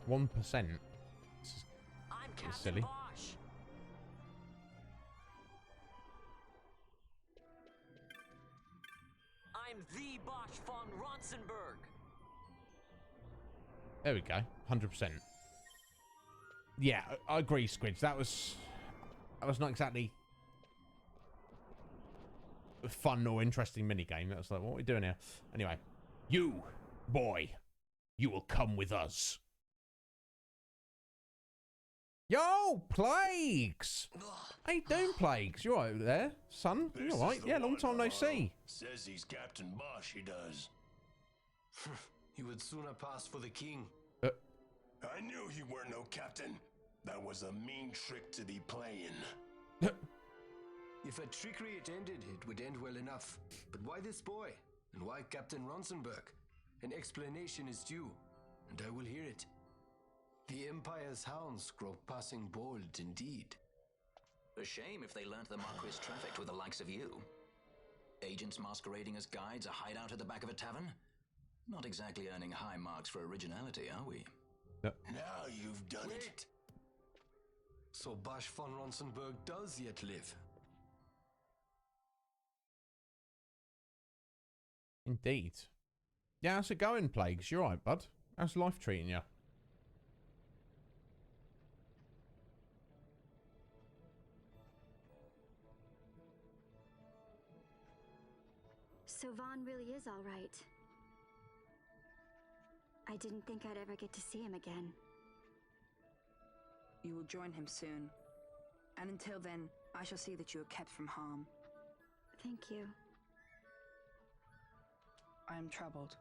Speaker 2: 1%.
Speaker 15: I'm Captain
Speaker 2: silly.
Speaker 15: Bosch. I'm the Bosch von Ronsenberg.
Speaker 2: There we go. 100%. Yeah, I agree, Squids. That was not exactly a fun or interesting minigame. That was like, what are we doing here? Anyway, you, boy, you will come with us. Yo, Plagues! How you doing, Plagues? You all right over there, son? You all right? Yeah, long time no see.
Speaker 3: Says he's Captain Bosch, he does.
Speaker 9: He would sooner pass for the king.
Speaker 3: I knew he weren't no captain. That was a mean trick to be playing.
Speaker 9: If a trickery it ended, it would end well enough. But why this boy? And why Captain Ronsenberg? An explanation is due, and I will hear it. The Empire's hounds grow passing bold indeed.
Speaker 1: A shame if they learnt the Marquis trafficked with the likes of you. Agents masquerading as guides, a hideout at the back of a tavern? Not exactly earning high marks for originality, are we?
Speaker 3: Now you've done it.
Speaker 9: So Bosch von Ronsenberg does yet live.
Speaker 2: Indeed. Yeah, how's it going, Plagues? You all right, bud? How's life treating you?
Speaker 5: So Vaughn really is all right. I didn't think I'd ever get to see him again.
Speaker 12: You will join him soon. And until then, I shall see that you are kept from harm.
Speaker 5: Thank you.
Speaker 12: I am troubled.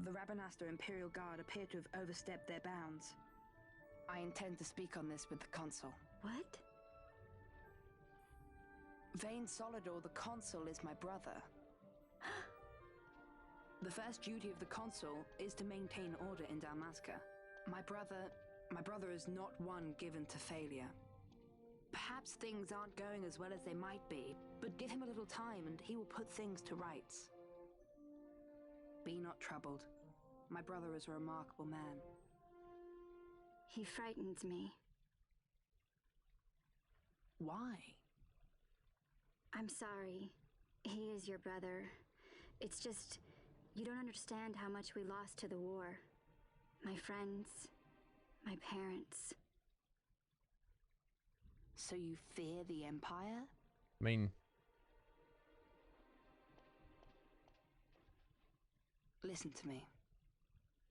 Speaker 12: The Rabanastor Imperial Guard appear to have overstepped their bounds. I intend to speak on this with the Consul.
Speaker 5: What?
Speaker 12: Vane Solidor, the Consul, is my brother. The first duty of the Consul is to maintain order in Dalmasca. My brother is not one given to failure. Perhaps things aren't going as well as they might be, but give him a little time and he will put things to rights. Be not troubled. My brother is a remarkable man.
Speaker 5: He frightens me.
Speaker 12: Why?
Speaker 5: I'm sorry. He is your brother. It's just, you don't understand how much we lost to the war. My friends, my parents.
Speaker 12: So you fear the Empire?
Speaker 2: I mean...
Speaker 12: Listen to me.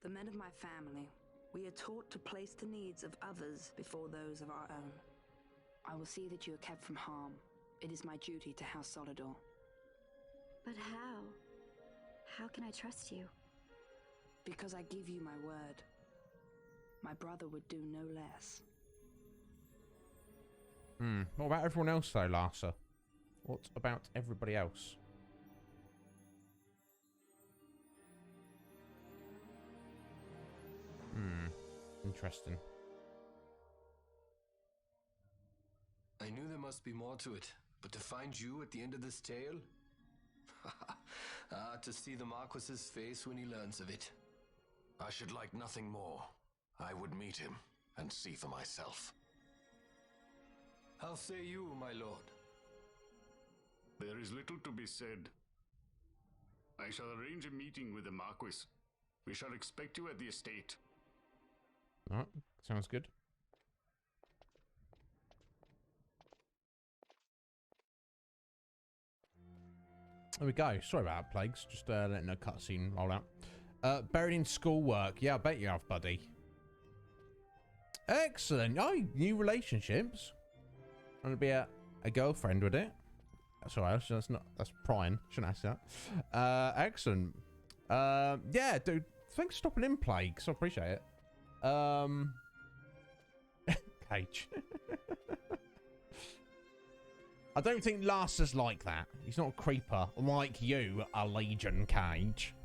Speaker 12: The men of my family, we are taught to place the needs of others before those of our own. I will see that you are kept from harm. It is my duty to House Solidor.
Speaker 5: But how? How can I trust you?
Speaker 12: Because I give you my word. My brother would do no less.
Speaker 2: What about everyone else, though, Larsa? What about everybody else? Interesting.
Speaker 9: I knew there must be more to it, but to find you at the end of this tale? To see the Marquis's face when he learns of it.
Speaker 3: I should like nothing more. I would meet him and see for myself.
Speaker 9: How say you, my lord?
Speaker 16: There is little to be said. I shall arrange a meeting with the Marquis. We shall expect you at the estate.
Speaker 2: Alright, sounds good. There we go. Sorry about that, Plagues. Just letting a cutscene roll out. Buried in schoolwork. Yeah, I bet you have, buddy. Excellent. Oh, new relationships. I'm gonna be a girlfriend with it. That's alright. That's prying. Shouldn't ask that. Excellent. Yeah, dude. Thanks for stopping in, Plagues. I appreciate it. Cage. I don't think Larsa's like that. He's not a creeper like you, a Legion, Cage.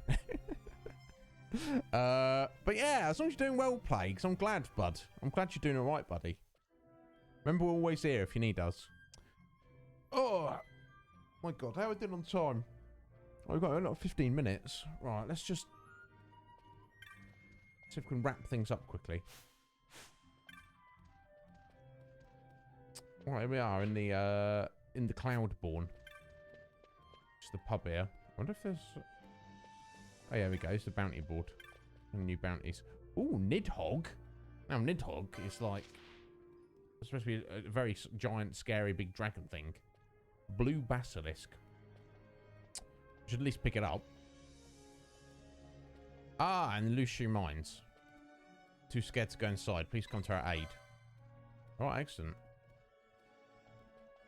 Speaker 2: But yeah, as long as you're doing well, Plagues, I'm glad, bud. I'm glad you're doing alright, buddy. Remember, we're always here if you need us. Oh, my God. How are we doing on time? We've got another 15 minutes. Right, let's just see if we can wrap things up quickly. Right, here we are in the Cloudborn. Just the pub here. I wonder if there's... Oh, yeah, there we go. It's the bounty board. And new bounties. Ooh, Nidhogg. Now, Nidhogg is like... It's supposed to be a very giant, scary, big dragon thing. Blue basilisk. Should at least pick it up. Ah, and Luciu Mines. Too scared to go inside. Please come to our aid. Alright, excellent.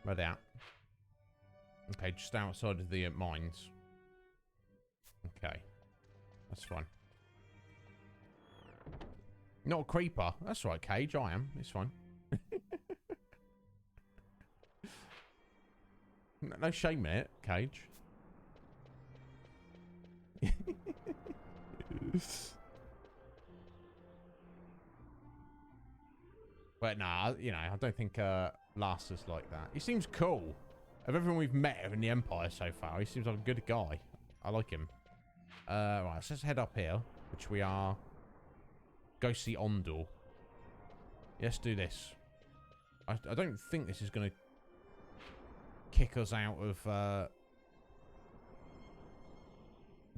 Speaker 2: Right out. Okay, just outside of the mines. Okay. That's fine. Not a creeper. That's right, Cage. I am. It's fine. No shame in it, Cage. But nah, you know, I don't think Larsa's like that. He seems cool. Of everyone we've met in the Empire so far, he seems like a good guy. I like him. Right, so let's head up here, which we are. Go see Ondor. Let's do this. I don't think this is going to kick us out of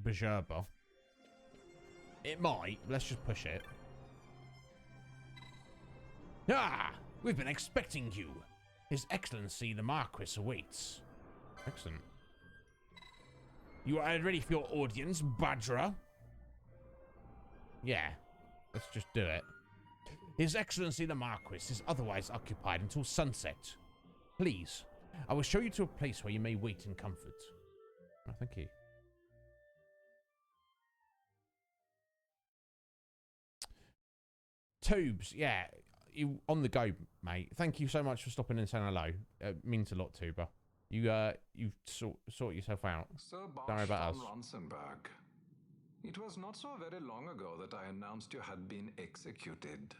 Speaker 2: Bajurba. It might. Let's just push it. Ah! We've been expecting you. His Excellency the Marquis awaits. Excellent. You are ready for your audience, Badra? Yeah. Let's just do it. His Excellency the Marquis is otherwise occupied until sunset. Please, I will show you to a place where you may wait in comfort. Oh, thank you. Tubes, yeah. You on the go, mate. Thank you so much for stopping in and saying hello. It means a lot, Tuber. You sort yourself out.
Speaker 10: Sir
Speaker 2: Don't worry about us.
Speaker 10: Ronsenberg. It was not so very long ago that I announced you had been executed.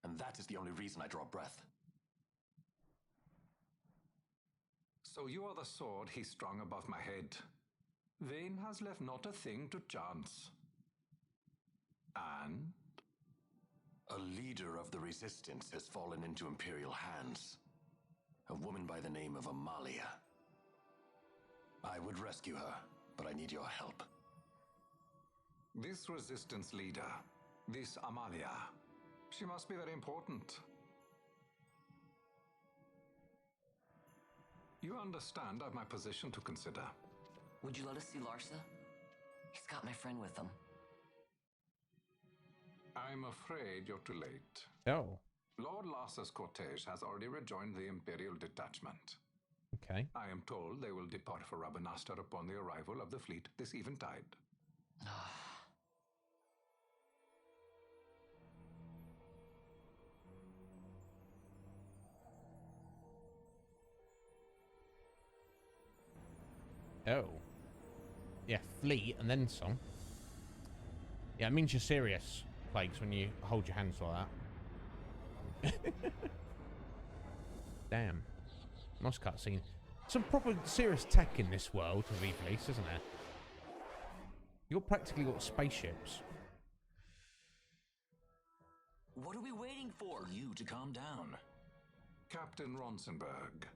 Speaker 3: And that is the only reason I draw breath.
Speaker 10: So you are the sword he strung above my head. Vane has left not a thing to chance. And?
Speaker 3: A leader of the resistance has fallen into Imperial hands. A woman by the name of Amalia. I would rescue her, but I need your help.
Speaker 10: This resistance leader, this Amalia, she must be very important. You understand I've my position to consider.
Speaker 4: Would you let us see Larsa? He's got my friend with him.
Speaker 10: I'm afraid you're too late.
Speaker 2: Oh.
Speaker 10: Lord Larsa's cortege has already rejoined the Imperial detachment.
Speaker 2: Okay.
Speaker 10: I am told they will depart for Rabanastre upon the arrival of the fleet this eventide.
Speaker 2: Oh. Yeah, fleet and then some. Yeah, it means you're serious, Plagues, when you hold your hands like that. Damn. Nice cutscene. Some proper serious tech in this world of Iblis, isn't there? You've practically got spaceships.
Speaker 1: What are we waiting for? For you to calm down.
Speaker 10: Captain Ronsenberg,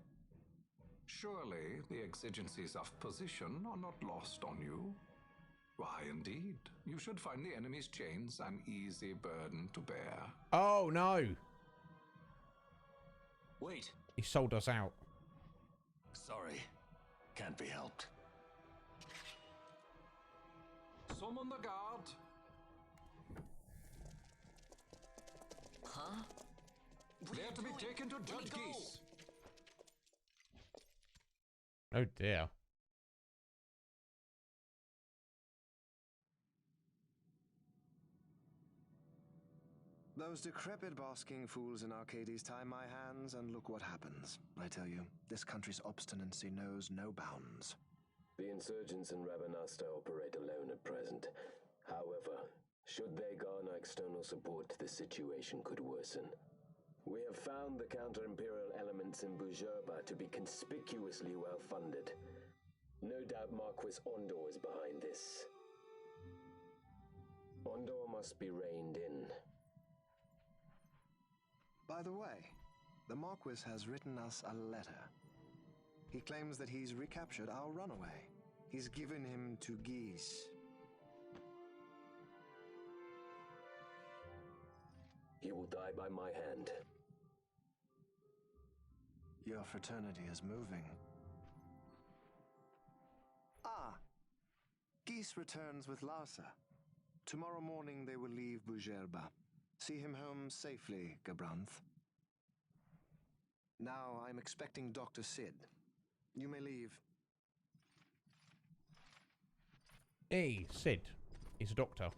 Speaker 10: surely the exigencies of position are not lost on you. Why, indeed. You should find the enemy's chains an easy burden to bear.
Speaker 2: Oh, no.
Speaker 1: Wait.
Speaker 2: He sold us out.
Speaker 3: Sorry. Can't be helped.
Speaker 14: Summon the guard.
Speaker 4: Huh?
Speaker 14: They're to be taken to Judge Geese.
Speaker 2: Oh dear.
Speaker 17: Those decrepit basking fools in Arcades tie my hands, and look what happens. I tell you, this country's obstinacy knows no bounds.
Speaker 18: The insurgents in Ravenasta operate alone at present. However, should they garner external support, the situation could worsen. We have found the counter-imperial elements in Bujerba to be conspicuously well-funded. No doubt Marquis Ondor is behind this. Ondor must be reined in.
Speaker 17: By the way, the Marquis has written us a letter. He claims that he's recaptured our runaway. He's given him to Geese.
Speaker 18: He will die by my hand.
Speaker 17: Your fraternity is moving. Ah! Geese returns with Larsa. Tomorrow morning they will leave Bujerba. See him home safely, Gabranth. Now I'm expecting Dr. Sid. You may leave.
Speaker 2: Hey, Sid. He's a doctor.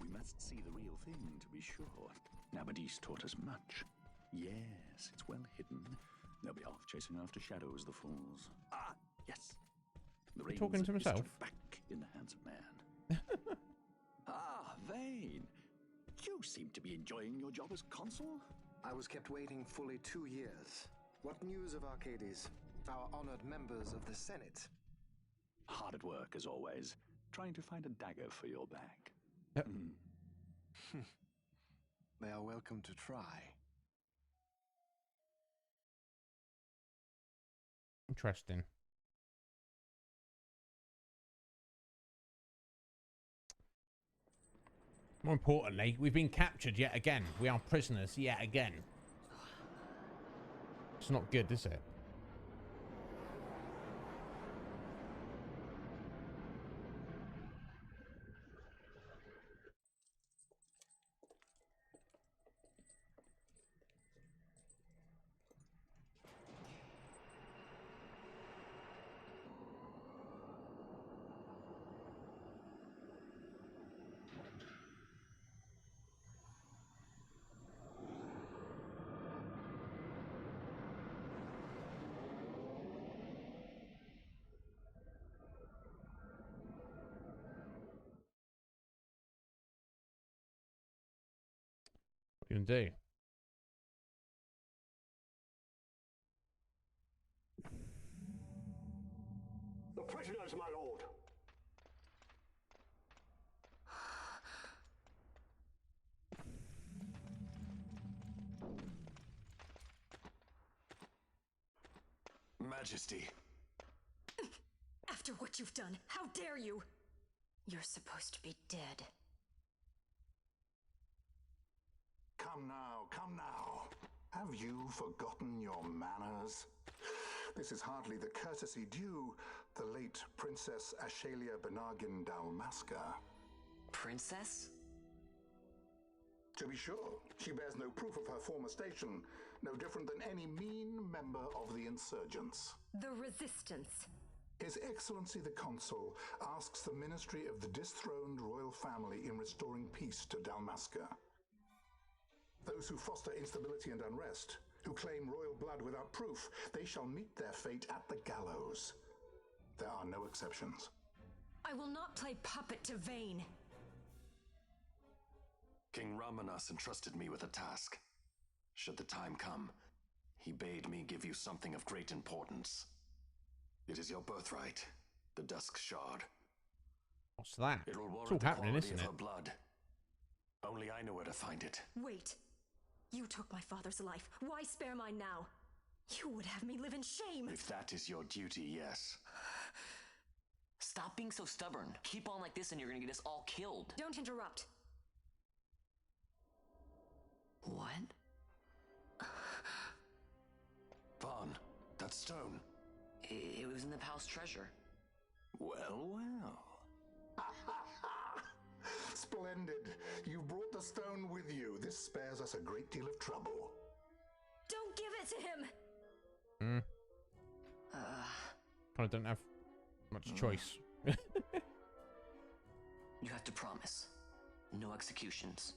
Speaker 19: We must see the real thing, to be sure. Nabadis taught us much. Yes, it's well hidden. They'll be off chasing after shadows, the fools. Ah, yes. The reins
Speaker 2: Talking to
Speaker 19: of history
Speaker 2: himself?
Speaker 19: back in the hands of man. Ah, Vane. You seem to be enjoying your job as consul.
Speaker 17: I was kept waiting fully 2 years. What news of Arcades? Our honored members of the Senate?
Speaker 19: Hard at work, as always. Trying to find a dagger for your back.
Speaker 17: They are welcome to try.
Speaker 2: Interesting. More importantly, we've been captured yet again. We are prisoners yet again. It's not good, is it? What are you gonna do?
Speaker 14: The prisoners, my lord.
Speaker 3: Majesty.
Speaker 20: After what you've done, how dare you? You're supposed to be dead.
Speaker 13: Come now, come now. Have you forgotten your manners? This is hardly the courtesy due the late Princess Ashalia Benargin Dalmasca.
Speaker 4: Princess?
Speaker 13: To be sure, she bears no proof of her former station, no different than any mean member of the insurgents.
Speaker 20: The Resistance.
Speaker 13: His Excellency the Consul asks the Ministry of the dethroned royal family in restoring peace to Dalmasca. Those who foster instability and unrest, who claim royal blood without proof, they shall meet their fate at the gallows. There are no exceptions.
Speaker 20: I will not play puppet to Vane.
Speaker 3: King Ramanas entrusted me with a task. Should the time come, he bade me give you something of great importance. It is your birthright, the Dusk Shard.
Speaker 2: What's that?
Speaker 3: It will
Speaker 2: It's
Speaker 3: warrant
Speaker 2: all
Speaker 3: the
Speaker 2: happening,
Speaker 3: quality
Speaker 2: isn't
Speaker 3: of
Speaker 2: it?
Speaker 3: her blood. Only I know where to find it.
Speaker 20: Wait. You took my father's life. Why spare mine now? You would have me live in shame.
Speaker 3: If that is your duty, yes.
Speaker 4: Stop being so stubborn. Keep on like this and you're gonna get us all killed.
Speaker 20: Don't interrupt.
Speaker 4: What?
Speaker 3: Vaughn, that stone.
Speaker 4: It was in the palace treasure.
Speaker 3: Well, well.
Speaker 13: Splendid. You brought the stone with you. This spares us a great deal of trouble.
Speaker 20: Don't give it to him!
Speaker 2: Kind of don't have much choice.
Speaker 4: You have to promise. No executions.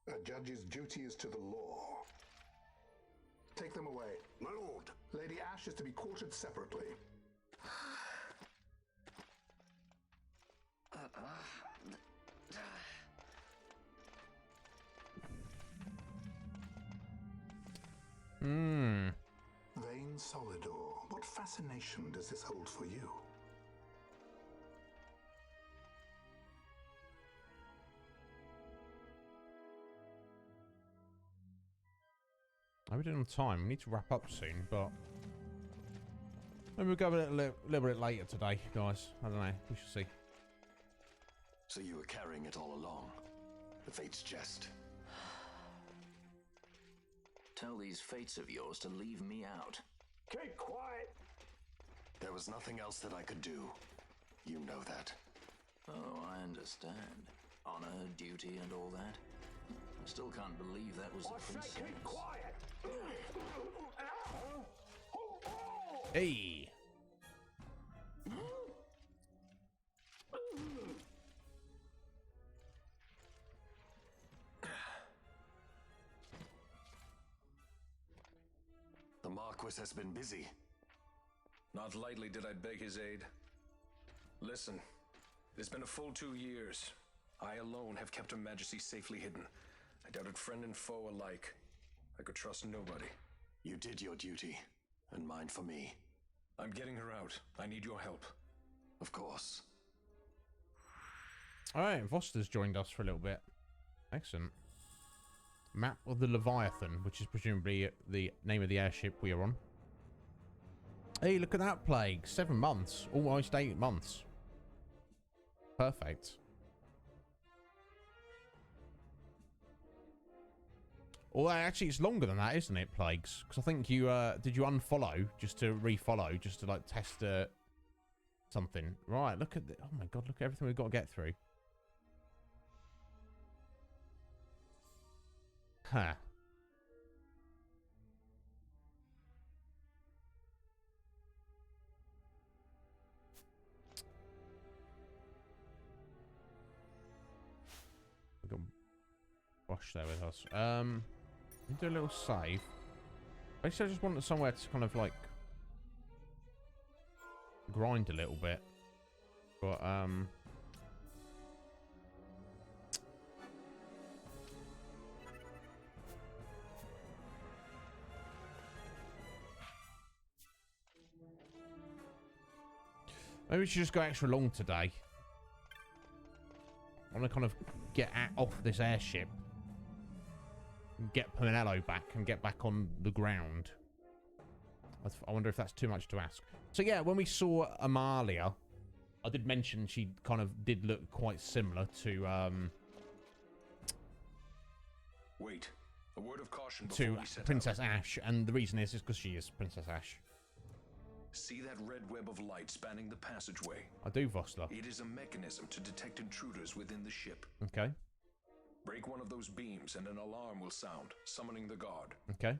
Speaker 13: A judge's duty is to the law. Take them away.
Speaker 14: My lord.
Speaker 13: Lady Ash is to be quartered separately. Vain Solidor, what fascination does this hold for you?
Speaker 2: We're doing on time. We need to wrap up soon, but maybe we'll go a little bit later today, guys. I don't know. We shall see.
Speaker 3: So you were carrying it all along? The Fate's jest?
Speaker 1: Tell these fates of yours to leave me out.
Speaker 14: Keep quiet!
Speaker 3: There was nothing else that I could do. You know that.
Speaker 1: Oh, I understand. Honor, duty, and all that. I still can't believe that was the princess.
Speaker 14: Keep quiet!
Speaker 2: Hey!
Speaker 3: The Marquis has been busy.
Speaker 10: Not lightly did I beg his aid. Listen, it's been a full 2 years. I alone have kept Her Majesty safely hidden. I doubted friend and foe alike. I could trust nobody.
Speaker 3: You did your duty, and mine for me.
Speaker 10: I'm getting her out. I need your help.
Speaker 3: Of course.
Speaker 2: Alright, Voster's joined us for a little bit. Excellent. Map of the Leviathan, which is presumably the name of the airship we are on. Hey, look at that plague. 7 months. Almost 8 months. Perfect. Well, actually, it's longer than that, isn't it, Plagues? Because I think you, did you unfollow just to refollow, just to, like, test something? Right, look at the, oh my god, look at everything we've got to get through. Huh. We've got Bosch there with us. Let me do a little save. Basically, I just wanted somewhere to kind of like grind a little bit. But maybe we should just go extra long today. I want to kind of get off this airship, get Pinello back, and get back on the ground. I wonder if that's too much to ask. So yeah, when we saw Amalia, I did mention she kind of did look quite similar to
Speaker 10: Wait, a word of caution before
Speaker 2: to
Speaker 10: we set
Speaker 2: Princess
Speaker 10: out.
Speaker 2: Ash, and the reason is because she is Princess Ash.
Speaker 10: See that red web of light spanning the passageway?
Speaker 2: I do, Vostler.
Speaker 10: It is a mechanism to detect intruders within the ship.
Speaker 2: Okay.
Speaker 10: Break one of those beams and an alarm will sound, summoning the guard.
Speaker 2: Okay.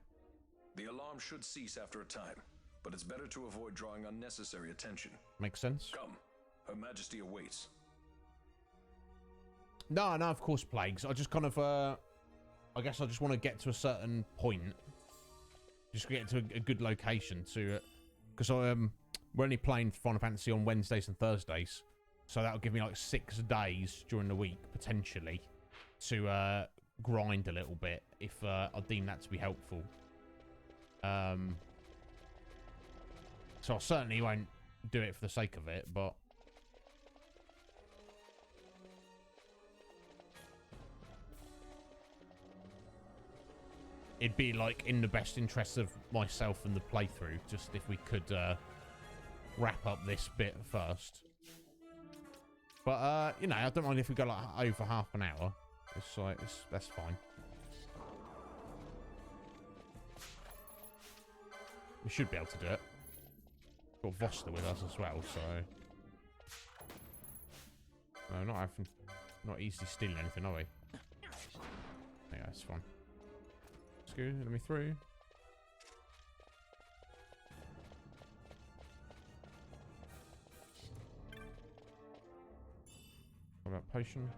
Speaker 10: The alarm should cease after a time, but it's better to avoid drawing unnecessary attention.
Speaker 2: Makes sense.
Speaker 10: Come, Her Majesty awaits.
Speaker 2: No, of course, Plagues. I just kind of, I guess I just want to get to a certain point. Just get to a good location to, because we're only playing Final Fantasy on Wednesdays and Thursdays, so that'll give me like 6 days during the week potentially to grind a little bit if I deem that to be helpful. So I certainly won't do it for the sake of it, but it'd be like in the best interest of myself and the playthrough, just if we could wrap up this bit first. But you know, I don't mind if we go like over half an hour. It's like that's fine. We should be able to do it. Got Voster with us as well, so No, not easily stealing anything, are we? Yeah, that's fine. Excuse me, let me through. What about potion?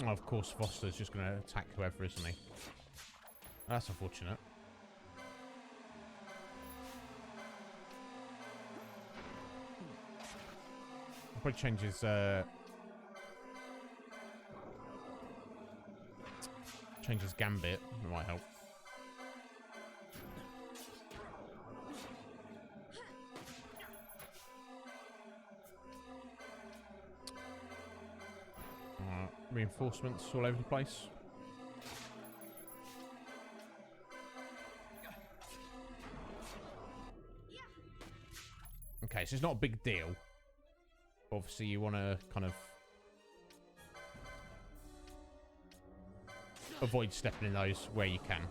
Speaker 2: Oh, of course, Foster's just going to attack whoever, isn't he? That's unfortunate. I'll probably change his gambit. That might help. Reinforcements all over the place. Okay, so it's not a big deal. Obviously, you want to kind of avoid stepping in those where you can.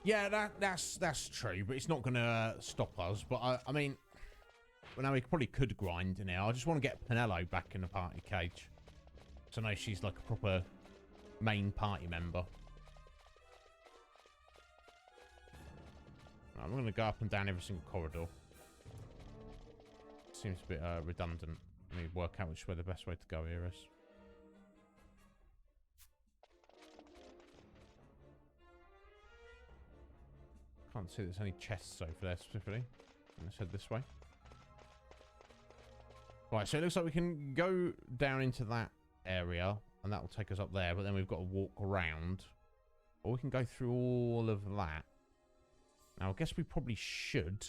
Speaker 2: Yeah, that's true, but it's not going to stop us. But I mean, well, now we probably could grind in here. I just want to get Penelo back in the party cage, so I know she's like a proper main party member. I'm going to go up and down every single corridor. Seems a bit redundant. Let me work out which way the best way to go here is. Can't see there's any chests over there specifically. Let's head this way. Right, so it looks like we can go down into that area, and that will take us up there, but then we've got to walk around. Or we can go through all of that. Now, I guess we probably should,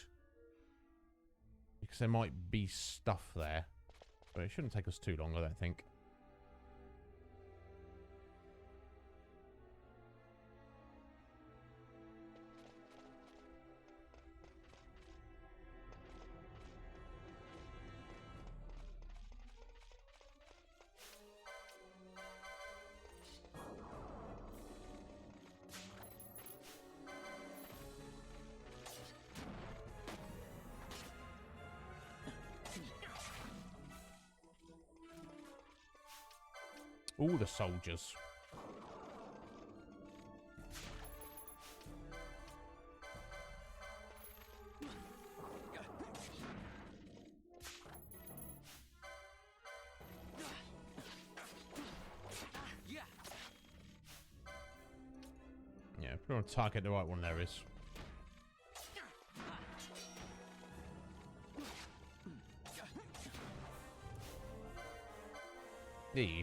Speaker 2: because there might be stuff there. But it shouldn't take us too long, I don't think. All the soldiers. Yeah, if we want to target the right one, there is.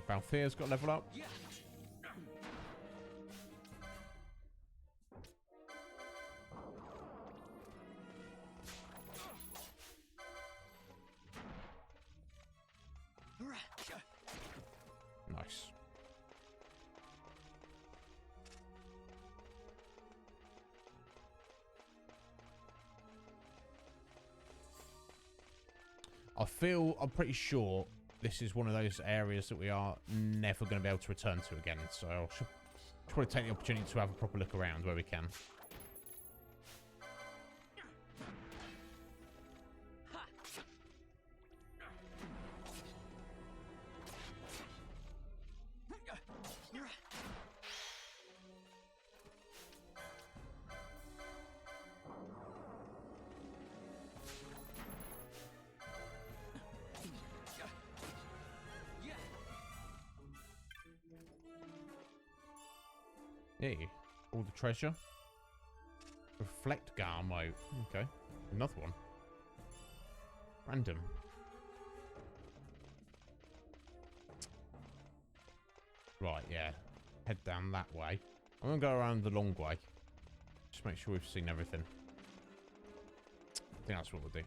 Speaker 2: Balthier's got level up. Nice. I'm pretty sure this is one of those areas that we are never going to be able to return to again, so I should probably take the opportunity to have a proper look around where we can. Hey, all the treasure. Reflect Garmo. Okay, another one. Random. Right, yeah. Head down that way. I'm gonna go around the long way. Just make sure we've seen everything. I think that's what we'll do.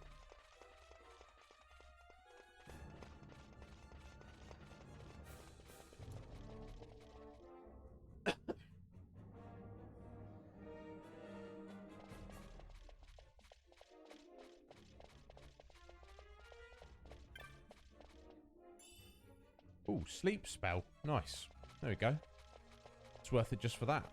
Speaker 2: Ooh, sleep spell. Nice. There we go. It's worth it just for that.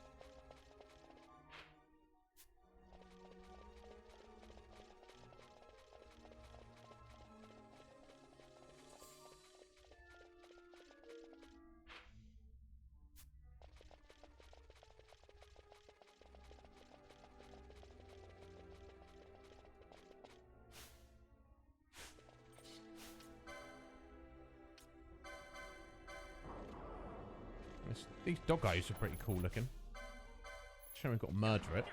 Speaker 2: These doggos are pretty cool looking. Sure, we've got to murder it.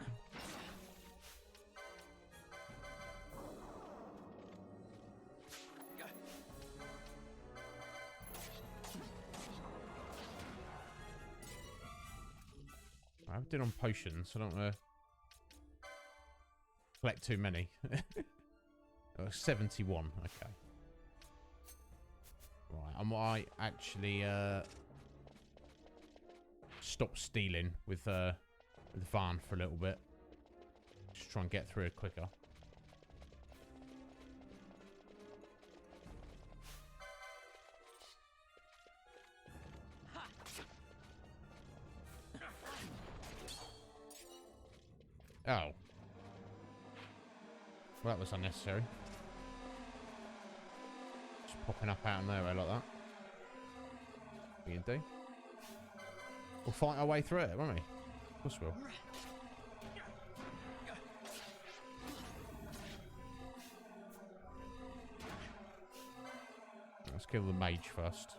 Speaker 2: I've done on potions, so I don't want to collect too many. Oh, 71, okay. Right, I might actually stop stealing with Van for a little bit. Just try and get through it quicker. Oh. Well, that was unnecessary. Just popping up out of nowhere like that. We can do. We'll fight our way through it, won't we? Of course we'll. Let's kill the mage first.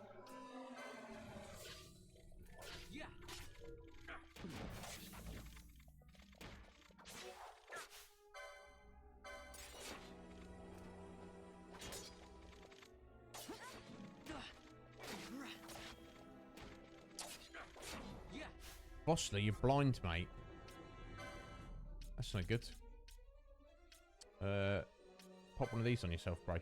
Speaker 2: Bosley, you're blind, mate. That's no good. Pop one of these on yourself, bro.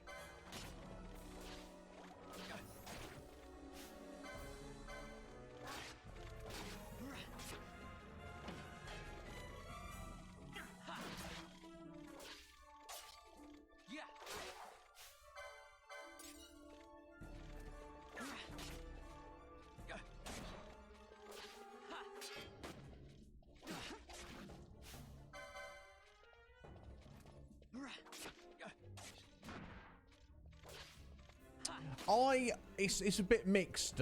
Speaker 2: It's a bit mixed,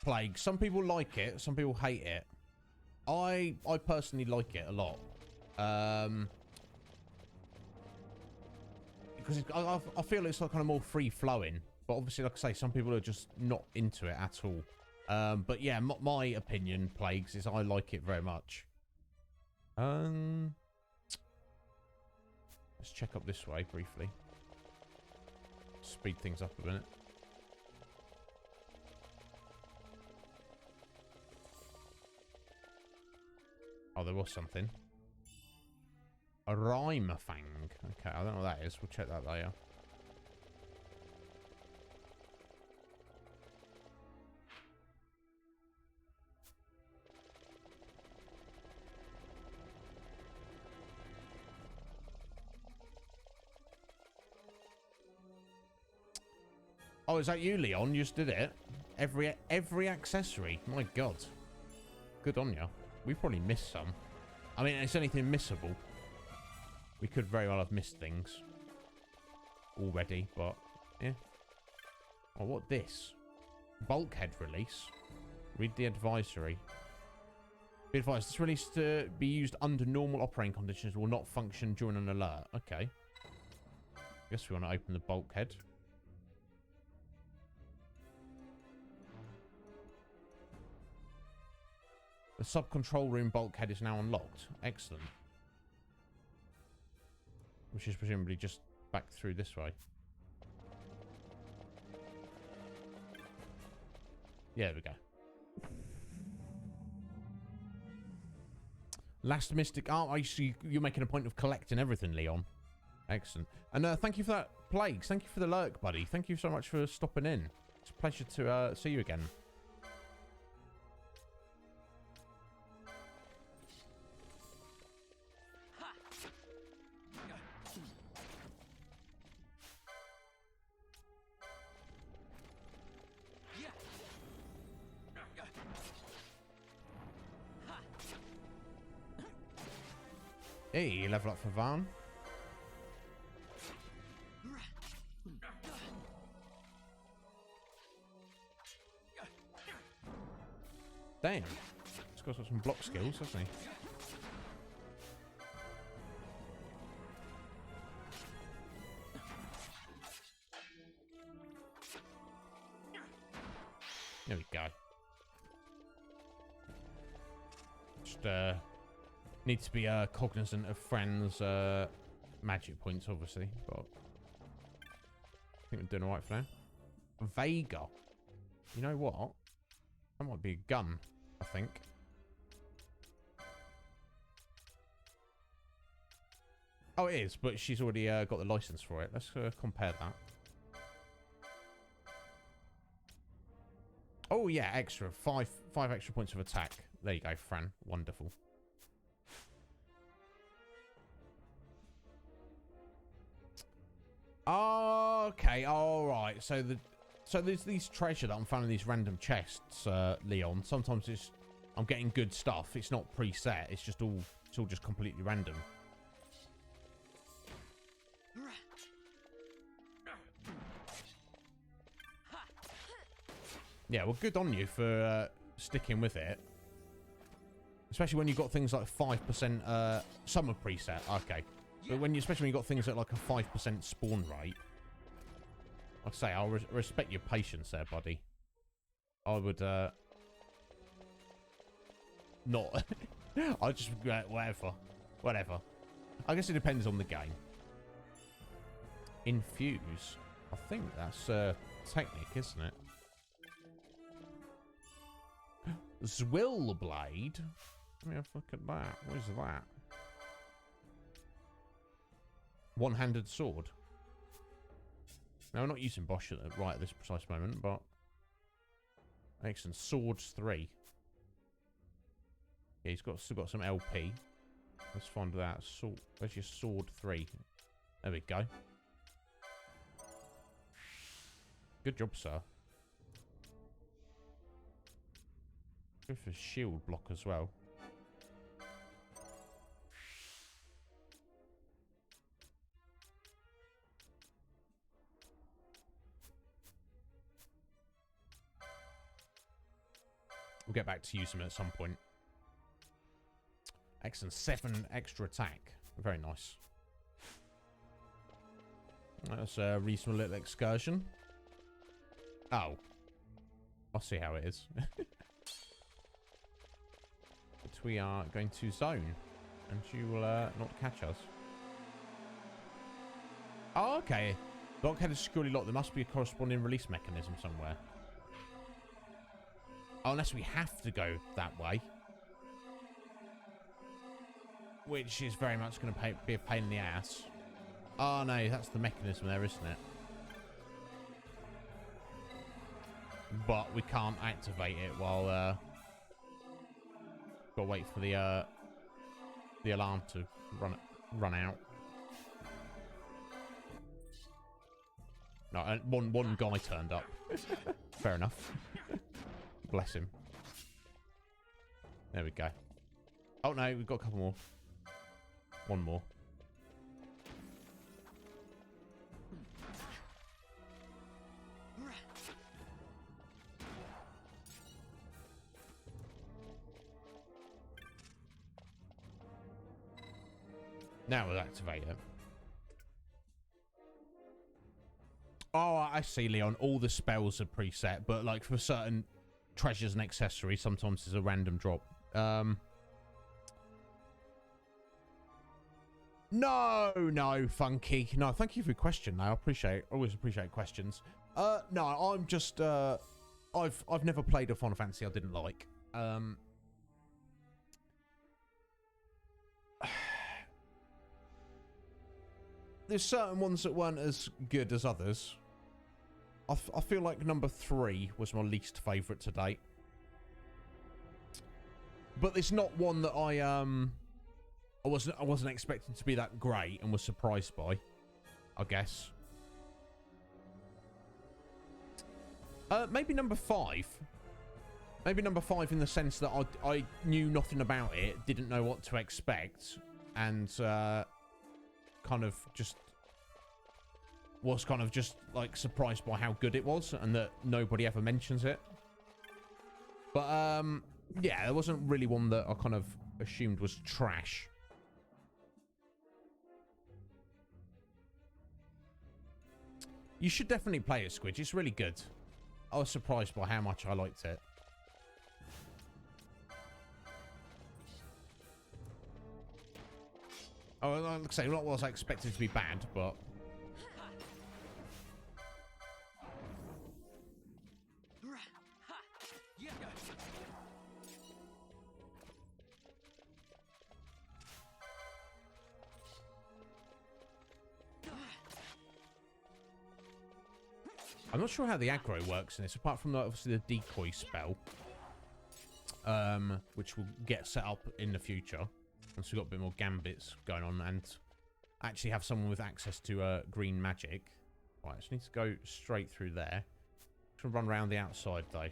Speaker 2: Plague. Some people like it, some people hate it. I personally like it a lot. Because I feel it's like kind of more free-flowing. But obviously, like I say, some people are just not into it at all. But yeah, my opinion, Plagues, is I like it very much. Let's check up this way briefly. Speed things up a minute. Oh, there was something. A rhyme fang. Okay, I don't know what that is. We'll check that later. Oh, is that you, Leon? You just did it. Every accessory. My God. Good on you. We probably missed some. I mean, it's anything missable. We could very well have missed things already, but yeah. Oh, what this? Bulkhead release. Read the advisory. Be advised, this release to be used under normal operating conditions will not function during an alert. Okay. Guess we want to open the bulkhead. The sub-control room bulkhead is now unlocked. Excellent. Which is presumably just back through this way. Yeah, there we go. Last Mystic Art. I see you're making a point of collecting everything, Leon. Excellent. And thank you for that, Plagues. Thank you for the lurk, buddy. Thank you so much for stopping in. It's a pleasure to see you again. Hey, level up for Van. Damn. He's got some block skills, hasn't he? There we go. Just need to be cognizant of friends' magic points, obviously, but I think we're doing alright for now. Vega. You know what? That might be a gun, I think. Oh, it is, but she's already got the license for it. Let's compare that. Oh, yeah, extra. Five extra points of attack. There you go, Fran. Wonderful. Okay, alright. So there's these treasure that I'm finding, these random chests, Leon. Sometimes I'm getting good stuff. It's not preset. It's all just completely random. Yeah, well, good on you for sticking with it. Especially when you've got things like 5%, some are preset, okay. But especially when you've got things at like a 5% spawn rate. Like I say, I'll respect your patience there, buddy. I would, not. I just, whatever. I guess it depends on the game. Infuse. I think that's technique, isn't it? Zwill Blade. Let me have a look at that. What is that? One-handed sword. Now, I'm not using Bosch right at this precise moment, but excellent. Swords 3. Yeah, he's still got some LP. Let's find that. Where's your sword 3? There we go. Good job, sir. Good for shield block as well. We'll get back to use them at some point. Excellent. 7 extra attack. Very nice. That's a reasonable little excursion. Oh. I'll see how it is. But we are going to zone. And she will not catch us. Oh, okay. Blockhead is securely locked. There must be a corresponding release mechanism somewhere. Unless we have to go that way. Which is very much going to be a pain in the ass. Oh no, that's the mechanism there, isn't it? But we can't activate it while... Gotta wait for the alarm to run out. No, one guy turned up. Fair enough. Bless him. There we go. Oh no, we've got a couple more. One more. Now we'll activate it. Oh, I see, Leon. All the spells are preset, but like for certain treasures and accessories, sometimes there's a random drop. No, Funky. No, thank you for your question. I always appreciate questions. No, I'm just I've never played a Final Fantasy I didn't like. There's certain ones that weren't as good as others. I feel like number 3 was my least favourite to date. But it's not one that I wasn't expecting to be that great and was surprised by, I guess. Maybe number 5. Maybe number 5 in the sense that I knew nothing about it, didn't know what to expect, and kind of just like surprised by how good it was, and that nobody ever mentions it. But yeah, there wasn't really one that I kind of assumed was trash. You should definitely play it, Squidge. It's really good. I was surprised by how much I liked it. Oh, like I say, not what I was expecting to be bad, but... I'm not sure how the aggro works in this, apart from obviously the decoy spell, which will get set up in the future once we've got a bit more gambits going on and actually have someone with access to green magic. Right, I just need to go straight through there. Just gonna run around the outside though.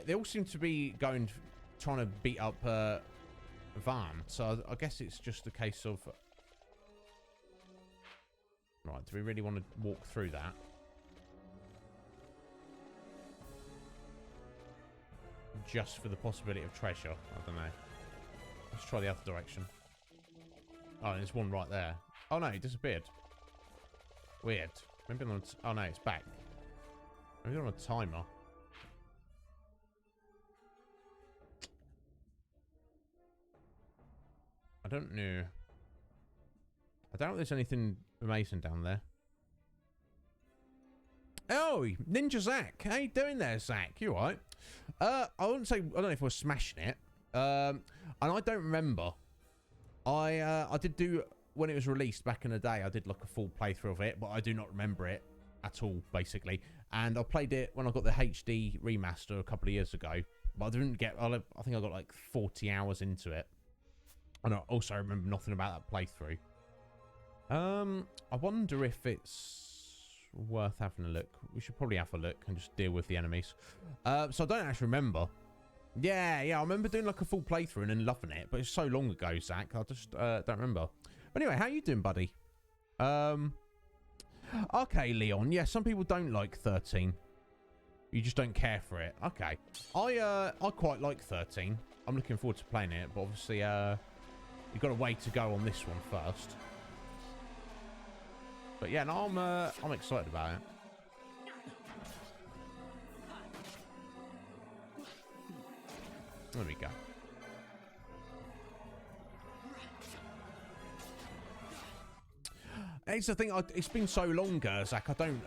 Speaker 2: They all seem to be trying to beat up Van, so I guess it's just a case of. Right, do we really want to walk through that? Just for the possibility of treasure? I don't know. Let's try the other direction. Oh, there's one right there. Oh no, it disappeared. Weird. Maybe on oh no, it's back. Maybe on a timer. I don't know. I doubt there's anything amazing down there. Oh, Ninja Zach. How you doing there, Zach? You alright? I wouldn't say, I don't know if we're smashing it. And I don't remember. I did do, when it was released back in the day, I did like a full playthrough of it, but I do not remember it at all, basically. And I played it when I got the HD remaster a couple of years ago. But I didn't get, I think I got like 40 hours into it. And I also remember nothing about that playthrough. I wonder if it's worth having a look. We should probably have a look and just deal with the enemies. So I don't actually remember. Yeah, I remember doing like a full playthrough and then loving it, but it's so long ago, Zach. I just don't remember. But anyway, how you doing, buddy? Okay, Leon. Yeah, some people don't like 13. You just don't care for it. Okay. I quite like 13. I'm looking forward to playing it, but obviously, you've got a way to go on this one first. But yeah, no, I'm excited about it. There we go. It's the thing, it's been so long, Zach, I don't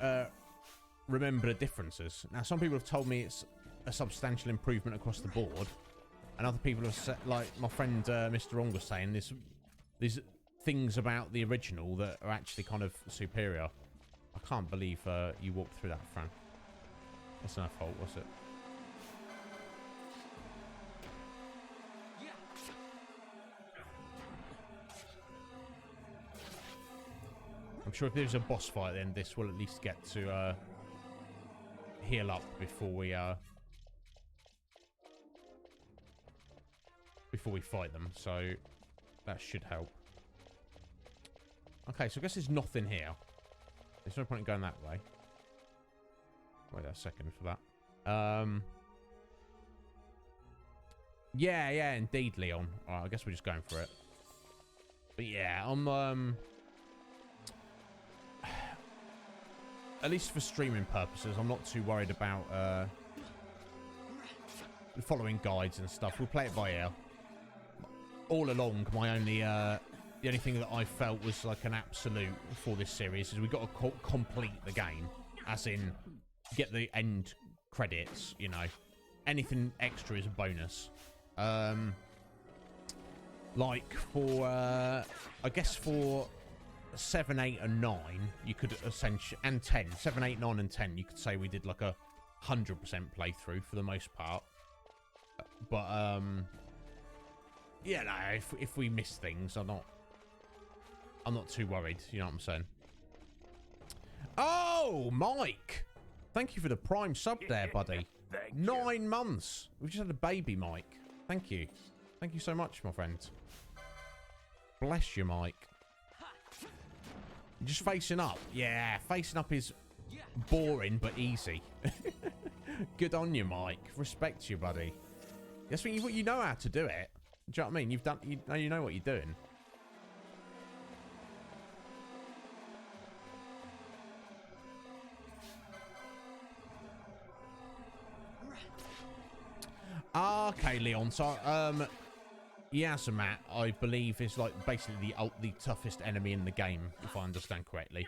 Speaker 2: remember the differences. Now, some people have told me it's a substantial improvement across the board. And other people have said, like my friend Mr. Ong was saying, there's things about the original that are actually kind of superior. I can't believe you walked through that, Fran. That's no fault, was it? I'm sure if there's a boss fight, then this will at least get to heal up before we fight them. So that should help. Okay, so I guess there's nothing here. There's no point in going that way. Wait a second for that. Yeah, indeed, Leon. Alright, I guess we're just going for it. But yeah, I'm at least for streaming purposes, I'm not too worried about following guides and stuff. We'll play it by ear. All along, my only the only thing that I felt was like an absolute for this series is we've got to complete the game, as in get the end credits, you know. Anything extra is a bonus. Like for, I guess for 7, 8, and 9, you could essentially, and 10, 7, 8, 9, and 10, you could say we did like a 100% playthrough for the most part. But, yeah, no, if we miss things, I'm not too worried, you know what I'm saying? Oh, Mike! Thank you for the Prime sub there, buddy. 9 months. We've just had a baby, Mike. Thank you. Thank you so much, my friend. Bless you, Mike. Just facing up. Yeah, facing up is boring but easy. Good on you, Mike. Respect you, buddy. That's when you know how to do it. Do you know what I mean? You know what you're doing. Okay, Leon. So, Yasamat, I believe, is like basically the toughest enemy in the game, if I understand correctly,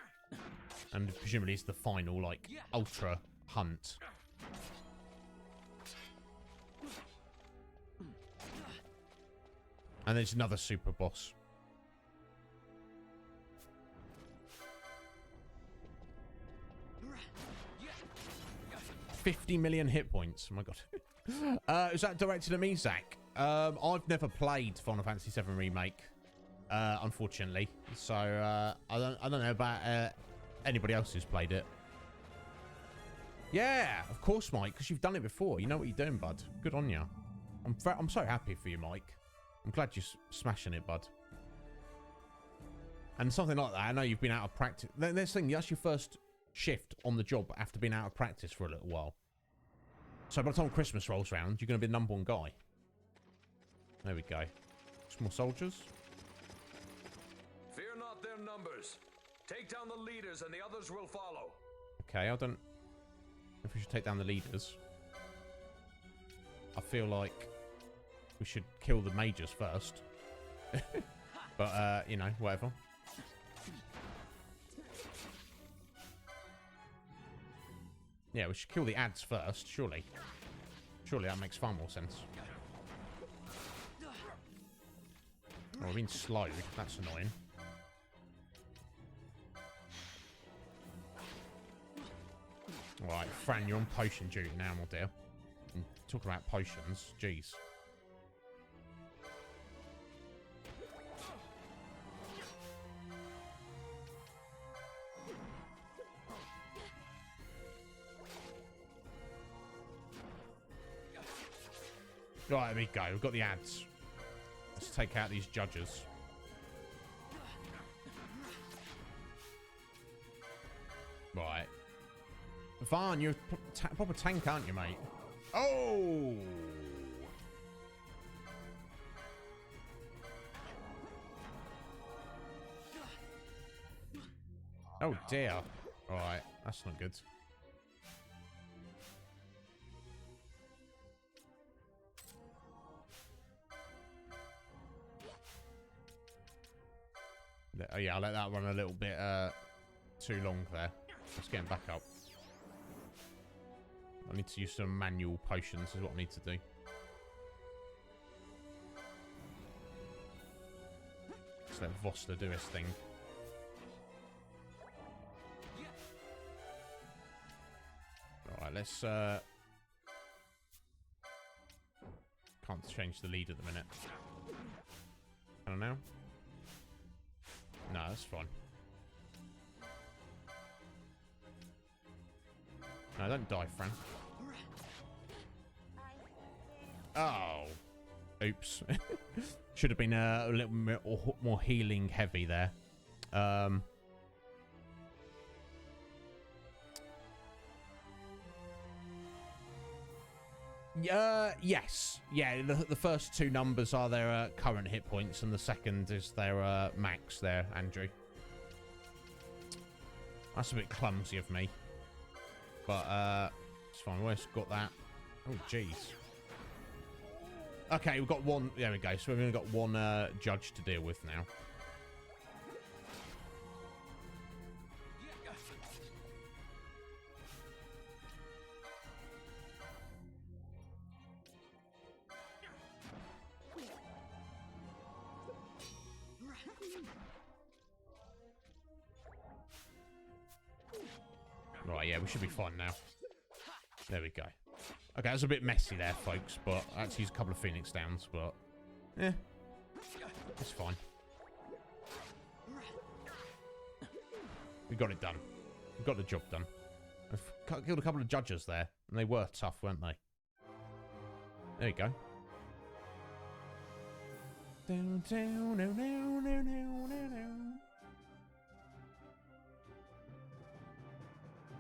Speaker 2: and presumably it's the final like ultra hunt. And there's another super boss. 50 million hit points. Oh my god. Is that directed at me, Zach? I've never played Final Fantasy VII Remake, unfortunately. So I don't know about anybody else who's played it. Yeah, of course, Mike, because you've done it before. You know what you're doing, bud. Good on you. I'm so happy for you, Mike. I'm glad you're smashing it, bud. And something like that, I know you've been out of practice. This thing, that's your first shift on the job after being out of practice for a little while. So by the time Christmas rolls around, you're going to be the #1 guy. There we go. Some more soldiers.
Speaker 10: Fear not their numbers. Take down the leaders and the others will follow.
Speaker 2: Okay, I don't know if we should take down the leaders. I feel like we should kill the mages first. But, you know, whatever. Yeah, we should kill the ads first, surely. Surely that makes far more sense. Oh, we're being slowed. That's annoying. Alright, Fran, you're on potion duty now, my dear. And talking about potions, jeez. Right, there we go. We've got the ads. Let's take out these judges. Right. Varn, you're a proper tank, aren't you, mate? Oh! Oh, dear. Alright, that's not good. Oh, yeah, I'll let that run a little bit too long there. Let's get him back up. I need to use some manual potions is what I need to do. Let's let Voster do his thing. Alright, let's... Can't change the lead at the minute. I don't know. No, that's fine. No, don't die, Fran. Oh. Oops. Should have been a little bit more healing heavy there. Yes. Yeah, the first two numbers are their current hit points, and the second is their max there, Andrew. That's a bit clumsy of me. But, it's fine. We always got that. Oh, jeez. Okay, we've got one. There we go. So we've only got one judge to deal with now. Right, yeah, we should be fine now. There we go. Okay, that's a bit messy there, folks, but I had to use a couple of Phoenix Downs, but... yeah, it's fine. We got it done. We got the job done. I've killed a couple of judges there, and they were tough, weren't they? There you go. Down, down, no, no, no, no, no, no.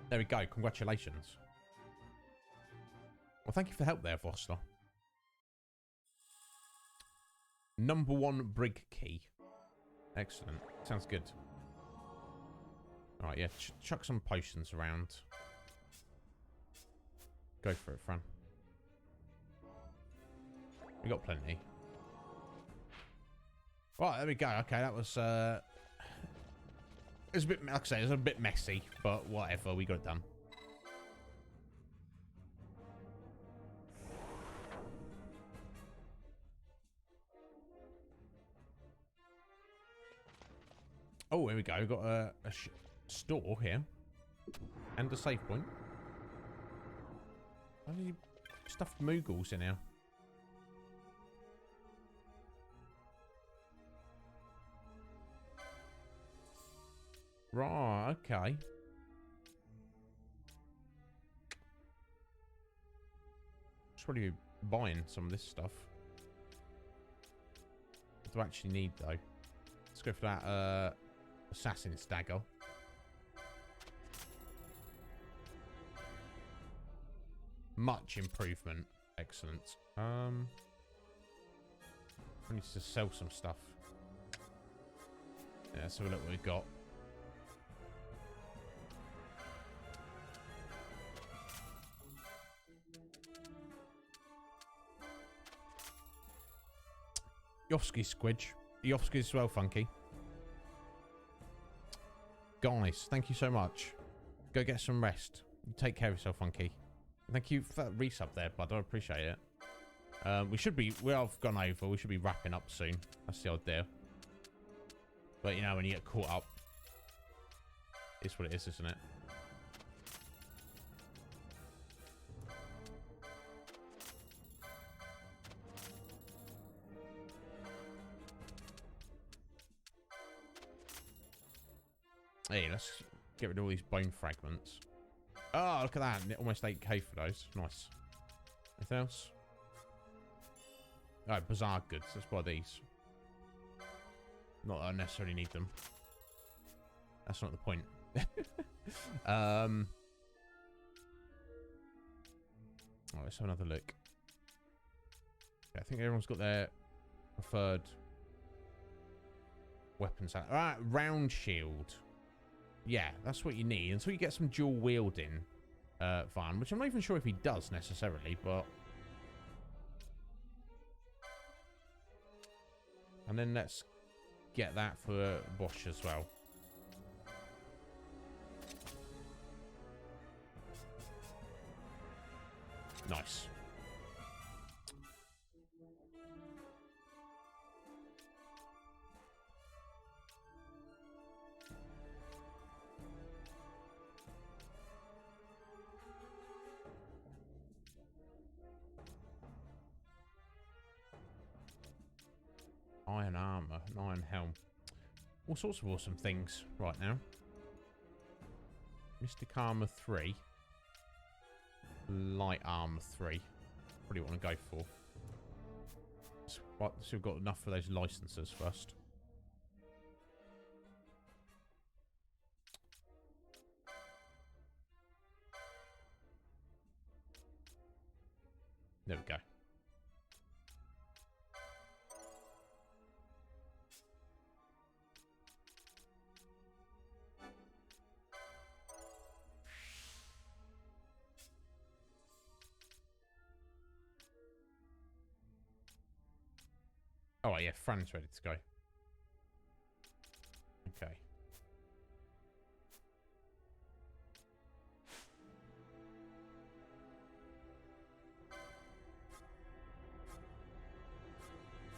Speaker 2: There we go. Congratulations. Well, thank you for the help there, Vossler. Number 1 brig key. Excellent. Sounds good. Alright, yeah. Chuck some potions around. Go for it, Fran. We got plenty. Right, there we go. Okay, that was it was a bit, like I say, it was a bit messy, but whatever, we got it done. Oh, here we go. We've got a store here. And a save point. How many stuffed Moogles in here? Right, okay. Should probably be buying some of this stuff. What do I actually need, though? Let's go for that, Assassin's Dagger. Much improvement. Excellent. I need to sell some stuff. Yeah, let's have a look what we've got. Yofsky Squidge. Yofsky as well, Funky. Guys, thank you so much. Go get some rest. You take care of yourself, Funky. Thank you for that resub there, bud. I appreciate it. We have gone over. We should be wrapping up soon. That's the idea. But, you know, when you get caught up, it's what it is, isn't it? Hey, let's get rid of all these bone fragments. Oh, look at that. Almost 8k for those. Nice. Anything else? Alright, bizarre goods. Let's buy these. Not that I necessarily need them. That's not the point. Alright, let's have another look. Yeah, I think everyone's got their preferred weapons. Alright, round shield. Yeah, that's what you need. Until you get some dual wielding, Van, which I'm not even sure if he does necessarily, but... And then let's get that for Bosch as well. Nice. Iron armor, an iron helm. All sorts of awesome things right now. Mystic armor 3. Light armor 3. Probably want to go for. So we've got enough for those licenses first. There we go. Oh, yeah, Fran's ready to go. Okay.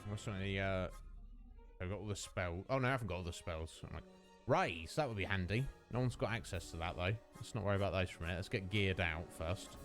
Speaker 2: What's on the, I've got all the spells. Oh, no, I haven't got all the spells. I'm like, raise, that would be handy. No one's got access to that, though. Let's not worry about those for a minute. Let's get geared out first.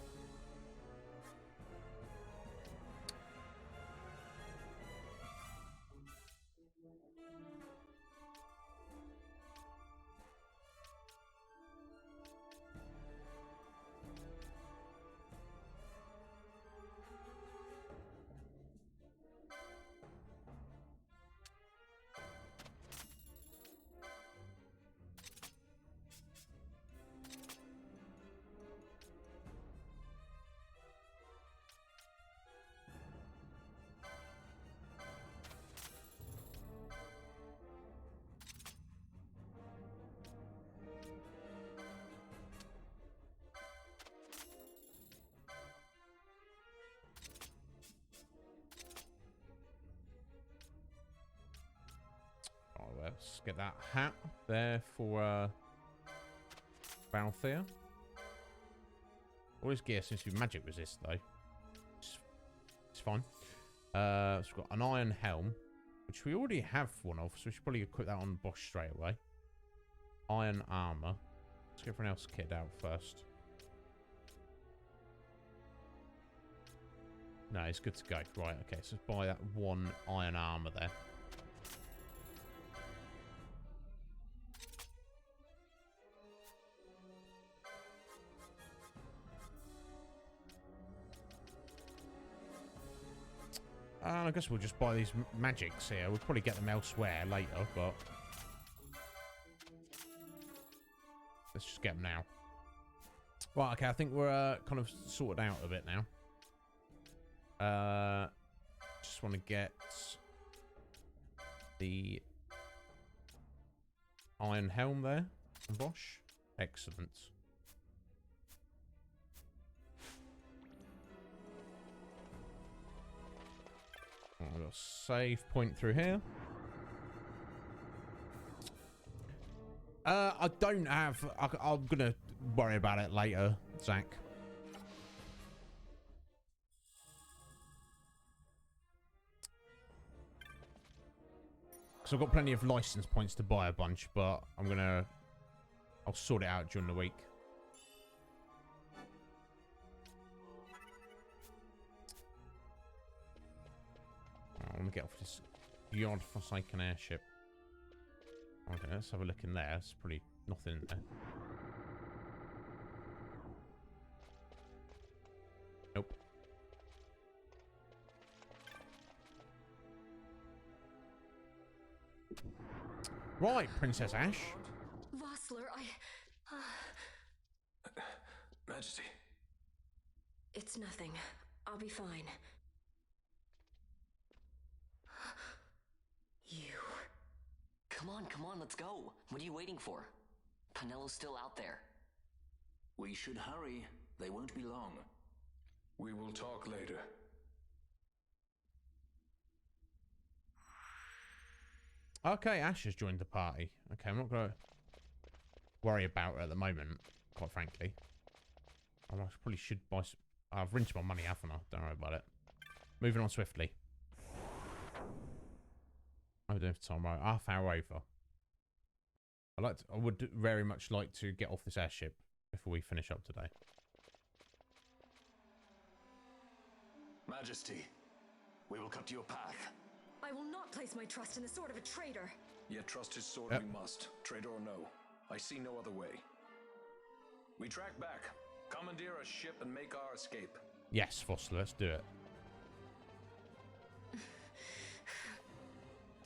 Speaker 2: let's get that hat there for Balthier. All his gear seems to be magic resist, though. It's fine. So we've got an iron helm, which we already have one of, so we should probably equip that on Bosch straight away. Iron armor. Let's get everyone else kitted out first. No, it's good to go. Right, okay, so let's buy that one iron armor there. I guess we'll just buy these magics here. We'll probably get them elsewhere later, but let's just get them now. Right, okay, I think we're kind of sorted out a bit now. Just want to get the iron helm there from Bosch. Excellent. I've got a save point through here. I don't have... I'm going to worry about it later, Zach. Because I've got plenty of license points to buy a bunch, but I'm going to... I'll sort it out during the week. I want to get off this beyond forsaken airship. Okay, let's have a look in there. There's probably nothing in there. Nope. Right, Princess Ash.
Speaker 20: Vossler,
Speaker 10: Majesty.
Speaker 20: It's nothing. I'll be fine. You.
Speaker 4: Come on, let's go. What are you waiting for? Penello's still out there.
Speaker 1: We should hurry. They won't be long.
Speaker 10: We will talk later.
Speaker 2: Okay, Ash has joined the party. Okay, I'm not going to worry about her at the moment, quite frankly. I probably should buy some... I've rinsed my money, haven't I? Don't worry about it. Moving on swiftly. I'm doing for time, right? Half hour over. I would very much like to get off this airship before we finish up today.
Speaker 3: Majesty, we will cut your path.
Speaker 20: I will not place my trust in the sword of a traitor.
Speaker 10: Yet trust his sword we must, traitor or no. I see no other way. We track back, commandeer a ship and make our escape.
Speaker 2: Yes, Foster, let's do it.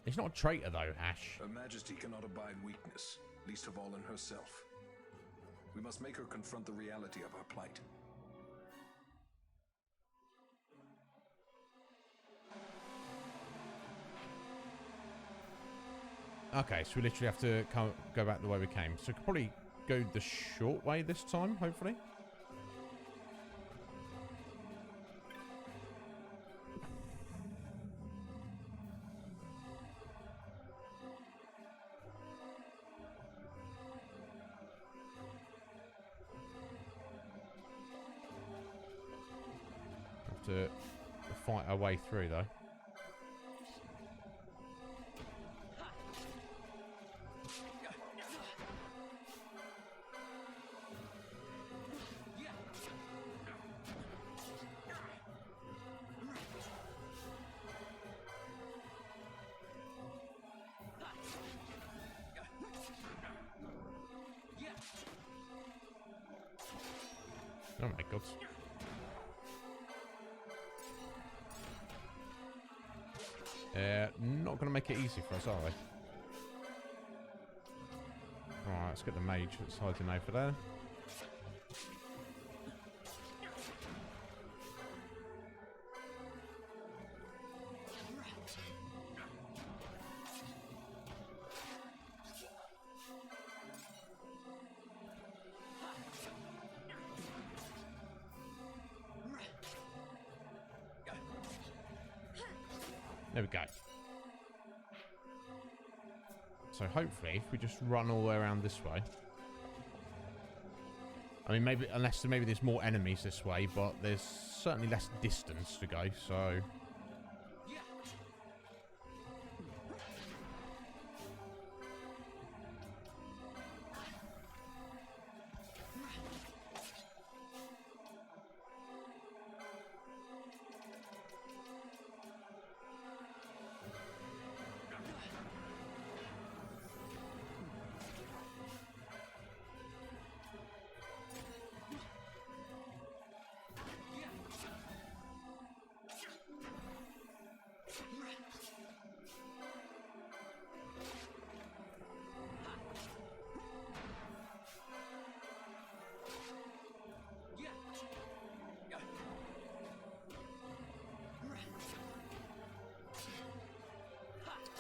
Speaker 2: He's not a traitor, though, Ash.
Speaker 10: Her Majesty cannot abide weakness, least of all in herself. We must make her confront the reality of our plight.
Speaker 2: Okay, so we literally have to go back the way we came. So we could probably go the short way this time, hopefully. To fight our way through, though. Oh my god. Not going to make it easy for us, are they? Alright, let's get the mage that's hiding over there. There we go. So hopefully, if we just run all the way around this way. I mean, maybe, unless maybe there's more enemies this way, but there's certainly less distance to go, so...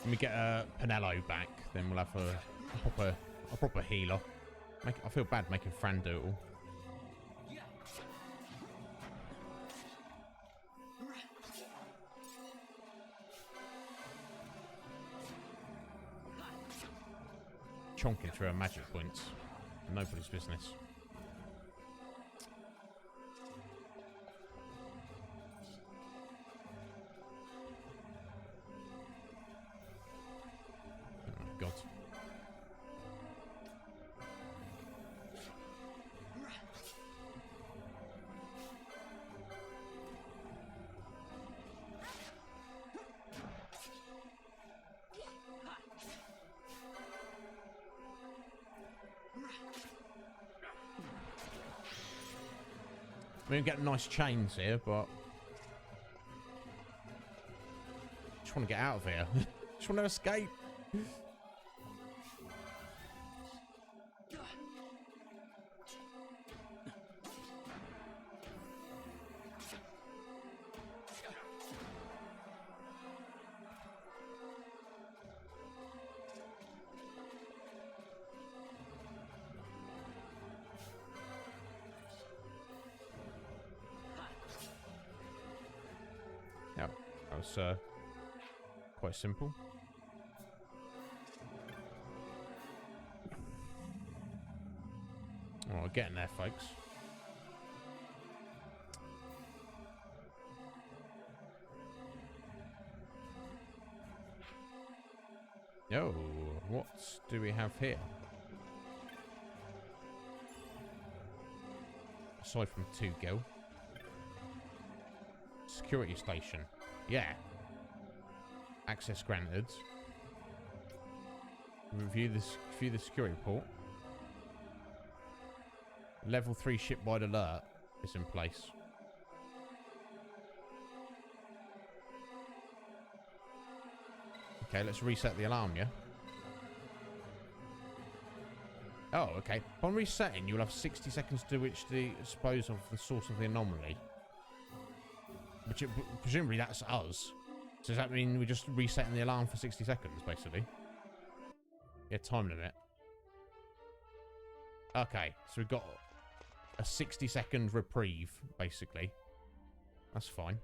Speaker 2: When we get Pinello back, then we'll have a proper healer. I feel bad making Fran do it all. Chonking through her magic points. Nobody's business. God. We get nice chains here, but just want to get out of here. Just want to escape. Yep, that was quite simple. Oh, getting there, folks. Yo, what do we have here? Aside from 2 gil. Security station. Yeah. Access granted. Review the security report. Level 3 shipwide alert is in place. Okay, let's reset the alarm, yeah? Oh, okay. Upon resetting, you'll have 60 seconds to which to dispose of the source of the anomaly. Which presumably that's us. So does that mean we're just resetting the alarm for 60 seconds, basically? Yeah, time limit. Okay, so we've got a 60-second reprieve, basically. That's fine.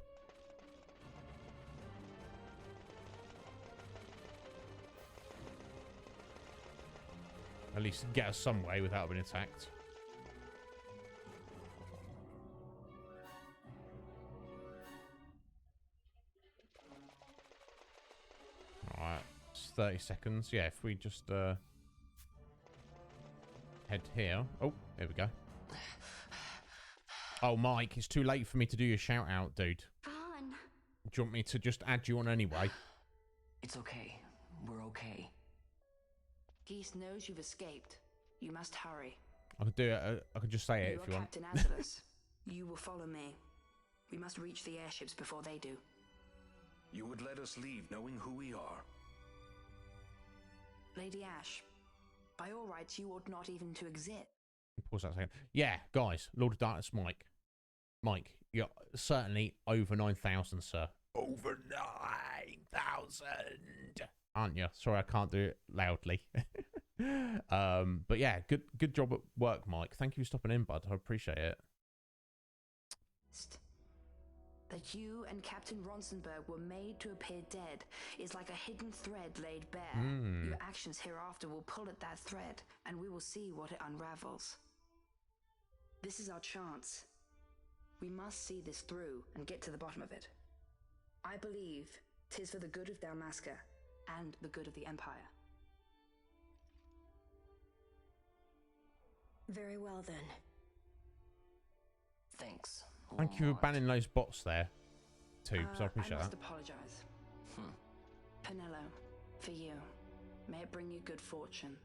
Speaker 2: At least get us some way without being attacked. Alright, it's 30 seconds. Yeah, if we just head here. Oh, here we go. Oh, Mike, it's too late for me to do your shout out, dude.
Speaker 5: Vaughn.
Speaker 2: Do you want me to just add you on anyway?
Speaker 12: It's okay. We're okay. Geese knows you've escaped. You must hurry.
Speaker 2: I could do it. I could just say it if you want.
Speaker 12: Captain Azelus. You will follow me. We must reach the airships before they do.
Speaker 10: You would let us leave knowing who we are?
Speaker 12: Lady Ash, by all rights, you ought not even to exist.
Speaker 2: Pause that a second. Yeah, guys, Lord of Darkness, Mike. Mike, you're certainly over 9,000, sir. Over 9,000, aren't you? Sorry, I can't do it loudly. But yeah, good job at work, Mike. Thank you for stopping in, bud. I appreciate it.
Speaker 12: That you and Captain Ronsenberg were made to appear dead is like a hidden thread laid bare. Your actions hereafter will pull at that thread, and we will see what it unravels. This is our chance. We must see this through and get to the bottom of it. I believe 'tis for the good of Dalmasca and the good of the Empire.
Speaker 20: Very well then.
Speaker 4: Thanks.
Speaker 2: Thank you for banning those bots there, too, so I appreciate
Speaker 12: I must
Speaker 2: that.
Speaker 12: apologize. Penelo, for you. May it bring you good fortune.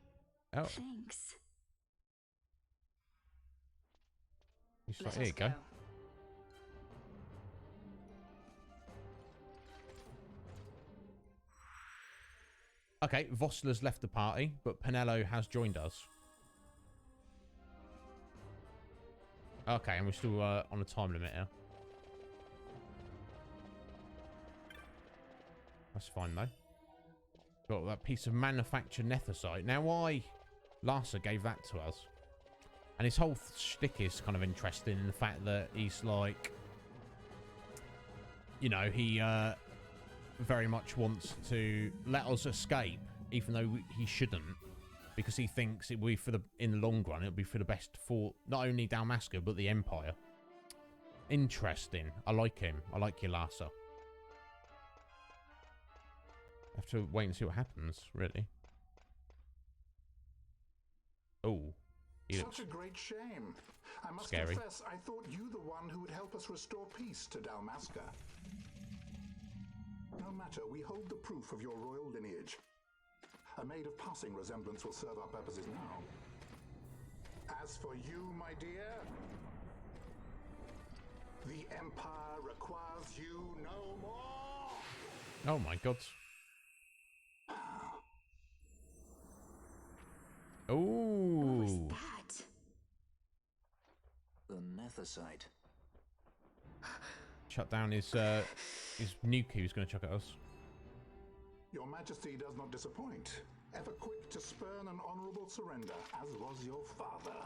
Speaker 2: Oh.
Speaker 5: Thanks.
Speaker 2: He's like,
Speaker 12: Let
Speaker 2: here
Speaker 12: us
Speaker 2: you go. Okay, Vossler's left the party, but Penelo has joined us. Okay, and we're still on a time limit here. That's fine, though. Got that piece of manufactured nethicite. Now, why Larsa gave that to us? And his whole shtick is kind of interesting in the fact that he's like... You know, he very much wants to let us escape, even though he shouldn't. Because he thinks it will be for the, in the long run, it'll be for the best for not only Dalmasca, but the Empire. Interesting. I like him. I like your Larsa. Have to wait and see what happens, really. Oh.
Speaker 13: Such a great shame. I must confess, I thought you the one who would help us restore peace to Dalmasca. No matter, we hold the proof of your royal lineage. A maid of passing resemblance will serve our purposes now. As for you, my dear, the Empire requires you no more.
Speaker 2: Oh my god. Oh.
Speaker 5: What was that?
Speaker 1: The nethicite.
Speaker 2: Shut down his nuke he was going to chuck at us.
Speaker 13: Your Majesty does not disappoint. Ever quick to spurn an honorable surrender, as was your father.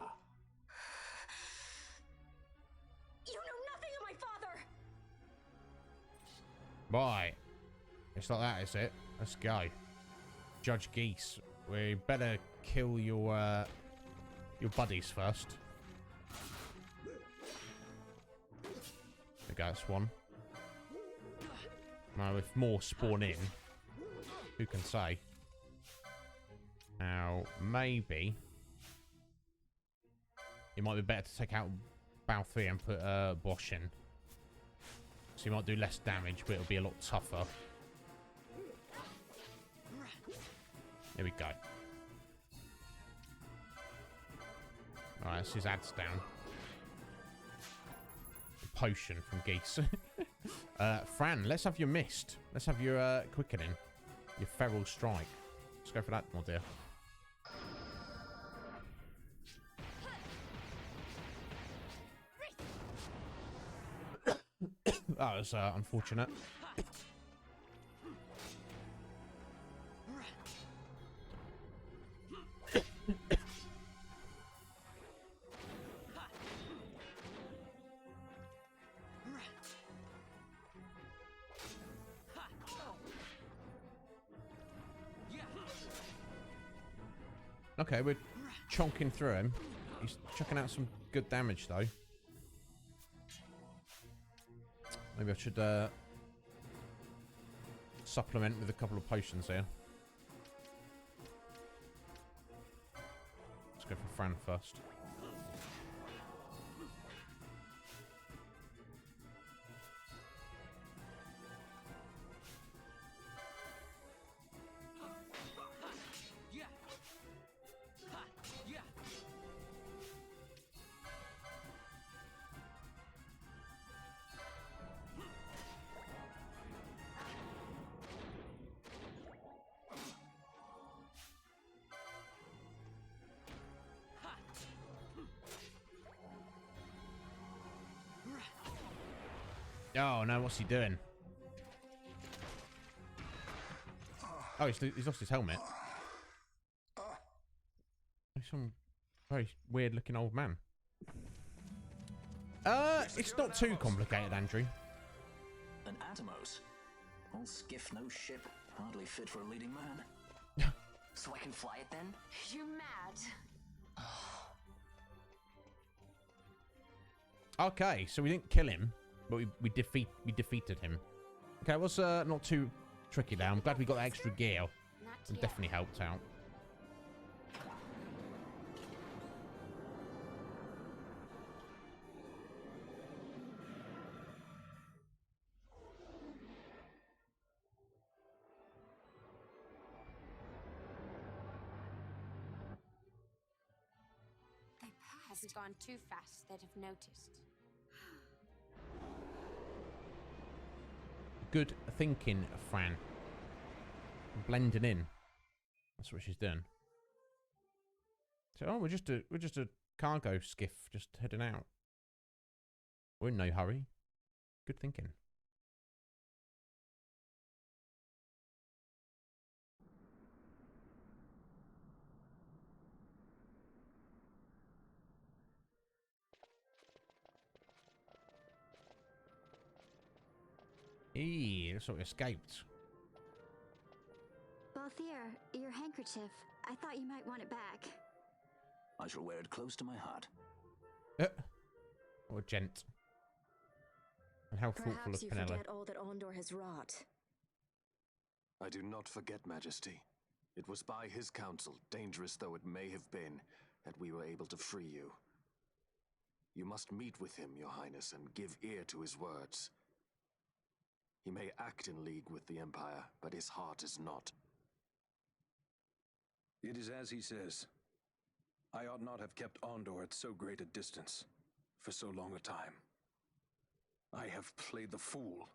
Speaker 20: You know nothing of my father!
Speaker 2: Right. It's like that, is it? Let's go. Judge Geese. We better kill your buddies first. There we go, that's one. Now, if more spawn in, who can say? Now, maybe it might be better to take out Balthier and put Bosch in. So he might do less damage, but it'll be a lot tougher. There we go. Alright, that's his ads down. Potion from Geese. Fran, let's have your mist. Let's have your quickening. Your feral strike. Let's go for that, my dear. That was unfortunate. Okay, we're chonking through him. He's chucking out some good damage, though. Maybe I should supplement with a couple of potions here. Let's go for Fran first. Oh no, what's he doing? Oh, he's lost his helmet. He's some very weird looking old man. It's not too complicated, Andrew.
Speaker 1: An Atomos? All skiff, no ship. Hardly fit for a leading man.
Speaker 15: So I can fly it then?
Speaker 21: You're mad.
Speaker 2: Okay, so we didn't kill him, but we defeated him. Okay, it was not too tricky there. I'm glad we got that extra gear. It definitely helped out.
Speaker 21: They passed gone too fast, they'd have noticed.
Speaker 2: Good thinking, Fran. Blending in. That's what she's doing. So, oh, we're just a cargo skiff just heading out. We're in no hurry. Good thinking. Looks like we escaped.
Speaker 5: Balthier, your handkerchief. I thought you might want it back.
Speaker 1: I shall wear it close to my heart.
Speaker 2: What a gent. And how thoughtful of
Speaker 20: Perhaps you
Speaker 2: Penella.
Speaker 20: forget all that Ondor has wrought.
Speaker 9: I do not forget, Majesty. It was by his counsel, dangerous though it may have been, that we were able to free you. You must meet with him, Your Highness, and give ear to his words. He may act in league with the Empire, but his heart is not.
Speaker 10: It is as he says. I ought not have kept Ondor at so great a distance for so long a time. I have played the fool.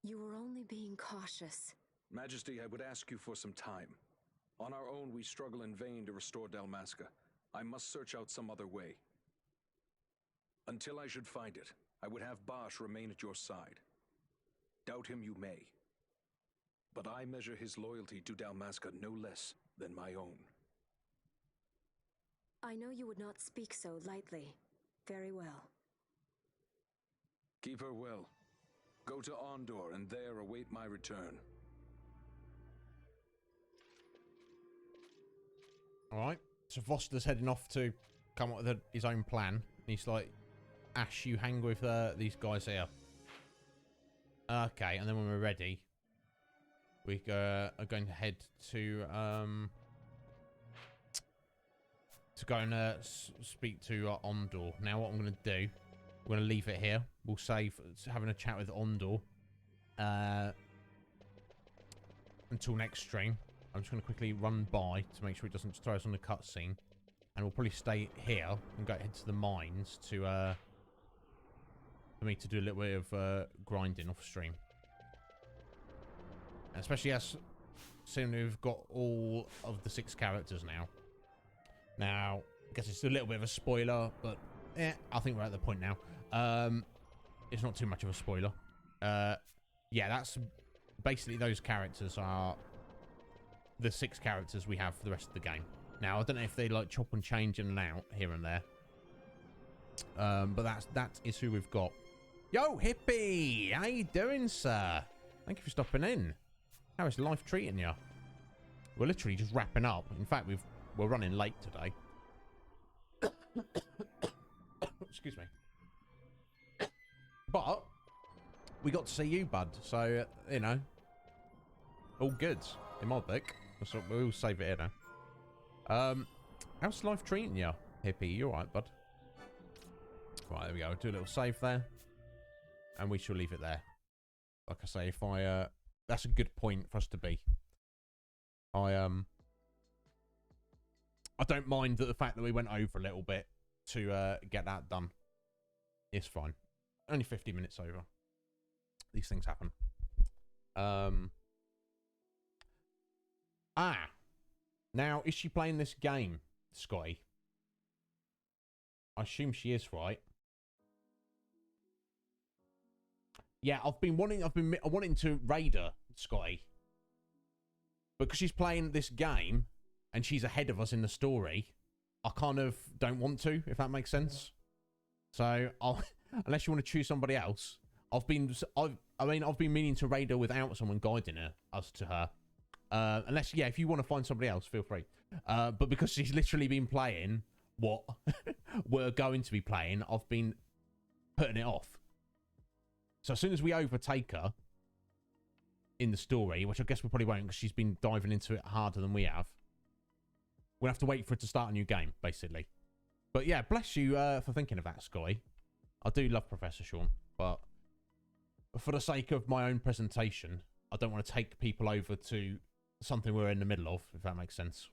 Speaker 20: You were only being cautious.
Speaker 10: Majesty, I would ask you for some time. On our own, we struggle in vain to restore Dalmasca. I must search out some other way. Until I should find it, I would have Bosch remain at your side. Doubt him you may. But I measure his loyalty to Dalmasca no less than my own.
Speaker 20: I know you would not speak so lightly. Very well.
Speaker 10: Keep her well. Go to Ondor and there await my return.
Speaker 2: Alright, so Foster's heading off to come up with his own plan. He's like, Ash, you hang with these guys here. Okay, and then when we're ready, we are going to head to go and speak to Ondor. Now what I'm going to do, we're going to leave it here. We'll save having a chat with Ondor until next stream. I'm just going to quickly run by to make sure it doesn't throw us on the cutscene. And we'll probably stay here and go head to the mines to, for me to do a little bit of grinding off stream. And especially as soon we've got all of the 6 characters now. Now, I guess it's a little bit of a spoiler, but I think we're at the point now. It's not too much of a spoiler. Yeah, that's basically those characters are the 6 characters we have for the rest of the game. Now, I don't know if they like chop and change in and out here and there. But that is who we've got. Yo, Hippie! How you doing, sir? Thank you for stopping in. How is life treating you? We're literally just wrapping up. In fact, we're running late today. Excuse me. But we got to see you, bud. So, you know, all good in my book. So we'll save it here now. How's life treating you, Hippie? You alright, bud? Right, there we go. Do a little save there. And we shall leave it there. Like I say, if I, that's a good point for us to be. I don't mind the fact that we went over a little bit to get that done. It's fine. Only 50 minutes over. These things happen. Now, is she playing this game, Scotty? I assume she is, right? Yeah, I've been wanting to raid her, Scotty. Because she's playing this game and she's ahead of us in the story, I kind of don't want to, if that makes sense. So, unless you want to choose somebody else, I've been meaning to raid her without someone guiding us to her. Unless, yeah, if you want to find somebody else, feel free. But because she's literally been playing what we're going to be playing, I've been putting it off. So as soon as we overtake her in the story, which I guess we probably won't because she's been diving into it harder than we have, we'll have to wait for it to start a new game, basically. But yeah, bless you for thinking of that, Scotty. I do love Professor Sean, but for the sake of my own presentation, I don't want to take people over to something we're in the middle of, if that makes sense.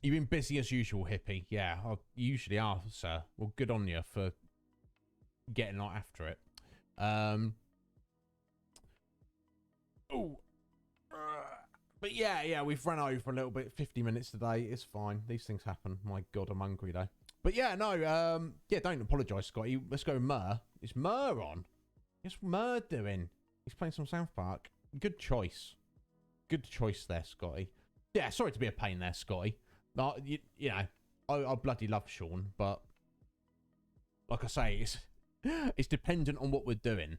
Speaker 2: You've been busy as usual, Hippie. Yeah, I usually are, sir. Well, good on you for getting right after it. But yeah, we've run over for a little bit. 50 minutes today. It's fine. These things happen. My God, I'm hungry though. But yeah, no, yeah, don't apologise, Scotty. Let's go Mur. Is Mur on? What's Mur doing? He's playing some South Park. Good choice. Good choice there, Scotty. Yeah, sorry to be a pain there, Scotty. You know, I bloody love Sean, but like I say, it's dependent on what we're doing.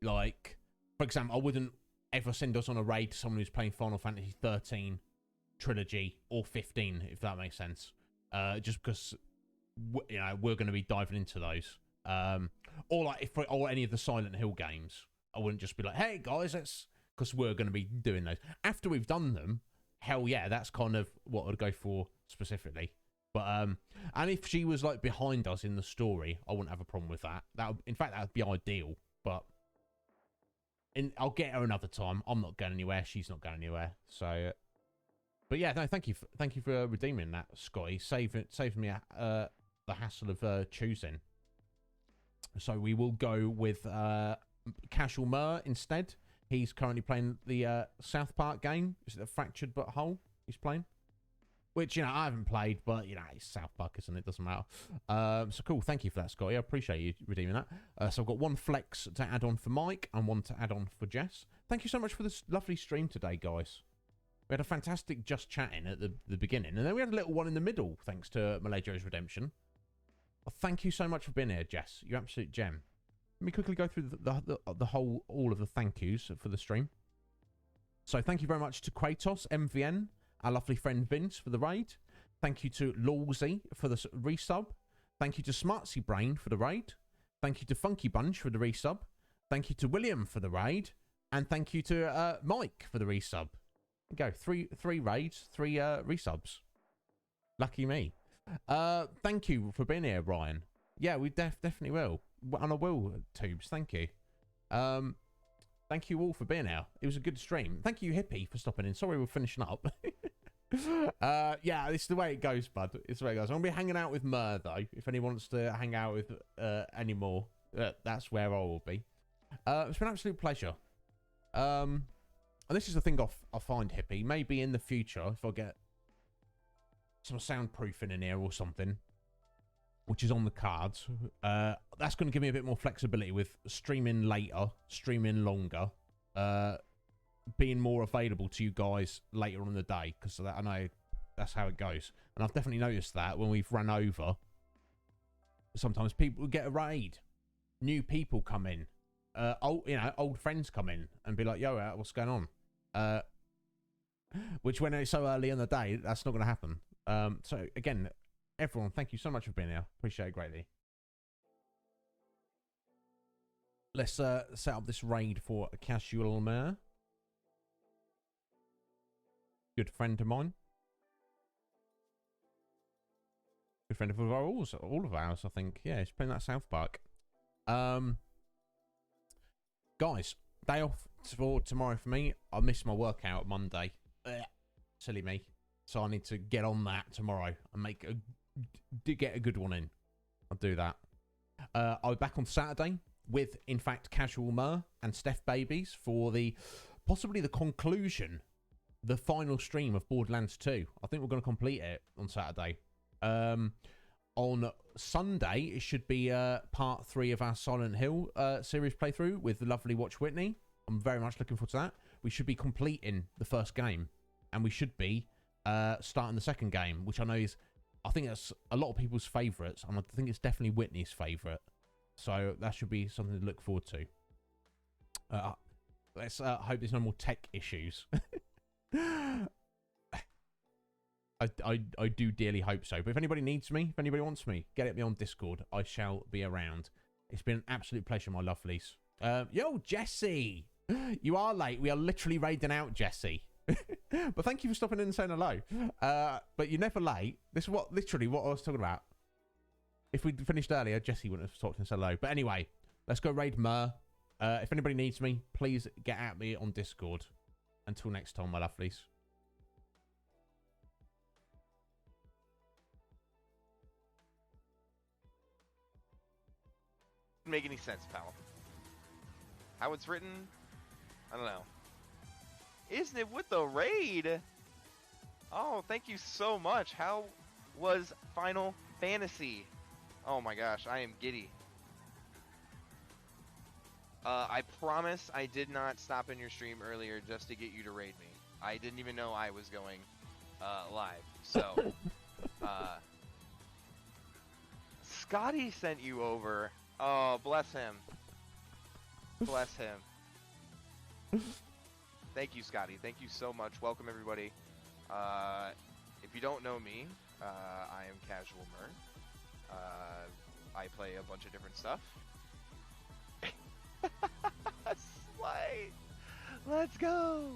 Speaker 2: Like, for example, I wouldn't ever send us on a raid to someone who's playing Final Fantasy XIII trilogy or 15, if that makes sense. Just because, you know, we're going to be diving into those. Or like or any of the Silent Hill games. I wouldn't just be like, hey guys, let's, because we're going to be doing those. After we've done them, hell yeah, that's kind of what I'd go for specifically. But and if she was like behind us in the story, I wouldn't have a problem with that. In fact, that would be ideal. But I'll get her another time. I'm not going anywhere. She's not going anywhere. So, but yeah, no, thank you for redeeming that, Scotty. Saving me the hassle of choosing. So we will go with Casual Mur instead. He's currently playing the South Park game. Is it the Fractured But Whole he's playing? Which, you know, I haven't played, but, you know, it's South Park, isn't it? Doesn't matter. So cool. Thank you for that, Scotty. I appreciate you redeeming that. So I've got one flex to add on for Mike and one to add on for Jess. Thank you so much for this lovely stream today, guys. We had a fantastic just chatting at the beginning, and then we had a little one in the middle, thanks to Malejo's Redemption. Well, thank you so much for being here, Jess. You're an absolute gem. Let me quickly go through all of the thank yous for the stream. So thank you very much to Kratos, MVN, our lovely friend Vince for the raid. Thank you to Lawsy for the resub. Thank you to Smartsy Brain for the raid. Thank you to Funky Bunch for the resub. Thank you to William for the raid. And thank you to Mike for the resub. There you go, three raids, 3 resubs. Lucky me. Thank you for being here, Ryan. Yeah, we definitely will. And I will, Tubes. Thank you. Thank you all for being here. It was a good stream. Thank you, Hippie, for stopping in. Sorry we're finishing up. Yeah, it's the way it goes, bud. It's the way it goes. I'm going to be hanging out with Mur, though. If anyone wants to hang out with any more, that's where I will be. It's been an absolute pleasure. And this is the thing I find, Hippie. Maybe in the future, if I get some soundproofing in here or something, which is on the cards, that's going to give me a bit more flexibility with streaming later, streaming longer, being more available to you guys later on in the day, because I know that's how it goes. And I've definitely noticed that when we've run over, sometimes people get a raid, new people come in, old friends come in and be like, yo, what's going on? Which when it's so early in the day, that's not going to happen. So again, everyone, thank you so much for being here. Appreciate it greatly. Let's set up this raid for Casual Mur. Good friend of mine. Good friend of ours, all of ours, I think. Yeah, he's playing that South Park. Guys, day off for tomorrow for me. I missed my workout Monday. Silly me. So I need to get on that tomorrow and get a good one in. I'll do that. I'll be back on Saturday with, in fact, Casual Mur and Steph Babies for possibly the conclusion, the final stream of Borderlands 2. I think we're going to complete it on Saturday. On Sunday, it should be part 3 of our Silent Hill series playthrough with the lovely Watch Whitney. I'm very much looking forward to that. We should be completing the first game, and we should be starting the second game, which I know is I think that's a lot of people's favourites, and I think it's definitely Whitney's favourite. So that should be something to look forward to. Let's hope there's no more tech issues. I do dearly hope so. But if anybody needs me, if anybody wants me, get at me on Discord. I shall be around. It's been an absolute pleasure, my lovelies. Yo, Jesse! You are late. We are literally raiding out, Jesse. But thank you for stopping in and saying hello. But you're never late. This is literally what I was talking about. If we'd finished earlier, Jesse wouldn't have stopped and said hello. But anyway, let's go raid Mer. If anybody needs me, please get at me on Discord. Until next time, my lovelies.
Speaker 7: Make any sense, pal. How it's written, I don't know. Iznib with the raid. Oh, thank you so much. How was Final Fantasy? Oh my gosh, I am giddy. I promise I did not stop in your stream earlier just to get you to raid me. I didn't even know I was going live. So, Scotty sent you over. Oh, bless him. Bless him. Thank you, Scotty. Thank you so much. Welcome, everybody. If you don't know me, I am Casual Mer. I play a bunch of different stuff. Slay! Let's go!